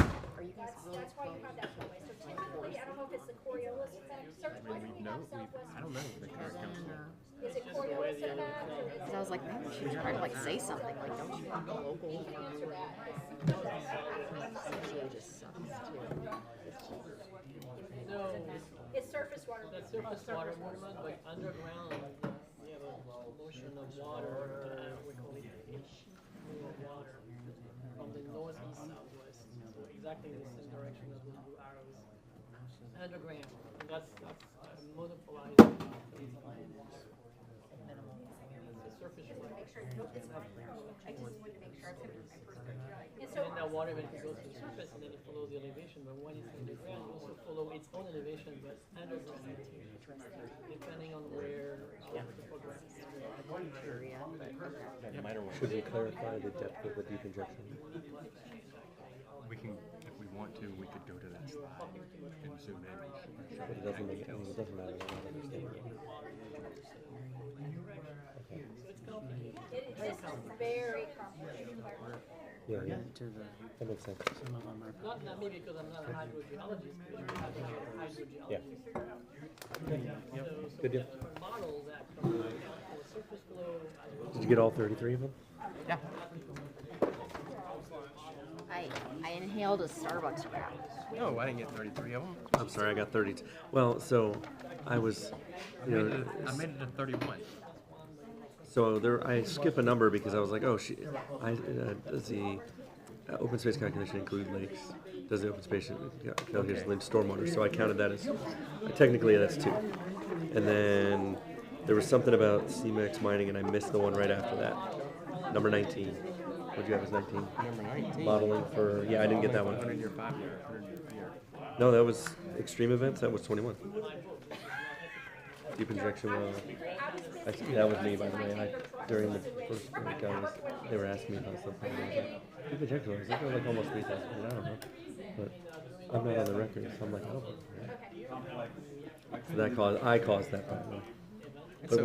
Are you guys really That's why you have that flowway. So typically, I don't know if it's the Coriolis effect. So I think we have Southwest. I don't know. The current council. Is it Coriolis effect or is Because I was like, man, she was trying to like say something, like, don't you want the local? you can answer that? CGA just sucks too. No, It's surface water. that's surface water movement, but underground, we have a motion of water, we call it water, from the northeast southwest, so exactly the same direction as the blue arrows. Underground, and that's monopolized. It's surface water. And then that water eventually goes to the surface and then it follows the elevation, but when it's underground, it also follows its own elevation, but underground, depending on where the topography is. Should we clarify the depth of the deep injection? We can, if we want to, we could go to that slide and zoom in. But it doesn't make, I mean, it doesn't matter, I don't understand. Okay. This is very complicated. Yeah, that makes sense. Not maybe because I'm not a hydrogeologist, but we have a hydrogeologist. Yeah. So Good deal. models that come down for surface flow as well. Did you get all 33 of them? Yeah. I inhaled a Starbucks wrap. No, I didn't get 33 of them. I'm sorry, I got 32. Well, so I was, you know, I made it to 31. so there, I skip a number because I was like, oh, does the open space calculation include lakes? Does the open space calculation include stormwater? So I counted that as, technically that's 2. And then there was something about CMEX mining and I missed the one right after that. Number 19. What'd you have as 19? Number 19. Modeling for, yeah, I didn't get that one. 100 year, 5 year, 100 year. No, that was extreme events, that was 21. Deep injection well. That was me, by the way. During the first break, they were asking me about something. I was like, deep injection wells, they're like almost 3,000 feet, I don't know. But I'm not on the record, so I'm like, I don't know. So that caused that, by the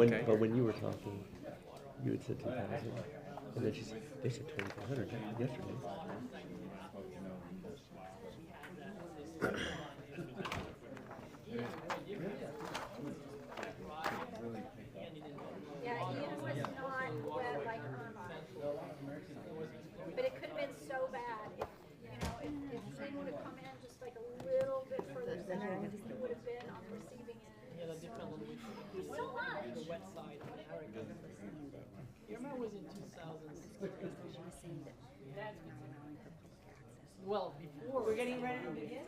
way. But when you were talking, you had said 2,000. And then she said, they said 2,500 yesterday. Yeah, Ian was not wet like Irma. But it could have been so bad if, if Ian would have come in just like a little bit further south, it would have been on the receiving end. Yeah, that depends on which. So much. The wet side of America. Irma was in 2016. Well, before. We're getting ready to begin.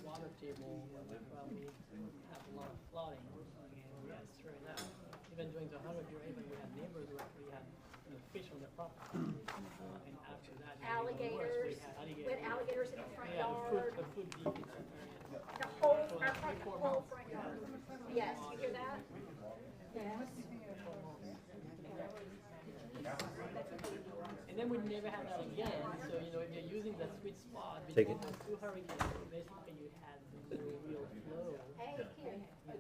Water table, well, we have a lot of flooding, and we had straight out. Even during the 100-year event, we had neighbors who actually had fish on their property. And after that, Alligators, we with alligators in the front had yard. a foot deep in some areas. The whole front yard. Yes, you hear that? Yes. And then we never had that again. So, if you're using that sweet spot Take between it. the 2 hurricanes, basically you had no real flow. Hey, Ken, they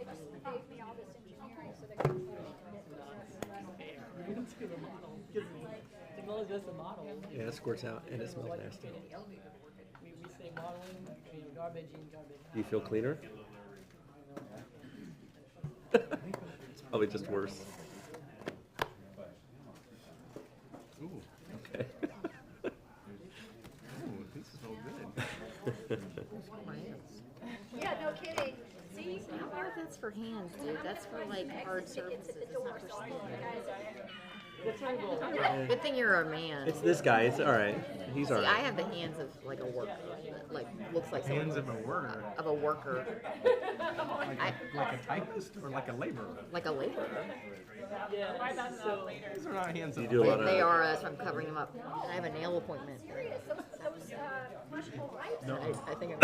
just gave me all this engineering so they could. To the model. Technology is the model. Yeah, it squirts out and it smells nasty. We say modeling, garbage in, garbage out. Do you feel cleaner? It's probably just worse. Ooh. Okay. Ooh, these smell good. Yeah, no kidding. See, I don't know if that's for hands, dude. That's for like hard surfaces. It's not for skin. Good thing you're a man. It's this guy. It's all right. He's See, all I right. have the hands of like a worker. Like looks like someone Hands of a worker. of a worker. Like a typist or like a laborer? Like a laborer. These are not hands of You do a lot of. They are, so I'm covering them up. I have a nail appointment. I think I'm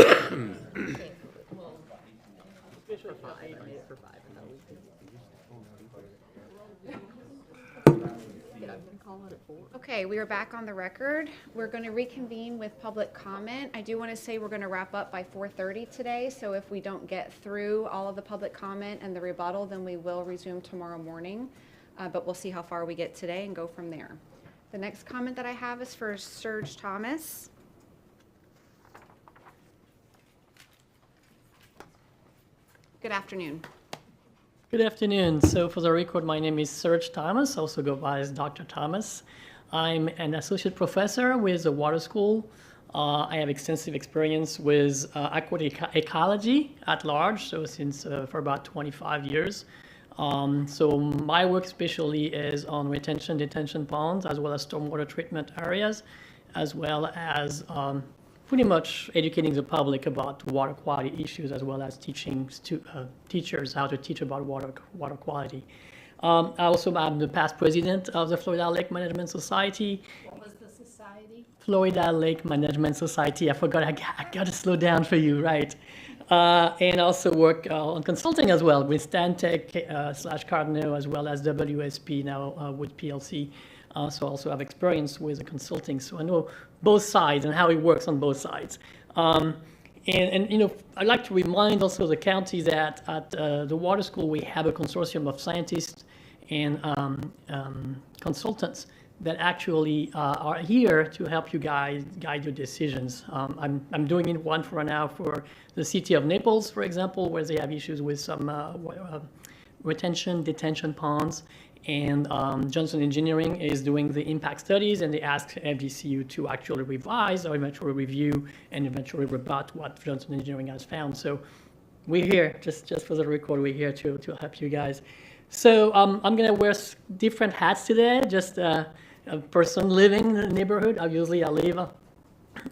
for 5. I made it for 5. Okay, we are back on the record. We're going to reconvene with public comment. I do want to say we're going to wrap up by 4:30 today, so if we don't get through all of the public comment and the rebuttal, then we will resume tomorrow morning. But we'll see how far we get today and go from there. The next comment that I have is for Serge Thomas. Good afternoon. Good afternoon. So for the record, my name is Serge Thomas, also go by as Dr. Thomas. I'm an associate professor with the water school. I have extensive experience with aquatic ecology at large, so since for about 25 years. So my work especially is on retention, detention ponds, as well as stormwater treatment areas, as well as pretty much educating the public about water quality issues, as well as teaching teachers how to teach about water quality. I also am the past president of the Florida Lake Management Society. What was the society? Florida Lake Management Society. I forgot, I got to slow down for you, right? And also work on consulting as well with Stantec / Cardinal, as well as WSP now with PLC. So also have experience with the consulting, so I know both sides and how it works on both sides. And you know, I'd like to remind also the county that at the water school we have a consortium of scientists and consultants that actually are here to help you guys guide your decisions. I'm doing it one for now for the city of Naples, for example, where they have issues with some retention, detention ponds. And Johnson Engineering is doing the impact studies, and they ask FGCU to actually revise or eventually review and eventually rebut what Johnson Engineering has found. So we're here, just for the record, we're here to help you guys. So I'm going to wear different hats today, just a person living in the neighborhood. Obviously, I live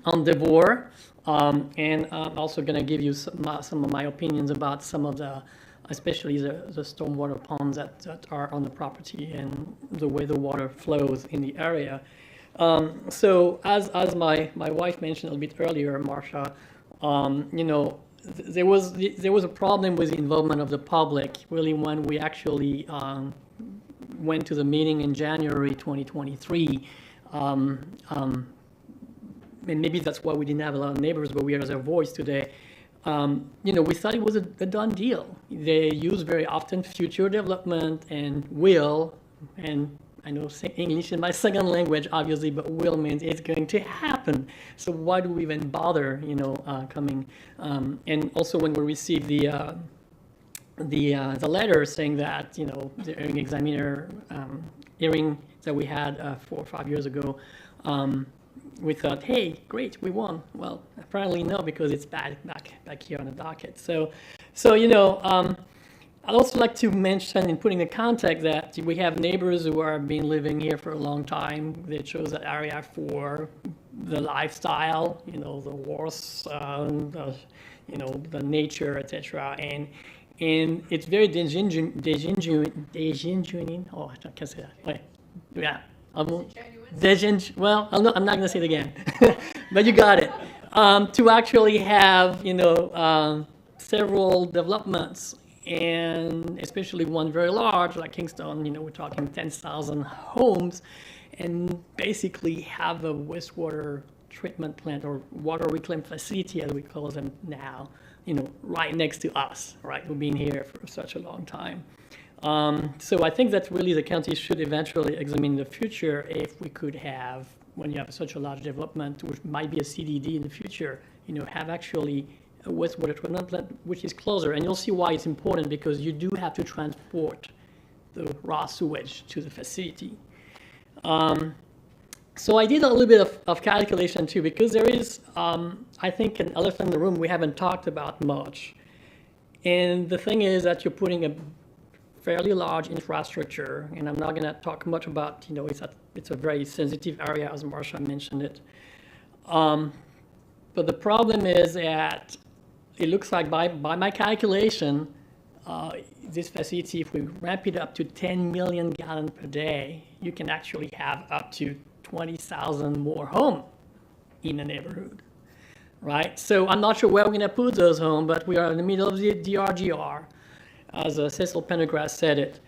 on the board, and I'm also going to give you some of my opinions about some of the especially the stormwater ponds that are on the property and the way the water flows in the area. So as my wife mentioned a little bit earlier, Marsha, you know, there was a problem with the involvement of the public really when we actually went to the meeting in January 2023. And maybe that's why we didn't have a lot of neighbors, but we are their voice today. You know, we thought it was a done deal. They use very often future development and will, and I know English is my second language, obviously, but will means it's going to happen. So why do we even bother, you know, coming? And also when we received the letter saying that, you know, the hearing examiner hearing that we had 4 or 5 years ago, we thought, hey, great, we won. Well, apparently no, because it's back here on the docket. So you know, I'd also like to mention, in putting the context, that we have neighbors who have been living here for a long time. They chose that area for the lifestyle, you know, the horse, you know, the nature, etc. And it's very disingenuine. Oh, I can't say that. Wait, yeah. Well, I'm not going to say it again, but you got it. To actually have, you know, several developments, and especially one very large, like Kingston, you know, we're talking 10,000 homes, and basically have a wastewater treatment plant or water reclaim facility, as we call them now, you know, right next to us, right? We've been here for such a long time. So I think that really the county should eventually examine in the future if we could have, when you have such a large development, which might be a CDD in the future, you know, have actually a wastewater treatment plant which is closer. And you'll see why it's important, because you do have to transport the raw sewage to the facility. So I did a little bit of calculation too, because there is, I think, an elephant in the room we haven't talked about much. And the thing is that you're putting a fairly large infrastructure, and I'm not going to talk much about, it's a very sensitive area, as Marcia mentioned it. But the problem is that it looks like by my calculation, this facility, if we ramp it up to 10 million gallons per day, you can actually have up to 20,000 more homes in the neighborhood, right? So I'm not sure where we're going to put those homes, but we are in the middle of the DRGR, as Cecil Pendergrass said it.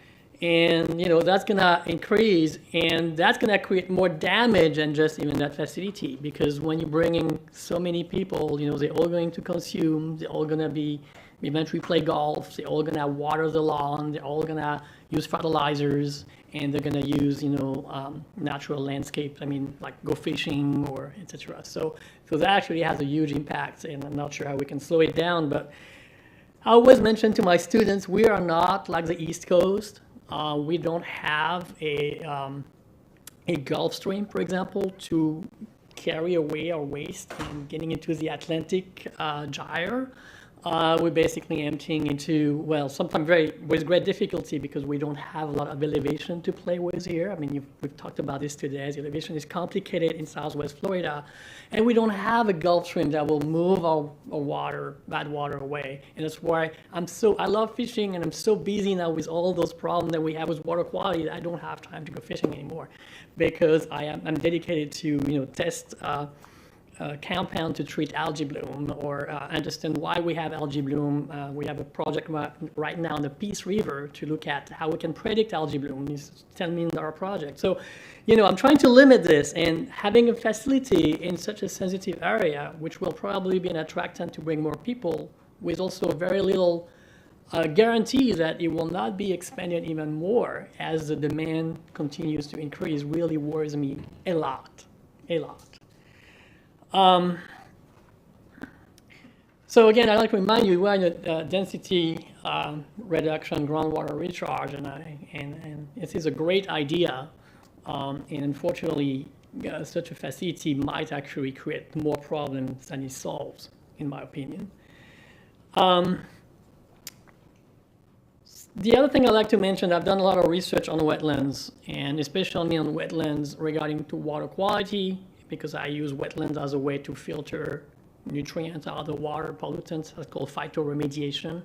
And, that's going to increase, and that's going to create more damage than just even that facility, because when you're bringing so many people, they're all going to consume, they're all going to be eventually play golf, they're all going to water the lawn, they're all going to use fertilizers, and they're going to use, natural landscape, like go fishing or etc. So that actually has a huge impact, and I'm not sure how we can slow it down, but I always mention to my students, we are not like the East Coast. We don't have a Gulf Stream, for example, to carry away our waste and getting into the Atlantic gyre. We're basically emptying into, well, sometimes with great difficulty because we don't have a lot of elevation to play with here. We've talked about this today. The elevation is complicated in Southwest Florida, and we don't have a Gulf Stream that will move our bad water away. And that's why I love fishing, and I'm so busy now with all those problems that we have with water quality that I don't have time to go fishing anymore, because I'm dedicated to, test compound to treat algae bloom, or understand why we have algae bloom. We have a project right now in the Peace River to look at how we can predict algae bloom. It's a $10 million project. So, I'm trying to limit this, and having a facility in such a sensitive area, which will probably be an attractant to bring more people, with also very little guarantee that it will not be expanded even more as the demand continues to increase, really worries me a lot. So again, I'd like to remind you, we're in a density reduction groundwater recharge, and this is a great idea, and unfortunately, such a facility might actually create more problems than it solves, in my opinion. The other thing I'd like to mention, I've done a lot of research on wetlands, and especially on wetlands regarding to water quality, because I use wetlands as a way to filter nutrients out of the water pollutants. That's called phytoremediation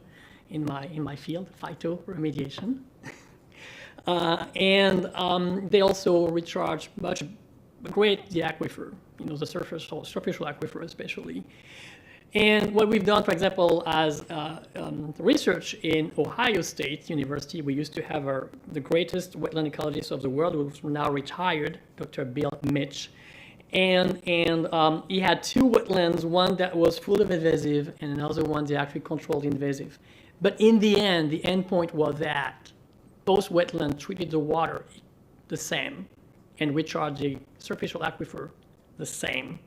in my field, phytoremediation. And they also recharge great the aquifer, the superficial aquifer especially. And what we've done, for example, as research in Ohio State University, we used to have the greatest wetland ecologist of the world, who's now retired, Dr. Bill Mitch. And he had two wetlands, one that was full of invasive and another one that actually controlled invasive. But in the end point was that both wetlands treated the water the same and recharged the superficial aquifer the same.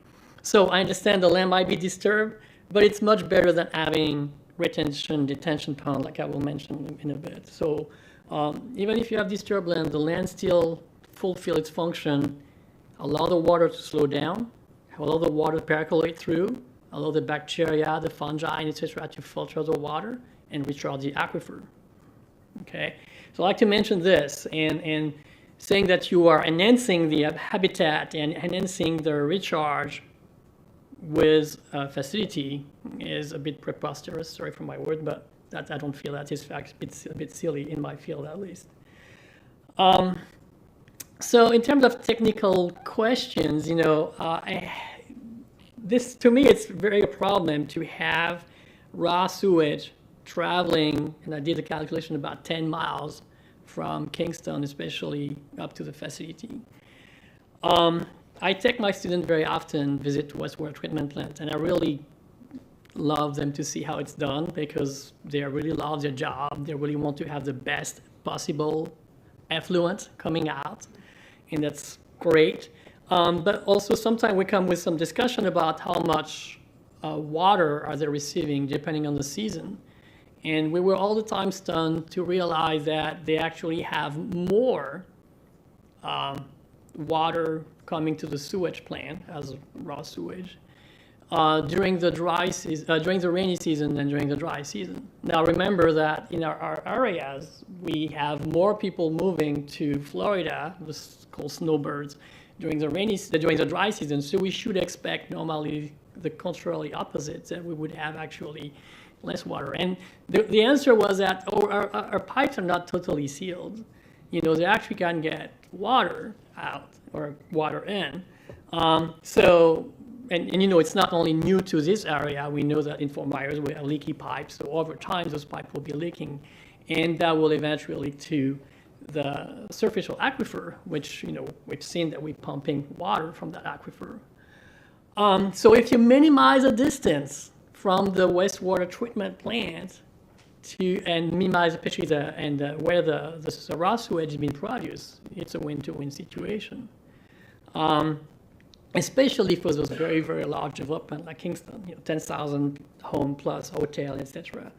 So I understand the land might be disturbed, but it's much better than having detention pond, like I will mention in a bit. So even if you have disturbed land, the land still fulfill its function. Allow the water to slow down, allow the water to percolate through, allow the bacteria, the fungi, etc. to filter the water and recharge the aquifer. Okay, so I'd like to mention this, and saying that you are enhancing the habitat and enhancing the recharge with a facility is a bit preposterous, sorry for my word, but that I don't feel that is a bit silly in my field at least. So in terms of technical questions, this to me it's very a problem to have raw sewage traveling, and I did the calculation about 10 miles from Kingston, especially up to the facility. I take my students very often visit wastewater treatment plant, and I really love them to see how it's done because they really love their job. They really want to have the best possible effluent coming out, and that's great. But also sometimes we come with some discussion about how much water are they receiving depending on the season. And we were all the time stunned to realize that they actually have more water coming to the sewage plant as raw sewage during the during the rainy season than during the dry season. Now remember that in our areas, we have more people moving to Florida, called snowbirds, during the dry season. So we should expect normally the contrarily opposite, that we would have actually less water. And the answer was that our pipes are not totally sealed. You know, they actually can get water out or water in. And you know, it's not only new to this area. We know that in Fort Myers we have leaky pipes, so over time those pipes will be leaking, and that will eventually lead to the superficial aquifer, which, you know, we've seen that we're pumping water from that aquifer. So if you minimize the distance from the wastewater treatment plant and minimize especially where the raw sewage is being produced, it's a win-to-win situation. Especially for those very, very large developments like Kingston, you know, 10,000 home plus hotel, etc.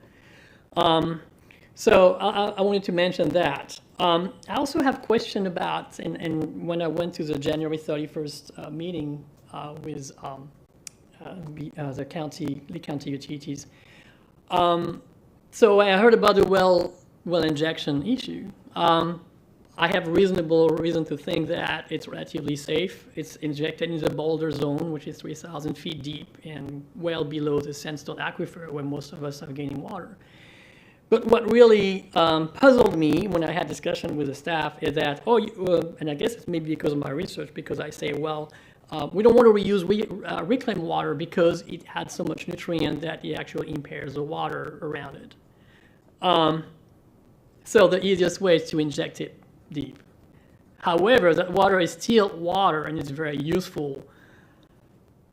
So I wanted to mention that. I also have a question about, and when I went to the January 31st meeting with the Lee County utilities, so I heard about the well injection issue. I have reasonable reason to think that it's relatively safe. It's injected in the boulder zone, which is 3,000 feet deep and well below the sandstone aquifer where most of us are gaining water. But what really puzzled me when I had discussion with the staff is that, and I guess it's maybe because of my research, because I say, well, we don't want to reuse reclaimed water because it had so much nutrient that it actually impairs the water around it. So the easiest way is to inject it deep. However, that water is still water and it's very useful.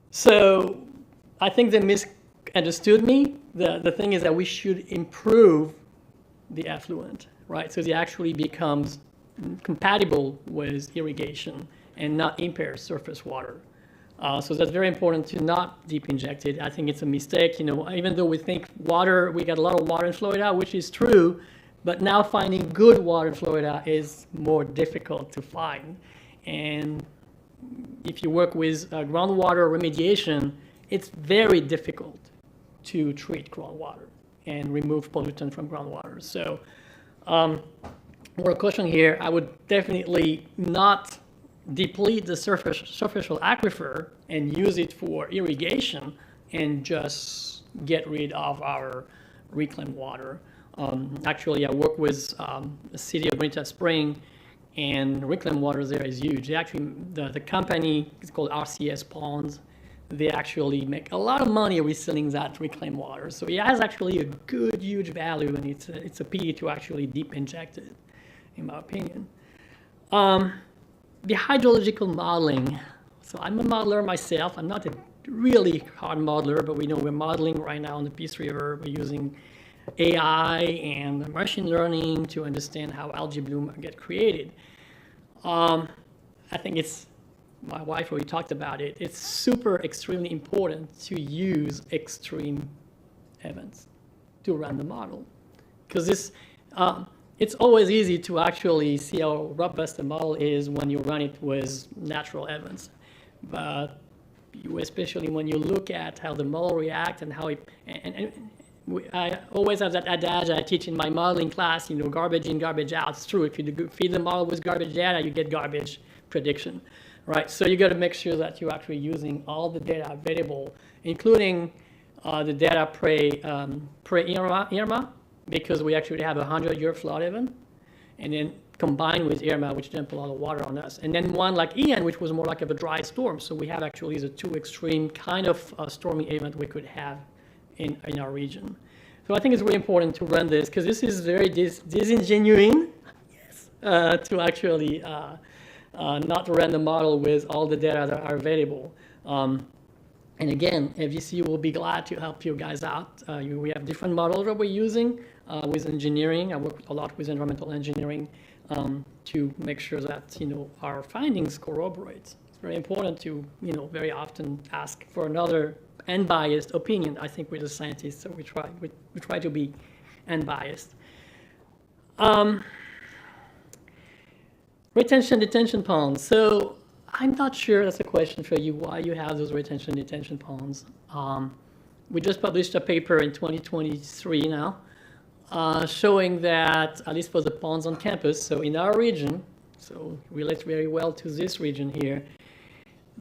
So I think they misunderstood me. The thing is that we should improve the effluent, right? So it actually becomes compatible with irrigation and not impair surface water. So that's very important to not deep inject it. I think it's a mistake, you know, even though we think water, we got a lot of water in Florida, which is true, but now finding good water in Florida is more difficult to find. And if you work with groundwater remediation, it's very difficult to treat groundwater and remove pollutant from groundwater. So more caution here, I would definitely not deplete the superficial aquifer and use it for irrigation and just get rid of our reclaimed water. Actually, I work with the city of Bonita Spring, and reclaimed water there is huge. They actually, the company is called RCS Ponds. They actually make a lot of money reselling that reclaimed water. So it has actually a good, huge value, and it's a pity to actually deep inject it, in my opinion. The hydrological modeling. So I'm a modeler myself. I'm not a really hard modeler, but we know we're modeling right now on the Peace River. We're using AI and machine learning to understand how algae bloom get created. I think my wife already talked about it. It's super extremely important to use extreme events to run the model, because it's always easy to actually see how robust the model is when you run it with natural events. But especially when you look at how the model reacts and how it, I always have that adage I teach in my modeling class, you know, garbage in, garbage out. It's true. If you feed the model with garbage data, you get garbage prediction, right? So you got to make sure that you're actually using all the data available, including the data pre-Irma, because we actually have a 100-year flood event, and then combined with Irma, which dumped a lot of water on us. And then one like Ian, which was more like a dry storm. So we have actually the two extreme kind of stormy event we could have in our region. So I think it's really important to run this, because this is very disingenuine, yes, to actually not run the model with all the data that are available. And again, FGC will be glad to help you guys out. We have different models that we're using with engineering. I work a lot with environmental engineering to make sure that, you know, our findings corroborate. It's very important to, you know, very often ask for another unbiased opinion. I think we're the scientists, so we try to be unbiased. Retention detention ponds. So I'm not sure, that's a question for you, why you have those retention detention ponds. We just published a paper in 2023 now, showing that, at least for the ponds on campus, so in our region, so relates very well to this region here,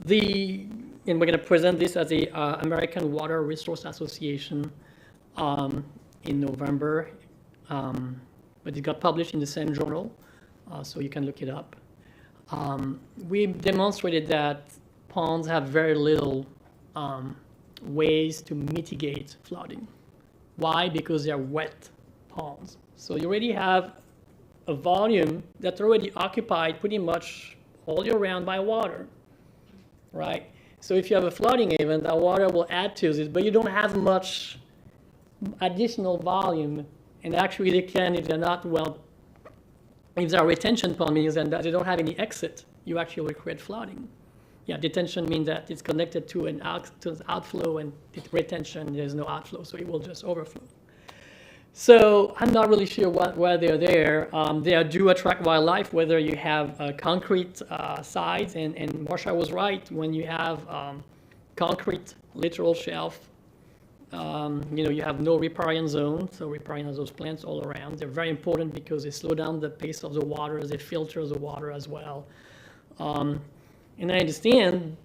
and we're going to present this at the American Water Resource Association in November, but it got published in the same journal, so you can look it up. We demonstrated that ponds have very little ways to mitigate flooding. Why? Because they're wet ponds. So you already have a volume that's already occupied pretty much all year round by water, right? So if you have a flooding event, that water will add to it, but you don't have much additional volume. And actually they can, if they're not well, if there are retention pond means and that they don't have any exit, you actually will create flooding. Yeah, detention means that it's connected to an outflow, and retention, there's no outflow, so it will just overflow. So I'm not really sure why they're there. They do attract wildlife, whether you have concrete sides, and Marsha was right, when you have concrete littoral shelf, you have no riparian zone, so riparian has those plants all around. They're very important because they slow down the pace of the water, they filter the water as well. And I understand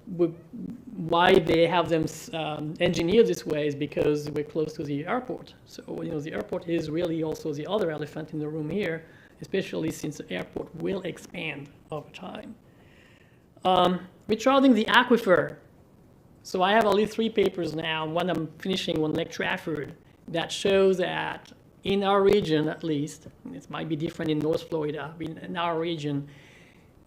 why they have them engineered this way is because we're close to the airport. So, the airport is really also the other elephant in the room here, especially since the airport will expand over time. Recharging the aquifer. So I have only 3 papers now, one I'm finishing on Lake Trafford, that shows that in our region at least, it might be different in North Florida, but in our region,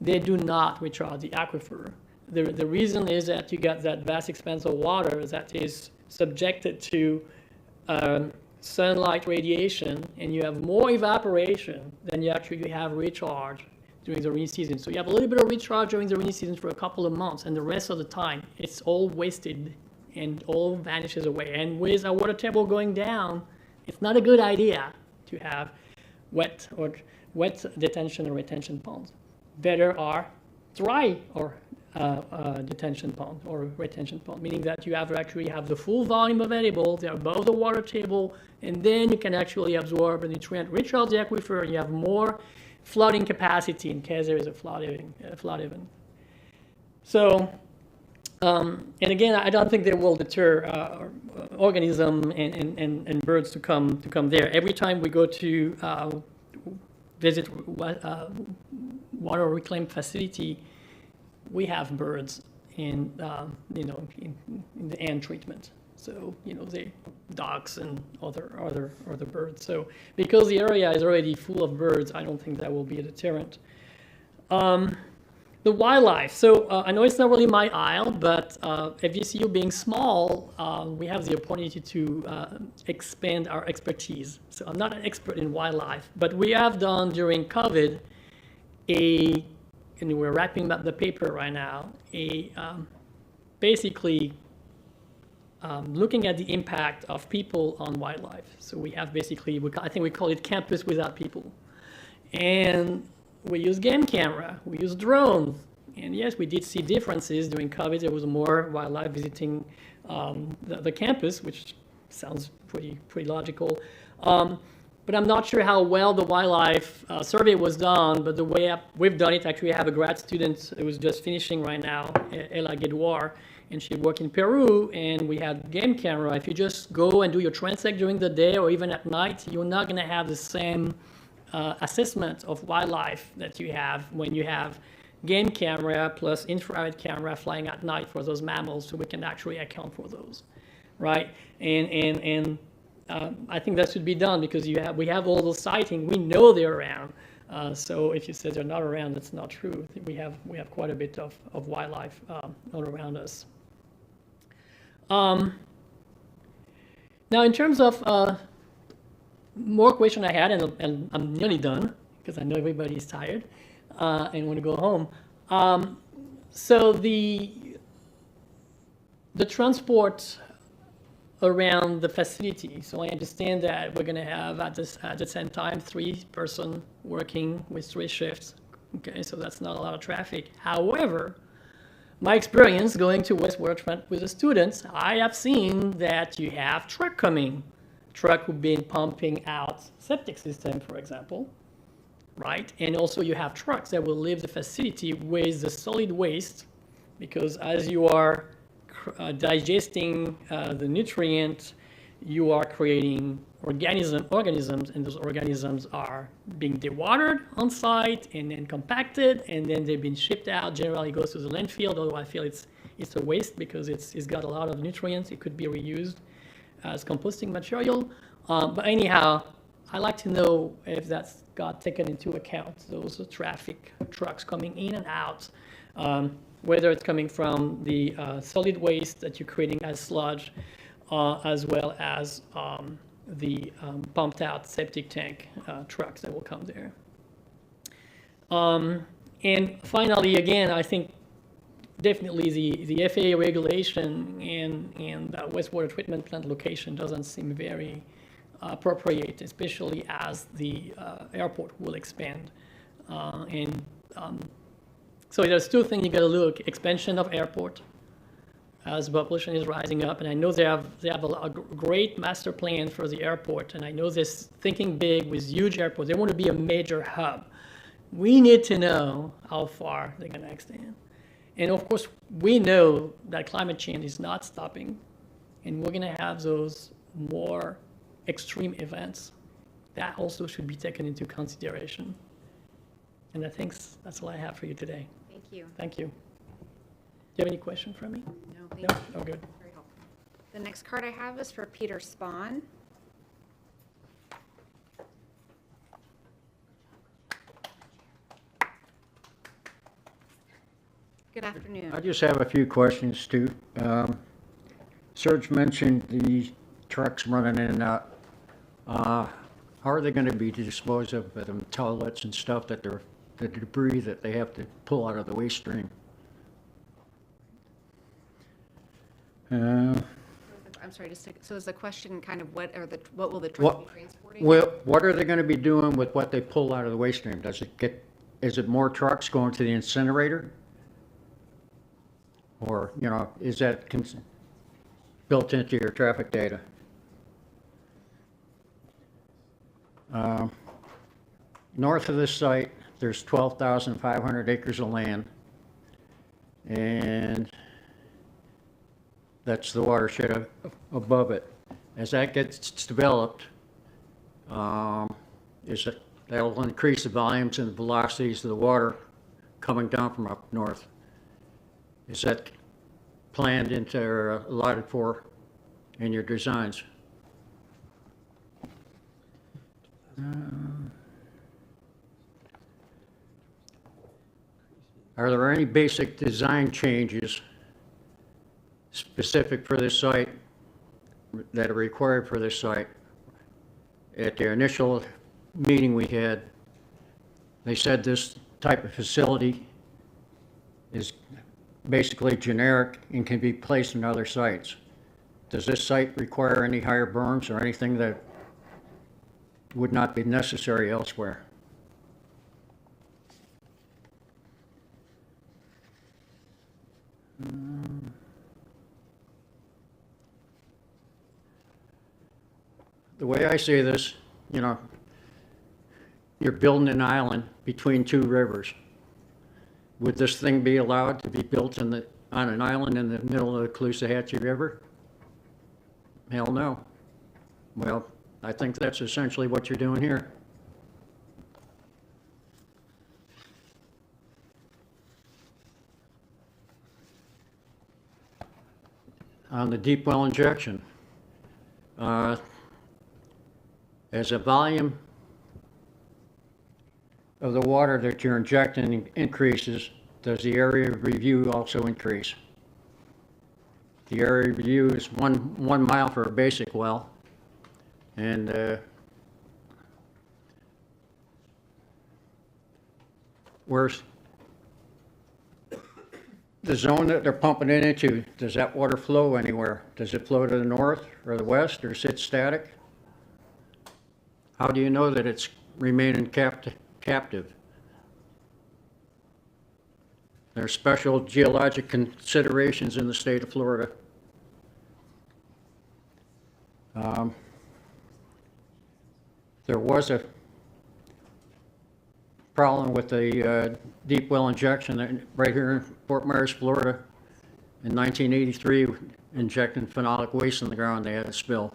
they do not recharge the aquifer. The reason is that you got that vast expanse of water that is subjected to sunlight radiation, and you have more evaporation than you actually have recharge during the rainy season. So you have a little bit of recharge during the rainy season for a couple of months, and the rest of the time, it's all wasted and all vanishes away. And with our water table going down, it's not a good idea to have wet detention or retention ponds. Better are dry or detention pond or retention pond, meaning that you actually have the full volume available, they're above the water table, and then you can actually absorb a nutrient, recharge the aquifer, and you have more flooding capacity in case there is a flood event. So, and again, I don't think they will deter organism and birds to come there. Every time we go to visit water reclaim facility, we have birds in the end treatment. So the ducks and other birds. So because the area is already full of birds, I don't think that will be a deterrent. The wildlife. So I know it's not really my aisle, but FGCU being small, we have the opportunity to expand our expertise. So I'm not an expert in wildlife, but we have done during COVID and we're wrapping up the paper right now, basically looking at the impact of people on wildlife. So we have basically, I think we call it Campus Without People. And we use game camera, we use drones. And yes, we did see differences during COVID. There was more wildlife visiting the campus, which sounds pretty logical. But I'm not sure how well the wildlife survey was done, but the way we've done it, actually I have a grad student who was just finishing right now, Ella Guedouard, and she worked in Peru, and we had game camera. If you just go and do your transect during the day or even at night, you're not gonna have the same assessment of wildlife that you have when you have game camera plus infrared camera flying at night for those mammals, so we can actually account for those, right? And I think that should be done because we have all those sightings. We know they're around. So if you say they're not around, that's not true. We have quite a bit of wildlife all around us. Now, in terms of more question I had, and I'm nearly done because I know everybody's tired and want to go home. So the transport around the facility. So I understand that we're going to have at the same time 3 person working with 3 shifts. Okay, so that's not a lot of traffic. However, my experience going to wastewater treatment with the students, I have seen that you have truck coming. Truck who've been pumping out septic system, for example, right? And also you have trucks that will leave the facility with the solid waste, because as you are digesting the nutrient, you are creating organisms, and those organisms are being dewatered on site and then compacted, and then they've been shipped out. Generally goes to the landfill, although I feel it's a waste because it's got a lot of nutrients. It could be reused as composting material. But anyhow, I like to know if that's got taken into account, those traffic trucks coming in and out, whether it's coming from the solid waste that you're creating as sludge, as well as the pumped out septic tank trucks that will come there. And finally, again, I think definitely the FAA regulation and wastewater treatment plant location doesn't seem very appropriate, especially as the airport will expand. So there's two things you got to look: expansion of airport as population is rising up, and I know they have a great master plan for the airport, and I know they're thinking big with huge airports. They want to be a major hub. We need to know how far they're going to extend. And of course, we know that climate change is not stopping, and we're going to have those more extreme events. That also should be taken into consideration. And I think that's all I have for you today. Thank you. Thank you. Do you have any question for me? No, thank you. Oh, good. Very helpful. The next card I have is for Peter Spahn. Good afternoon. I just have a few questions too. Serge mentioned the trucks running in and out. How are they going to be disposed of the toilets and stuff that the debris that they have to pull out of the waste stream? I'm sorry, so is the question kind of what will the trucks be transporting? What are they going to be doing with what they pull out of the waste stream? Is it more trucks going to the incinerator? Or, is that built into your traffic data? North of this site, there's 12,500 acres of land, and that's the watershed above it. As that gets developed, that'll increase the volumes and the velocities of the water coming down from up north. Is that planned into or allotted for in your designs? Are there any basic design changes specific for this site that are required for this site? At the initial meeting we had, they said this type of facility is basically generic and can be placed in other sites. Does this site require any higher berms or anything that would not be necessary elsewhere? The way I see this, you're building an island between two rivers. Would this thing be allowed to be built on an island in the middle of the Caloosahatchee River? Hell no. Well, I think that's essentially what you're doing here. On the deep well injection, as the volume of the water that you're injecting increases, does the area of review also increase? The area of review is one mile for a basic well, and where's the zone that they're pumping it into? Does that water flow anywhere? Does it flow to the north or the west, or sit static? How do you know that it's remaining captive? There are special geologic considerations in the state of Florida. There was a problem with the deep well injection right here in Fort Myers, Florida. In 1983, injecting phenolic waste in the ground, they had a spill.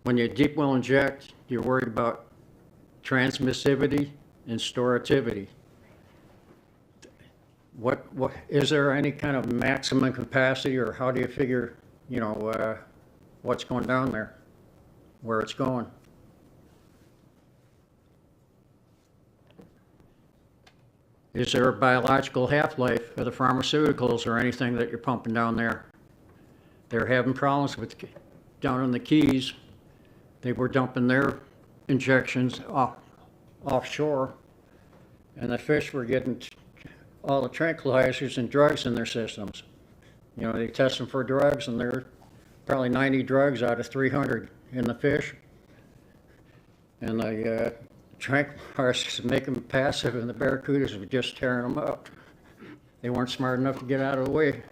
When you deep well inject, you're worried about transmissivity and storativity. What is there any kind of maximum capacity, or how do you figure, you know, what's going down there, where it's going? Is there a biological half-life of the pharmaceuticals or anything that you're pumping down there? They're having problems with down in the Keys. They were dumping their injections offshore, and the fish were getting all the tranquilizers and drugs in their systems. You know, they test them for drugs, and there are probably 90 drugs out of 300 in the fish. And the tranquilizers make them passive, and the barracudas were just tearing them up. They weren't smart enough to get out of the way.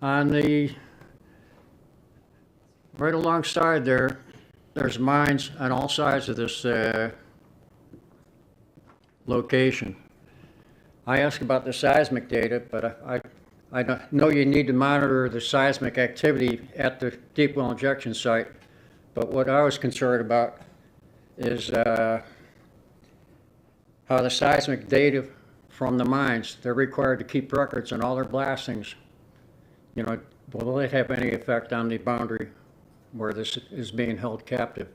On the right alongside there's mines on all sides of this location. I asked about the seismic data, but I don't know you need to monitor the seismic activity at the deep well injection site. But what I was concerned about is how the seismic data from the mines, they're required to keep records on all their blastings. You know, will it have any effect on the boundary where this is being held captive?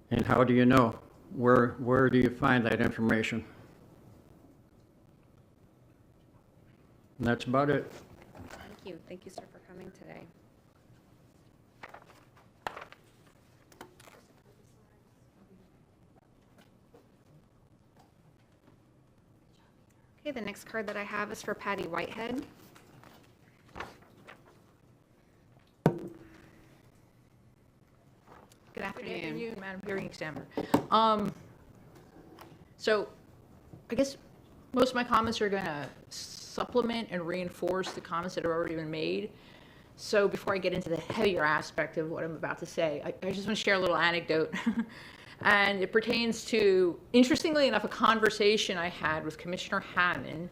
And how do you know? Where do you find that information? And that's about it. Thank you. Thank you, sir, for coming today. Okay, the next card that I have is for Patty Whitehead. Good afternoon. Madam Hearing Examiner. So I guess most of my comments are going to supplement and reinforce the comments that have already been made. So before I get into the heavier aspect of what I'm about to say, I just want to share a little anecdote. And it pertains to, interestingly enough, a conversation I had with Commissioner Hammond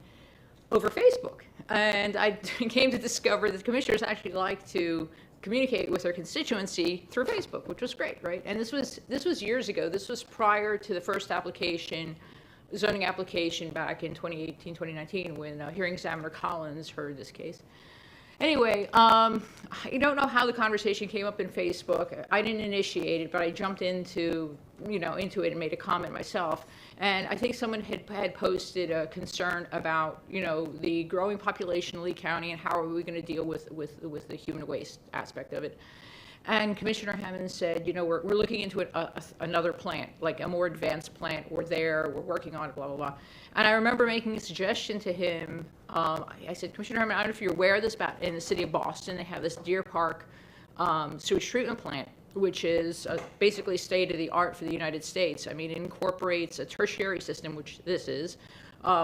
over Facebook. And I came to discover that commissioners actually like to communicate with their constituency through Facebook, which was great, right? And this was years ago. This was prior to the first application, zoning application back in 2018, 2019, when Hearing Examiner Collins heard this case. Anyway, I don't know how the conversation came up in Facebook. I didn't initiate it, but I jumped into it and made a comment myself. And I think someone had posted a concern about, the growing population in Lee County and how are we going to deal with the human waste aspect of it. And Commissioner Hammond said, we're looking into another plant, like a more advanced plant. We're working on it, blah, blah, blah. And I remember making a suggestion to him. I said, Commissioner Hammond, I don't know if you're aware of this, but in the city of Boston, they have this Deer Park sewage treatment plant, which is basically state of the art for the United States. I mean, it incorporates a tertiary system, which this is,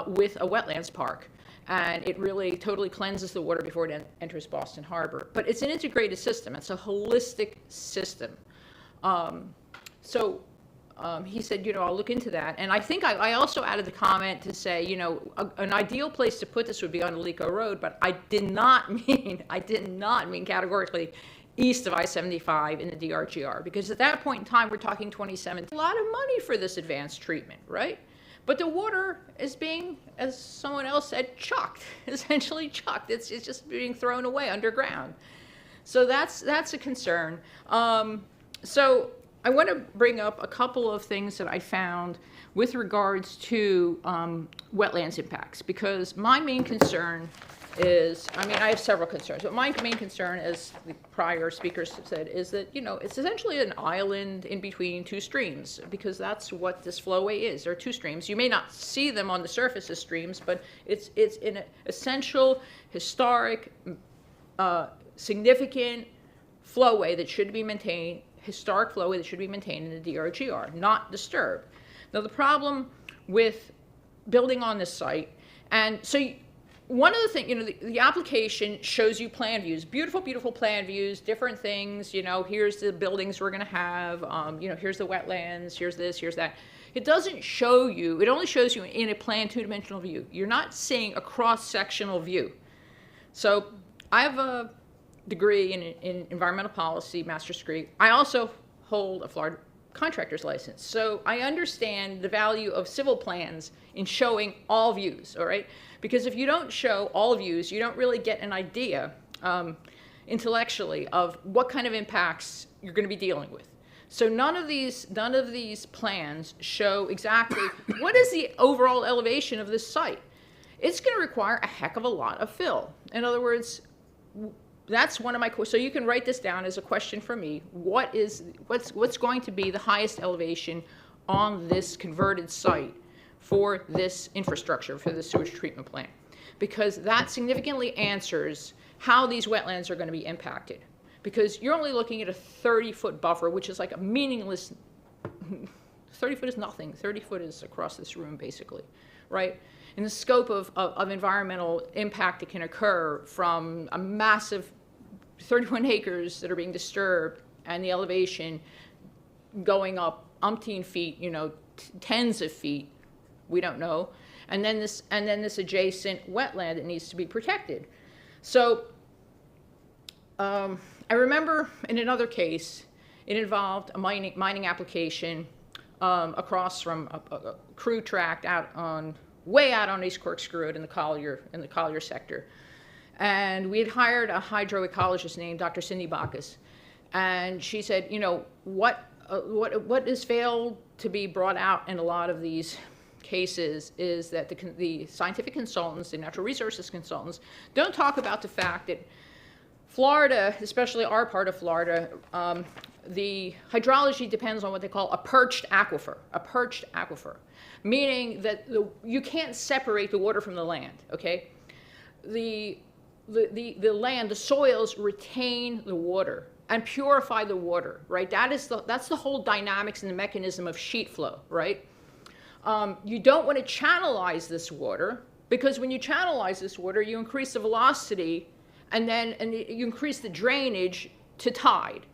with a wetlands park. And it really totally cleanses the water before it enters Boston Harbor. But it's an integrated system. It's a holistic system. He said, I'll look into that. And I think I also added the comment to say, an ideal place to put this would be on Alico Road, but I did not mean categorically east of I-75 in the DRGR, because at that point in time, we're talking 2017. A lot of money for this advanced treatment, right? But the water is being, as someone else said, chucked, essentially chucked. It's just being thrown away underground. So that's a concern. So I want to bring up a couple of things that I found with regards to wetlands impacts, because my main concern is, I mean, I have several concerns, but my main concern, as the prior speakers have said, is that, you know, it's essentially an island in between two streams, because that's what this flowway is. There are two streams. You may not see them on the surface as streams, but it's an essential, historic, significant flowway that should be maintained, historic flowway that should be maintained in the DRGR, not disturbed. Now, the problem with building on this site, and so one of the things, you know, the application shows you plan views, beautiful, beautiful plan views, different things, you know, here's the buildings we're going to have, you know, here's the wetlands, here's this, here's that. It doesn't show you, it only shows you in a plan two-dimensional view. You're not seeing a cross-sectional view. So I have a degree in environmental policy, master's degree. I also hold a Florida contractor's license. So I understand the value of civil plans in showing all views, all right? Because if you don't show all views, you don't really get an idea intellectually of what kind of impacts you're going to be dealing with. So none of these plans show exactly what is the overall elevation of this site. It's going to require a heck of a lot of fill. In other words, that's one of my questions. So you can write this down as a question for me. What's going to be the highest elevation on this converted site for this infrastructure, for the sewage treatment plant? Because that significantly answers how these wetlands are going to be impacted. Because you're only looking at a 30-foot buffer, which is like a meaningless, 30 foot is nothing. 30 foot is across this room, basically, right? In the scope of environmental impact that can occur from a massive 31 acres that are being disturbed and the elevation going up umpteen feet, you know, tens of feet, we don't know, and then this adjacent wetland that needs to be protected. So I remember in another case, it involved a mining application across from a crew tract way out on East Corkscrew Road in the Collier sector. And we had hired a hydroecologist named Dr. Cindy Bacchus. And she said, you know, what has failed to be brought out in a lot of these cases is that the scientific consultants, the natural resources consultants, don't talk about the fact that Florida, especially our part of Florida, the hydrology depends on what they call a perched aquifer, meaning that you can't separate the water from the land, okay? The land, the soils retain the water and purify the water, right? That's the whole dynamics and the mechanism of sheet flow, right? You don't want to channelize this water, because when you channelize this water, you increase the velocity and you increase the drainage to tide.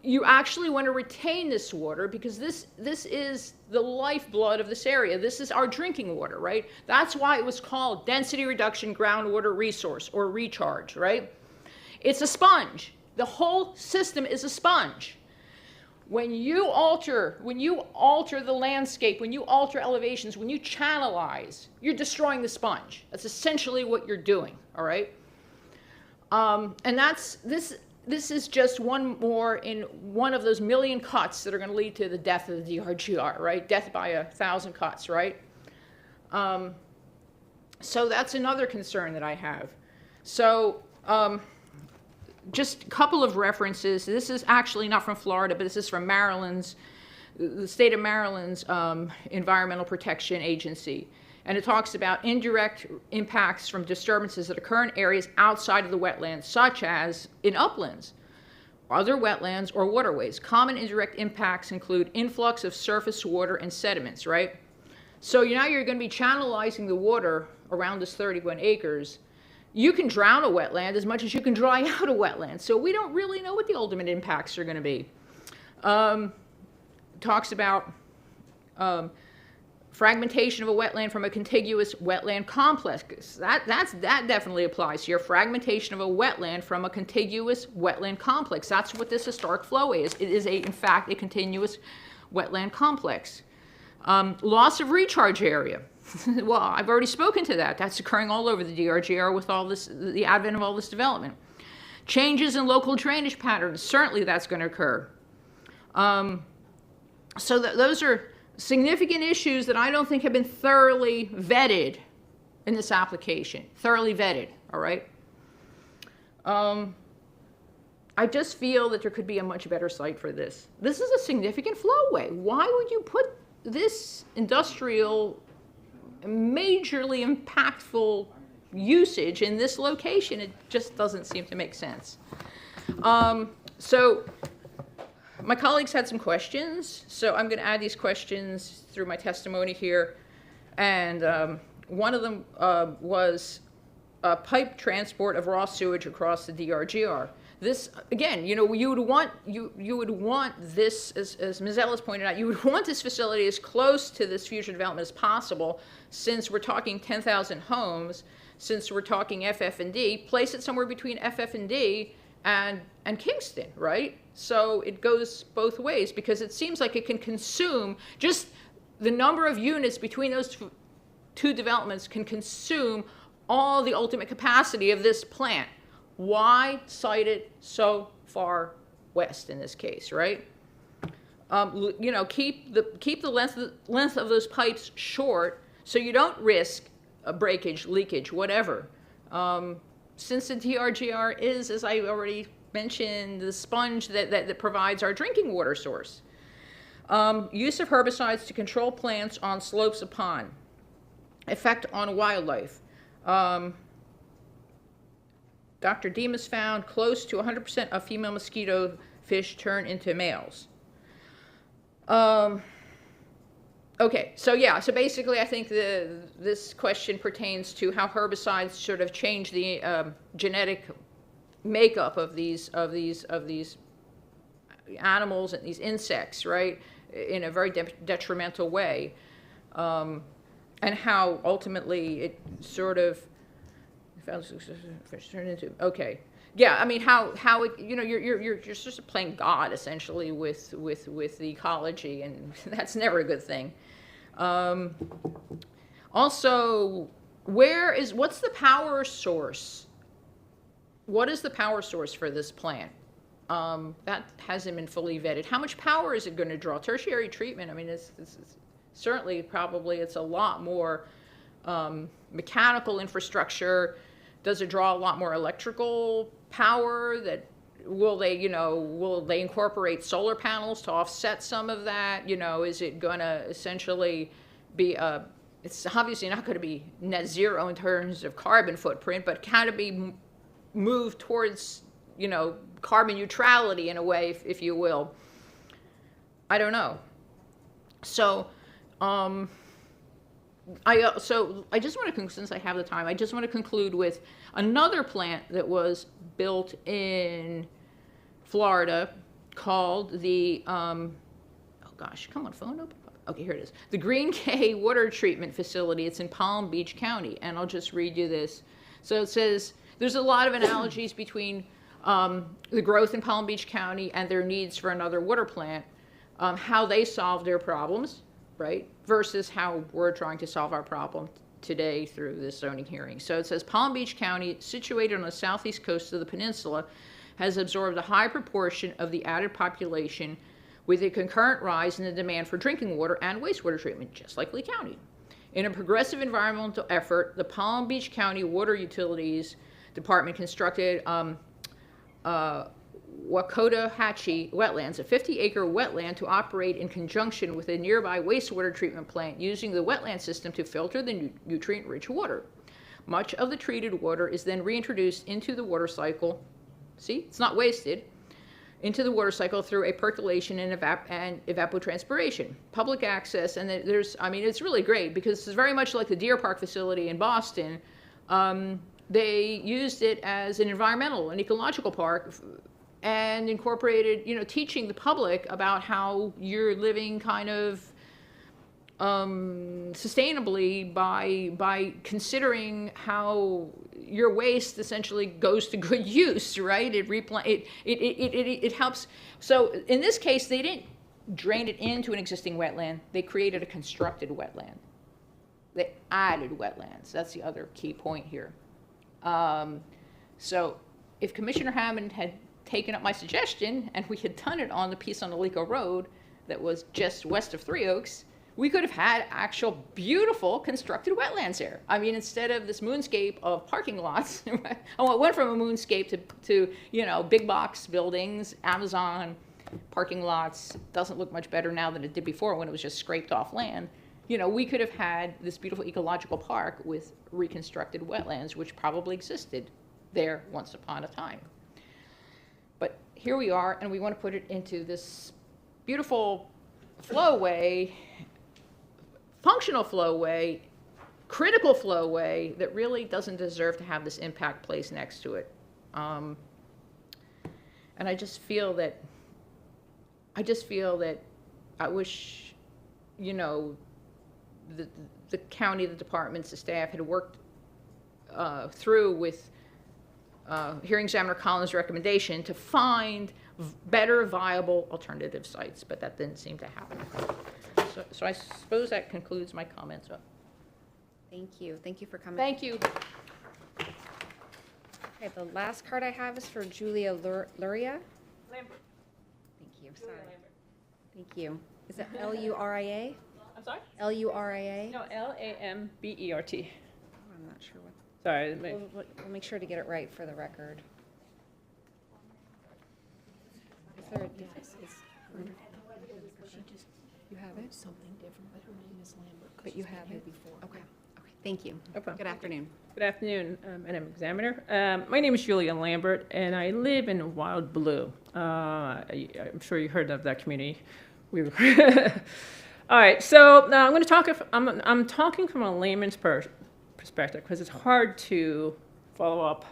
You actually want to retain this water, because this is the lifeblood of this area. This is our drinking water, right? That's why it was called density reduction groundwater resource, or recharge, right? It's a sponge. The whole system is a sponge. When you alter the landscape, when you alter elevations, when you channelize, you're destroying the sponge. That's essentially what you're doing, all right? And this is just one more in one of those million cuts that are going to lead to the death of the DRGR, right? Death by 1,000 cuts, right? So that's another concern that I have. So just a couple of references. This is actually not from Florida, but this is from the state of Maryland's Environmental Protection Agency. And it talks about indirect impacts from disturbances that occur in areas outside of the wetlands, such as in uplands, other wetlands, or waterways. Common indirect impacts include influx of surface water and sediments, right? So now you're going to be channelizing the water around this 31 acres. You can drown a wetland as much as you can dry out a wetland. So we don't really know what the ultimate impacts are going to be. Talks about fragmentation of a wetland from a contiguous wetland complex. That definitely applies here. Fragmentation of a wetland from a contiguous wetland complex. That's what this historic flowway is. It is, in fact, a continuous wetland complex. Loss of recharge area. Well, I've already spoken to that. That's occurring all over the DRGR with all this, the advent of all this development. Changes in local drainage patterns. Certainly that's going to occur. So those are significant issues that I don't think have been thoroughly vetted in this application. Thoroughly vetted, all right? I just feel that there could be a much better site for this. This is a significant flowway. Why would you put this industrial, majorly impactful usage in this location? It just doesn't seem to make sense. So my colleagues had some questions, so I'm going to add these questions through my testimony here. And one of them was pipe transport of raw sewage across the DRGR. This, again, you know, you would want this, as Ms. Ellis pointed out, you would want this facility as close to this future development as possible, since we're talking 10,000 homes, since we're talking FF&D, place it somewhere between FF&D and Kingston, right? So it goes both ways, because it seems like it can consume, just the number of units between those two developments can consume all the ultimate capacity of this plant. Why site it so far west in this case, right? You know, keep the length of those pipes short, so you don't risk a breakage, leakage, whatever. Since the DRGR is, as I already mentioned, the sponge that provides our drinking water source. Use of herbicides to control plants on slopes of pond. Effect on wildlife. Dr. Demas found close to 100% of female mosquito fish turn into males. Okay, so yeah, so basically I think this question pertains to how herbicides sort of change the genetic makeup of these animals and these insects, right, in a very detrimental way, and how ultimately it sort of turn into, okay, yeah, I mean how it, you know, you're just playing God essentially with the ecology, and that's never a good thing. Also, what's the power source? What is the power source for this plant? That hasn't been fully vetted. How much power is it going to draw? Tertiary treatment, I mean, it's certainly probably it's a lot more mechanical infrastructure. Does it draw a lot more electrical power? Will they incorporate solar panels to offset some of that? You know, is it going to essentially be it's obviously not going to be net zero in terms of carbon footprint, but can it be moved towards, you know, carbon neutrality in a way, if you will? I don't know. So, I just want to, since I have the time, I just want to conclude with another plant that was built in Florida called the, oh gosh, come on, phone open. Okay, here it is. The Green Cay Water Treatment Facility. It's in Palm Beach County, and I'll just read you this. So it says, there's a lot of analogies between the growth in Palm Beach County and their needs for another water plant, how they solve their problems, right, versus how we're trying to solve our problem today through this zoning hearing. So it says Palm Beach County, situated on the southeast coast of the peninsula, has absorbed a high proportion of the added population, with a concurrent rise in the demand for drinking water and wastewater treatment, just like Lee County. In a progressive environmental effort, the Palm Beach County Water Utilities Department constructed Wakota-Hatchie wetlands, a 50-acre wetland to operate in conjunction with a nearby wastewater treatment plant, using the wetland system to filter the nutrient-rich water. Much of the treated water is then reintroduced into the water cycle. See, it's not wasted. Into the water cycle through a percolation and evapotranspiration. Public access, and there's, I mean, it's really great, because it's very much like the Deer Park facility in Boston. They used it as an environmental and ecological park, and incorporated, you know, teaching the public about how you're living kind of sustainably by considering how your waste essentially goes to good use, right? It helps. So in this case, they didn't drain it into an existing wetland. They created a constructed wetland. They added wetlands. That's the other key point here. So if Commissioner Hammond had taken up my suggestion and we had done it on the piece on Alico Road that was just west of Three Oaks, we could have had actual beautiful constructed wetlands here. I mean, instead of this moonscape of parking lots, I went from a moonscape to you know, big box buildings, Amazon, parking lots. Doesn't look much better now than it did before when it was just scraped off land. You know, we could have had this beautiful ecological park with reconstructed wetlands, which probably existed there once upon a time. But here we are, and we want to put it into this beautiful flowway, functional flowway, critical flowway that really doesn't deserve to have this impact place next to it. And I just feel that I wish, you know, the county, the departments, the staff had worked through with hearing examiner Collins' recommendation to find better viable alternative sites, but that didn't seem to happen. So I suppose that concludes my comments. Thank you. Thank you for coming. Thank you. Okay, the last card I have is for Julia Luria. Lambert. Thank you. Sorry. Thank you. Is it L-U-R-I-A? I'm sorry? L-U-R-I-A? No, Lambert. I'm not sure what. Sorry. We'll make sure to get it right for the record. Is there a difference? You have it? Something different, but her name is Lambert. But you have it before. Okay. Okay. Thank you. No problem. Good afternoon. Good afternoon, Madam Examiner. My name is Julia Lambert, and I live in Wild Blue. I'm sure you heard of that community. We were all right. So now I'm going to talk. I'm talking from a layman's perspective because it's hard to follow up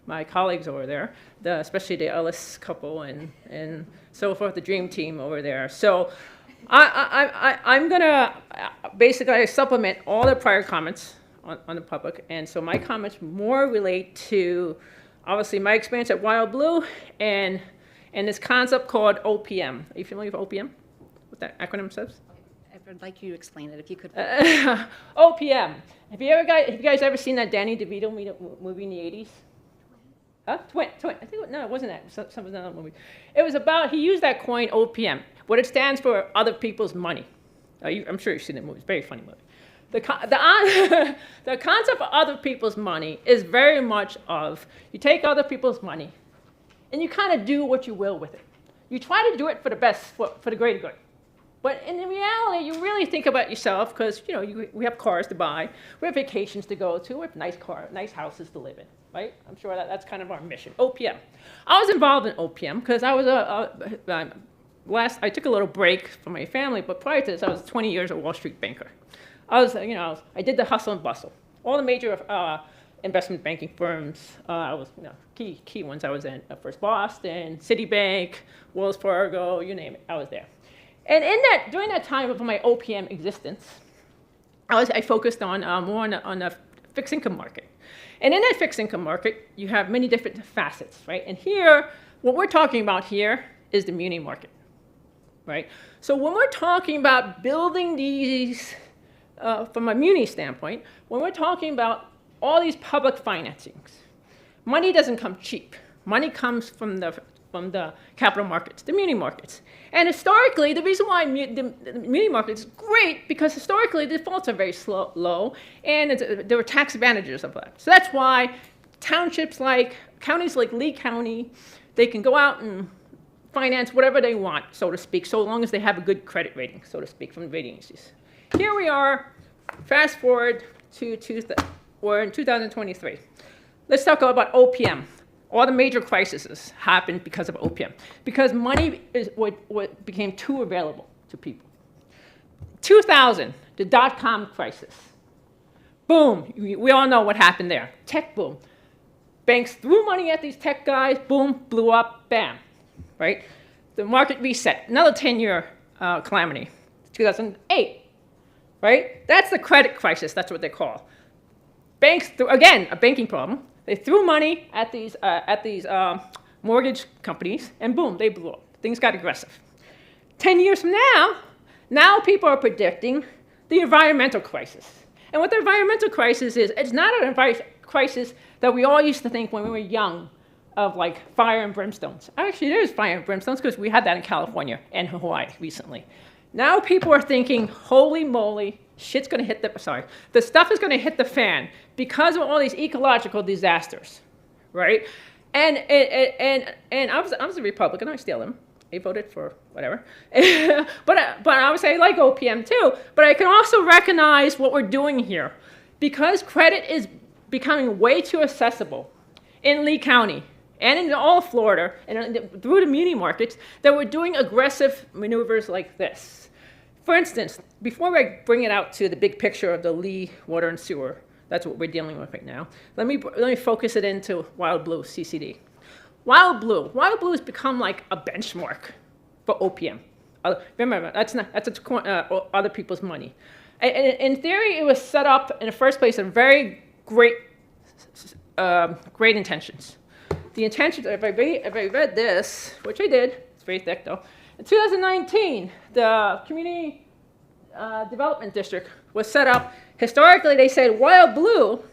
my colleagues over there, especially the Ellis couple and so forth, the dream team over there. So I'm going to basically supplement all the prior comments on the public. And so my comments more relate to, obviously, my experience at Wild Blue and this concept called OPM. Are you familiar with OPM? What that acronym says? I'd like you to explain it if you could. OPM. Have you guys ever seen that Danny DeVito movie in the 80s? Huh? Twin. I think, no, it wasn't that. Some was another movie. It was about, he used that coin OPM. What it stands for, other people's money. I'm sure you've seen the movie. It's a very funny movie. The concept of other people's money is very much of, you take other people's money and you kind of do what you will with it. You try to do it for the best, for the greater good. But in reality, you really think about yourself because, you know, we have cars to buy, we have vacations to go to, we have nice houses to live in, right? I'm sure that's kind of our mission. OPM. I was involved in OPM because I was I took a little break from my family, but prior to this, I was 20 years a Wall Street banker. I did the hustle and bustle. All the major investment banking firms, I was, key ones I was in. First Boston, Citibank, Wells Fargo, you name it, I was there. And during that time of my OPM existence, I focused on more on the fixed income market. And in that fixed income market, you have many different facets, right? And here, what we're talking about here is the muni market, right? So when we're talking about building these, from a muni standpoint, when we're talking about all these public financings, money doesn't come cheap. Money comes from the capital markets, the muni markets. And historically, the reason why the muni market is great, because historically defaults are very low, and there were tax advantages of that. So that's why counties like Lee County, they can go out and finance whatever they want, so to speak, so long as they have a good credit rating, so to speak, from the rating agencies. Here we are, fast forward to we're in 2023. Let's talk about OPM. All the major crises happened because of OPM, because money is what became too available to people. 2000, the dot-com crisis. Boom, we all know what happened there. Tech boom. Banks threw money at these tech guys, boom, blew up, bam, right? The market reset, another 10-year calamity, 2008, right? That's the credit crisis, that's what they call. Banks, again, a banking problem. They threw money at these mortgage companies, and boom, they blew up. Things got aggressive. 10 years from now people are predicting the environmental crisis. And what the environmental crisis is, it's not an environmental crisis that we all used to think when we were young of like fire and brimstones. Actually, there is fire and brimstones because we had that in California and Hawaii recently. Now people are thinking, holy moly, shit's gonna hit the stuff is gonna hit the fan because of all these ecological disasters, right? And I was a Republican, I still am. I voted for whatever. but I would say I like OPM too, but I can also recognize what we're doing here. Because credit is becoming way too accessible in Lee County and in all Florida and through the muni markets, that we're doing aggressive maneuvers like this. For instance, before I bring it out to the big picture of the Lee water and sewer, that's what we're dealing with right now, let me focus it into Wild Blue CCD. Wild Blue has become like a benchmark for OPM. Remember, that's other people's money. In theory, it was set up in the first place in very great intentions. The intentions, if I read this, which I did, it's very thick though. In 2019, the Community Development District was set up. Historically, they said Wild Blue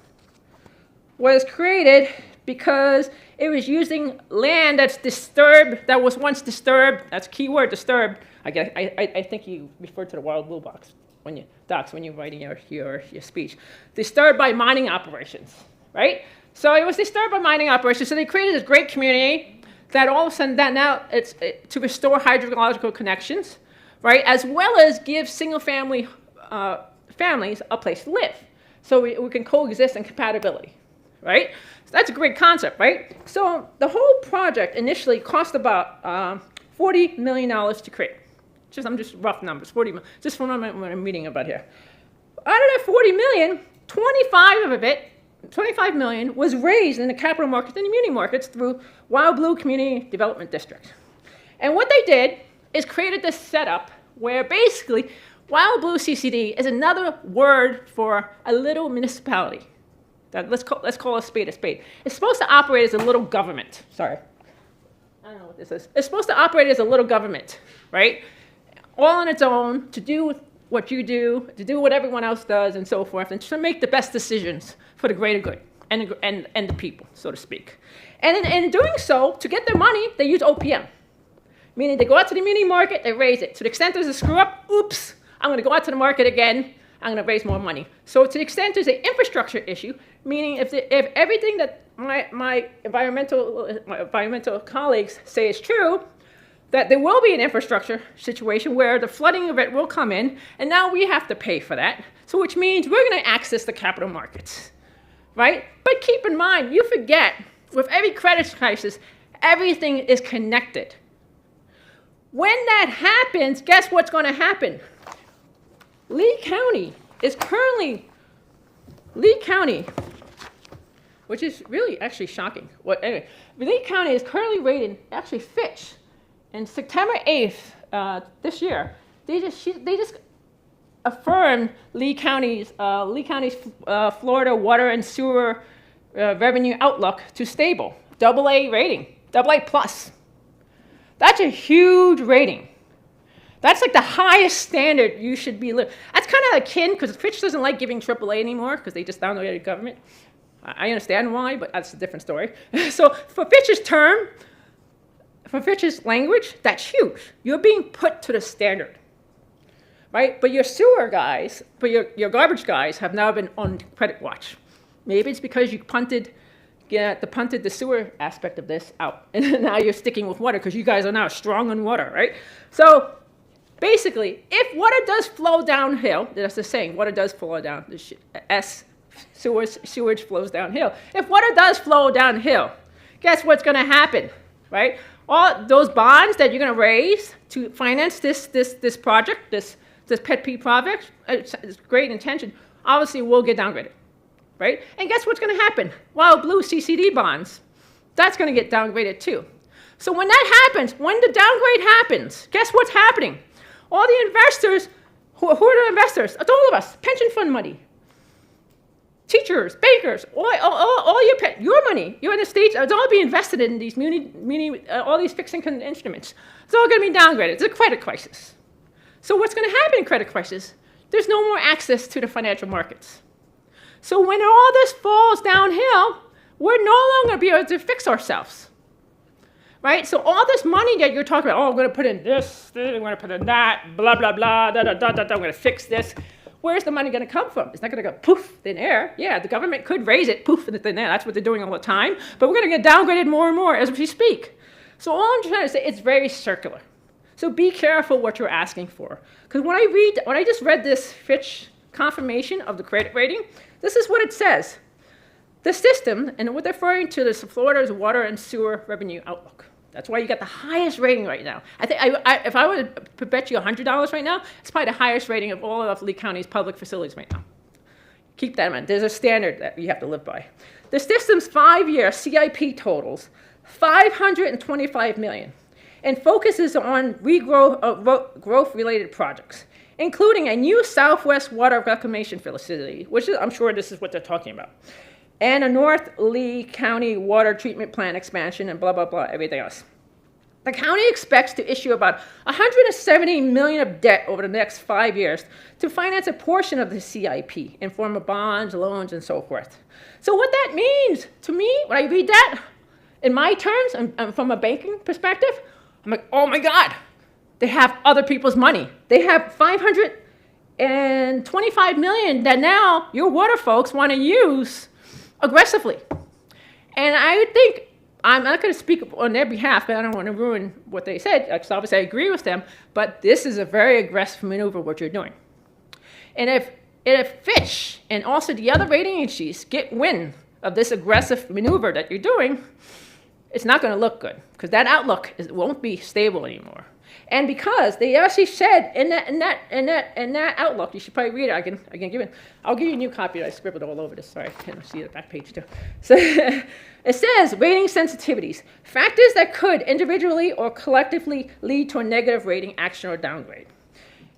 was created because it was using land that's disturbed, that was once disturbed. That's keyword, disturbed. I think you referred to the Wild Blue box when you're writing your speech. Disturbed by mining operations, right? So it was disturbed by mining operations. So they created this great community that all of a sudden, that now it's to restore hydrological connections, right? As well as give single-family families a place to live. So we can coexist in compatibility, right? So that's a great concept, right? So the whole project initially cost about $40 million to create. I'm just rough numbers, 40 million, just from what I'm reading about here. Out of that 40 million, 25 million was raised in the capital markets and the muni markets through Wild Blue Community Development District. And what they did is created this setup where basically Wild Blue CCD is another word for a little municipality. Let's call a spade a spade. It's supposed to operate as a little government. Sorry. I don't know what this is. It's supposed to operate as a little government, right? All on its own, to do what you do, to do what everyone else does, and so forth, and to make the best decisions for the greater good and the people, so to speak. And in doing so, to get their money, they use OPM. Meaning they go out to the muni market, they raise it. To the extent there's a screw up, oops, I'm going to go out to the market again, I'm going to raise more money. So to the extent there's an infrastructure issue, meaning if everything that my environmental colleagues say is true, that there will be an infrastructure situation where the flooding event will come in, and now we have to pay for that. So which means we're going to access the capital markets, right? But keep in mind, you forget, with every credit crisis, everything is connected. When that happens, guess what's going to happen? Lee County, which is really actually shocking. Anyway, Lee County is currently rated, actually Fitch, and September 8th this year, they just affirmed Lee County's Florida water and sewer revenue outlook to stable, AA rating, AA plus. That's a huge rating. That's like the highest standard you should be living. That's kind of akin, because Fitch doesn't like giving AAA anymore because they just downgraded the government. I understand why, but that's a different story. So for Fitch's term, for Fitch's language, that's huge. You're being put to the standard, right? But your sewer guys, but your garbage guys have now been on credit watch. Maybe it's because you punted the sewer aspect of this out, and now you're sticking with water because you guys are now strong on water, right? So basically, if water does flow downhill, that's the saying, water does flow down, sewage flows downhill. If water does flow downhill, guess what's going to happen, right? All those bonds that you're going to raise to finance this project, this pet peeve project, it's great intention, obviously will get downgraded, right? And guess what's going to happen? Wild Blue CCD bonds, that's going to get downgraded too. So when that happens, when the downgrade happens, guess what's happening? All the investors, who are the investors? It's all of us, pension fund money. Teachers, bankers, all your money, you're in the States, it's all being invested in these all these fixed income instruments. It's all going to be downgraded. It's a credit crisis. So what's going to happen in credit crisis? There's no more access to the financial markets. So when all this falls downhill, we're no longer going to be able to fix ourselves. right? So all this money that you're talking about, oh, I'm going to put in this, I'm going to put in that, blah, blah, blah, da, da, da, da, da, I'm going to fix this. Where's the money going to come from? It's not going to go poof, thin air. Yeah, the government could raise it poof in the thin air. That's what they're doing all the time. But we're going to get downgraded more and more as we speak. So all I'm trying to say, it's very circular. So be careful what you're asking for. Because when I just read this Fitch confirmation of the credit rating, this is what it says. The system, and what they're referring to is Florida's water and sewer revenue outlook. That's why you got the highest rating right now. I think if I were to bet you $100 right now, it's probably the highest rating of all of Lee County's public facilities right now. Keep that in mind. There's a standard that you have to live by. The system's 5-year CIP totals $525 million and focuses on growth-related projects, including a new Southwest water reclamation facility, which is, I'm sure this is what they're talking about, and a North Lee County water treatment plant expansion and blah, blah, blah, everything else. The county expects to issue about $170 million of debt over the next 5 years to finance a portion of the CIP in form of bonds, loans, and so forth. So what that means to me, when I read that, in my terms, and from a banking perspective, I'm like, oh my God, they have other people's money. They have $525 million that now your water folks want to use aggressively. And I would think, I'm not going to speak on their behalf, but I don't want to ruin what they said, because obviously I agree with them, but this is a very aggressive maneuver, what you're doing. And if Fitch and also the other rating agencies get wind of this aggressive maneuver that you're doing, it's not going to look good, because that outlook won't be stable anymore. And because they actually said in that outlook, you should probably read it. I can give it. I'll give you a new copy. I scribbled all over this. Sorry, I can't see the back page too. So it says rating sensitivities, factors that could individually or collectively lead to a negative rating action or downgrade. It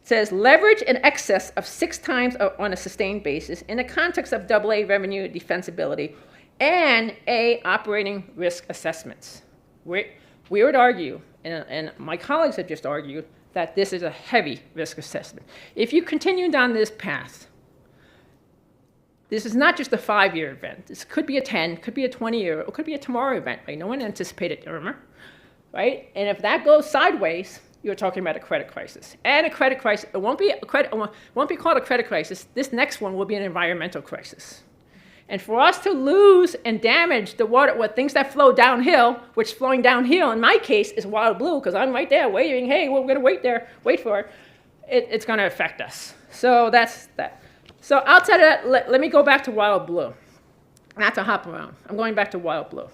says leverage in excess of 6 times on a sustained basis in the context of AA revenue defensibility and A operating risk assessments. We would argue, and my colleagues have just argued, that this is a heavy risk assessment. If you continue down this path, this is not just a 5-year event. This could be a 10, could be a 20-year, or could be a tomorrow event. Right? No one anticipated Irma, right? And if that goes sideways, you're talking about a credit crisis. And a credit crisis, it won't be called a credit crisis. This next one will be an environmental crisis. And for us to lose and damage the water, things that flow downhill, which flowing downhill in my case is Wild Blue, because I'm right there waiting, hey, we're going to wait there, wait for it, it's going to affect us. So that's that. So outside of that, let me go back to Wild Blue. Not to hop around. I'm going back to Wild Blue.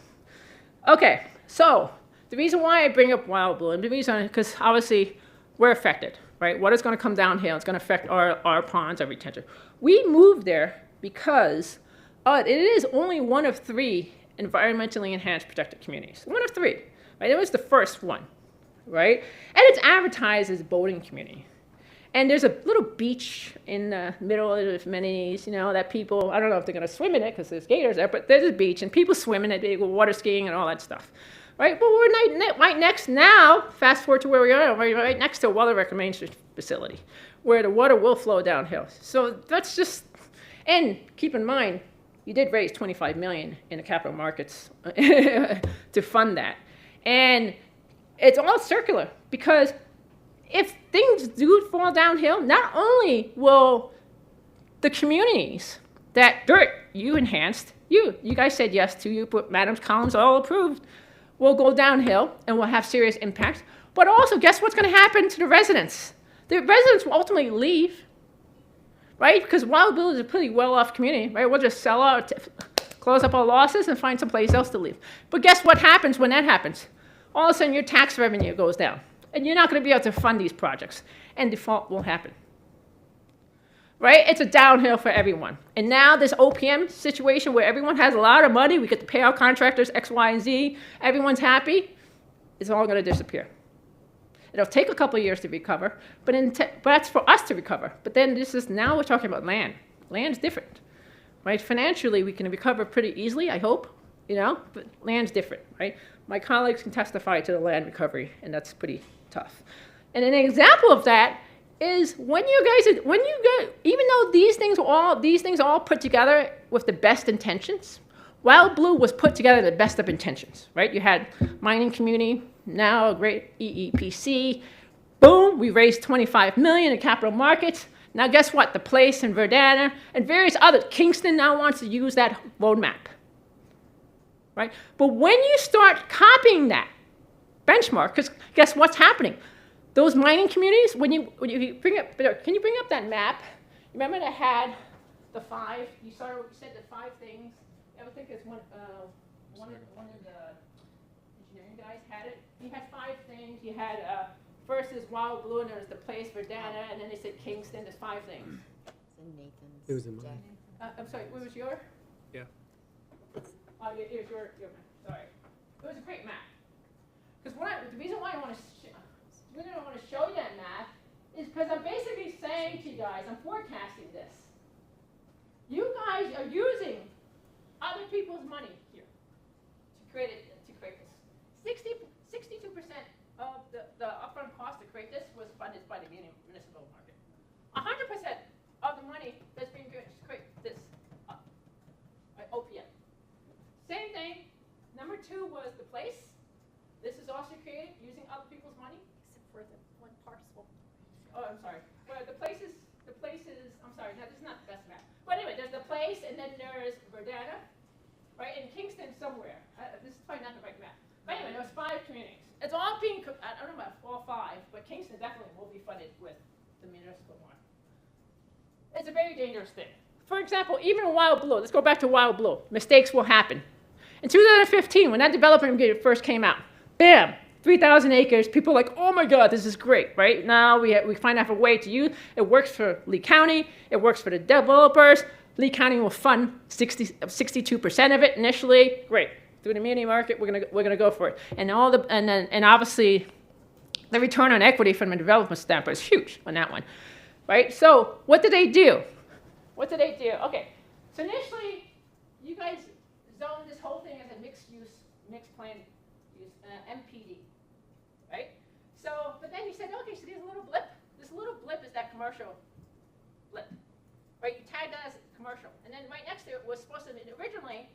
Okay, so the reason why I bring up Wild Blue, and the reason, because obviously we're affected, right? Water's going to come downhill. It's going to affect our ponds, our retention. We moved there because it is only one of 3 environmentally enhanced protected communities. One of 3, right? It was the first one, right? And it's advertised as a boating community. And there's a little beach in the middle of the amenities, that people, I don't know if they're going to swim in it because there's gators there, but there's a beach and people swim in it, they go water skiing and all that stuff, right? But we're right next now, fast forward to where we are, we're right next to a water reclamation facility where the water will flow downhill. So that's just, and keep in mind, you did raise $25 million in the capital markets to fund that. And it's all circular, because if things do fall downhill, not only will the communities that you enhanced, you guys said yes to, you put Madam's columns all approved, will go downhill and will have serious impacts, but also guess what's going to happen to the residents? The residents will ultimately leave. Right? Because Wild Blue is a pretty well-off community, right? We'll just sell out, close up our losses, and find someplace else to live. But guess what happens when that happens? All of a sudden, your tax revenue goes down, and you're not going to be able to fund these projects, and default will happen. Right? It's a downhill for everyone. And now this OPM situation where everyone has a lot of money, we get to pay our contractors X, Y, and Z, everyone's happy, it's all going to disappear. It'll take a couple of years to recover, but that's for us to recover. But then now we're talking about land. Land's different, right? Financially, we can recover pretty easily, I hope, but land's different, right? My colleagues can testify to the land recovery, and that's pretty tough. And an example of that is even though these things all put together with the best intentions, Wild Blue was put together in the best of intentions, right? You had mining community, now a great EEPC. Boom, we raised $25 million in capital markets. Now guess what? The place in Verdana and various others, Kingston now wants to use that roadmap, right? But when you start copying that benchmark, because guess what's happening? Those mining communities, when you bring up, can you bring up that map? Remember that had the 5, you said the 5 things. I would think it's one of the engineering guys had it. He had 5 things. You had first is Wild Blue, and there was the place Verdana, and then they said Kingston. There's 5 things. It's in Nathan's. It was in mine. I'm sorry. What was your? Yeah. Oh, it was your map. Sorry. It was a great map. Because the reason why I want to show you that map is because I'm basically saying to you guys, I'm forecasting this. You guys are using other people's money here to create this. 62% of the upfront cost to create this was funded by the municipal market. 100% of the money that's being given to create this OPM. Same thing. Number 2 was the place. This is also created using other people's money. Except for the one parcel. Oh, I'm sorry. Well, the places, I'm sorry, no, this is not the best map. But anyway, there's the place, and then there's Verdana, right, and Kingston somewhere. This is probably not the right map. But anyway, there's 5 communities. It's all being, I don't know about all 5, but Kingston definitely will be funded with the municipal one. It's a very dangerous thing. For example, even Wild Blue, let's go back to Wild Blue. Mistakes will happen. In 2015, when that development first came out, bam, 3,000 acres, people are like, oh my God, this is great, right? Now we find out a way to use, it works for Lee County, it works for the developers. Lee County will fund 62% of it initially, great. Through the muni market, we're gonna go for it. And obviously, the return on equity from a development standpoint is huge on that one, right? So what did they do? Okay, so initially, you guys zoned this whole thing as a mixed plan use, MPD, right? So, but then you said, okay, so there's a little blip. This little blip is that commercial blip, right? You tagged that as commercial. And then right next to it was supposed to be originally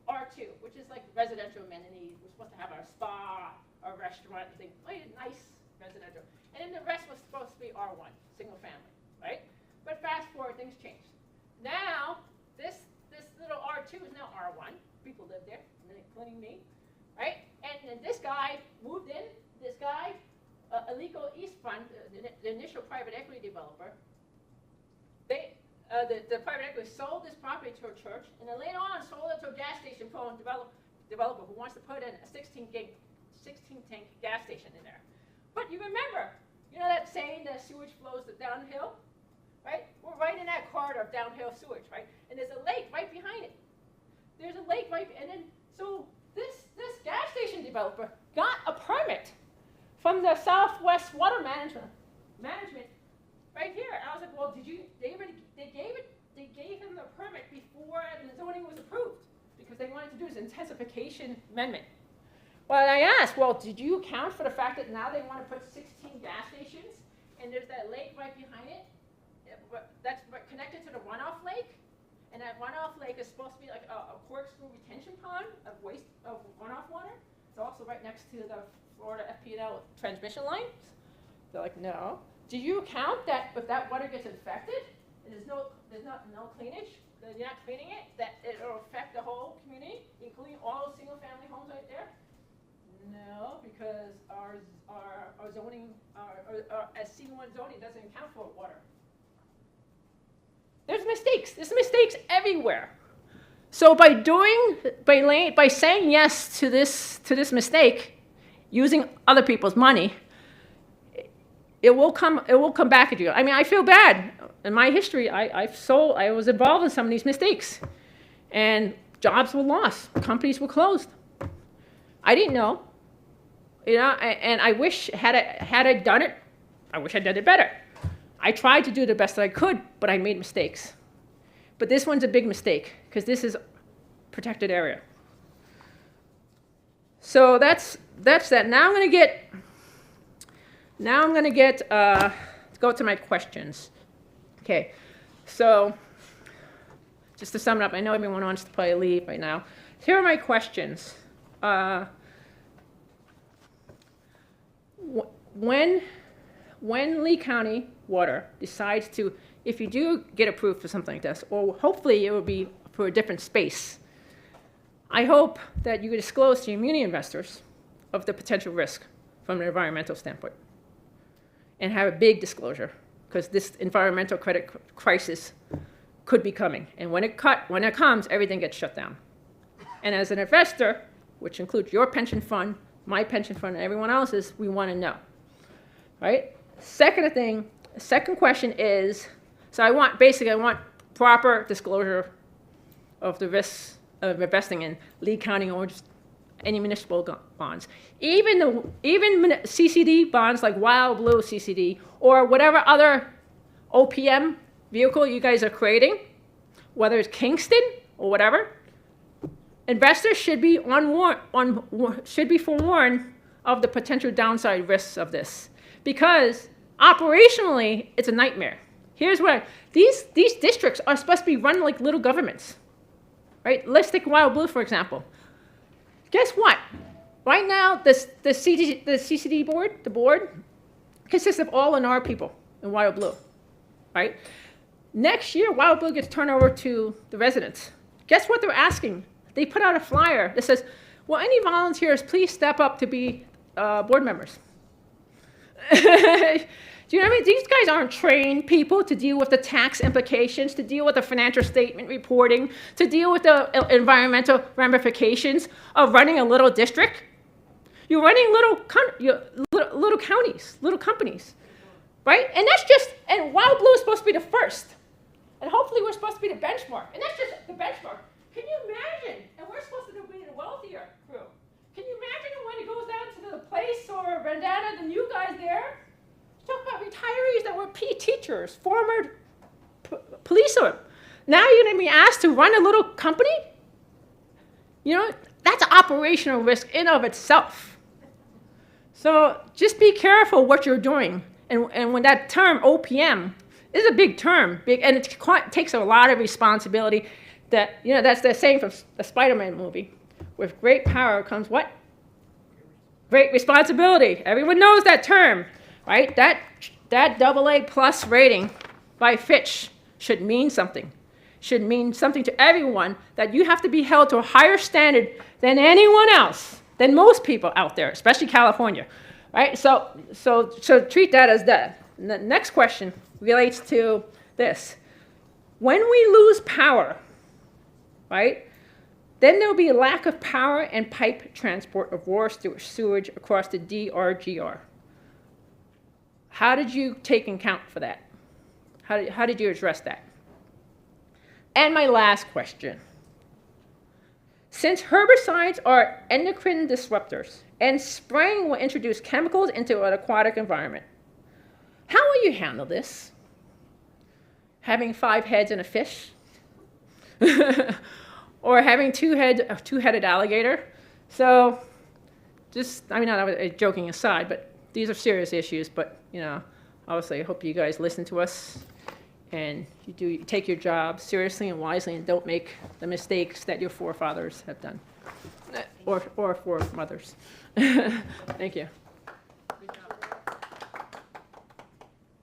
R2, which is like residential amenities. We're supposed to have our spa, our restaurant, you think, oh, yeah, nice residential. And then the rest was supposed to be R1, single family, right? But fast forward, things changed. Now, this little R2 is now R1. People live there, including me, right? And then this guy moved in, Alico East Fund, the initial private equity developer, the private equity sold this property to a church, and then later on sold it to a gas station developer who wants to put in a 16-tank gas station in there. But you remember, you know that saying that sewage flows downhill, right? We're right in that corridor of downhill sewage, right? And there's a lake right behind it. There's a lake right, and then so this gas station developer got a permit from the Southwest Water Management right here. And I was like, well, they gave him the permit before the zoning was approved because they wanted to do this intensification amendment. Well, I asked, well, did you account for the fact that now they want to put 16 gas stations and there's that lake right behind it that's connected to the runoff lake? And that runoff lake is supposed to be like a corkscrew retention pond of runoff water. It's also right next to the Florida FPL transmission lines. They're like, no. Do you count that if that water gets infected and there's no cleanage, that you're not cleaning it, that it'll affect the whole community, including all those single-family homes right there? No, because our zoning, as C1 zoning doesn't account for water. There's mistakes. There's mistakes everywhere. So by saying yes to this mistake, using other people's money, it will come back at you. I mean, I feel bad. In my history, I was involved in some of these mistakes, and jobs were lost, companies were closed. I didn't know, and I wish had I done it, I wish I did it better. I tried to do the best that I could, but I made mistakes. But this one's a big mistake because this is protected area. So that's that. Now I'm going to get go to my questions. Okay, so just to sum it up, I know everyone wants to probably leave right now. here are my questions. When Lee County Water decides to, if you do get approved for something like this, or hopefully it will be for a different space, I hope that you disclose to your muni investors of the potential risk from an environmental standpoint and have a big disclosure, because this environmental credit crisis could be coming. And when it comes, everything gets shut down. And as an investor, which includes your pension fund, my pension fund, and everyone else's, we want to know, right? Second question is, so I want proper disclosure of the risks of investing in Lee County or just any municipal bonds. Even CCD bonds like Wild Blue CCD or whatever other OPM vehicle you guys are creating, whether it's Kingston or whatever, investors should be forewarned of the potential downside risks of this, because operationally it's a nightmare. Here's what these districts are supposed to be run like little governments, right? Let's take Wild Blue for example. Guess what? Right now, the CCD board, the board, consists of all NR people in Wild Blue, right? Next year, Wild Blue gets turned over to the residents. Guess what they're asking? They put out a flyer that says, well, any volunteers, please step up to be board members. Do you know what I mean? These guys aren't trained people to deal with the tax implications, to deal with the financial statement reporting, to deal with the environmental ramifications of running a little district. You're running little counties, little companies, right? And and Wild Blue is supposed to be the first. And hopefully we're supposed to be the benchmark. And that's just the benchmark. Can you imagine? And we're supposed to be the wealthier group. Can you imagine when it goes down to the place or Vendetta, the new guys there? Talk about retirees that were teachers, former policemen. Now you're going to be asked to run a little company? You know, that's an operational risk in of itself. So just be careful what you're doing. And when that term, OPM, is a big term, and it takes a lot of responsibility. That, you know, that's the saying from the Spider-Man movie. With great power comes what? Great responsibility. Everyone knows that term. Right? That AA plus rating by Fitch should mean something. Should mean something to everyone, that you have to be held to a higher standard than anyone else, than most people out there, especially California. Right? So treat that as that. And the next question relates to this. When we lose power, right, then there'll be a lack of power and pipe transport of raw sewage across the DRGR. How did you take account for that? How did you address that? And my last question. Since herbicides are endocrine disruptors and spraying will introduce chemicals into an aquatic environment, how will you handle this? Having 5 heads in a fish? Or having a two-headed alligator? So not joking aside, but these are serious issues, but, you know, obviously I hope you guys listen to us and you take your job seriously and wisely and don't make the mistakes that your forefathers have done, or foremothers. Thank you.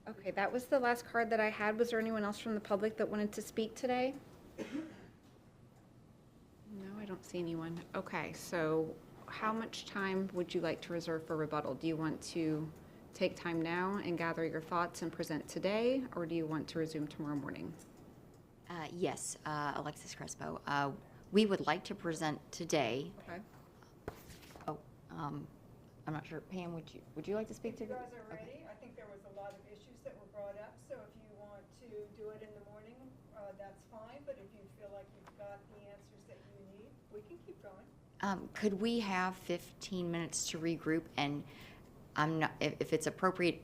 Okay, that was the last card that I had. Was there anyone else from the public that wanted to speak today? No, I don't see anyone. Okay, so how much time would you like to reserve for rebuttal? Do you want to take time now and gather your thoughts and present today, or do you want to resume tomorrow morning? Yes, Alexis Crespo. We would like to present today. Okay. Oh, I'm not sure. Pam, would you like to speak to You the? guys are ready. I think there was a lot of issues that were brought up, so if you want to do it in the morning, that's fine. But if you feel like you've got the answers that you need, we can keep going. Could we have 15 minutes to regroup? And I'm not, if it's appropriate,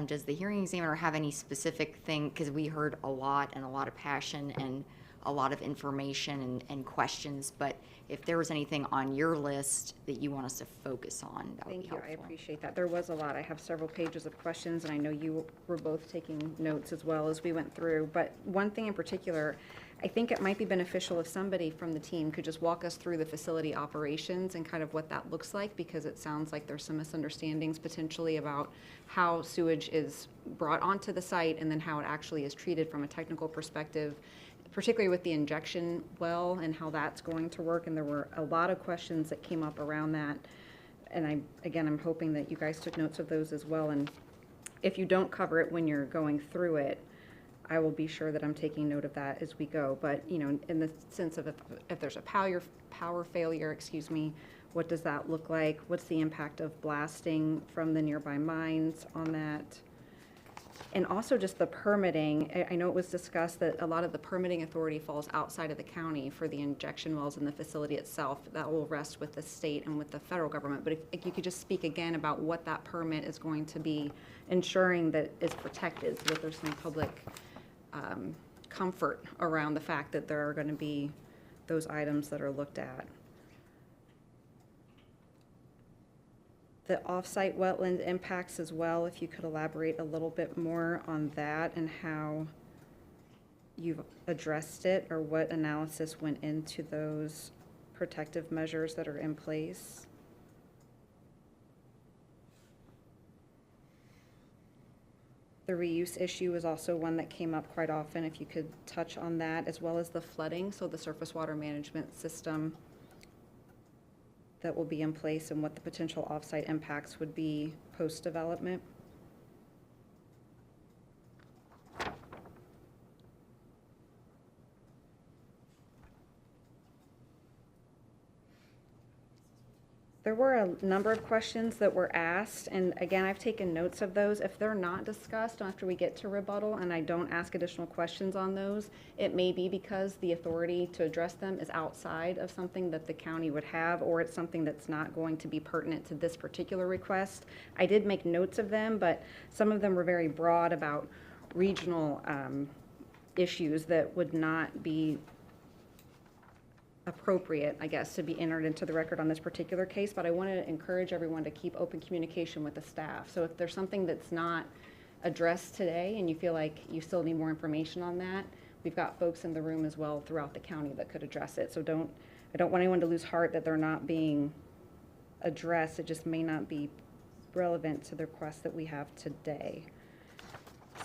does the hearing examiner have any specific thing? Because we heard a lot and a lot of passion and a lot of information and questions. But if there was anything on your list that you want us to focus on, that would be helpful. Thank you. I appreciate that. There was a lot. I have several pages of questions, and I know you were both taking notes as well as we went through. But one thing in particular, I think it might be beneficial if somebody from the team could just walk us through the facility operations and kind of what that looks like, because it sounds like there's some misunderstandings potentially about how sewage is brought onto the site and then how it actually is treated from a technical perspective, particularly with the injection well and how that's going to work. And there were a lot of questions that came up around that. And I'm hoping that you guys took notes of those as well. And if you don't cover it when you're going through it, I will be sure that I'm taking note of that as we go. But, you know, in the sense of if there's a power failure, what does that look like? What's the impact of blasting from the nearby mines on that? And also just the permitting. I know it was discussed that a lot of the permitting authority falls outside of the county for the injection wells in the facility itself. That will rest with the state and with the federal government. But if you could just speak again about what that permit is going to be ensuring that is protected, so that there's some public comfort around the fact that there are going to be those items that are looked at. The off-site wetland impacts as well, if you could elaborate a little bit more on that and how you've addressed it or what analysis went into those protective measures that are in place. The reuse issue is also one that came up quite often, if you could touch on that, as well as the flooding, so the surface water management system that will be in place and what the potential off-site impacts would be post-development. There were a number of questions that were asked, and again, I've taken notes of those. If they're not discussed after we get to rebuttal and I don't ask additional questions on those, it may be because the authority to address them is outside of something that the county would have, or it's something that's not going to be pertinent to this particular request. I did make notes of them, but some of them were very broad about regional issues that would not be appropriate, I guess, to be entered into the record on this particular case, but I want to encourage everyone to keep open communication with the staff. So if there's something that's not addressed today and you feel like you still need more information on that, we've got folks in the room as well throughout the county that could address it. So I don't want anyone to lose heart that they're not being addressed. It just may not be relevant to the request that we have today.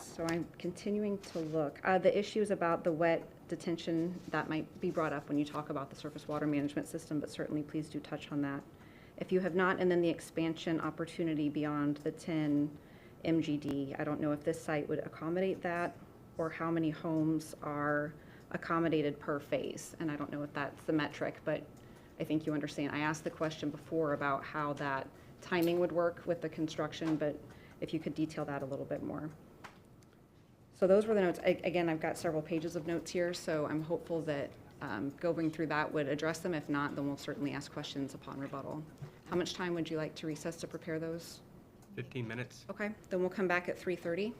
So I'm continuing to look. The issues about the wet detention, that might be brought up when you talk about the surface water management system, but certainly please do touch on that. If you have not, and then the expansion opportunity beyond the 10 MGD, I don't know if this site would accommodate that or how many homes are accommodated per phase. And I don't know if that's the metric, but I think you understand. I asked the question before about how that timing would work with the construction, but if you could detail that a little bit more. So those were the notes. Again, I've got several pages of notes here, so I'm hopeful that going through that would address them. If not, then we'll certainly ask questions upon rebuttal. How much time would you like to recess to prepare those? 15 minutes. Okay, then we'll come back at 3:30.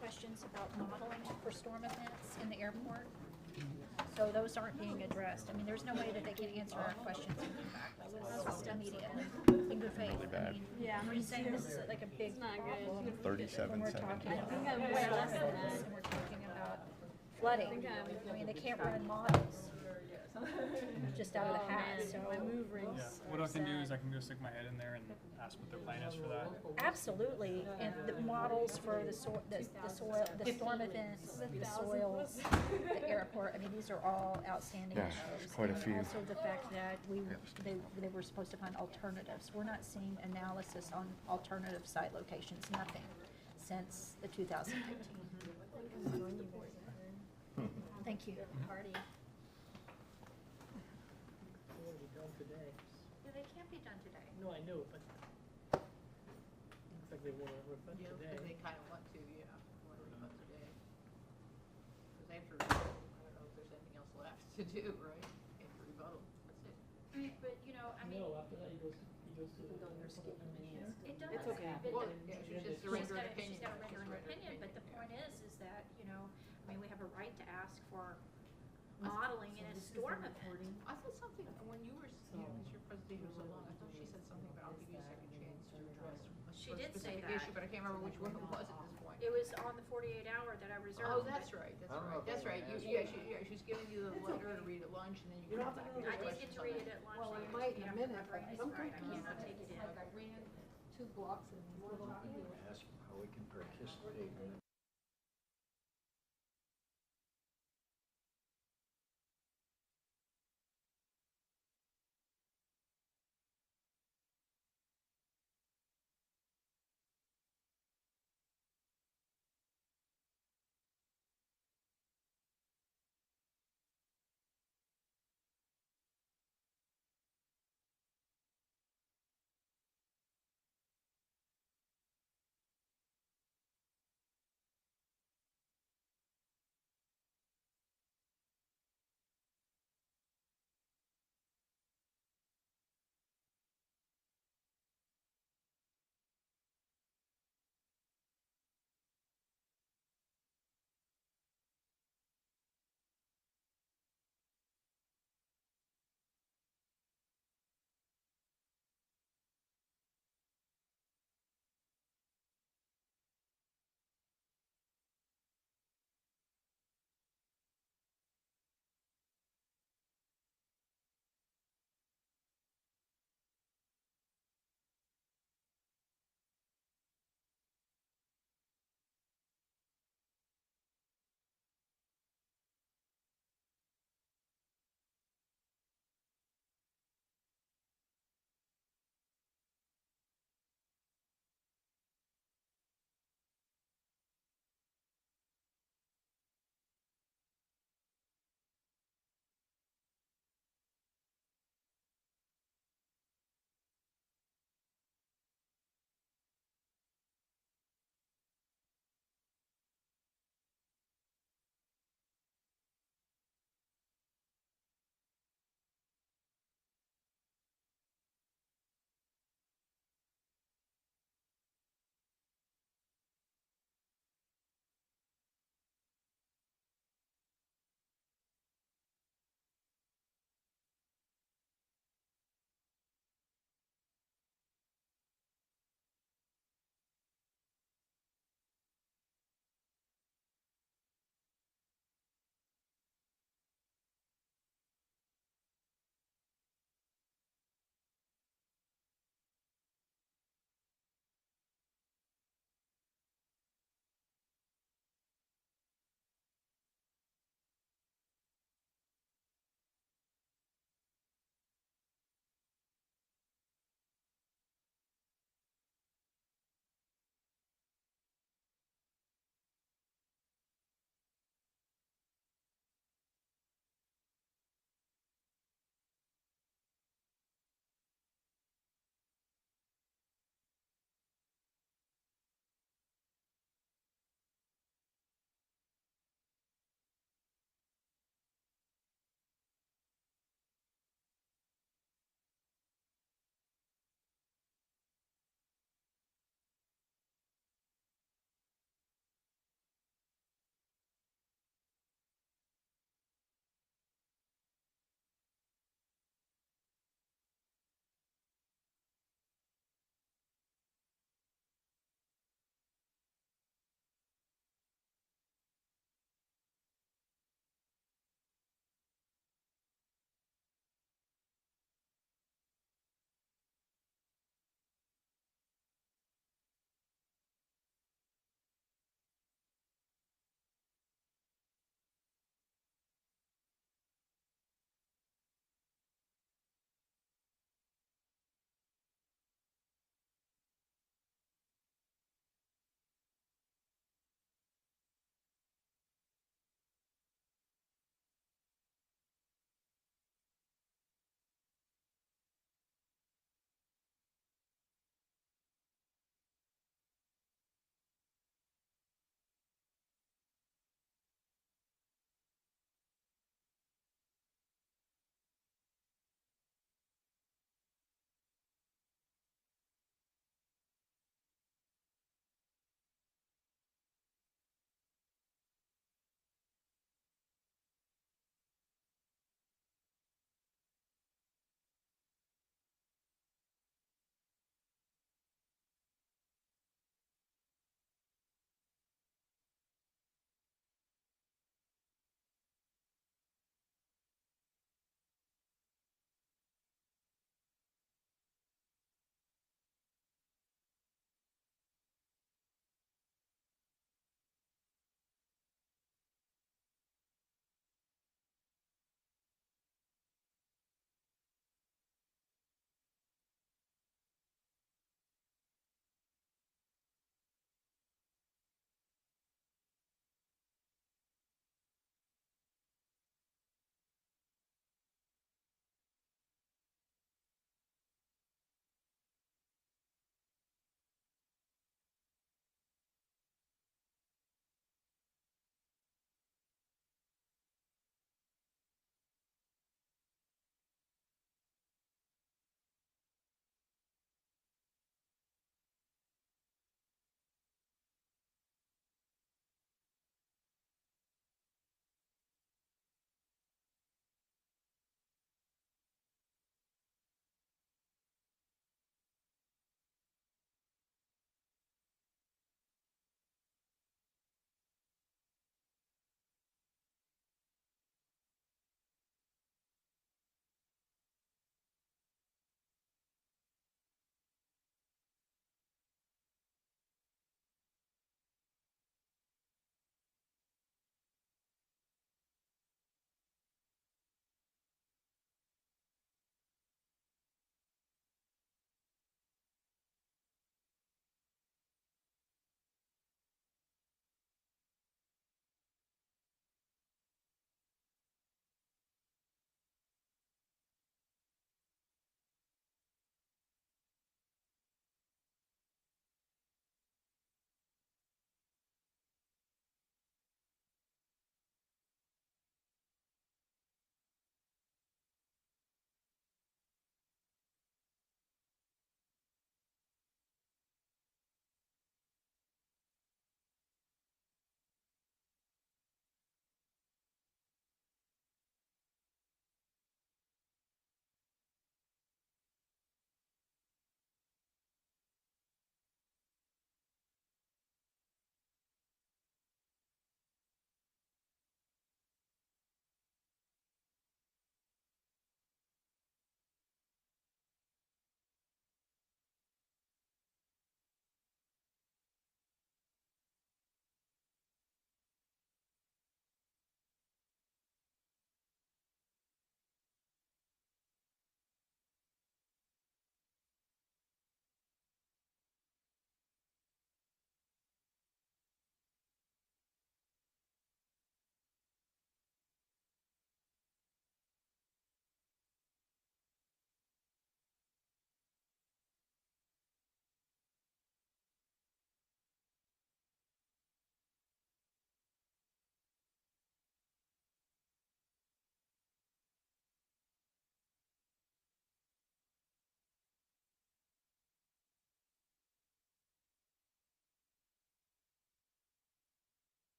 Questions about modeling for storm events in the airport. So those aren't being addressed. I mean, there's no way that they can answer our questions and come back to us immediately in good faith. I mean, Yeah, I'm just saying this is like a big problem. 37, When we're 7. talking about way less than that, and we're talking about flooding. I mean, they can't run models just out of the hat, so. What I can do is I can go stick my head in there and ask what their plan is for that. Absolutely, and the models for the soil, the storm events, the soils, the airport, I mean, these are all outstanding Yeah, issues. quite a And few. also the fact that they were supposed to find alternatives. We're not seeing analysis on alternative site locations, nothing, since the 2015. Thank you. Party. Yeah, they can't be done today. No, I know, but looks like they want to refund today. They kind of want to, want to refund today. Because after, I don't know if there's anything else left to do, right? After rebuttal, that's it. But, you know, I mean. No, after that, he goes to the. It does. It's okay. But Well, the- yeah, she's just she's render an gotta- opinion. She's got to render an Just render an opinion, but the point is that, you know, I mean, we have a right to ask for Was- modeling in a so this is the storm recording? event. I thought something, when you were, because your presentation was so long, I thought she said something about, I'll give you a second chance. She for a did say specific that. issue, but I can't remember which one it was at this point. It was on the 48-hour that I reserved. Oh, that's but right, that's right. She's giving you the letter to read at lunch, and then you can. I did get to read it at lunch. Well, I later might today in a after minute, my but breakfast I'm Friday. I confused. cannot take it in. Like I ran 2 blocks in this little field. Ask how we can participate in the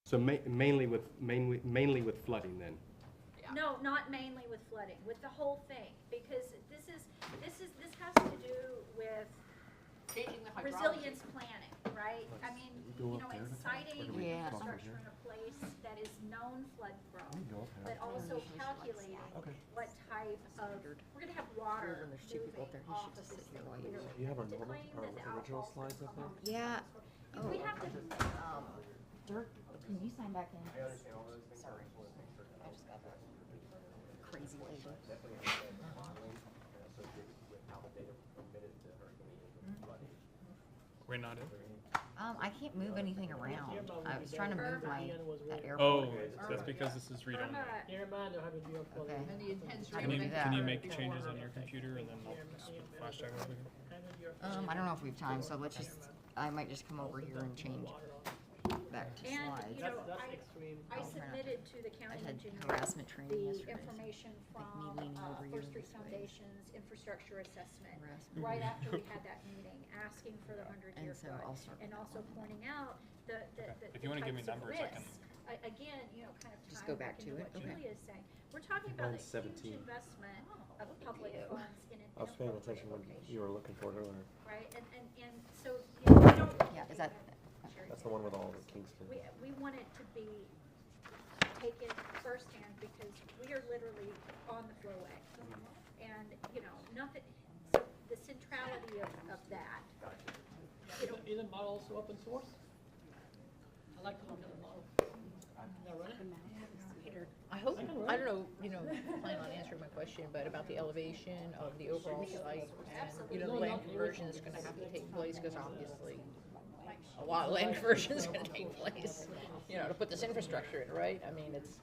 So mainly with flooding then? No, not mainly with flooding, with the whole thing, because this has to do with Changing the hydrology. resilience planning, right? I mean, you know, it's siting Yeah. infrastructure in a place that is known flood prone, but also calculating what type of, we're gonna have water When there's two people up there, moving he off should of just this sit here thing. while you- Do you have our To normal, claim our that the original outfalls slides will up come there? off. Yeah. We have to, Dirk, can you sign back in? Sorry. I just got that crazy lady. We're not in? I can't move anything around. I was trying to move my, the airport. Oh, that's because this is read only. Irma, know how to do a flood. Okay. And the intense How do Can we you, do that? can you make changes on your computer and then I'll just flash drive over here? I don't know if we have time, so let's just, I might just come over here and change back to and, slides. you know, That's I extreme. submitted to the I county had engineer harassment training the yesterday. information from leaning over you First in Street this way. Foundation's infrastructure assessment, Harassment. right after we had that meeting, asking for the 100-year And so flood, I'll start and with also pointing out the If you wanna give me types of numbers, I can- risks. Again, you know, kind of Just tying go back back into to what it? Okay. Julia is saying, we're talking about a Mine's huge 17. investment of public funds in an I was paying inappropriate attention when location, you were looking for it earlier. right? And so, you know, we don't. Yeah, is that, That's the one with all the Kingston. We want it to be taken firsthand because we are literally on the flowway. And, you know, nothing, so the centrality of that, you know, Isn't model also open source? I like to look at the model. Can I run it? I hope, I don't know, you know, plan on answering my question, but about the elevation of the overall site and, you know, the land conversion is gonna have to take place, because obviously a lot of land conversion is gonna take place, you know, to put this infrastructure in, right? I mean, it's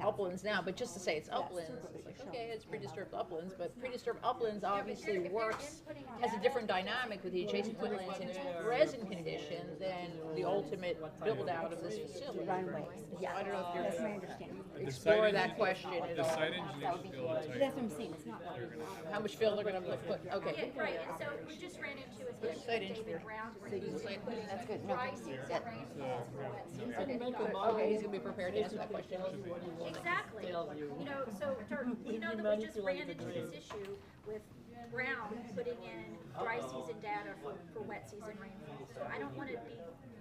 uplands now, but just to say it's uplands, it's like, okay, it's pre-disturbed uplands, but pre-distured uplands obviously works, has a different dynamic with the adjacent woodlands in its present condition than the ultimate build-out of this facility. So I don't know if you're explore that question at The all. site engineer should be able to tell you. that's what I'm saying, it's not like. How much fill they're gonna put, okay. yeah, right, and so we just ran into a thing Site with engineer. David Brown, where he was putting That's good. No, dry thank you. season That- rainfalls for wet season. and he got it. Okay, he's gonna be prepared to answer that question. Exactly, you know, so, you know that we just ran into this issue with Brown putting in dry season data for wet season rainfall. So I don't wanna be,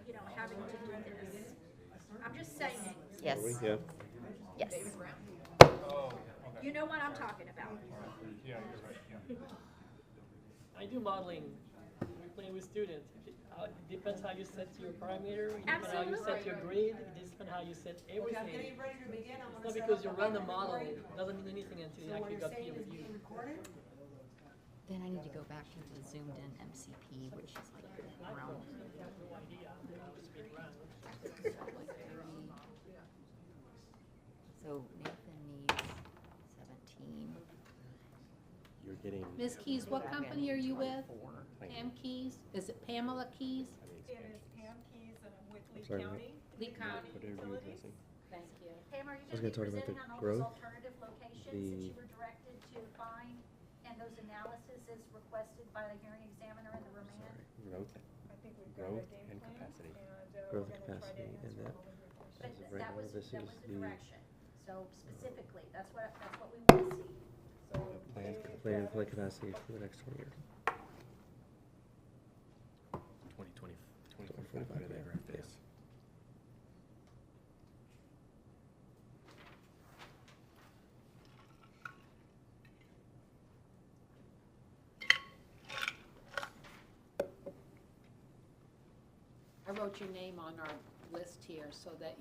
you know, having to do this. I'm just saying, Yes, Yeah. yes. you know what I'm talking about. Yeah, you're right, yeah. I do modeling, we play with students. It depends how you set your parameter, it depends how you set your grade, it depends how you set everything. It's not because you run the model, it doesn't mean anything until you actually got peer review. Then I need to go back to the zoomed in MCP, which is like around. So Nathan needs 17. You're getting, Ms. Keys, what company are you with? Pam Keys? Is it Pamela Keys? It is Pam Keys and I'm with Lee Sorry, County. Lee County. Whatever you're addressing. Thank you. Pam, are you I was gonna gonna be talk about the presenting on all those growth, alternative locations that you were directed to find and those analyses as requested by the hearing examiner and the remand? growth, I think we've got a growth game and plan, capacity. and Growth we're gonna try capacity to and answer that. all of your questions. But As of right that now, was, this that is was the the direction. So specifically, that's what we wanna see. plan capacity for the next 20 years. 2020, 2045, 2045, they graph this. I wrote your name on our list here so that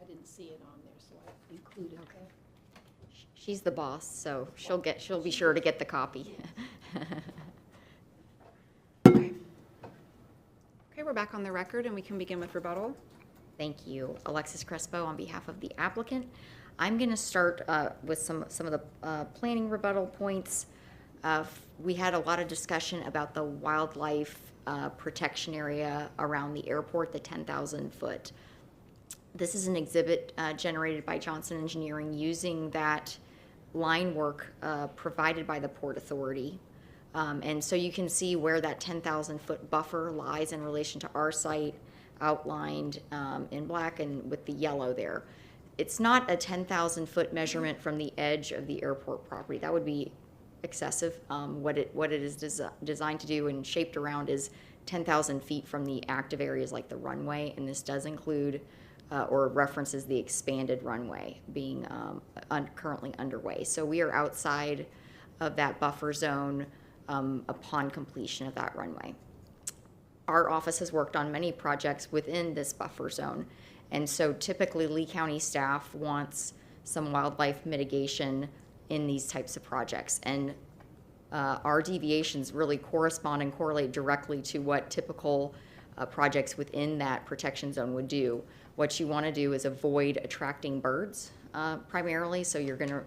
I didn't see it on there, so I included it. She's the boss, so she'll be sure to get the copy. Okay, we're back on the record and we can begin with rebuttal. Thank you. Alexis Crespo on behalf of the applicant. I'm going to start with some of the planning rebuttal points. We had a lot of discussion about the wildlife protection area around the airport, the 10,000 foot. This is an exhibit generated by Johnson Engineering using that line work provided by the Port Authority. And so you can see where that 10,000 foot buffer lies in relation to our site. outlined in black and with the yellow there. It's not a 10,000-foot measurement from the edge of the airport property. That would be excessive. What it is designed to do and shaped around is 10,000 feet from the active areas like the runway, and this does include or references the expanded runway being currently underway. So we are outside of that buffer zone upon completion of that runway. Our office has worked on many projects within this buffer zone, and so typically Lee County staff wants some wildlife mitigation in these types of projects, and our deviations really correspond and correlate directly to what typical projects within that protection zone would do. What you want to do is avoid attracting birds primarily, so you're going to,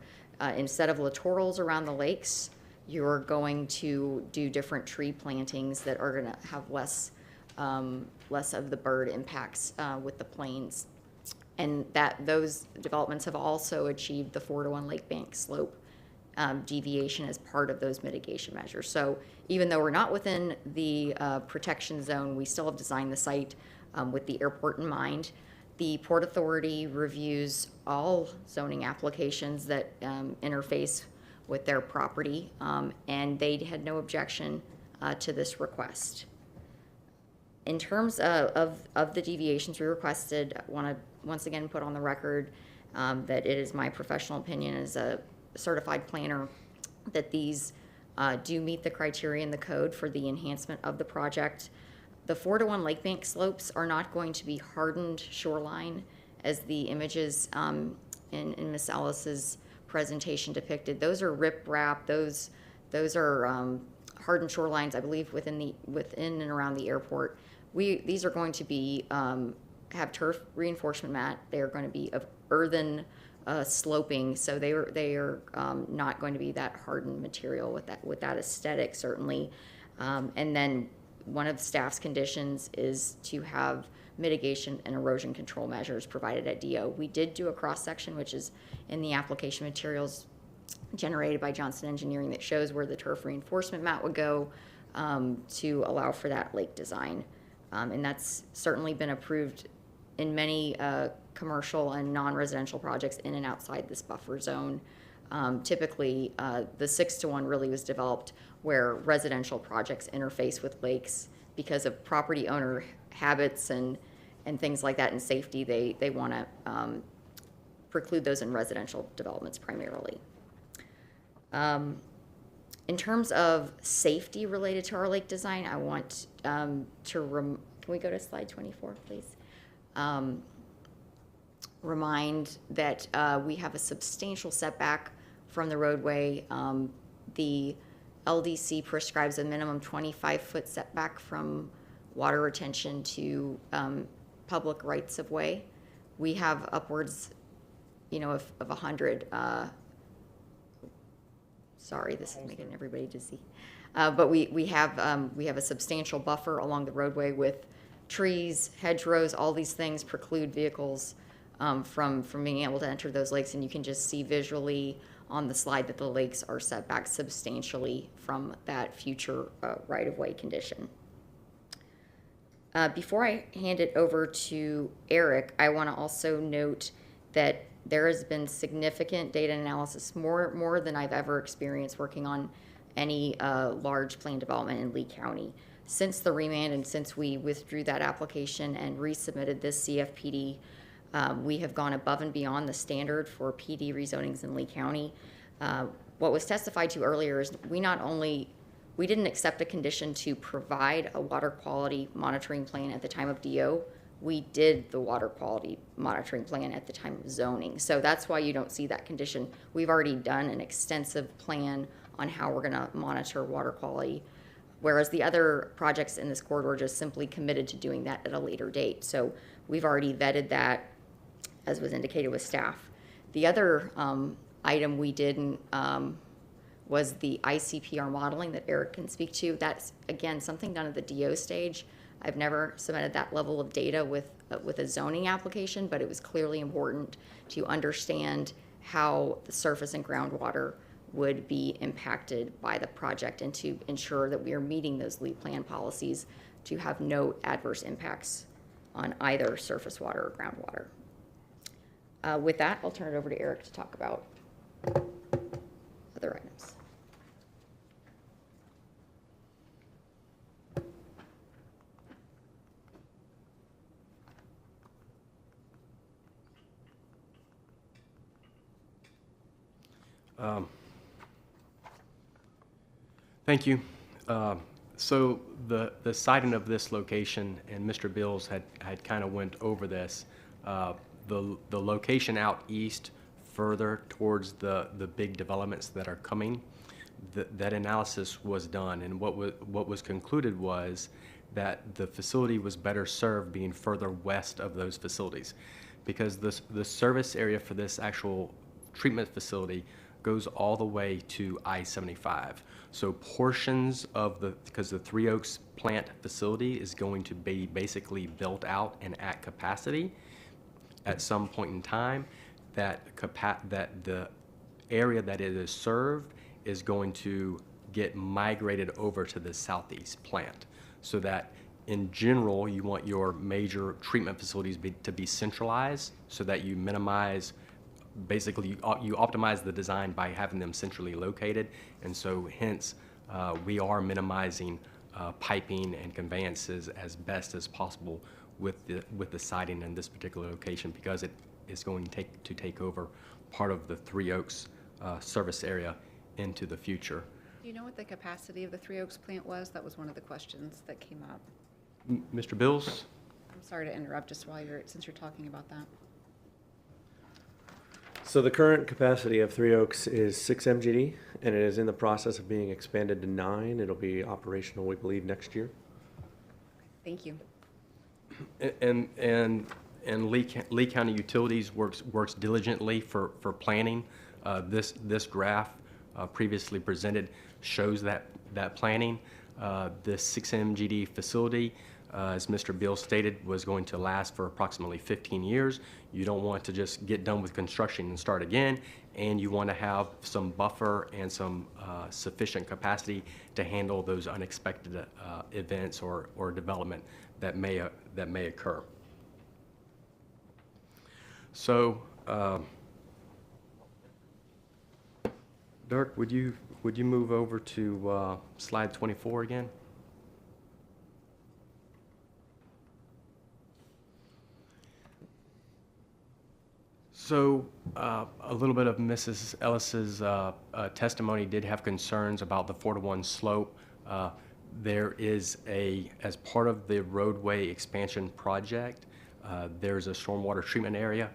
instead of littorals around the lakes, you're going to do different tree plantings that are going to have less of the bird impacts with the plains. And those developments have also achieved the 4-to-1 lake bank slope deviation as part of those mitigation measures. So even though we're not within the protection zone, we still have designed the site with the airport in mind. The Port Authority reviews all zoning applications that interface with their property, and they had no objection to this request. In terms of the deviations we requested, I want to once again put on the record that it is my professional opinion as a certified planner that these do meet the criteria in the code for the enhancement of the project. The 4-to-1 lake bank slopes are not going to be hardened shoreline as the images in Ms. Ellis's presentation depicted. Those are riprap. Those are hardened shorelines, I believe, within and around the airport. These are going to be have turf reinforcement mat. They are going to be of earthen sloping, so they are not going to be that hardened material with that aesthetic certainly. And then one of the staff's conditions is to have mitigation and erosion control measures provided at DO. We did do a cross-section, which is in the application materials generated by Johnson Engineering, that shows where the turf reinforcement mat would go to allow for that lake design. And that's certainly been approved in many commercial and non-residential projects in and outside this buffer zone. Typically, the 6-to-1 really was developed where residential projects interface with lakes because of property owner habits and things like that and safety. They want to preclude those in residential developments primarily. In terms of safety related to our lake design, I want can we go to slide 24, please? Remind that we have a substantial setback from the roadway. The LDC prescribes a minimum 25-foot setback from water retention to public rights of way. We have upwards, of 100. Sorry, this is making everybody dizzy. But we have a substantial buffer along the roadway with trees, hedgerows. All these things preclude vehicles from being able to enter those lakes, and you can just see visually on the slide that the lakes are set back substantially from that future right-of-way condition. Before I hand it over to Eric, I want to also note that there has been significant data analysis, more than I've ever experienced working on any large plan development in Lee County. Since the remand and since we withdrew that application and resubmitted this CFPD, we have gone above and beyond the standard for PD rezonings in Lee County. What was testified to earlier is we didn't accept a condition to provide a water quality monitoring plan at the time of DO. We did the water quality monitoring plan at the time of zoning. So that's why you don't see that condition. We've already done an extensive plan on how we're gonna monitor water quality, whereas the other projects in this corridor just simply committed to doing that at a later date. So we've already vetted that, as was indicated with staff. The other item we did was the ICPR modeling that Eric can speak to. That's, again, something done at the DO stage. I've never submitted that level of data with a zoning application, but it was clearly important to understand how the surface and groundwater would be impacted by the project and to ensure that we are meeting those LEED plan policies to have no adverse impacts on either surface water or groundwater. With that, I'll turn it over to Eric to talk about other items. Thank you. So the siting of this location, and Mr. Bills had kind of went over this, the location out east further towards the big developments that are coming, that analysis was done, and what was concluded was that the facility was better served being further west of those facilities, because the service area for this actual treatment facility goes all the way to I-75. So portions of because the Three Oaks plant facility is going to be basically built out and at capacity at some point in time, that the area that it is served is going to get migrated over to the southeast plant, so that in general, you want your major treatment facilities to be centralized, so that you minimize, basically you optimize the design by having them centrally located. And so hence, we are minimizing piping and conveyances as best as possible with the siting in this particular location, because it is going to take over part of the Three Oaks service area into the future. Do you know what the capacity of the Three Oaks plant was? That was one of the questions that came up. Mr. Bills? I'm sorry to interrupt just since you're talking about that. So the current capacity of Three Oaks is 6 MGD, and it is in the process of being expanded to 9. It'll be operational, we believe, next year. Thank you. And Lee County Utilities works diligently for planning. This graph previously presented shows that planning. This 6 MGD facility, as Mr. Beal stated, was going to last for approximately 15 years. You don't want to just get done with construction and start again, and you want to have some buffer and some sufficient capacity to handle those unexpected events or development that may occur. So, Dirk, would you move over to slide 24 again? So a little bit of Mrs. Ellis's testimony did have concerns about the 4-to-1 slope. There is as part of the roadway expansion project, there's a stormwater treatment area.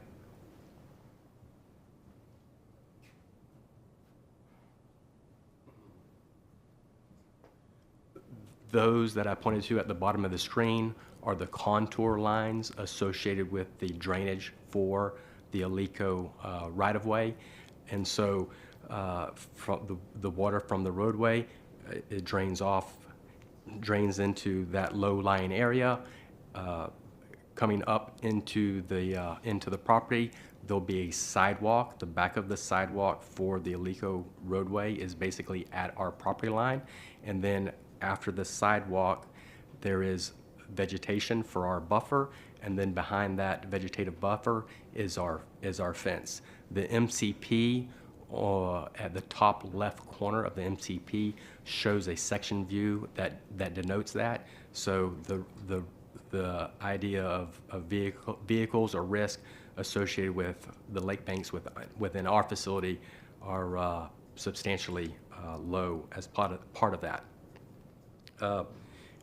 Those that I pointed to at the bottom of the screen are the contour lines associated with the drainage for the Alico right-of-way. And so from the water from the roadway, it drains into that low-lying area. Coming up into the property, there'll be a sidewalk. The back of the sidewalk for the Alico roadway is basically at our property line. And then after the sidewalk, there is vegetation for our buffer, and then behind that vegetative buffer is our fence. The MCP at the top left corner of the MCP shows a section view that denotes that. So the idea of vehicles or risk associated with the lake banks within our facility are substantially low as part of that.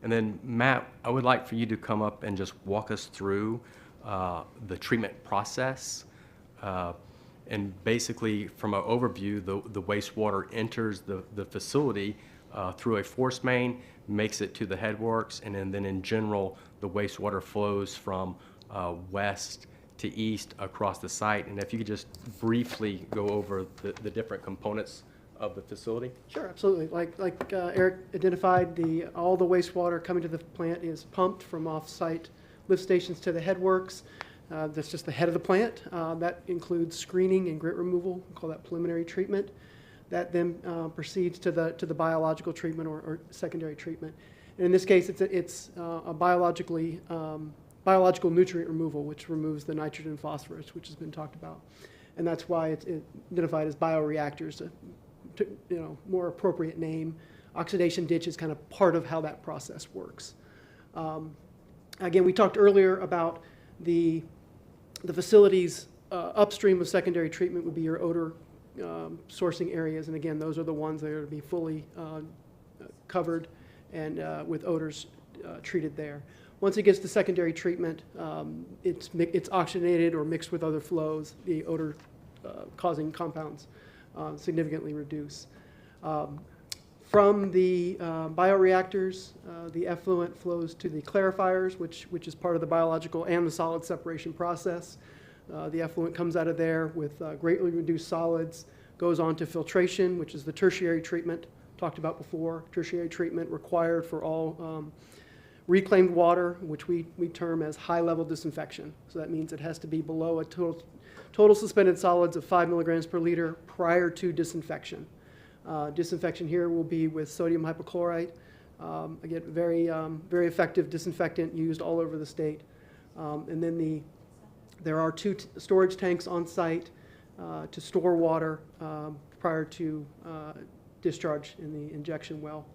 And then, Matt, I would like for you to come up and just walk us through the treatment process. And basically, from an overview, the wastewater enters the facility through a force main, makes it to the headworks, and then in general, the wastewater flows from west to east across the site. And if you could just briefly go over the different components of the facility. Sure, absolutely. Like Eric identified, all the wastewater coming to the plant is pumped from off-site lift stations to the headworks. That's just the head of the plant. That includes screening and grit removal. We call that preliminary treatment. That then proceeds to the biological treatment or secondary treatment. And in this case, it's a biologically biological nutrient removal, which removes the nitrogen and phosphorus, which has been talked about. And that's why it's identified as bioreactors, more appropriate name. Oxidation ditch is kind of part of how that process works. Again, we talked earlier about the facilities upstream of secondary treatment would be your odor sourcing areas, and again, those are the ones that are to be fully covered and with odors treated there. Once it gets to secondary treatment, it's oxygenated or mixed with other flows. The odor causing compounds significantly reduce. From the bioreactors, the effluent flows to the clarifiers, which is part of the biological and the solid separation process. The effluent comes out of there with greatly reduced solids, goes on to filtration, which is the tertiary treatment talked about before. Tertiary treatment required for all reclaimed water, which we term as high-level disinfection. So that means it has to be below a total suspended solids of 5 milligrams per liter prior to disinfection. Disinfection here will be with sodium hypochlorite. Again, very effective disinfectant used all over the state. And then there are 2 storage tanks on site to store water prior to discharge in the injection well.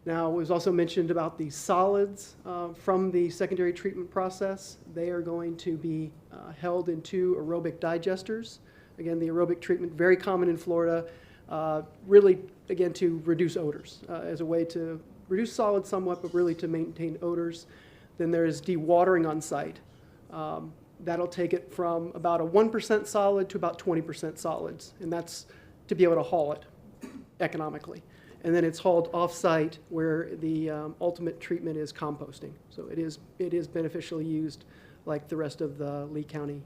Now, it was also mentioned about the solids from the secondary treatment process. They are going to be held in 2 aerobic digesters. Again, the aerobic treatment, very common in Florida, really, again, to reduce odors as a way to reduce solids somewhat, but really to maintain odors. Then there is dewatering on site. That'll take it from about a 1% solid to about 20% solids, and that's to be able to haul it economically. And then it's hauled off-site where the ultimate treatment is composting. So it is beneficially used like the rest of the Lee County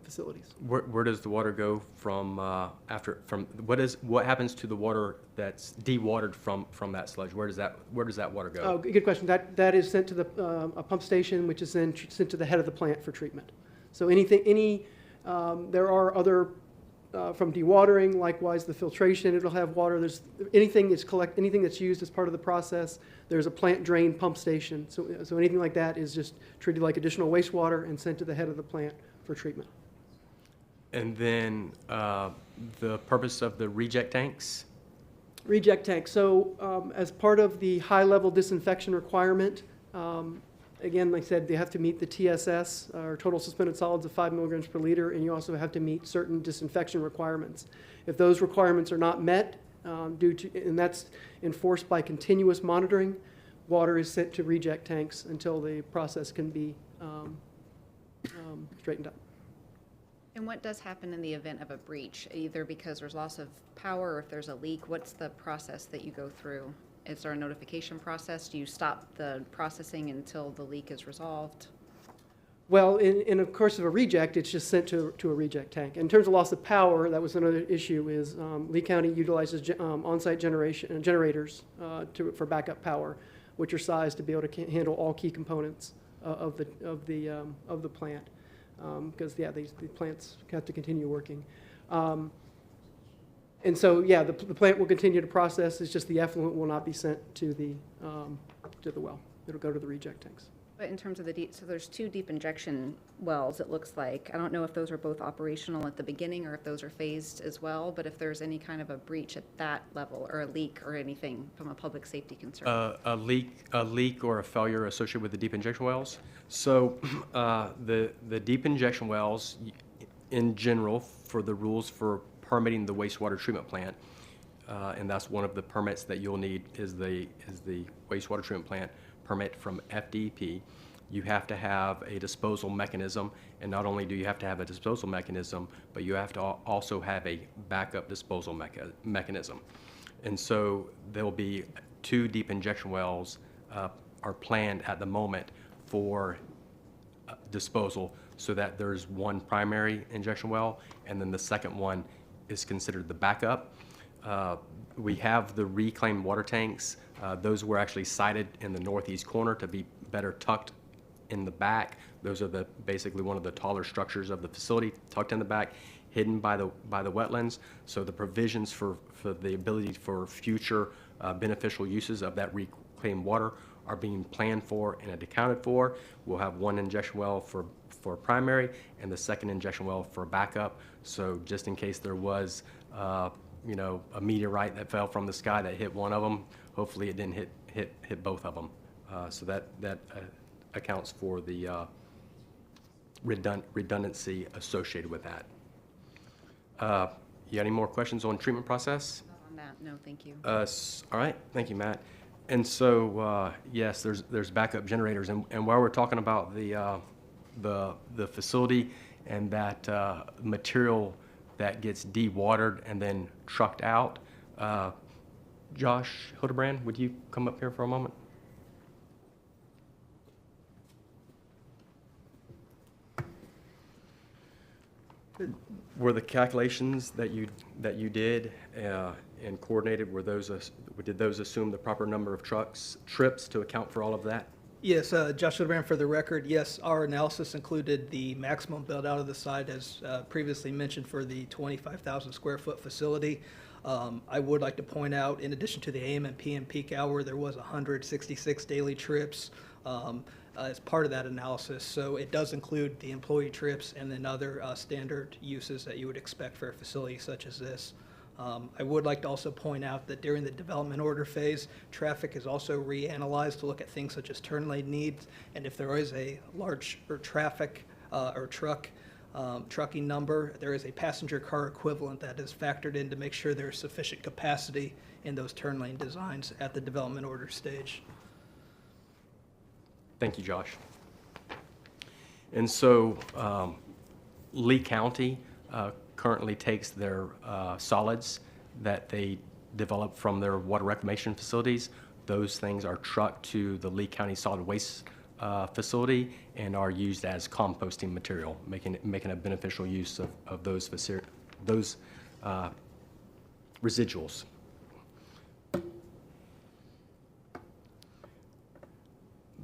facilities. Where does the water go from what happens to the water that's dewatered from that sludge? Where does that water go? Oh, good question. That is sent to a pump station, which is then sent to the head of the plant for treatment. So there are other from dewatering, likewise the filtration, it'll have water. There's anything that's used as part of the process. There's a plant drain pump station. So anything like that is just treated like additional wastewater and sent to the head of the plant for treatment. And then the purpose of the reject tanks? Reject tanks. So as part of the high-level disinfection requirement, again, like I said, they have to meet the TSS, or total suspended solids of 5 milligrams per liter, and you also have to meet certain disinfection requirements. If those requirements are not met, and that's enforced by continuous monitoring, water is sent to reject tanks until the process can be straightened up. And what does happen in the event of a breach, either because there's loss of power or if there's a leak? What's the process that you go through? Is there a notification process? Do you stop the processing until the leak is resolved? Well, in of course of a reject, it's just sent to a reject tank. In terms of loss of power, that was another issue, is Lee County utilizes on-site generators for backup power, which are sized to be able to handle all key components of the plant. Because the plants have to continue working. And so, the plant will continue to process. It's just the effluent will not be sent to the well. It'll go to the reject tanks. But in terms of so there's 2 deep injection wells, it looks like. I don't know if those are both operational at the beginning or if those are phased as well, but if there's any kind of a breach at that level or a leak or anything from a public safety concern. A leak or a failure associated with the deep injection wells. So the deep injection wells, in general, for the rules for permitting the wastewater treatment plant, and that's one of the permits that you'll need is the wastewater treatment plant permit from FDP. You have to have a disposal mechanism, and not only do you have to have a disposal mechanism, but you have to also have a backup disposal mechanism. And so there'll be 2 deep injection wells are planned at the moment for disposal, so that there's one primary injection well, and then the second one is considered the backup. We have the reclaimed water tanks. Those were actually sited in the northeast corner to be better tucked in the back. Those are basically one of the taller structures of the facility, tucked in the back, hidden by the wetlands. So the provisions for the ability for future beneficial uses of that reclaimed water are being planned for and accounted for. We'll have one injection well for primary and the second injection well for backup. So just in case there was, you know, a meteorite that fell from the sky that hit one of them, hopefully it didn't hit both of them. So that accounts for the redundancy associated with that. You got any more questions on treatment process? Not on that, no, thank you. All right, thank you, Matt. And so, yes, there's backup generators, and while we're talking about the facility and that material that gets dewatered and then trucked out, Josh Hildebrand, would you come up here for a moment? Were the calculations that you did and coordinated, did those assume the proper number of trips to account for all of that? Yes, Josh Hildebrand, for the record, yes, our analysis included the maximum build out of the site as previously mentioned for the 25,000 square foot facility. I would like to point out, in addition to the AM and PM peak hour, there was 166 daily trips as part of that analysis. So it does include the employee trips and then other standard uses that you would expect for a facility such as this. I would like to also point out that during the development order phase, traffic is also reanalyzed to look at things such as turn lane needs, and if there is a large traffic or trucking number, there is a passenger car equivalent that is factored in to make sure there is sufficient capacity in those turn lane designs at the development order stage. Thank you, Josh. And so Lee County currently takes their solids that they develop from their water reclamation facilities. Those things are trucked to the Lee County Solid Waste facility and are used as composting material, making a beneficial use of those residuals.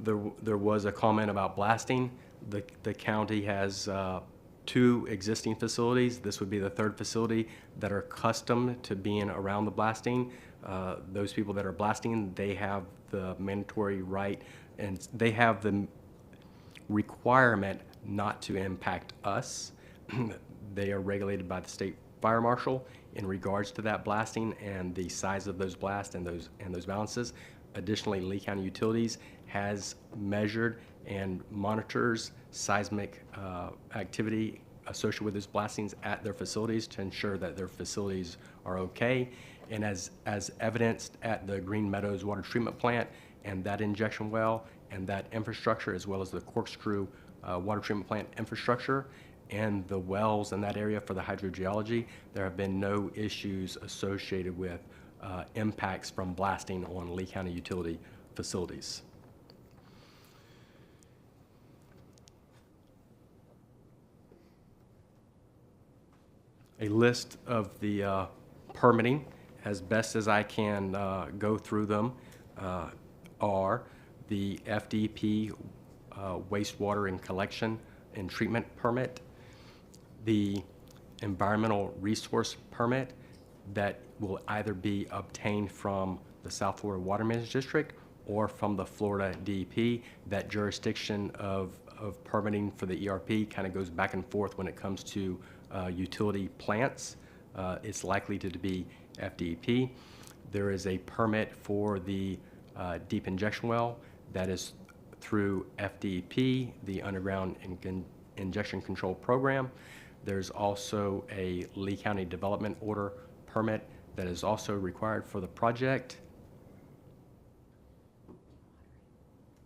There was a comment about blasting. The county has 2 existing facilities. This would be the 3rd facility that are accustomed to being around the blasting. Those people that are blasting, they have the mandatory right and they have the requirement not to impact us. They are regulated by the state fire marshal in regards to that blasting and the size of those blasts and those balances. Additionally, Lee County Utilities has measured and monitors seismic activity associated with those blastings at their facilities to ensure that their facilities are okay. And as evidenced at the Green Meadows Water Treatment Plant and that injection well and that infrastructure, as well as the Corkscrew Water Treatment Plant infrastructure and the wells in that area for the hydrogeology, there have been no issues associated with impacts from blasting on Lee County utility facilities. A list of the permitting, as best as I can go through them, are the FDP wastewater and collection and treatment permit, the environmental resource permit that will either be obtained from the South Florida Water Management District or from the Florida DEP. That jurisdiction of permitting for the ERP kind of goes back and forth when it comes to utility plants. It's likely to be FDEP. There is a permit for the deep injection well that is through FDEP, the Underground Injection Control Program. There's also a Lee County Development Order permit that is also required for the project.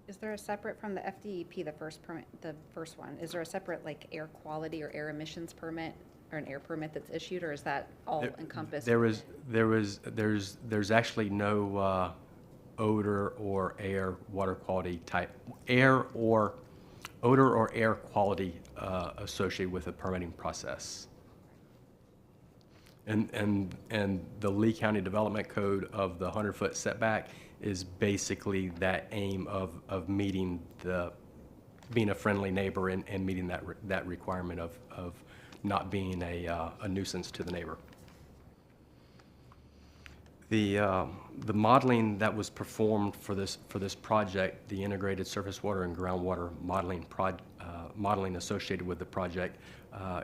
Is there a separate from the FDEP, the first permit, the first one, is there a separate like air quality or air emissions permit or an air permit that's issued, or is that all encompassed? There's actually no odor or air water quality type, odor or air quality associated with the permitting process. And the Lee County Development Code of the 100-foot setback is basically that aim of meeting being a friendly neighbor and meeting that requirement of not being a nuisance to the neighbor. The modeling that was performed for this project, the integrated surface water and groundwater modeling associated with the project,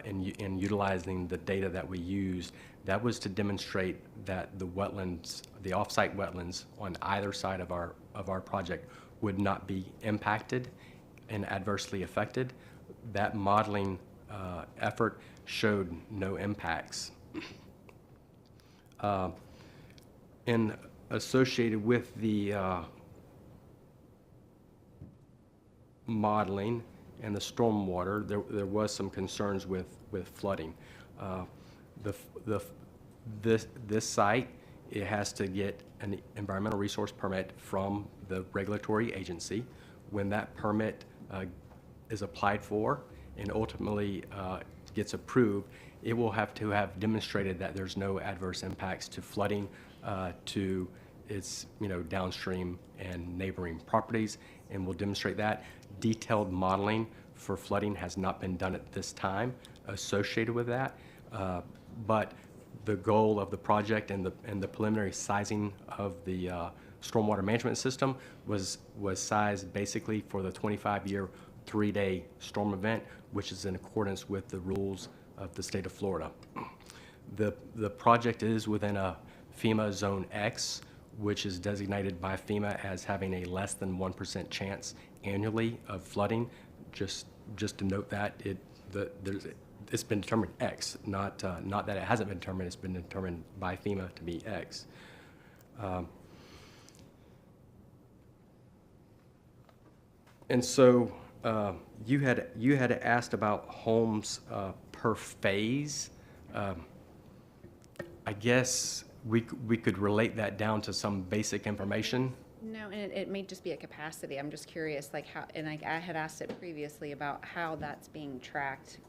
and utilizing the data that we used, that was to demonstrate that the wetlands, the off-site wetlands on either side of our project would not be impacted and adversely affected. That modeling effort showed no impacts. And associated with the modeling and the stormwater, there was some concerns with flooding. This site, it has to get an environmental resource permit from the regulatory agency. When that permit is applied for and ultimately gets approved, it will have to have demonstrated that there's no adverse impacts to flooding to its downstream and neighboring properties, and will demonstrate that. Detailed modeling for flooding has not been done at this time associated with that, but the goal of the project and the preliminary sizing of the stormwater management system was sized basically for the 25-year, 3-day storm event, which is in accordance with the rules of the state of Florida. The project is within a FEMA Zone X, which is designated by FEMA as having a less than 1% chance annually of flooding. Just to note that it's been determined X, not that it hasn't been determined. It's been determined by FEMA to be X. And so you had asked about homes per phase. I guess we could relate that down to some basic information. No, and it may just be a capacity. I'm just curious, like how, and I had asked it previously about how that's being tracked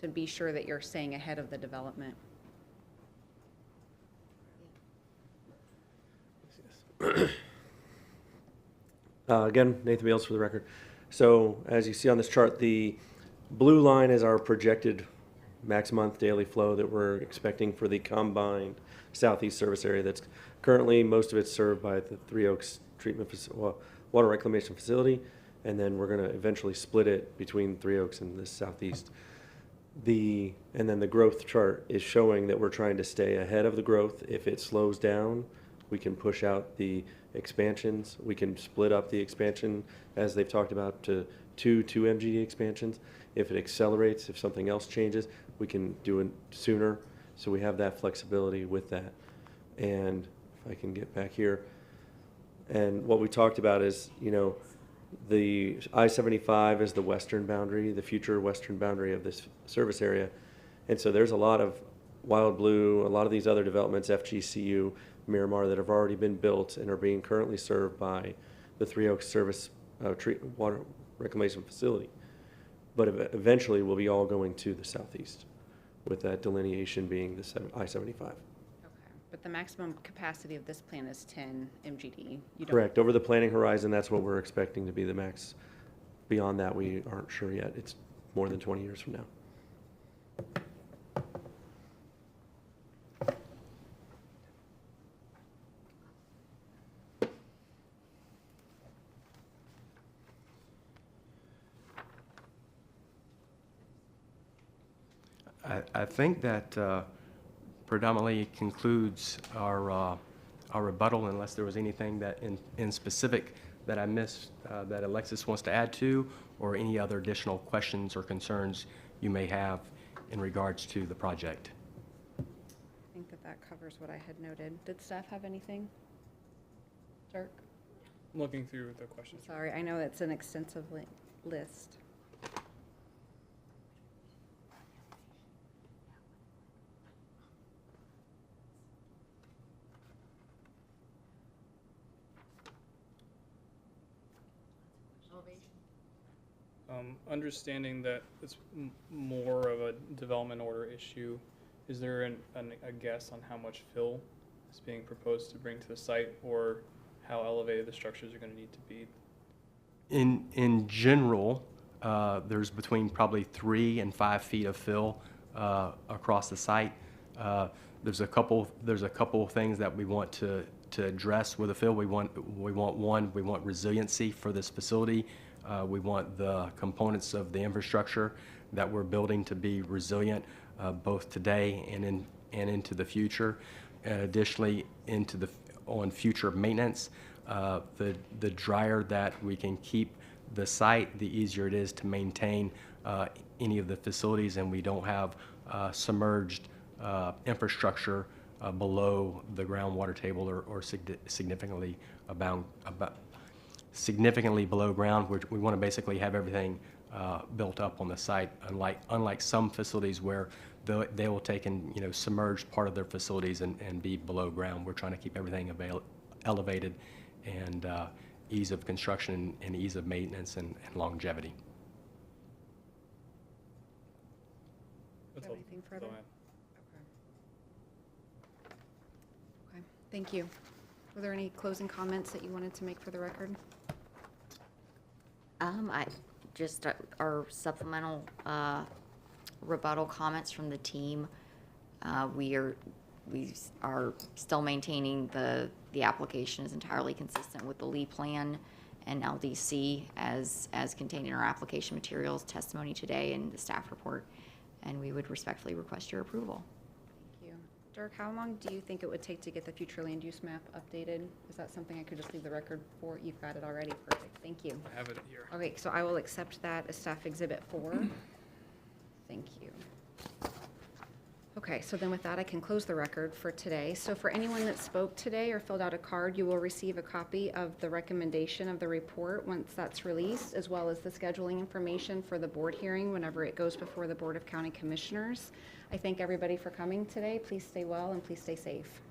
to be sure that you're staying ahead of the development. Again, Nathan Beals for the record. So as you see on this chart, the blue line is our projected max month daily flow that we're expecting for the combined southeast service area. That's currently, most of it's served by the Three Oaks water reclamation facility, and then we're going to eventually split it between Three Oaks and the southeast. And then the growth chart is showing that we're trying to stay ahead of the growth. If it slows down, we can push out the expansions. We can split up the expansion, as they've talked about, to two MGD expansions. If it accelerates, if something else changes, we can do it sooner. So we have that flexibility with that. And if I can get back here, and what we talked about is, the I-75 is the western boundary, the future western boundary of this service area. And so there's a lot of Wild Blue, a lot of these other developments, FGCU, Miramar, that have already been built and are being currently served by the Three Oaks Service Water Reclamation Facility. But eventually we'll be all going to the southeast, with that delineation being the I-75. But the maximum capacity of this plan is 10 MGD. Correct. Over the planning horizon, that's what we're expecting to be the max. Beyond that, we aren't sure yet. It's more than 20 years from now. I think that predominantly concludes our rebuttal, unless there was anything that in specific that I missed that Alexis wants to add to, or any other additional questions or concerns you may have in regards to the project. I think that covers what I had noted. Did staff have anything? Dirk? Looking through the questions. Sorry, I know it's an extensive list. Understanding that it's more of a development order issue, is there a guess on how much fill is being proposed to bring to the site, or how elevated the structures are going to need to be? In general, there's between probably 3 and 5 feet of fill across the site. there's a couple of things that we want to address with the field. We want resiliency for this facility. We want the components of the infrastructure that we're building to be resilient, both today and into the future. Additionally, on future maintenance, the drier that we can keep the site, the easier it is to maintain any of the facilities, and we don't have submerged infrastructure below the groundwater table or significantly significantly below ground. We want to basically have everything built up on the site, unlike some facilities where they will take and submerge part of their facilities and be below ground. We're trying to keep everything elevated and ease of construction and ease of maintenance and longevity. Do you have anything further? Okay, thank you. Were there any closing comments that you wanted to make for the record? Our supplemental rebuttal comments from the team. We are still maintaining the application is entirely consistent with the Lee plan and LDC as contained in our application materials, testimony today, and the staff report. And we would respectfully request your approval. Thank you. Dirk, how long do you think it would take to get the future land use map updated? Is that something I could just leave the record for? You've got it already. Perfect. Thank you. I have it here. Okay, so I will accept that as staff exhibit 4. Thank you. Okay, so then with that, I can close the record for today. So for anyone that spoke today or filled out a card, you will receive a copy of the recommendation of the report once that's released, as well as the scheduling information for the board hearing whenever it goes before the Board of County Commissioners. I thank everybody for coming today. Please stay well and please stay safe.